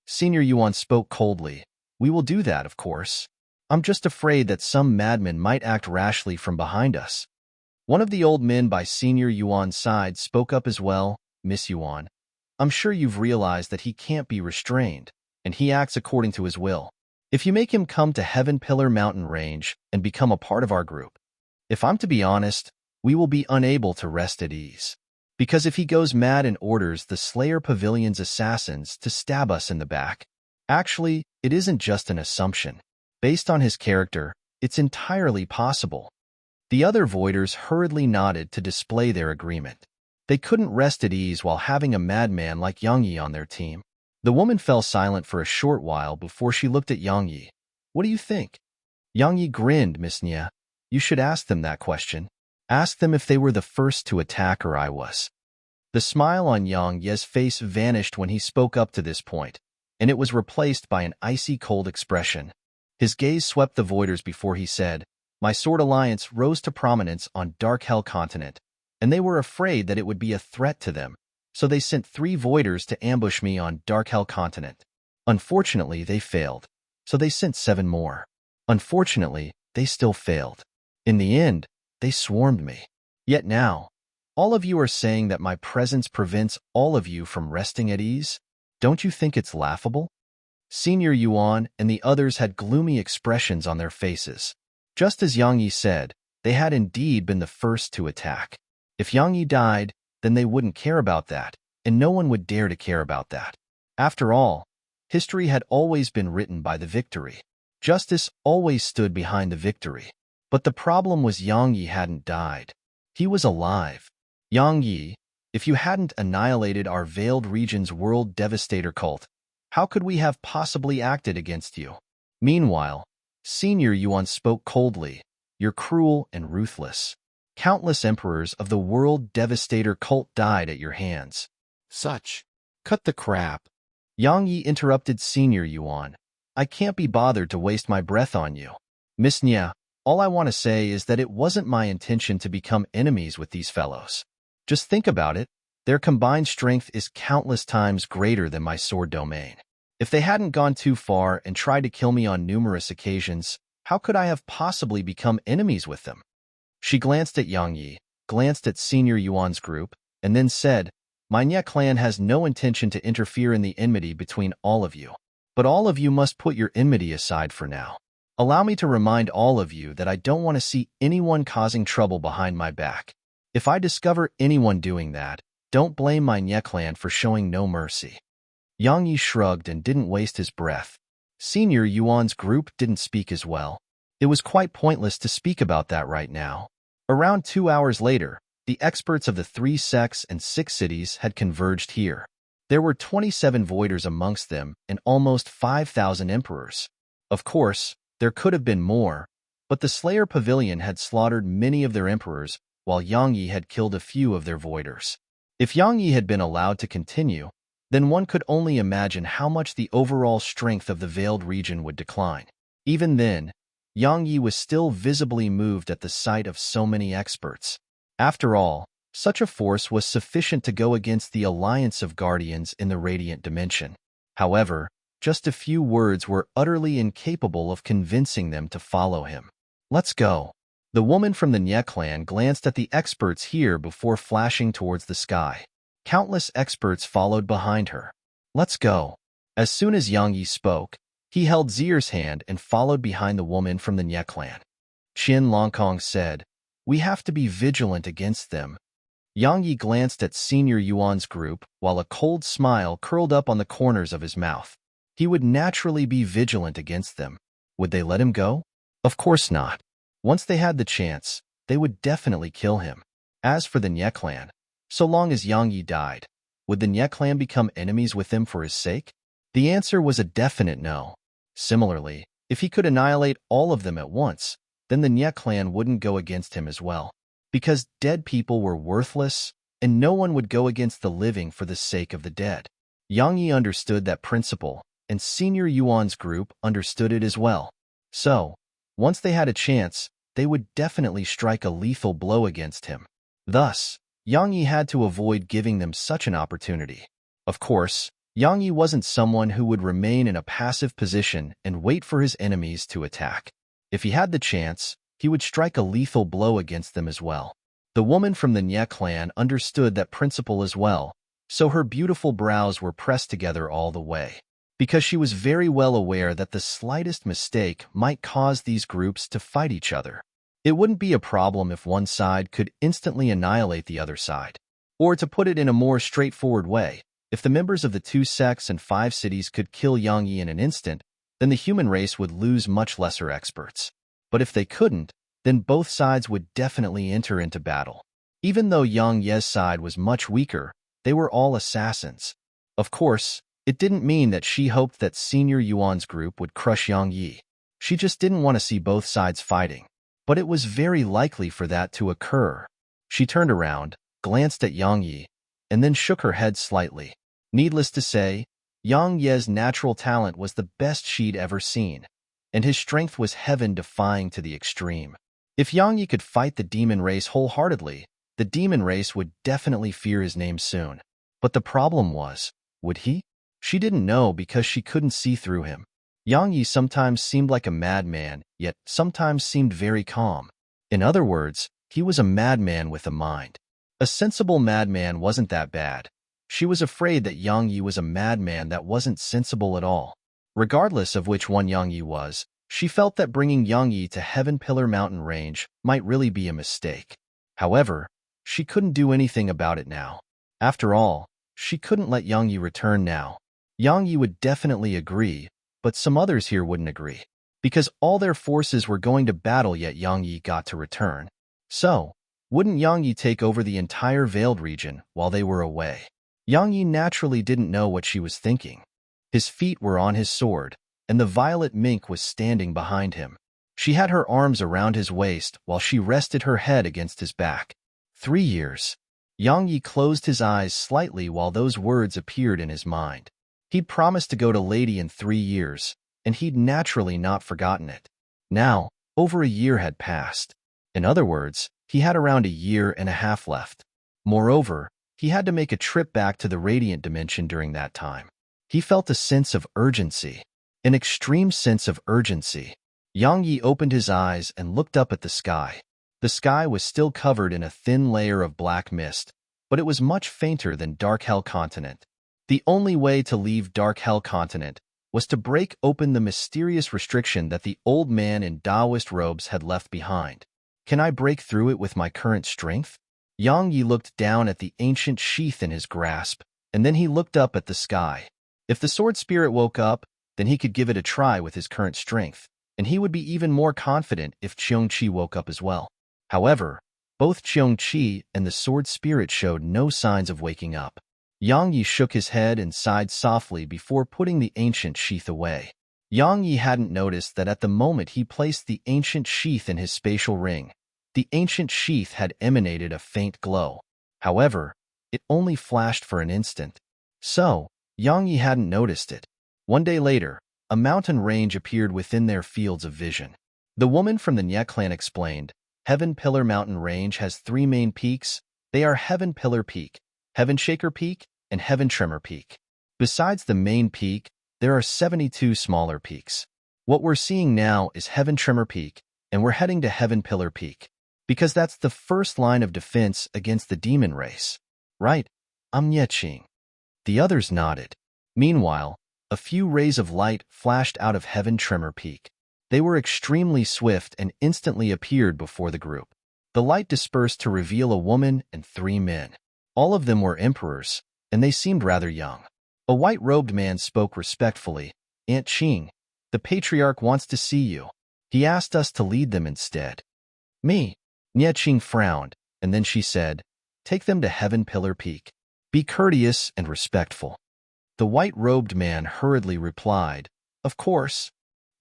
Senior Yuan spoke coldly. "We will do that, of course. I'm just afraid that some madman might act rashly from behind us." One of the old men by Senior Yuan's side spoke up as well. "Miss Yuan, I'm sure you've realized that he can't be restrained, and he acts according to his will. If you make him come to Heaven Pillar Mountain Range and become a part of our group, if I'm to be honest, we will be unable to rest at ease. Because if he goes mad and orders the Slayer Pavilion's assassins to stab us in the back, actually, it isn't just an assumption. Based on his character, it's entirely possible." The other voiders hurriedly nodded to display their agreement. They couldn't rest at ease while having a madman like Yang Yi on their team. The woman fell silent for a short while before she looked at Yang Yi. "What do you think?" Yang Yi grinned. "Miss Nye, you should ask them that question. Ask them if they were the first to attack or I was." The smile on Yang Yi's face vanished when he spoke up to this point, and it was replaced by an icy cold expression. His gaze swept the voiders before he said, "My sword alliance rose to prominence on Dark Hell Continent, and they were afraid that it would be a threat to them, so they sent 3 voiders to ambush me on Dark Hell Continent. Unfortunately, they failed, so they sent 7 more. Unfortunately, they still failed. In the end, they swarmed me. Yet now, all of you are saying that my presence prevents all of you from resting at ease? Don't you think it's laughable?" Senior Yuan and the others had gloomy expressions on their faces. Just as Yang Yi said, they had indeed been the first to attack. If Yang Yi died, then they wouldn't care about that, and no one would dare to care about that. After all, history had always been written by the victory. Justice always stood behind the victory. But the problem was Yang Yi hadn't died. He was alive. Yang Yi, if you hadn't annihilated our Veiled Region's World Devastator cult, how could we have possibly acted against you? Meanwhile, Senior Yuan spoke coldly. "You're cruel and ruthless. Countless emperors of the World Devastator cult died at your hands." "Such. Cut the crap." Yang Yi interrupted Senior Yuan. "I can't be bothered to waste my breath on you. Miss Nye, all I want to say is that it wasn't my intention to become enemies with these fellows. Just think about it. Their combined strength is countless times greater than my sword domain. If they hadn't gone too far and tried to kill me on numerous occasions, how could I have possibly become enemies with them?" She glanced at Yang Yi, glanced at Senior Yuan's group, and then said, "My Nye clan has no intention to interfere in the enmity between all of you. But all of you must put your enmity aside for now. Allow me to remind all of you that I don't want to see anyone causing trouble behind my back. If I discover anyone doing that, don't blame my Nye clan for showing no mercy." Yang Yi shrugged and didn't waste his breath. Senior Yuan's group didn't speak as well. It was quite pointless to speak about that right now. Around 2 hours later, the experts of the 3 sects and 6 cities had converged here. There were 27 voiders amongst them and almost 5,000 emperors. Of course, there could have been more, but the Slayer Pavilion had slaughtered many of their emperors, while Yang Yi had killed a few of their voiders. If Yang Yi had been allowed to continue, then one could only imagine how much the overall strength of the Veiled region would decline. Even then, Yang Yi was still visibly moved at the sight of so many experts. After all, such a force was sufficient to go against the alliance of guardians in the radiant dimension. However, just a few words were utterly incapable of convincing them to follow him. "Let's go." The woman from the Nye clan glanced at the experts here before flashing towards the sky. Countless experts followed behind her. "Let's go." As soon as Yang Yi spoke, he held Zier's hand and followed behind the woman from the Nye clan. Qin Longkong said, "We have to be vigilant against them." Yang Yi glanced at Senior Yuan's group while a cold smile curled up on the corners of his mouth. He would naturally be vigilant against them. Would they let him go? Of course not. Once they had the chance, they would definitely kill him. As for the Nye clan, so long as Yang Yi died, would the Nye clan become enemies with him for his sake? The answer was a definite no. Similarly, if he could annihilate all of them at once, then the Nye clan wouldn't go against him as well. Because dead people were worthless, and no one would go against the living for the sake of the dead. Yang Yi understood that principle, and Senior Yuan's group understood it as well. So, once they had a chance, they would definitely strike a lethal blow against him. Thus, Yang Yi had to avoid giving them such an opportunity. Of course, Yang Yi wasn't someone who would remain in a passive position and wait for his enemies to attack. If he had the chance, he would strike a lethal blow against them as well. The woman from the Nye clan understood that principle as well, so her beautiful brows were pressed together all the way. Because she was very well aware that the slightest mistake might cause these groups to fight each other. It wouldn't be a problem if one side could instantly annihilate the other side. Or to put it in a more straightforward way, if the members of the 2 sects and 5 cities could kill Yang Yi in an instant, then the human race would lose much lesser experts. But if they couldn't, then both sides would definitely enter into battle. Even though Yang Ye's side was much weaker, they were all assassins. Of course, it didn't mean that she hoped that Senior Yuan's group would crush Yang Yi. She just didn't want to see both sides fighting. But it was very likely for that to occur. She turned around, glanced at Yang Yi, and then shook her head slightly. Needless to say, Yang Ye's natural talent was the best she'd ever seen, and his strength was heaven-defying to the extreme. If Yang Yi could fight the demon race wholeheartedly, the demon race would definitely fear his name soon. But the problem was, would he? She didn't know because she couldn't see through him. Yang Yi sometimes seemed like a madman, yet sometimes seemed very calm. In other words, he was a madman with a mind. A sensible madman wasn't that bad. She was afraid that Yang Yi was a madman that wasn't sensible at all. Regardless of which one Yang Yi was, she felt that bringing Yang Yi to Heaven Pillar Mountain Range might really be a mistake. However, she couldn't do anything about it now. After all, she couldn't let Yang Yi return now. Yang Yi would definitely agree, but some others here wouldn't agree. Because all their forces were going to battle, yet Yang Yi got to return. So, wouldn't Yang Yi take over the entire Veiled region while they were away? Yang Yi naturally didn't know what she was thinking. His feet were on his sword, and the violet mink was standing behind him. She had her arms around his waist while she rested her head against his back. 3 years. Yang Yi closed his eyes slightly while those words appeared in his mind. He'd promised to go to Lady in 3 years, and he'd naturally not forgotten it. Now, over a year had passed. In other words, he had around a year and a half left. Moreover, he had to make a trip back to the radiant dimension during that time. He felt a sense of urgency, an extreme sense of urgency. Yang Yi opened his eyes and looked up at the sky. The sky was still covered in a thin layer of black mist, but it was much fainter than Dark Hell Continent. The only way to leave Dark Hell Continent was to break open the mysterious restriction that the old man in Taoist robes had left behind. Can I break through it with my current strength? Yang Yi looked down at the ancient sheath in his grasp, and then he looked up at the sky. If the sword spirit woke up, then he could give it a try with his current strength, and he would be even more confident if Cheongqi woke up as well. However, both Cheongqi and the sword spirit showed no signs of waking up. Yang Yi shook his head and sighed softly before putting the ancient sheath away. Yang Yi hadn't noticed that at the moment he placed the ancient sheath in his spatial ring, the ancient sheath had emanated a faint glow. However, it only flashed for an instant. So, Yang Yi hadn't noticed it. One day later, a mountain range appeared within their fields of vision. The woman from the Nye clan explained, Heaven Pillar Mountain Range has 3 main peaks. They are Heaven Pillar Peak, Heaven Shaker Peak, and Heaven Tremor Peak. Besides the main peak, there are 72 smaller peaks. What we're seeing now is Heaven Tremor Peak, and we're heading to Heaven Pillar Peak, because that's the first line of defense against the demon race. Right, I'm Yeqing. The others nodded. Meanwhile, a few rays of light flashed out of Heaven Tremor Peak. They were extremely swift and instantly appeared before the group. The light dispersed to reveal a woman and 3 men. All of them were emperors, and they seemed rather young. A white-robed man spoke respectfully. Aunt Qing, the patriarch wants to see you. He asked us to lead them instead. Me? Nye Qing frowned, and then she said, Take them to Heaven Pillar Peak. Be courteous and respectful. The white-robed man hurriedly replied, Of course.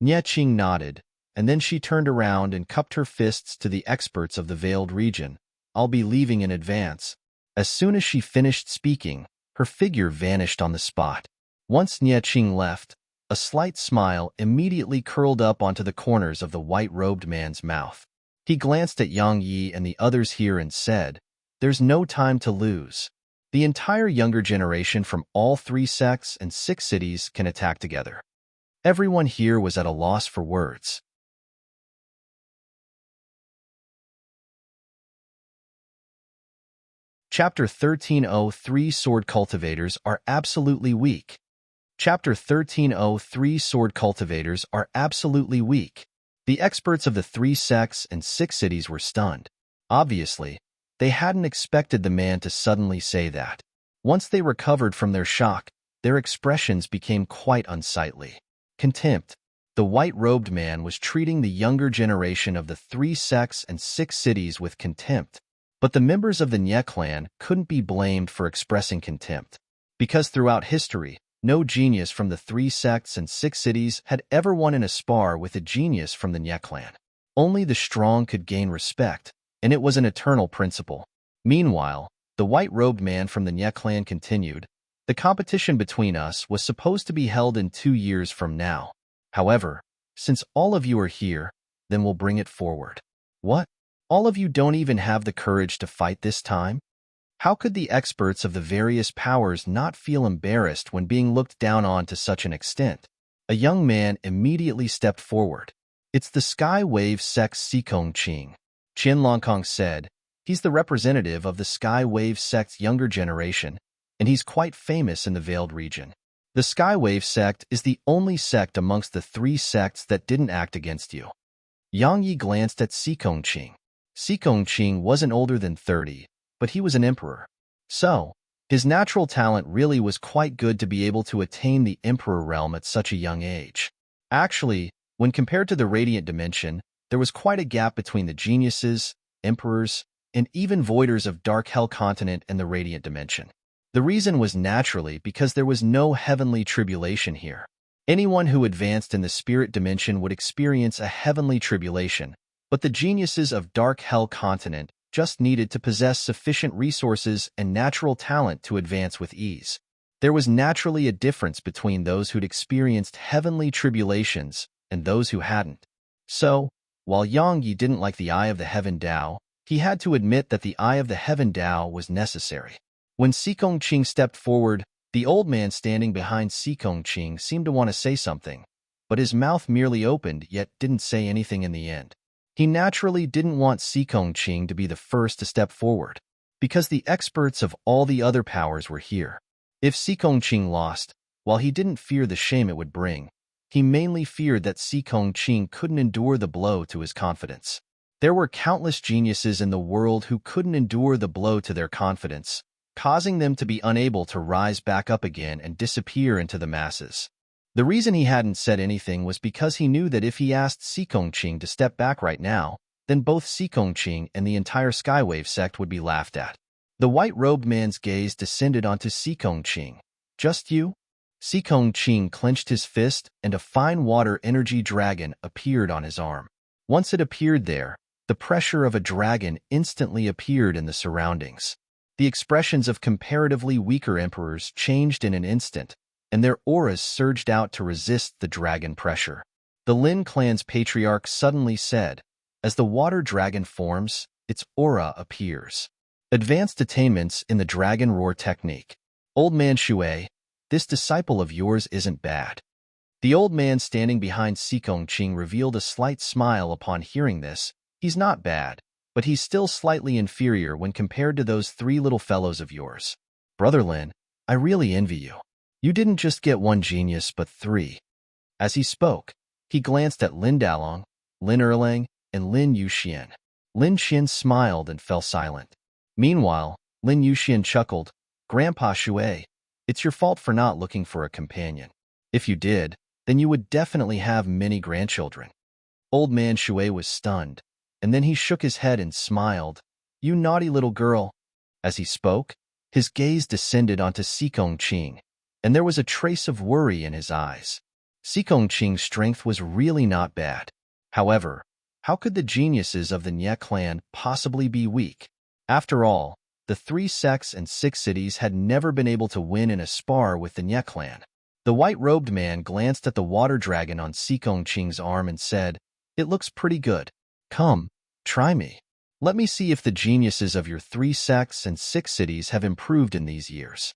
Nye Qing nodded, and then she turned around and cupped her fists to the experts of the veiled region. I'll be leaving in advance. As soon as she finished speaking, her figure vanished on the spot. Once Nye Qing left, a slight smile immediately curled up onto the corners of the white-robed man's mouth. He glanced at Yang Yi and the others here and said, There's no time to lose. The entire younger generation from all 3 sects and 6 cities can attack together. Everyone here was at a loss for words. Chapter 1303 Sword Cultivators are absolutely weak. Chapter 1303 Sword Cultivators are absolutely weak. The experts of the 3 sects and 6 cities were stunned. Obviously, they hadn't expected the man to suddenly say that. Once they recovered from their shock, their expressions became quite unsightly. Contempt. The white-robed man was treating the younger generation of the 3 sects and 6 cities with contempt. But the members of the Nye clan couldn't be blamed for expressing contempt, because throughout history, no genius from the 3 sects and 6 cities had ever won in a spar with a genius from the Nye clan. Only the strong could gain respect, and it was an eternal principle. Meanwhile, the white-robed man from the Nye clan continued, The competition between us was supposed to be held in 2 years from now. However, since all of you are here, then we'll bring it forward. What? All of you don't even have the courage to fight this time? How could the experts of the various powers not feel embarrassed when being looked down on to such an extent? A young man immediately stepped forward. It's the Sky Wave Sect's Sikong Qing. Qian Longkong said, He's the representative of the Sky Wave Sect's younger generation, and he's quite famous in the Veiled region. The Sky Wave Sect is the only sect amongst the 3 sects that didn't act against you. Yang Yi glanced at Sikong Qing. Sikong Qing wasn't older than 30, but he was an emperor. So, his natural talent really was quite good to be able to attain the emperor realm at such a young age. Actually, when compared to the Radiant Dimension, there was quite a gap between the geniuses, emperors, and even voiders of Dark Hell Continent and the Radiant Dimension. The reason was naturally because there was no heavenly tribulation here. Anyone who advanced in the spirit dimension would experience a heavenly tribulation, but the geniuses of Dark Hell Continent just needed to possess sufficient resources and natural talent to advance with ease. There was naturally a difference between those who'd experienced heavenly tribulations and those who hadn't. So, while Yang Yi didn't like the Eye of the Heaven Tao, he had to admit that the Eye of the Heaven Tao was necessary. When Sikong Qing stepped forward, the old man standing behind Sikong Qing seemed to want to say something, but his mouth merely opened yet didn't say anything in the end. He naturally didn't want Sikong Qing to be the first to step forward. because the experts of all the other powers were here. If Qing lost, while he didn't fear the shame it would bring, he mainly feared that Qing couldn't endure the blow to his confidence. There were countless geniuses in the world who couldn't endure the blow to their confidence, causing them to be unable to rise back up again and disappear into the masses. The reason he hadn't said anything was because he knew that if he asked Qing to step back right now, then both Qing and the entire Skywave sect would be laughed at. The white-robed man's gaze descended onto Qing. Just you? Qing clenched his fist, and a fine water energy dragon appeared on his arm. Once it appeared there, the pressure of a dragon instantly appeared in the surroundings. The expressions of comparatively weaker emperors changed in an instant, and their auras surged out to resist the dragon pressure. The Lin clan's patriarch suddenly said, "As the water dragon forms, its aura appears." Advanced attainments in the dragon roar technique. Old man Shui, this disciple of yours isn't bad. The old man standing behind Qing revealed a slight smile upon hearing this. He's not bad, but he's still slightly inferior when compared to those three little fellows of yours. Brother Lin, I really envy you. You didn't just get one genius, but three. As he spoke, he glanced at Lin Dalong, Lin Erlang, and Lin Yuxian. Lin Xian smiled and fell silent. Meanwhile, Lin Yuxian chuckled, "Grandpa Shui, it's your fault for not looking for a companion. If you did, then you would definitely have many grandchildren." Old man Shui was stunned, and then he shook his head and smiled. "You naughty little girl." As he spoke, his gaze descended onto Qing, and there was a trace of worry in his eyes. Qing's strength was really not bad. However, how could the geniuses of the Nye clan possibly be weak? After all, the 3 sects and 6 cities had never been able to win in a spar with the Nye clan. The white-robed man glanced at the water dragon on Qing's arm and said, "It looks pretty good. Come, try me. Let me see if the geniuses of your 3 sects and 6 cities have improved in these years."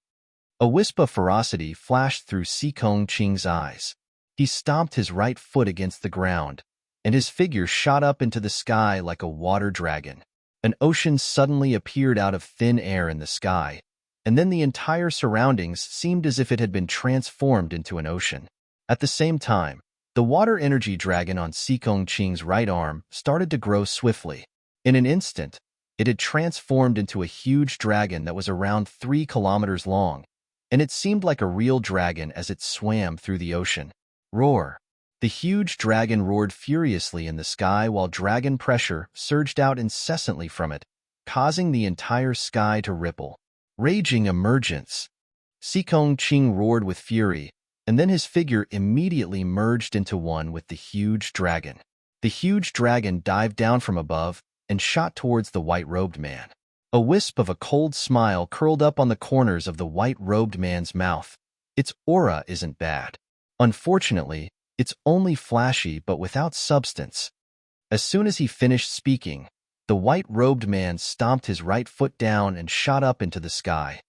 A wisp of ferocity flashed through Qing's eyes. He stomped his right foot against the ground, and his figure shot up into the sky like a water dragon. An ocean suddenly appeared out of thin air in the sky, and then the entire surroundings seemed as if it had been transformed into an ocean. At the same time, the water energy dragon on Qing's right arm started to grow swiftly. In an instant, it had transformed into a huge dragon that was around 3 kilometers long, and it seemed like a real dragon as it swam through the ocean. Roar! The huge dragon roared furiously in the sky while dragon pressure surged out incessantly from it, causing the entire sky to ripple. Raging emergence! Qing roared with fury, and then his figure immediately merged into one with the huge dragon. The huge dragon dived down from above and shot towards the white-robed man. A wisp of a cold smile curled up on the corners of the white-robed man's mouth. Its aura isn't bad. Unfortunately, it's only flashy but without substance. As soon as he finished speaking, the white-robed man stomped his right foot down and shot up into the sky.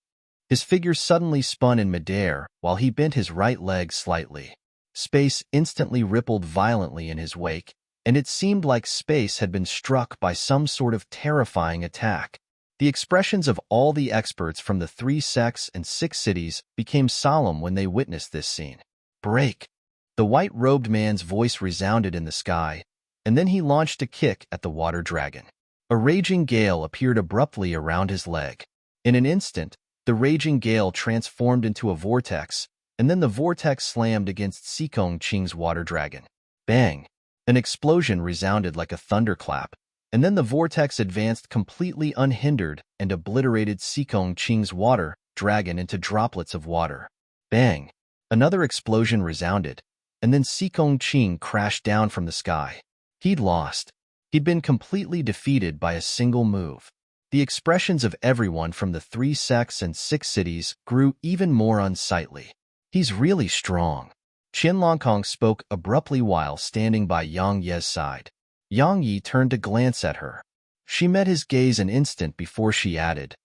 His figure suddenly spun in midair while he bent his right leg slightly. Space instantly rippled violently in his wake, and it seemed like space had been struck by some sort of terrifying attack. The expressions of all the experts from the 3 sects and 6 cities became solemn when they witnessed this scene. Break! The white-robed man's voice resounded in the sky, and then he launched a kick at the water dragon. A raging gale appeared abruptly around his leg. In an instant, the raging gale transformed into a vortex, and then the vortex slammed against Qing's water dragon. Bang! An explosion resounded like a thunderclap, and then the vortex advanced completely unhindered and obliterated Qing's water dragon into droplets of water. Bang! Another explosion resounded, and then Qing crashed down from the sky. He'd lost. He'd been completely defeated by a single move. The expressions of everyone from the 3 sects and 6 cities grew even more unsightly. He's really strong. Qian Longkong spoke abruptly while standing by Yang Ye's side. Yang Yi turned to glance at her. She met his gaze an instant before she added,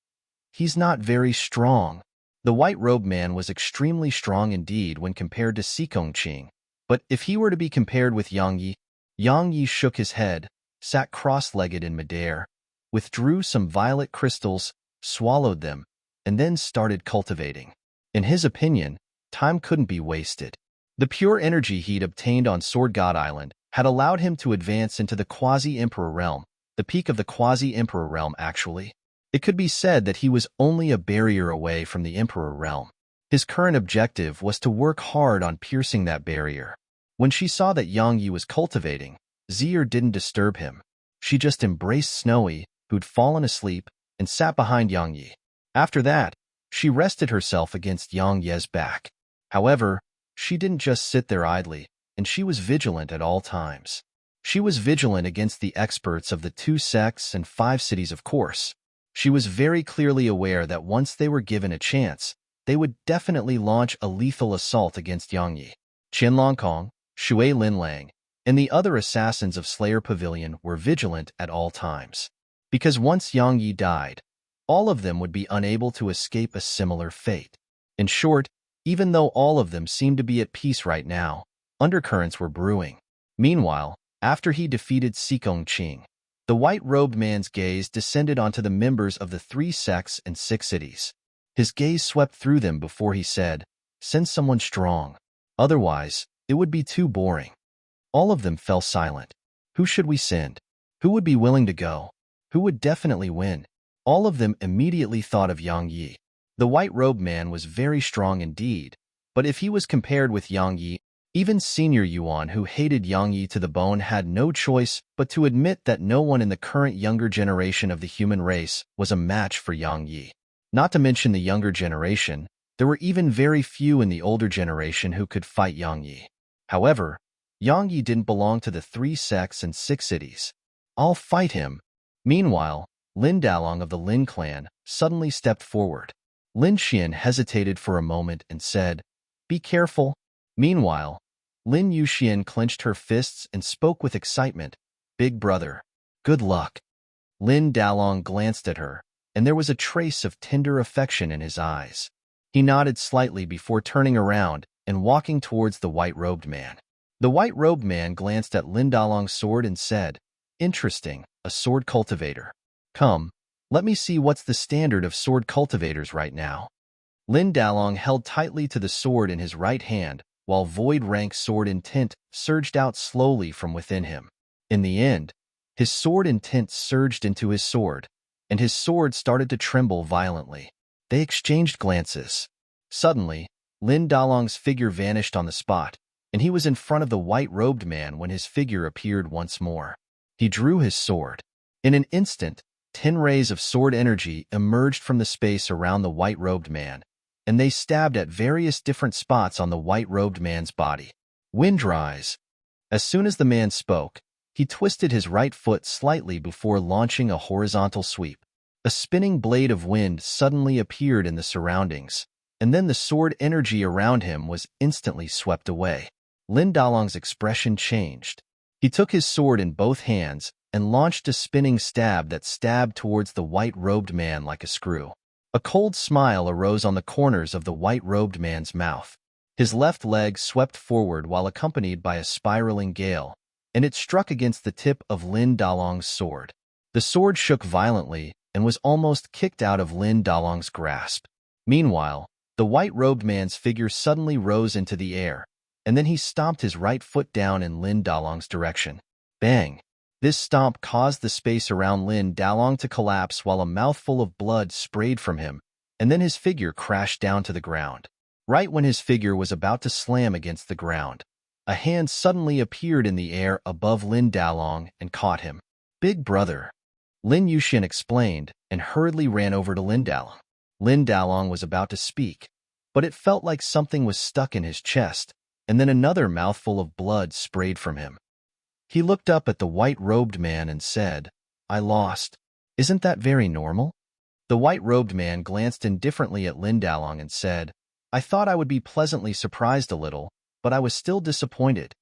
"He's not very strong." The white-robed man was extremely strong indeed when compared to Qing, but if he were to be compared with Yang Yi shook his head, sat cross-legged in midair, withdrew some violet crystals, swallowed them, and then started cultivating. In his opinion, time couldn't be wasted. The pure energy he'd obtained on Sword God Island had allowed him to advance into the Quasi-Emperor realm, the peak of the Quasi-Emperor realm actually. It could be said that he was only a barrier away from the Emperor realm. His current objective was to work hard on piercing that barrier. When she saw that Yang Yi was cultivating, Zier didn't disturb him. She just embraced Snowy, who'd fallen asleep, and sat behind Yang Yi. After that, she rested herself against Yang Ye's back. However, she didn't just sit there idly, and she was vigilant at all times. She was vigilant against the experts of the 2 sects and 5 cities, of course. She was very clearly aware that once they were given a chance, they would definitely launch a lethal assault against Yang Yi. Qin Longkong, Shui Linlang, and the other assassins of Slayer Pavilion were vigilant at all times. Because once Yang Yi died, all of them would be unable to escape a similar fate. In short, even though all of them seemed to be at peace right now, undercurrents were brewing. Meanwhile, after he defeated Sikong Qing, the white-robed man's gaze descended onto the members of the 3 sects and 6 cities. His gaze swept through them before he said, "Send someone strong. Otherwise, it would be too boring." All of them fell silent. Who should we send? Who would be willing to go? Who would definitely win? All of them immediately thought of Yang Yi. The white-robed man was very strong indeed, but if he was compared with Yang Yi, even Senior Yuan, who hated Yang Yi to the bone, had no choice but to admit that no one in the current younger generation of the human race was a match for Yang Yi. Not to mention the younger generation, there were even very few in the older generation who could fight Yang Yi. However, Yang Yi didn't belong to the 3 sects and 6 cities. "I'll fight him." Meanwhile, Lin Dalong of the Lin clan suddenly stepped forward. Lin Xian hesitated for a moment and said, "Be careful." Meanwhile, Lin Yuxian clenched her fists and spoke with excitement, "Big brother, good luck." Lin Dalong glanced at her, and there was a trace of tender affection in his eyes. He nodded slightly before turning around and walking towards the white-robed man. The white-robed man glanced at Lin Dalong's sword and said, "Interesting, a sword cultivator. Come, let me see what's the standard of sword cultivators right now." Lin Dalong held tightly to the sword in his right hand, while void-rank sword intent surged out slowly from within him. In the end, his sword intent surged into his sword, and his sword started to tremble violently. They exchanged glances. Suddenly, Lin Dalong's figure vanished on the spot, and he was in front of the white-robed man when his figure appeared once more. He drew his sword. In an instant, 10 rays of sword energy emerged from the space around the white-robed man, and they stabbed at various different spots on the white-robed man's body. Windrise. As soon as the man spoke, he twisted his right foot slightly before launching a horizontal sweep. A spinning blade of wind suddenly appeared in the surroundings, and then the sword energy around him was instantly swept away. Lin Dalong's expression changed. He took his sword in both hands and launched a spinning stab that stabbed towards the white-robed man like a screw. A cold smile arose on the corners of the white-robed man's mouth. His left leg swept forward while accompanied by a spiraling gale, and it struck against the tip of Lin Dalong's sword. The sword shook violently and was almost kicked out of Lin Dalong's grasp. Meanwhile, the white-robed man's figure suddenly rose into the air, and then he stomped his right foot down in Lin Dalong's direction. Bang! This stomp caused the space around Lin Dalong to collapse while a mouthful of blood sprayed from him, and then his figure crashed down to the ground. Right when his figure was about to slam against the ground, a hand suddenly appeared in the air above Lin Dalong and caught him. "Big brother," Lin Yuxian explained and hurriedly ran over to Lin Dalong. Lin Dalong was about to speak, but it felt like something was stuck in his chest, and then another mouthful of blood sprayed from him. He looked up at the white-robed man and said, "I lost. Isn't that very normal?" The white-robed man glanced indifferently at Lin Dalong and said, "I thought I would be pleasantly surprised a little, but I was still disappointed.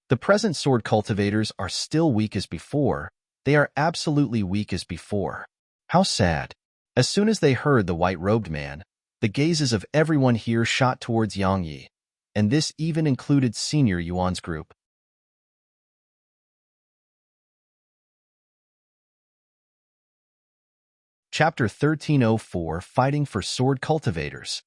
The present sword cultivators are still weak as before. They are absolutely weak as before. How sad." As soon as they heard the white-robed man, the gazes of everyone here shot towards Yang Yi, and this even included Senior Yuan's group. Chapter 1304 Fighting for Sword Cultivators.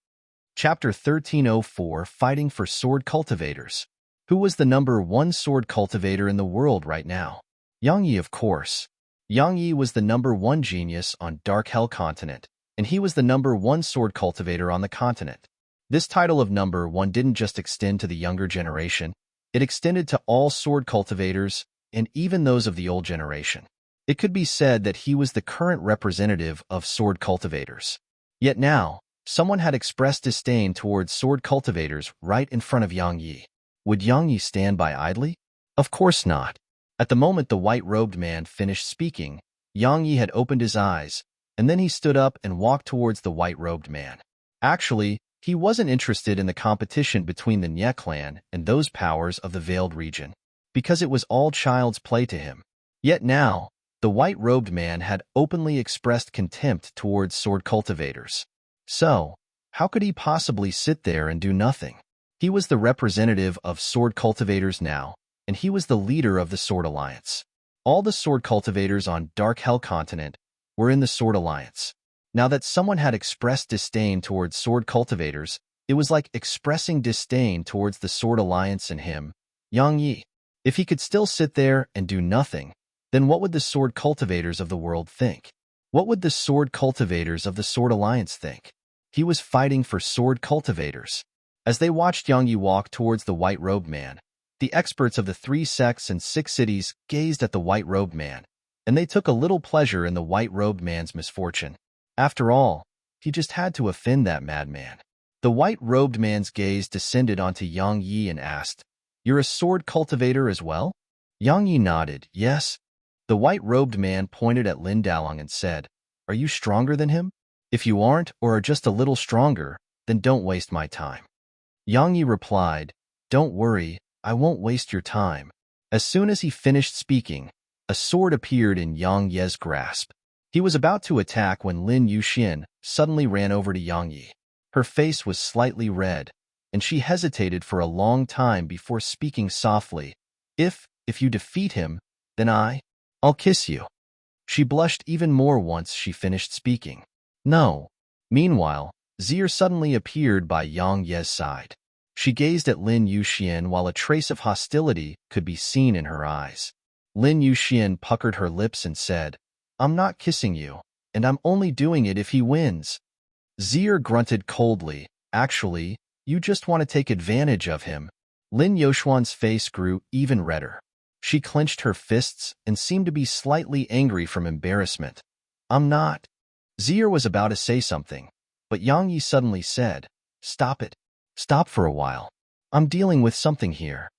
Chapter 1304 Fighting for Sword Cultivators. Who was the #1 sword cultivator in the world right now? Yang Yi, of course. Yang Yi was the #1 genius on Dark Hell continent, and he was the #1 sword cultivator on the continent. This title of #1 didn't just extend to the younger generation, it extended to all sword cultivators and even those of the old generation. It could be said that he was the current representative of sword cultivators. Yet now, someone had expressed disdain towards sword cultivators right in front of Yang Yi. Would Yang Yi stand by idly? Of course not. At the moment the white-robed man finished speaking, Yang Yi had opened his eyes, and then he stood up and walked towards the white-robed man. Actually, he wasn't interested in the competition between the Nye clan and those powers of the Veiled region, because it was all child's play to him. Yet now, the white-robed man had openly expressed contempt towards sword cultivators. So, how could he possibly sit there and do nothing? He was the representative of sword cultivators now, and he was the leader of the Sword Alliance. All the sword cultivators on Dark Hell continent were in the Sword Alliance. Now that someone had expressed disdain towards sword cultivators, it was like expressing disdain towards the Sword Alliance and him, Yang Yi. If he could still sit there and do nothing, then what would the sword cultivators of the world think? What would the sword cultivators of the Sword Alliance think? He was fighting for sword cultivators. As they watched Yang Yi walk towards the white-robed man, the experts of the 3 sects and 6 cities gazed at the white-robed man, and they took a little pleasure in the white-robed man's misfortune. After all, he just had to offend that madman. The white-robed man's gaze descended onto Yang Yi and asked, "You're a sword cultivator as well?" Yang Yi nodded, "Yes." The white-robed man pointed at Lin Dalong and said, "Are you stronger than him? If you aren't or are just a little stronger, then don't waste my time." Yang Yi replied, "Don't worry, I won't waste your time." As soon as he finished speaking, a sword appeared in Yang Yi's grasp. He was about to attack when Lin Yuxian suddenly ran over to Yang Yi. Her face was slightly red, and she hesitated for a long time before speaking softly, If you defeat him, then I'll kiss you." She blushed even more once she finished speaking. "No." Meanwhile, Zier suddenly appeared by Yang Yi's side. She gazed at Lin Yuxian while a trace of hostility could be seen in her eyes. Lin Yuxian puckered her lips and said, "I'm not kissing you, and I'm only doing it if he wins." Zier grunted coldly, "Actually, you just want to take advantage of him." Lin Yoshuan's face grew even redder. She clenched her fists and seemed to be slightly angry from embarrassment. "I'm not." Zier was about to say something, but Yang Yi suddenly said, "Stop it. Stop for a while. I'm dealing with something here."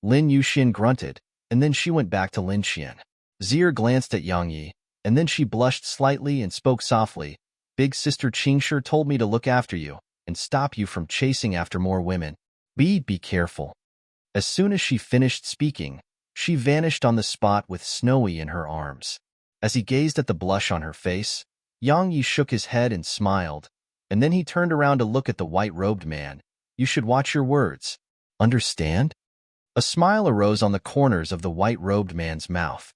Lin Yuxian grunted, and then she went back to Lin Xian. Zier glanced at Yang Yi, and then she blushed slightly and spoke softly, "Big sister Qingshi told me to look after you and stop you from chasing after more women. Be careful." As soon as she finished speaking, she vanished on the spot with Snowy in her arms. As he gazed at the blush on her face, Yang Yi shook his head and smiled, and then he turned around to look at the white-robed man. "You should watch your words. Understand?" A smile arose on the corners of the white-robed man's mouth.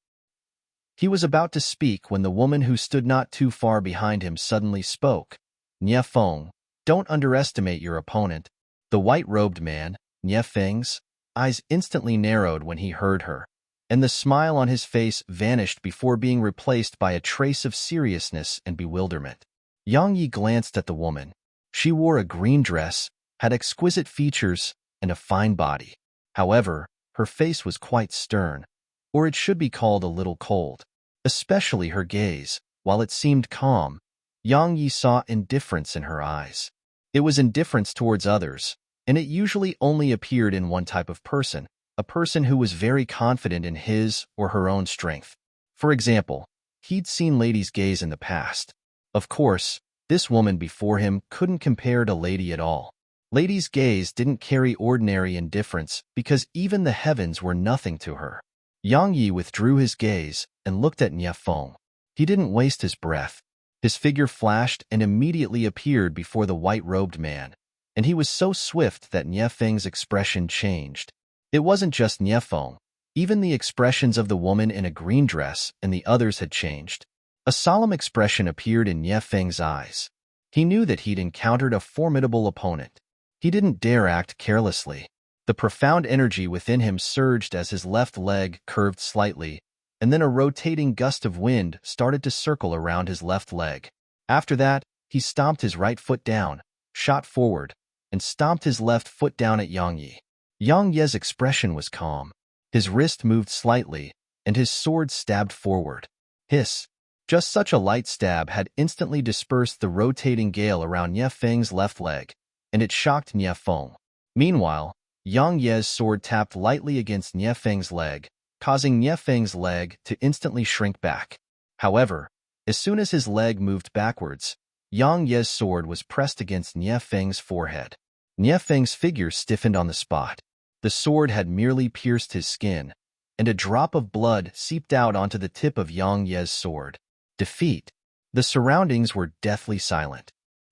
He was about to speak when the woman who stood not too far behind him suddenly spoke. "Nye Feng, don't underestimate your opponent." The white-robed man, Nye Feng's, eyes instantly narrowed when he heard her, and the smile on his face vanished before being replaced by a trace of seriousness and bewilderment. Yang Yi glanced at the woman. She wore a green dress, had exquisite features, and a fine body. However, her face was quite stern, or it should be called a little cold. Especially her gaze, while it seemed calm, Yang Yi saw indifference in her eyes. It was indifference towards others, and it usually only appeared in one type of person, a person who was very confident in his or her own strength. For example, he'd seen ladies gaze in the past. Of course, this woman before him couldn't compare to Lady at all. Lady's gaze didn't carry ordinary indifference because even the heavens were nothing to her. Yang Yi withdrew his gaze and looked at Nye Feng. He didn't waste his breath. His figure flashed and immediately appeared before the white-robed man, and he was so swift that Nye Feng's expression changed. It wasn't just Nye Feng. Even the expressions of the woman in a green dress and the others had changed. A solemn expression appeared in Nye Feng's eyes. He knew that he'd encountered a formidable opponent. He didn't dare act carelessly. The profound energy within him surged as his left leg curved slightly, and then a rotating gust of wind started to circle around his left leg. After that, he stomped his right foot down, shot forward, and stomped his left foot down at Yang Yi. Yang Ye's expression was calm. His wrist moved slightly, and his sword stabbed forward. Hiss! Just such a light stab had instantly dispersed the rotating gale around Nye Feng's left leg, and it shocked Nye Feng. Meanwhile, Yang Ye's sword tapped lightly against Nye Feng's leg, causing Nye Feng's leg to instantly shrink back. However, as soon as his leg moved backwards, Yang Ye's sword was pressed against Nye Feng's forehead. Nye Feng's figure stiffened on the spot. The sword had merely pierced his skin, and a drop of blood seeped out onto the tip of Yang Ye's sword. Defeat. The surroundings were deathly silent.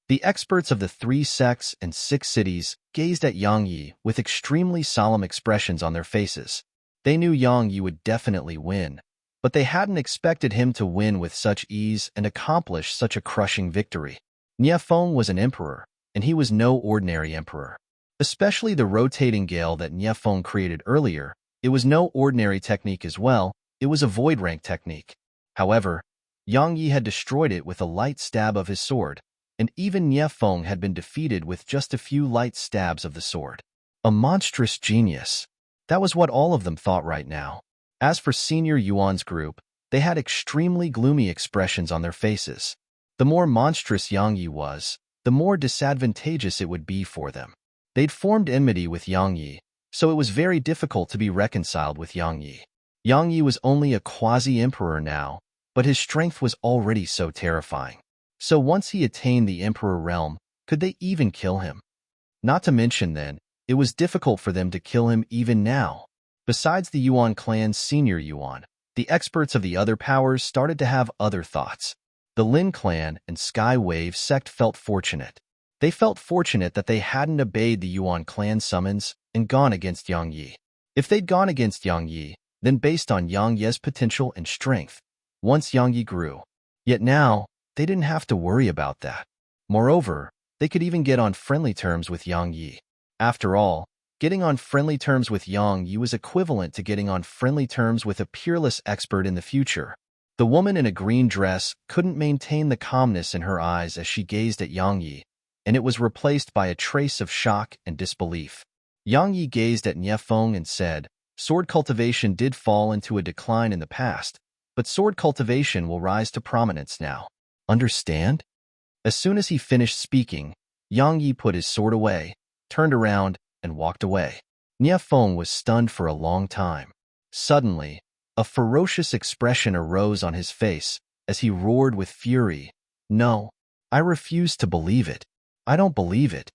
The experts of the 3 sects and 6 cities gazed at Yang Yi with extremely solemn expressions on their faces. They knew Yang Yi would definitely win, but they hadn't expected him to win with such ease and accomplish such a crushing victory. Nye Feng was an emperor, and he was no ordinary emperor. Especially the rotating gale that Nye Feng created earlier, it was no ordinary technique as well, it was a void rank technique. However, Yang Yi had destroyed it with a light stab of his sword, and even Nye Feng had been defeated with just a few light stabs of the sword. A monstrous genius. That was what all of them thought right now. As for Senior Yuan's group, they had extremely gloomy expressions on their faces. The more monstrous Yang Yi was, the more disadvantageous it would be for them. They'd formed enmity with Yang Yi, so it was very difficult to be reconciled with Yang Yi. Yang Yi was only a quasi-emperor now, but his strength was already so terrifying. So once he attained the emperor realm, could they even kill him? Not to mention then, it was difficult for them to kill him even now. Besides the Yuan clan's senior Yuan, the experts of the other powers started to have other thoughts. The Lin clan and Sky Wave sect felt fortunate. They felt fortunate that they hadn't obeyed the Yuan clan summons and gone against Yang Yi. If they'd gone against Yang Yi, then based on Yang Yi's potential and strength, once Yang Yi grew. Yet now, they didn't have to worry about that. Moreover, they could even get on friendly terms with Yang Yi. After all, getting on friendly terms with Yang Yi was equivalent to getting on friendly terms with a peerless expert in the future. The woman in a green dress couldn't maintain the calmness in her eyes as she gazed at Yang Yi, and it was replaced by a trace of shock and disbelief. Yang Yi gazed at Nye Feng and said, "Sword cultivation did fall into a decline in the past, but sword cultivation will rise to prominence now. Understand?" As soon as he finished speaking, Yang Yi put his sword away, turned around, and walked away. Nye Feng was stunned for a long time. Suddenly, a ferocious expression arose on his face as he roared with fury. "No, I refuse to believe it. I don't believe it."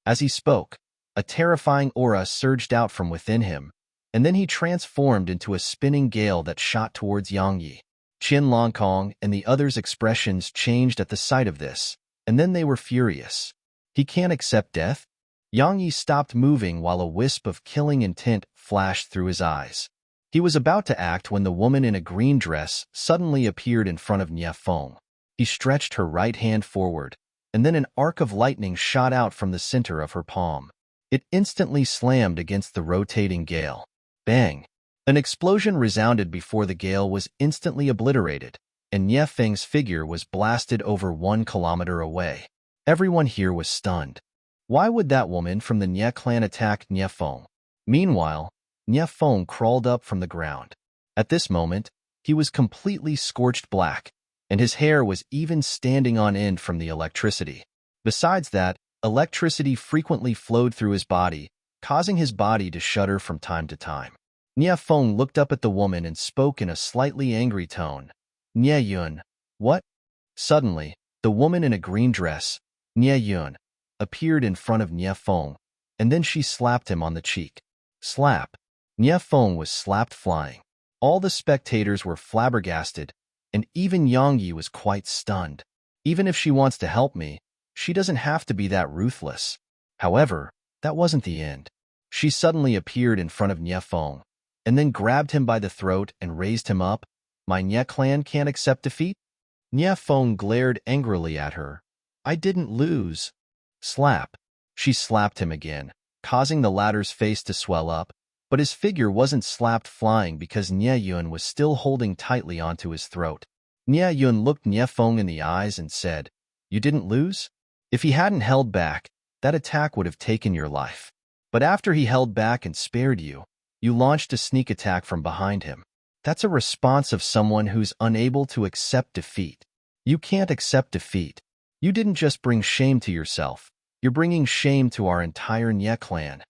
As he spoke, a terrifying aura surged out from within him, and then he transformed into a spinning gale that shot towards Yang Yi. Qin Longkong and the others' expressions changed at the sight of this, and then they were furious. He can't accept death? Yang Yi stopped moving while a wisp of killing intent flashed through his eyes. He was about to act when the woman in a green dress suddenly appeared in front of Nye Feng. He stretched her right hand forward, and then an arc of lightning shot out from the center of her palm. It instantly slammed against the rotating gale. Bang! An explosion resounded before the gale was instantly obliterated, and Nye Feng's figure was blasted over 1 kilometer away. Everyone here was stunned. Why would that woman from the Nye clan attack Nye Feng? Meanwhile, Nye Feng crawled up from the ground. At this moment, he was completely scorched black, and his hair was even standing on end from the electricity. Besides that, electricity frequently flowed through his body, causing his body to shudder from time to time. Nye Feng looked up at the woman and spoke in a slightly angry tone. "Nye Yun, what?" Suddenly, the woman in a green dress, Nye Yun, appeared in front of Nye Feng, and then she slapped him on the cheek. Slap. Nye Feng was slapped flying. All the spectators were flabbergasted, and even Yang Yi was quite stunned. Even if she wants to help me, she doesn't have to be that ruthless. However, that wasn't the end. She suddenly appeared in front of Nye Feng, and then grabbed him by the throat and raised him up. "My Nye clan can't accept defeat?" Nie Feng glared angrily at her. I didn't lose. Slap. She slapped him again, causing the latter's face to swell up, but his figure wasn't slapped flying because Nie Yun was still holding tightly onto his throat. Nie Yun looked Nie Feng in the eyes and said, You didn't lose? If he hadn't held back, that attack would have taken your life. But after he held back and spared you, you launched a sneak attack from behind him. That's a response of someone who's unable to accept defeat. You can't accept defeat. You didn't just bring shame to yourself. You're bringing shame to our entire Nie clan.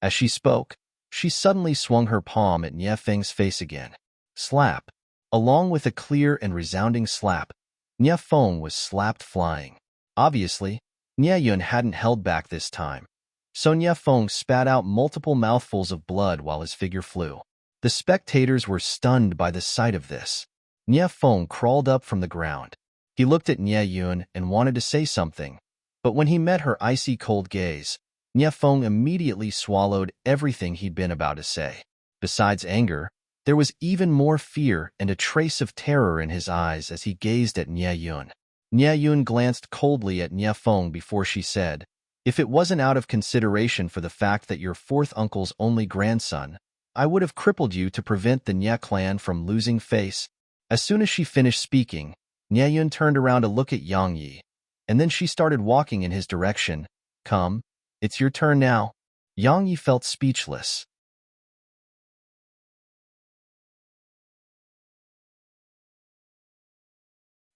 As she spoke, she suddenly swung her palm at Nie Feng's face again. Slap. Along with a clear and resounding slap, Nie Feng was slapped flying. Obviously, Nie Yun hadn't held back this time, so Nie Feng spat out multiple mouthfuls of blood while his figure flew. The spectators were stunned by the sight of this. Nie Feng crawled up from the ground. He looked at Nie Yun and wanted to say something, but when he met her icy cold gaze, Nie Feng immediately swallowed everything he'd been about to say. Besides anger, there was even more fear and a trace of terror in his eyes as he gazed at Nie Yun. Nie Yun glanced coldly at Nie Feng before she said, If it wasn't out of consideration for the fact that your fourth uncle's only grandson, I would have crippled you to prevent the Nie clan from losing face. As soon as she finished speaking, Nie Yun turned around to look at Yang Yi, and then she started walking in his direction. Come, it's your turn now. Yang Yi felt speechless.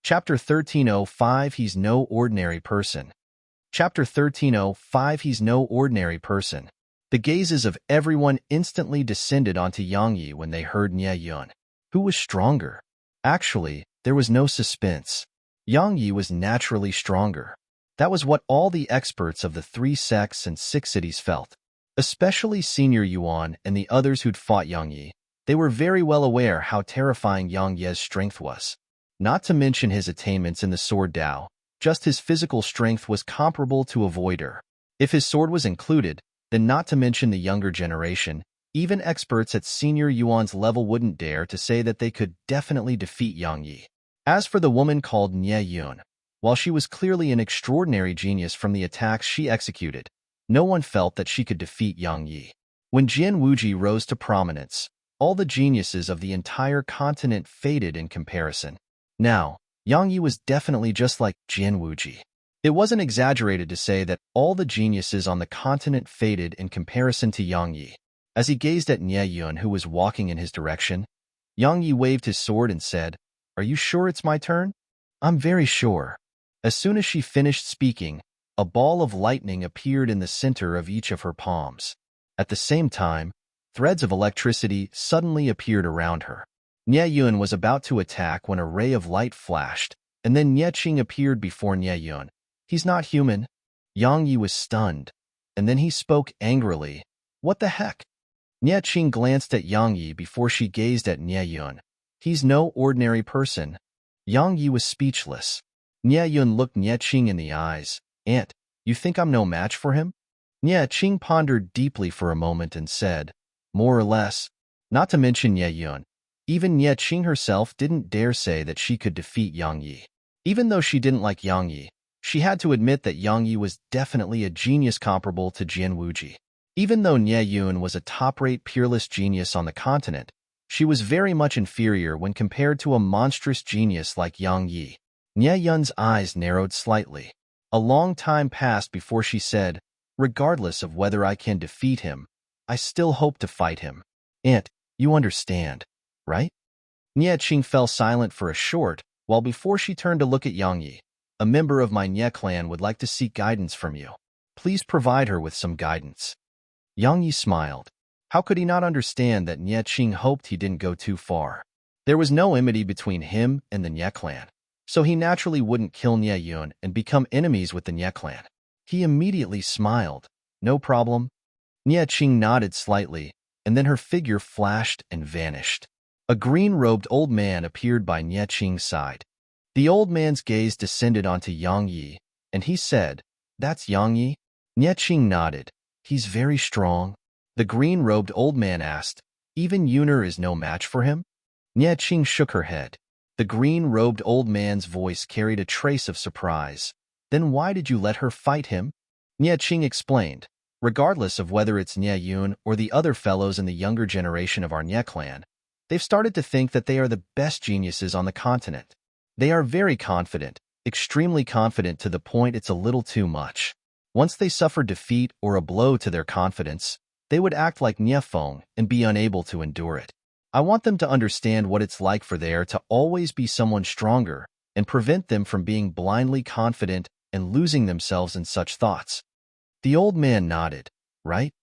Chapter 1305 He's no ordinary person. Chapter 1305 He's no ordinary person. The gazes of everyone instantly descended onto Yang Yi when they heard Nie Yun. Who was stronger? Actually, there was no suspense. Yang Yi was naturally stronger. That was what all the experts of the 3 sects and 6 cities felt. Especially Senior Yuan and the others who'd fought Yang Yi. They were very well aware how terrifying Yang Ye's strength was. Not to mention his attainments in the sword Dao, just his physical strength was comparable to a voider. If his sword was included, then not to mention the younger generation, even experts at Senior Yuan's level wouldn't dare to say that they could definitely defeat Yang Yi. As for the woman called Nie Yun, while she was clearly an extraordinary genius from the attacks she executed, no one felt that she could defeat Yang Yi. When Jian Wuji rose to prominence, all the geniuses of the entire continent faded in comparison. Now, Yang Yi was definitely just like Jian Wuji. It wasn't exaggerated to say that all the geniuses on the continent faded in comparison to Yang Yi. As he gazed at Nie Yun, who was walking in his direction, Yang Yi waved his sword and said, Are you sure it's my turn? I'm very sure. As soon as she finished speaking, a ball of lightning appeared in the center of each of her palms. At the same time, threads of electricity suddenly appeared around her. Nie Yun was about to attack when a ray of light flashed, and then Nie Qing appeared before Nie Yun. He's not human. Yang Yi was stunned, and then he spoke angrily. What the heck? Nie Qing glanced at Yang Yi before she gazed at Nie Yun. He's no ordinary person. Yang Yi was speechless. Nie Yun looked Nie Qing in the eyes. Aunt, you think I'm no match for him? Nie Qing pondered deeply for a moment and said, More or less. Not to mention Nie Yun. Even Nie Qing herself didn't dare say that she could defeat Yang Yi. Even though she didn't like Yang Yi, she had to admit that Yang Yi was definitely a genius comparable to Jian Wuji. Even though Nie Yun was a top-rate peerless genius on the continent, she was very much inferior when compared to a monstrous genius like Yang Yi. Nie Yun's eyes narrowed slightly. A long time passed before she said, Regardless of whether I can defeat him, I still hope to fight him. Aunt, you understand, right? Nie Qing fell silent for a short while before she turned to look at Yang Yi. A member of my Nie clan would like to seek guidance from you. Please provide her with some guidance. Yang Yi smiled. How could he not understand that Nie Qing hoped he didn't go too far? There was no enmity between him and the Nie clan, so he naturally wouldn't kill Nie Yun and become enemies with the Nie clan. He immediately smiled. No problem. Nie Qing nodded slightly, and then her figure flashed and vanished. A green-robed old man appeared by Nie Qing's side. The old man's gaze descended onto Yang Yi, and he said, That's Yang Yi? Nie Qing nodded. He's very strong. The green-robed old man asked, Even Yuner is no match for him? Nie Qing shook her head. The green-robed old man's voice carried a trace of surprise. Then why did you let her fight him? Nie Qing explained. Regardless of whether it's Nie Yun or the other fellows in the younger generation of our Nie clan, they've started to think that they are the best geniuses on the continent. They are very confident, extremely confident to the point it's a little too much. Once they suffer defeat or a blow to their confidence, they would act like Nie Feng and be unable to endure it. I want them to understand what it's like for there to always be someone stronger and prevent them from being blindly confident and losing themselves in such thoughts. The old man nodded, right?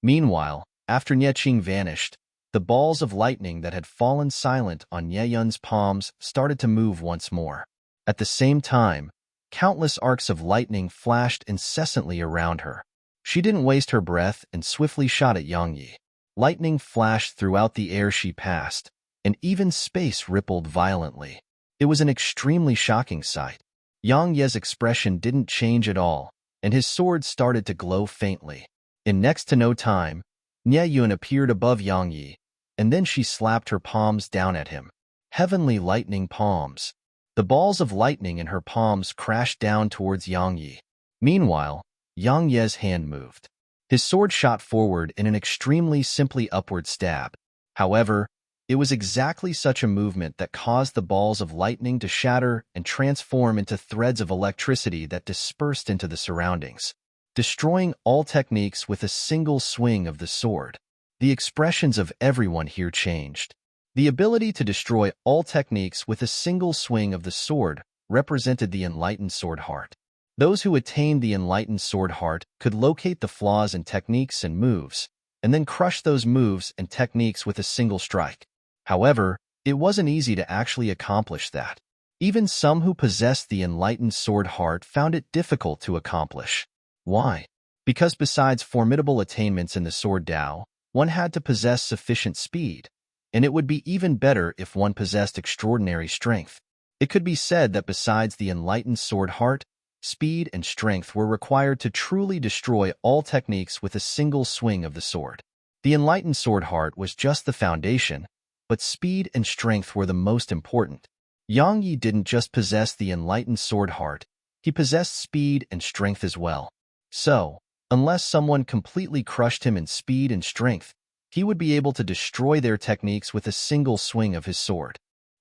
Meanwhile, after Nie Qing vanished, the balls of lightning that had fallen silent on Nie Yun's palms started to move once more. At the same time, countless arcs of lightning flashed incessantly around her. She didn't waste her breath and swiftly shot at Yang Yi. Lightning flashed throughout the air she passed, and even space rippled violently. It was an extremely shocking sight. Yang Ye's expression didn't change at all, and his sword started to glow faintly. In next to no time, Nie Yun appeared above Yang Yi, and then she slapped her palms down at him. Heavenly lightning palms. The balls of lightning in her palms crashed down towards Yang Yi. Meanwhile, Yang Ye's hand moved. His sword shot forward in an extremely simply upward stab. However, it was exactly such a movement that caused the balls of lightning to shatter and transform into threads of electricity that dispersed into the surroundings, destroying all techniques with a single swing of the sword. The expressions of everyone here changed. The ability to destroy all techniques with a single swing of the sword represented the enlightened sword heart. Those who attained the enlightened sword heart could locate the flaws in techniques and moves, and then crush those moves and techniques with a single strike. However, it wasn't easy to actually accomplish that. Even some who possessed the enlightened sword heart found it difficult to accomplish. Why? Because besides formidable attainments in the sword Tao, one had to possess sufficient speed, and it would be even better if one possessed extraordinary strength. It could be said that besides the enlightened sword heart, speed and strength were required to truly destroy all techniques with a single swing of the sword. The enlightened sword heart was just the foundation, but speed and strength were the most important. Yang Yi didn't just possess the enlightened sword heart, he possessed speed and strength as well. So, unless someone completely crushed him in speed and strength, he would be able to destroy their techniques with a single swing of his sword.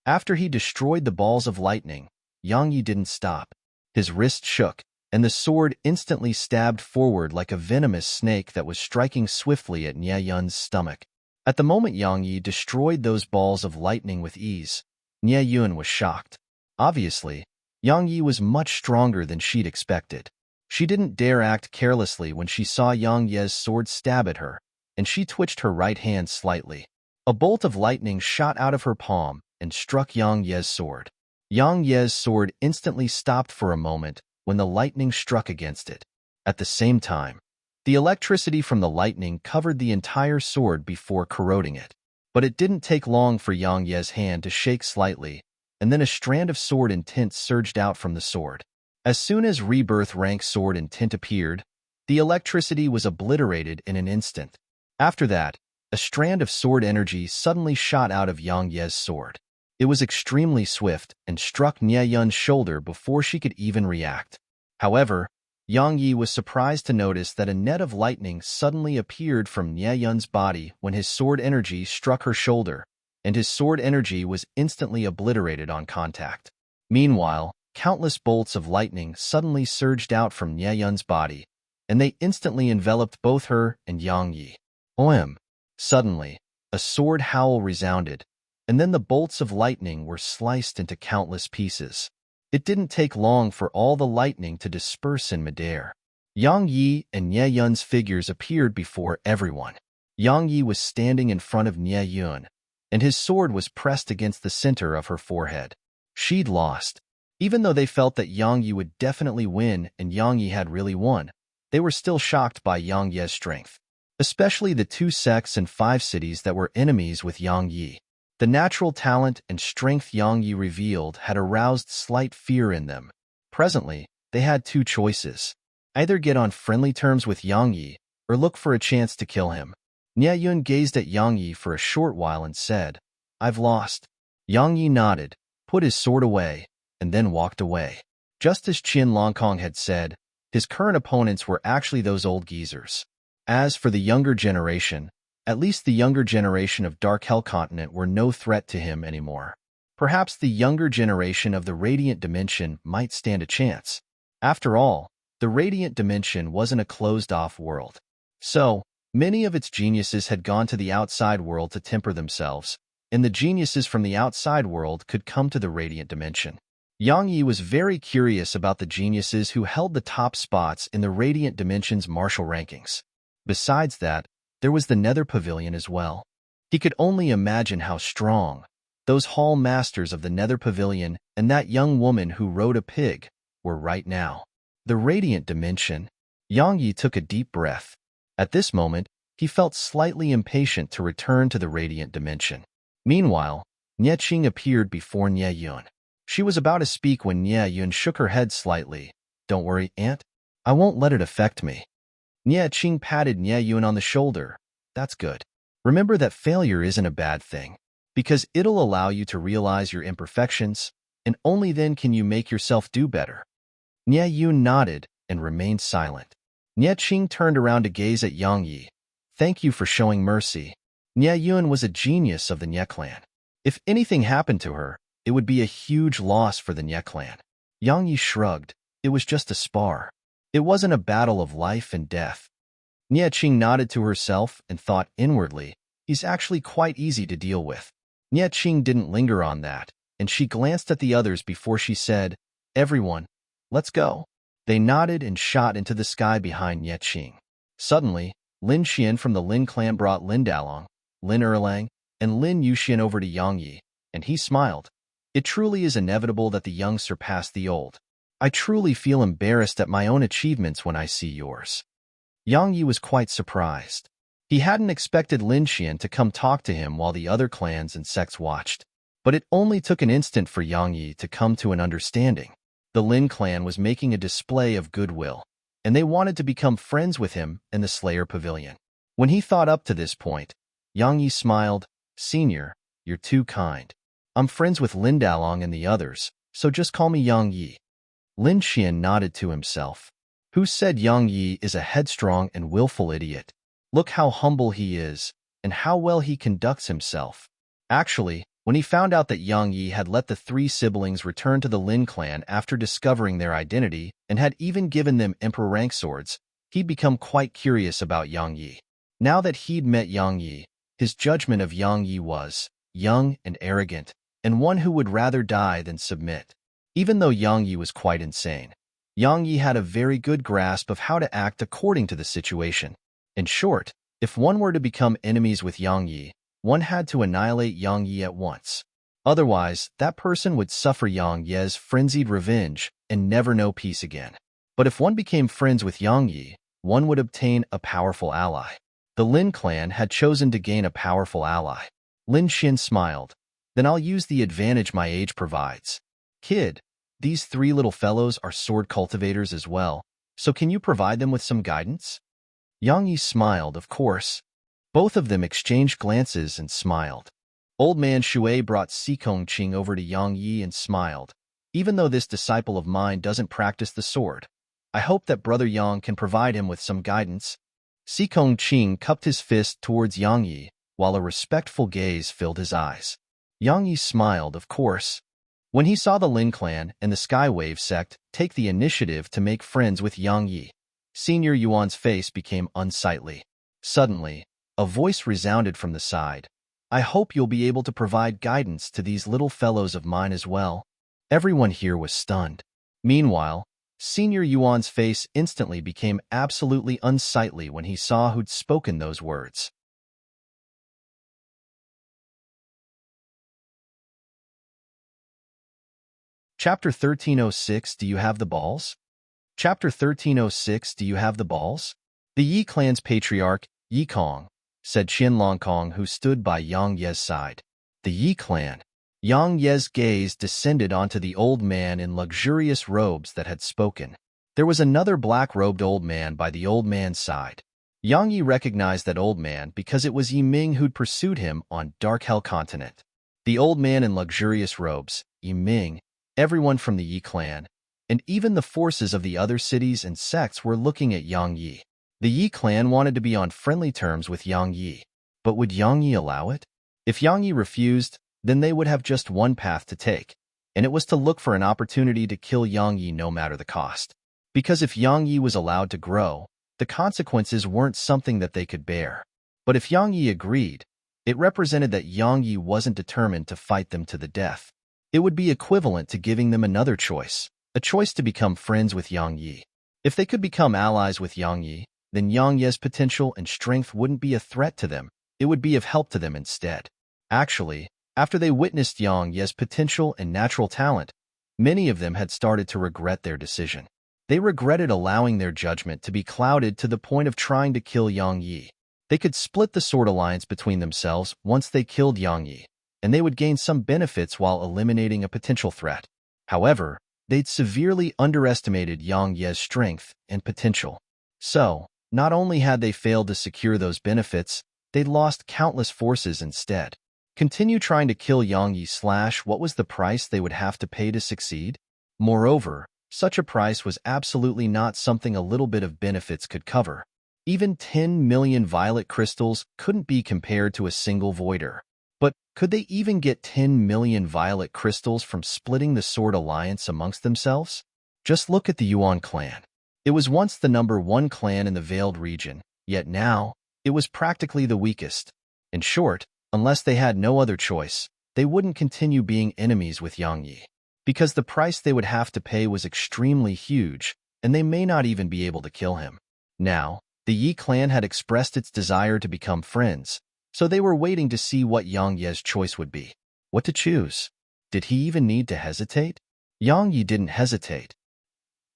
After he destroyed the balls of lightning, Yang Yi didn't stop. His wrist shook, and the sword instantly stabbed forward like a venomous snake that was striking swiftly at Nie Yun's stomach. At the moment Yang Yi destroyed those balls of lightning with ease, Nie Yun was shocked. Obviously, Yang Yi was much stronger than she'd expected. She didn't dare act carelessly when she saw Yang Ye's sword stab at her, and she twitched her right hand slightly. A bolt of lightning shot out of her palm and struck Yang Ye's sword. Yang Ye's sword instantly stopped for a moment when the lightning struck against it. At the same time, the electricity from the lightning covered the entire sword before corroding it. But it didn't take long for Yang Ye's hand to shake slightly, and then a strand of sword and tint surged out from the sword. As soon as rebirth rank sword and tint appeared, the electricity was obliterated in an instant. After that, a strand of sword energy suddenly shot out of Yang Ye's sword. It was extremely swift and struck Nie Yun's shoulder before she could even react. However, Yang Yi was surprised to notice that a net of lightning suddenly appeared from Nie Yun's body when his sword energy struck her shoulder, and his sword energy was instantly obliterated on contact. Meanwhile, countless bolts of lightning suddenly surged out from Nie Yun's body, and they instantly enveloped both her and Yang Yi. OM! Suddenly, a sword howl resounded, and then the bolts of lightning were sliced into countless pieces. It didn't take long for all the lightning to disperse in midair. Yang Yi and Nie Yun's figures appeared before everyone. Yang Yi was standing in front of Nie Yun, and his sword was pressed against the center of her forehead. She'd lost. Even though they felt that Yang Yi would definitely win and Yang Yi had really won, they were still shocked by Yang Ye's strength, especially the 2 sects and 5 cities that were enemies with Yang Yi. The natural talent and strength Yang Yi revealed had aroused slight fear in them. Presently, they had 2 choices. Either get on friendly terms with Yang Yi, or look for a chance to kill him. Nie Yun gazed at Yang Yi for a short while and said, "I've lost." Yang Yi nodded, put his sword away, and then walked away. Just as Qin Longkong had said, his current opponents were actually those old geezers. As for the younger generation, at least the younger generation of Dark Hell Continent were no threat to him anymore. Perhaps the younger generation of the Radiant Dimension might stand a chance. After all, the Radiant Dimension wasn't a closed-off world. So, many of its geniuses had gone to the outside world to temper themselves, and the geniuses from the outside world could come to the Radiant Dimension. Yang Yi was very curious about the geniuses who held the top spots in the Radiant Dimension's martial rankings. Besides that, there was the Nether Pavilion as well. He could only imagine how strong those hall masters of the Nether Pavilion and that young woman who rode a pig were right now. The Radiant Dimension. Yang Yi took a deep breath. At this moment, he felt slightly impatient to return to the Radiant Dimension. Meanwhile, Nie Qing appeared before Nie Yun. She was about to speak when Nie Yun shook her head slightly. "Don't worry, Aunt. I won't let it affect me." Nie Qing patted Nie Yun on the shoulder. "That's good. Remember that failure isn't a bad thing, because it'll allow you to realize your imperfections, and only then can you make yourself do better." Nie Yun nodded and remained silent. Nie Qing turned around to gaze at Yang Yi. "Thank you for showing mercy." Nie Yun was a genius of the Nie clan. If anything happened to her, it would be a huge loss for the Nie clan. Yang Yi shrugged. It was just a spar. It wasn't a battle of life and death. Nie Qing nodded to herself and thought inwardly, he's actually quite easy to deal with. Nie Qing didn't linger on that, and she glanced at the others before she said, "Everyone, let's go." They nodded and shot into the sky behind Nie Qing. Suddenly, Lin Xian from the Lin clan brought Lin Dalong, Lin Erlang, and Lin Yuxian over to Yang Yi, and he smiled. It truly is inevitable that the young surpass the old. I truly feel embarrassed at my own achievements when I see yours. Yang Yi was quite surprised. He hadn't expected Lin Xian to come talk to him while the other clans and sects watched. But it only took an instant for Yang Yi to come to an understanding. The Lin clan was making a display of goodwill, and they wanted to become friends with him in the Slayer Pavilion. When he thought up to this point, Yang Yi smiled. "Senior, you're too kind. I'm friends with Lin Dalong and the others, so just call me Yang Yi." Lin Xian nodded to himself. Who said Yang Yi is a headstrong and willful idiot? Look how humble he is, and how well he conducts himself. Actually, when he found out that Yang Yi had let the three siblings return to the Lin clan after discovering their identity and had even given them emperor rank swords, he'd become quite curious about Yang Yi. Now that he'd met Yang Yi, his judgment of Yang Yi was young and arrogant, and one who would rather die than submit. Even though Yang Yi was quite insane, Yang Yi had a very good grasp of how to act according to the situation. In short, if one were to become enemies with Yang Yi, one had to annihilate Yang Yi at once. Otherwise, that person would suffer Yang Yi's frenzied revenge and never know peace again. But if one became friends with Yang Yi, one would obtain a powerful ally. The Lin clan had chosen to gain a powerful ally. Lin Xian smiled. "Then I'll use the advantage my age provides. Kid, these three little fellows are sword cultivators as well, so can you provide them with some guidance?" Yang Yi smiled, of course. Both of them exchanged glances and smiled. Old man Shui brought Sikong Qing over to Yang Yi and smiled. "Even though this disciple of mine doesn't practice the sword, I hope that Brother Yang can provide him with some guidance." Sikong Qing cupped his fist towards Yang Yi, while a respectful gaze filled his eyes. Yang Yi smiled, of course. When he saw the Lin clan and the Skywave sect take the initiative to make friends with Yang Yi, Senior Yuan's face became unsightly. Suddenly, a voice resounded from the side. "I hope you'll be able to provide guidance to these little fellows of mine as well." Everyone here was stunned. Meanwhile, Senior Yuan's face instantly became absolutely unsightly when he saw who'd spoken those words. Chapter 1306, Do You Have the Balls? Chapter 1306, Do You Have the Balls? The Yi clan's patriarch, Yi Kong, said Qin Longkong, who stood by Yang Ye's side. The Yi clan. Yang Ye's gaze descended onto the old man in luxurious robes that had spoken. There was another black-robed old man by the old man's side. Yang Yi recognized that old man because it was Yi Ming who'd pursued him on Dark Hell Continent. The old man in luxurious robes, Yi Ming, everyone from the Yi clan, and even the forces of the other cities and sects were looking at Yang Yi. The Yi clan wanted to be on friendly terms with Yang Yi, but would Yang Yi allow it? If Yang Yi refused, then they would have just one path to take, and it was to look for an opportunity to kill Yang Yi no matter the cost. Because if Yang Yi was allowed to grow, the consequences weren't something that they could bear. But if Yang Yi agreed, it represented that Yang Yi wasn't determined to fight them to the death. It would be equivalent to giving them another choice, a choice to become friends with Yang Yi. If they could become allies with Yang Yi, then Yang Yi's potential and strength wouldn't be a threat to them, it would be of help to them instead. Actually, after they witnessed Yang Yi's potential and natural talent, many of them had started to regret their decision. They regretted allowing their judgment to be clouded to the point of trying to kill Yang Yi. They could split the sword alliance between themselves once they killed Yang Yi, and they would gain some benefits while eliminating a potential threat. However, they'd severely underestimated Yang Yi's strength and potential. So, not only had they failed to secure those benefits, they'd lost countless forces instead. Continue trying to kill Yang Yi / what was the price they would have to pay to succeed? Moreover, such a price was absolutely not something a little bit of benefits could cover. Even 10 million violet crystals couldn't be compared to a single voider. But could they even get 10 million violet crystals from splitting the sword alliance amongst themselves? Just look at the Yuan clan. It was once the #1 clan in the Veiled region, yet now, it was practically the weakest. In short, unless they had no other choice, they wouldn't continue being enemies with Yang Yi. Because the price they would have to pay was extremely huge, and they may not even be able to kill him. Now, the Yi clan had expressed its desire to become friends, so they were waiting to see what Yang Yi's choice would be. What to choose? Did he even need to hesitate? Yang Yi didn't hesitate.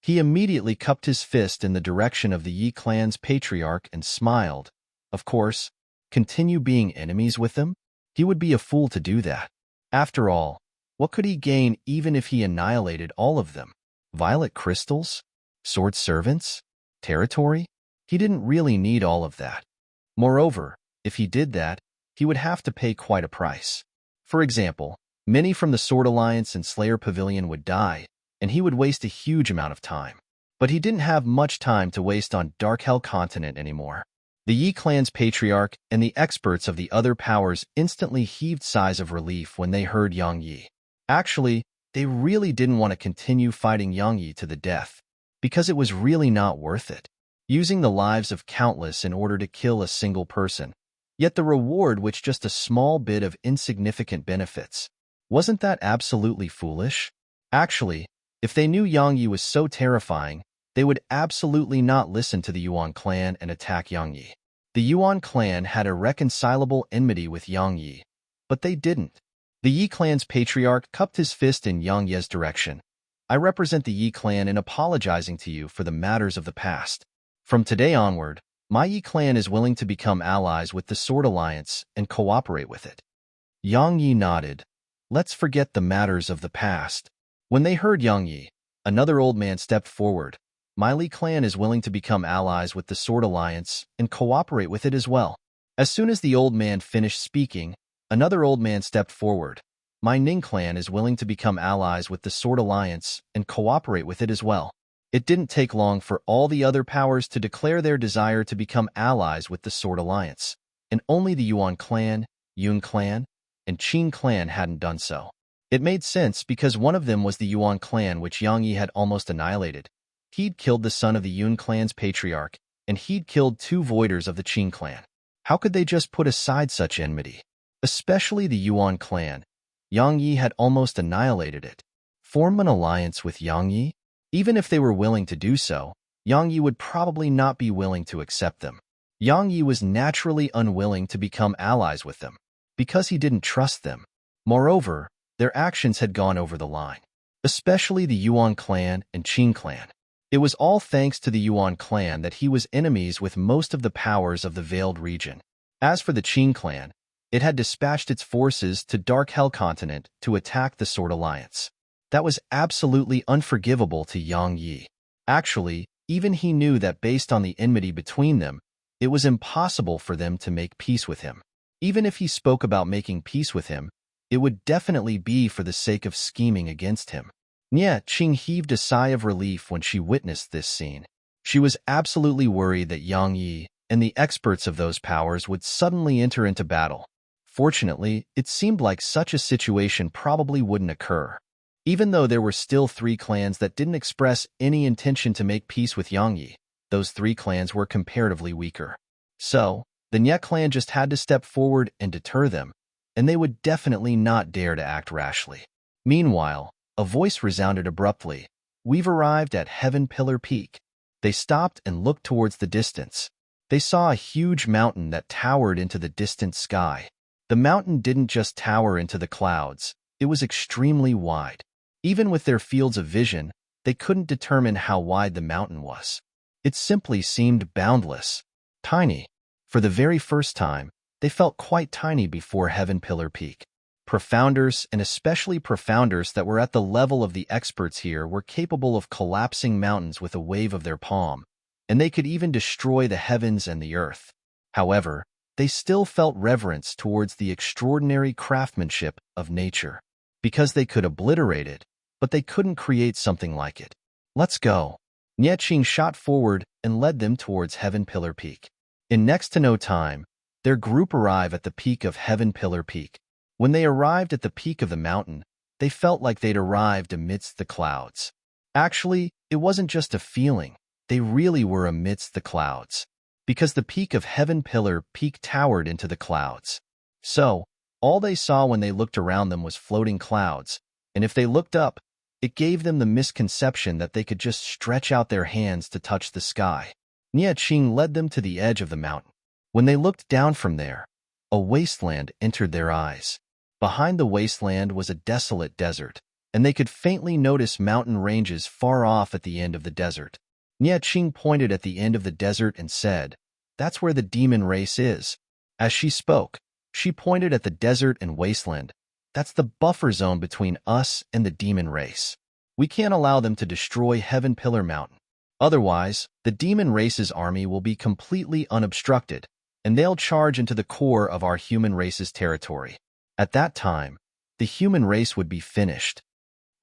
He immediately cupped his fist in the direction of the Yi clan's patriarch and smiled. Of course, continue being enemies with them? He would be a fool to do that. After all, what could he gain even if he annihilated all of them? Violet crystals? Sword servants? Territory? He didn't really need all of that. Moreover, if he did that, he would have to pay quite a price. For example, many from the Sword Alliance and Slayer Pavilion would die, and he would waste a huge amount of time. But he didn't have much time to waste on Dark Hell Continent anymore. The Yi clan's patriarch and the experts of the other powers instantly heaved sighs of relief when they heard Yang Yi. Actually, they really didn't want to continue fighting Yang Yi to the death, because it was really not worth it. Using the lives of countless in order to kill a single person. Yet the reward was just a small bit of insignificant benefits. Wasn't that absolutely foolish? Actually, if they knew Yang Yi was so terrifying, they would absolutely not listen to the Yuan clan and attack Yang Yi. The Yuan clan had irreconcilable enmity with Yang Yi, but they didn't. The Yi clan's patriarch cupped his fist in Yang Yi's direction. I represent the Yi clan in apologizing to you for the matters of the past. From today onward, my Yi clan is willing to become allies with the Sword Alliance and cooperate with it. Yang Yi nodded. Let's forget the matters of the past. When they heard Yang Yi, another old man stepped forward. My Li clan is willing to become allies with the Sword Alliance and cooperate with it as well. As soon as the old man finished speaking, another old man stepped forward. My Ning clan is willing to become allies with the Sword Alliance and cooperate with it as well. It didn't take long for all the other powers to declare their desire to become allies with the Sword Alliance, and only the Yuan clan, Yun clan, and Qin clan hadn't done so. It made sense because one of them was the Yuan clan which Yang Yi had almost annihilated. He'd killed the son of the Yun clan's patriarch, and he'd killed 2 voiders of the Qin clan. How could they just put aside such enmity? Especially the Yuan clan. Yang Yi had almost annihilated it. Form an alliance with Yang Yi? Even if they were willing to do so, Yang Yi would probably not be willing to accept them. Yang Yi was naturally unwilling to become allies with them, because he didn't trust them. Moreover, their actions had gone over the line, especially the Yuan clan and Qin clan. It was all thanks to the Yuan clan that he was enemies with most of the powers of the Veiled region. As for the Qin clan, it had dispatched its forces to Dark Hell Continent to attack the Sword Alliance. That was absolutely unforgivable to Yang Yi. Actually, even he knew that based on the enmity between them, it was impossible for them to make peace with him. Even if he spoke about making peace with him, it would definitely be for the sake of scheming against him. Nie Qing heaved a sigh of relief when she witnessed this scene. She was absolutely worried that Yang Yi and the experts of those powers would suddenly enter into battle. Fortunately, it seemed like such a situation probably wouldn't occur. Even though there were still 3 clans that didn't express any intention to make peace with Yang Yi, those 3 clans were comparatively weaker. So, the Nye clan just had to step forward and deter them, and they would definitely not dare to act rashly. Meanwhile, a voice resounded abruptly. "We've arrived at Heaven Pillar Peak." They stopped and looked towards the distance. They saw a huge mountain that towered into the distant sky. The mountain didn't just tower into the clouds, it was extremely wide. Even with their fields of vision, they couldn't determine how wide the mountain was. It simply seemed boundless, tiny. For the very first time, they felt quite tiny before Heaven Pillar Peak. Profounders, and especially profounders that were at the level of the experts here, were capable of collapsing mountains with a wave of their palm, and they could even destroy the heavens and the earth. However, they still felt reverence towards the extraordinary craftsmanship of nature, because they could obliterate it, but they couldn't create something like it. "Let's go." Nie Qing shot forward and led them towards Heaven Pillar Peak. In next to no time, their group arrived at the peak of Heaven Pillar Peak. When they arrived at the peak of the mountain, they felt like they'd arrived amidst the clouds. Actually, it wasn't just a feeling, they really were amidst the clouds, because the peak of Heaven Pillar Peak towered into the clouds. So, all they saw when they looked around them was floating clouds, and if they looked up, it gave them the misconception that they could just stretch out their hands to touch the sky. Nie Qing led them to the edge of the mountain. When they looked down from there, a wasteland entered their eyes. Behind the wasteland was a desolate desert, and they could faintly notice mountain ranges far off at the end of the desert. Nie Qing pointed at the end of the desert and said, "That's where the demon race is." As she spoke, she pointed at the desert and wasteland. "That's the buffer zone between us and the demon race. We can't allow them to destroy Heaven Pillar Mountain. Otherwise, the demon race's army will be completely unobstructed, and they'll charge into the core of our human race's territory. At that time, the human race would be finished."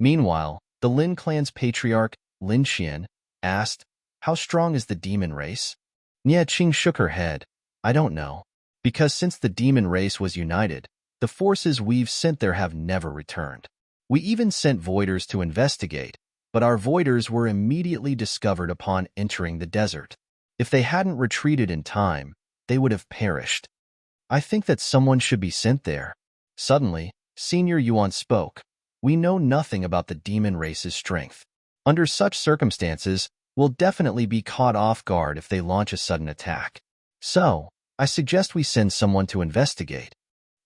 Meanwhile, the Lin clan's patriarch, Lin Xian, asked, "How strong is the demon race?" Nie Qing shook her head. "I don't know. Because since the demon race was united, the forces we've sent there have never returned. We even sent voiders to investigate, but our voiders were immediately discovered upon entering the desert. If they hadn't retreated in time, they would have perished. I think that someone should be sent there." Suddenly, Senior Yuan spoke. "We know nothing about the demon race's strength. Under such circumstances, we'll definitely be caught off guard if they launch a sudden attack. So, I suggest we send someone to investigate.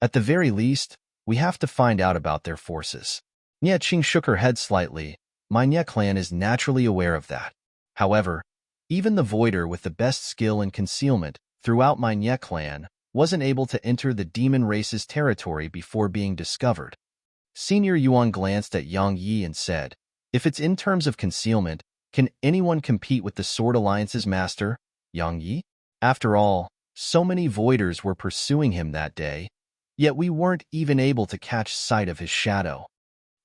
At the very least, we have to find out about their forces." Nie Qing shook her head slightly. "My Nye clan is naturally aware of that. However, even the voider with the best skill in concealment throughout my Nye clan wasn't able to enter the demon race's territory before being discovered." Senior Yuan glanced at Yang Yi and said, "If it's in terms of concealment, can anyone compete with the Sword Alliance's master, Yang Yi? After all, so many voiders were pursuing him that day, yet we weren't even able to catch sight of his shadow."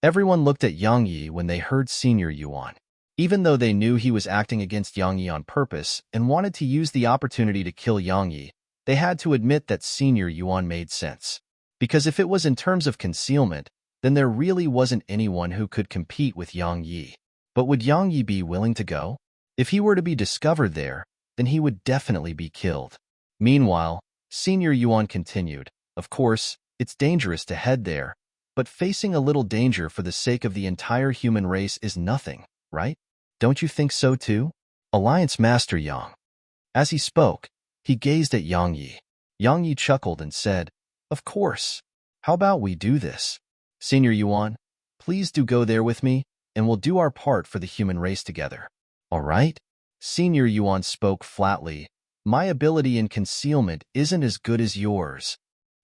Everyone looked at Yang Yi when they heard Senior Yuan. Even though they knew he was acting against Yang Yi on purpose and wanted to use the opportunity to kill Yang Yi, they had to admit that Senior Yuan made sense. Because if it was in terms of concealment, then there really wasn't anyone who could compete with Yang Yi. But would Yang Yi be willing to go? If he were to be discovered there, then he would definitely be killed. Meanwhile, Senior Yuan continued, "Of course, it's dangerous to head there, but facing a little danger for the sake of the entire human race is nothing, right? Don't you think so too? Alliance Master Yang." As he spoke, he gazed at Yang Yi. Yang Yi chuckled and said, "Of course. How about we do this? Senior Yuan, please do go there with me, and we'll do our part for the human race together." "All right?" Senior Yuan spoke flatly. "My ability in concealment isn't as good as yours."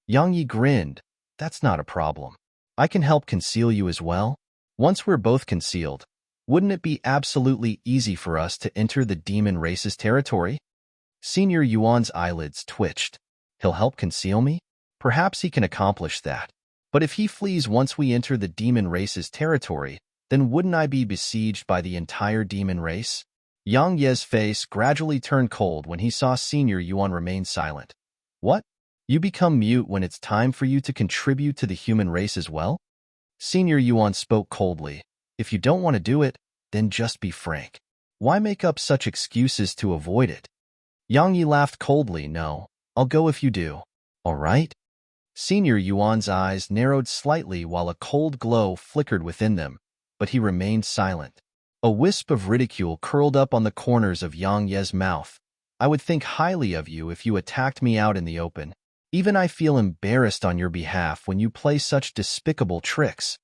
Yang Yi grinned. "That's not a problem. I can help conceal you as well. Once we're both concealed, wouldn't it be absolutely easy for us to enter the demon race's territory?" Senior Yuan's eyelids twitched. "He'll help conceal me? Perhaps he can accomplish that. But if he flees once we enter the demon race's territory, then wouldn't I be besieged by the entire demon race? Yang Ye's face gradually turned cold when he saw Senior Yuan remain silent. What? You become mute when it's time for you to contribute to the human race as well? Senior Yuan spoke coldly. If you don't want to do it, then just be frank. Why make up such excuses to avoid it? Yang Yi laughed coldly. No, I'll go if you do. All right? Senior Yuan's eyes narrowed slightly while a cold glow flickered within them, but he remained silent. A wisp of ridicule curled up on the corners of Yang Ye's mouth. I would think highly of you if you attacked me out in the open. Even I feel embarrassed on your behalf when you play such despicable tricks.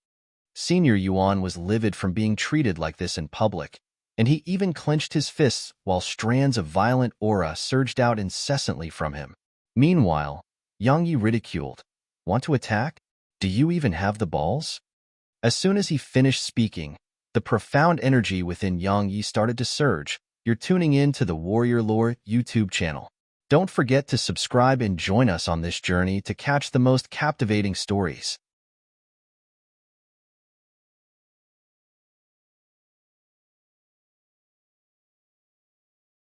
Senior Yuan was livid from being treated like this in public, and he even clenched his fists while strands of violent aura surged out incessantly from him. Meanwhile, Yang Yi ridiculed. Want to attack? Do you even have the balls? As soon as he finished speaking, the profound energy within Yang Yi started to surge. You're tuning in to the Warrior Lore YouTube channel. Don't forget to subscribe and join us on this journey to catch the most captivating stories.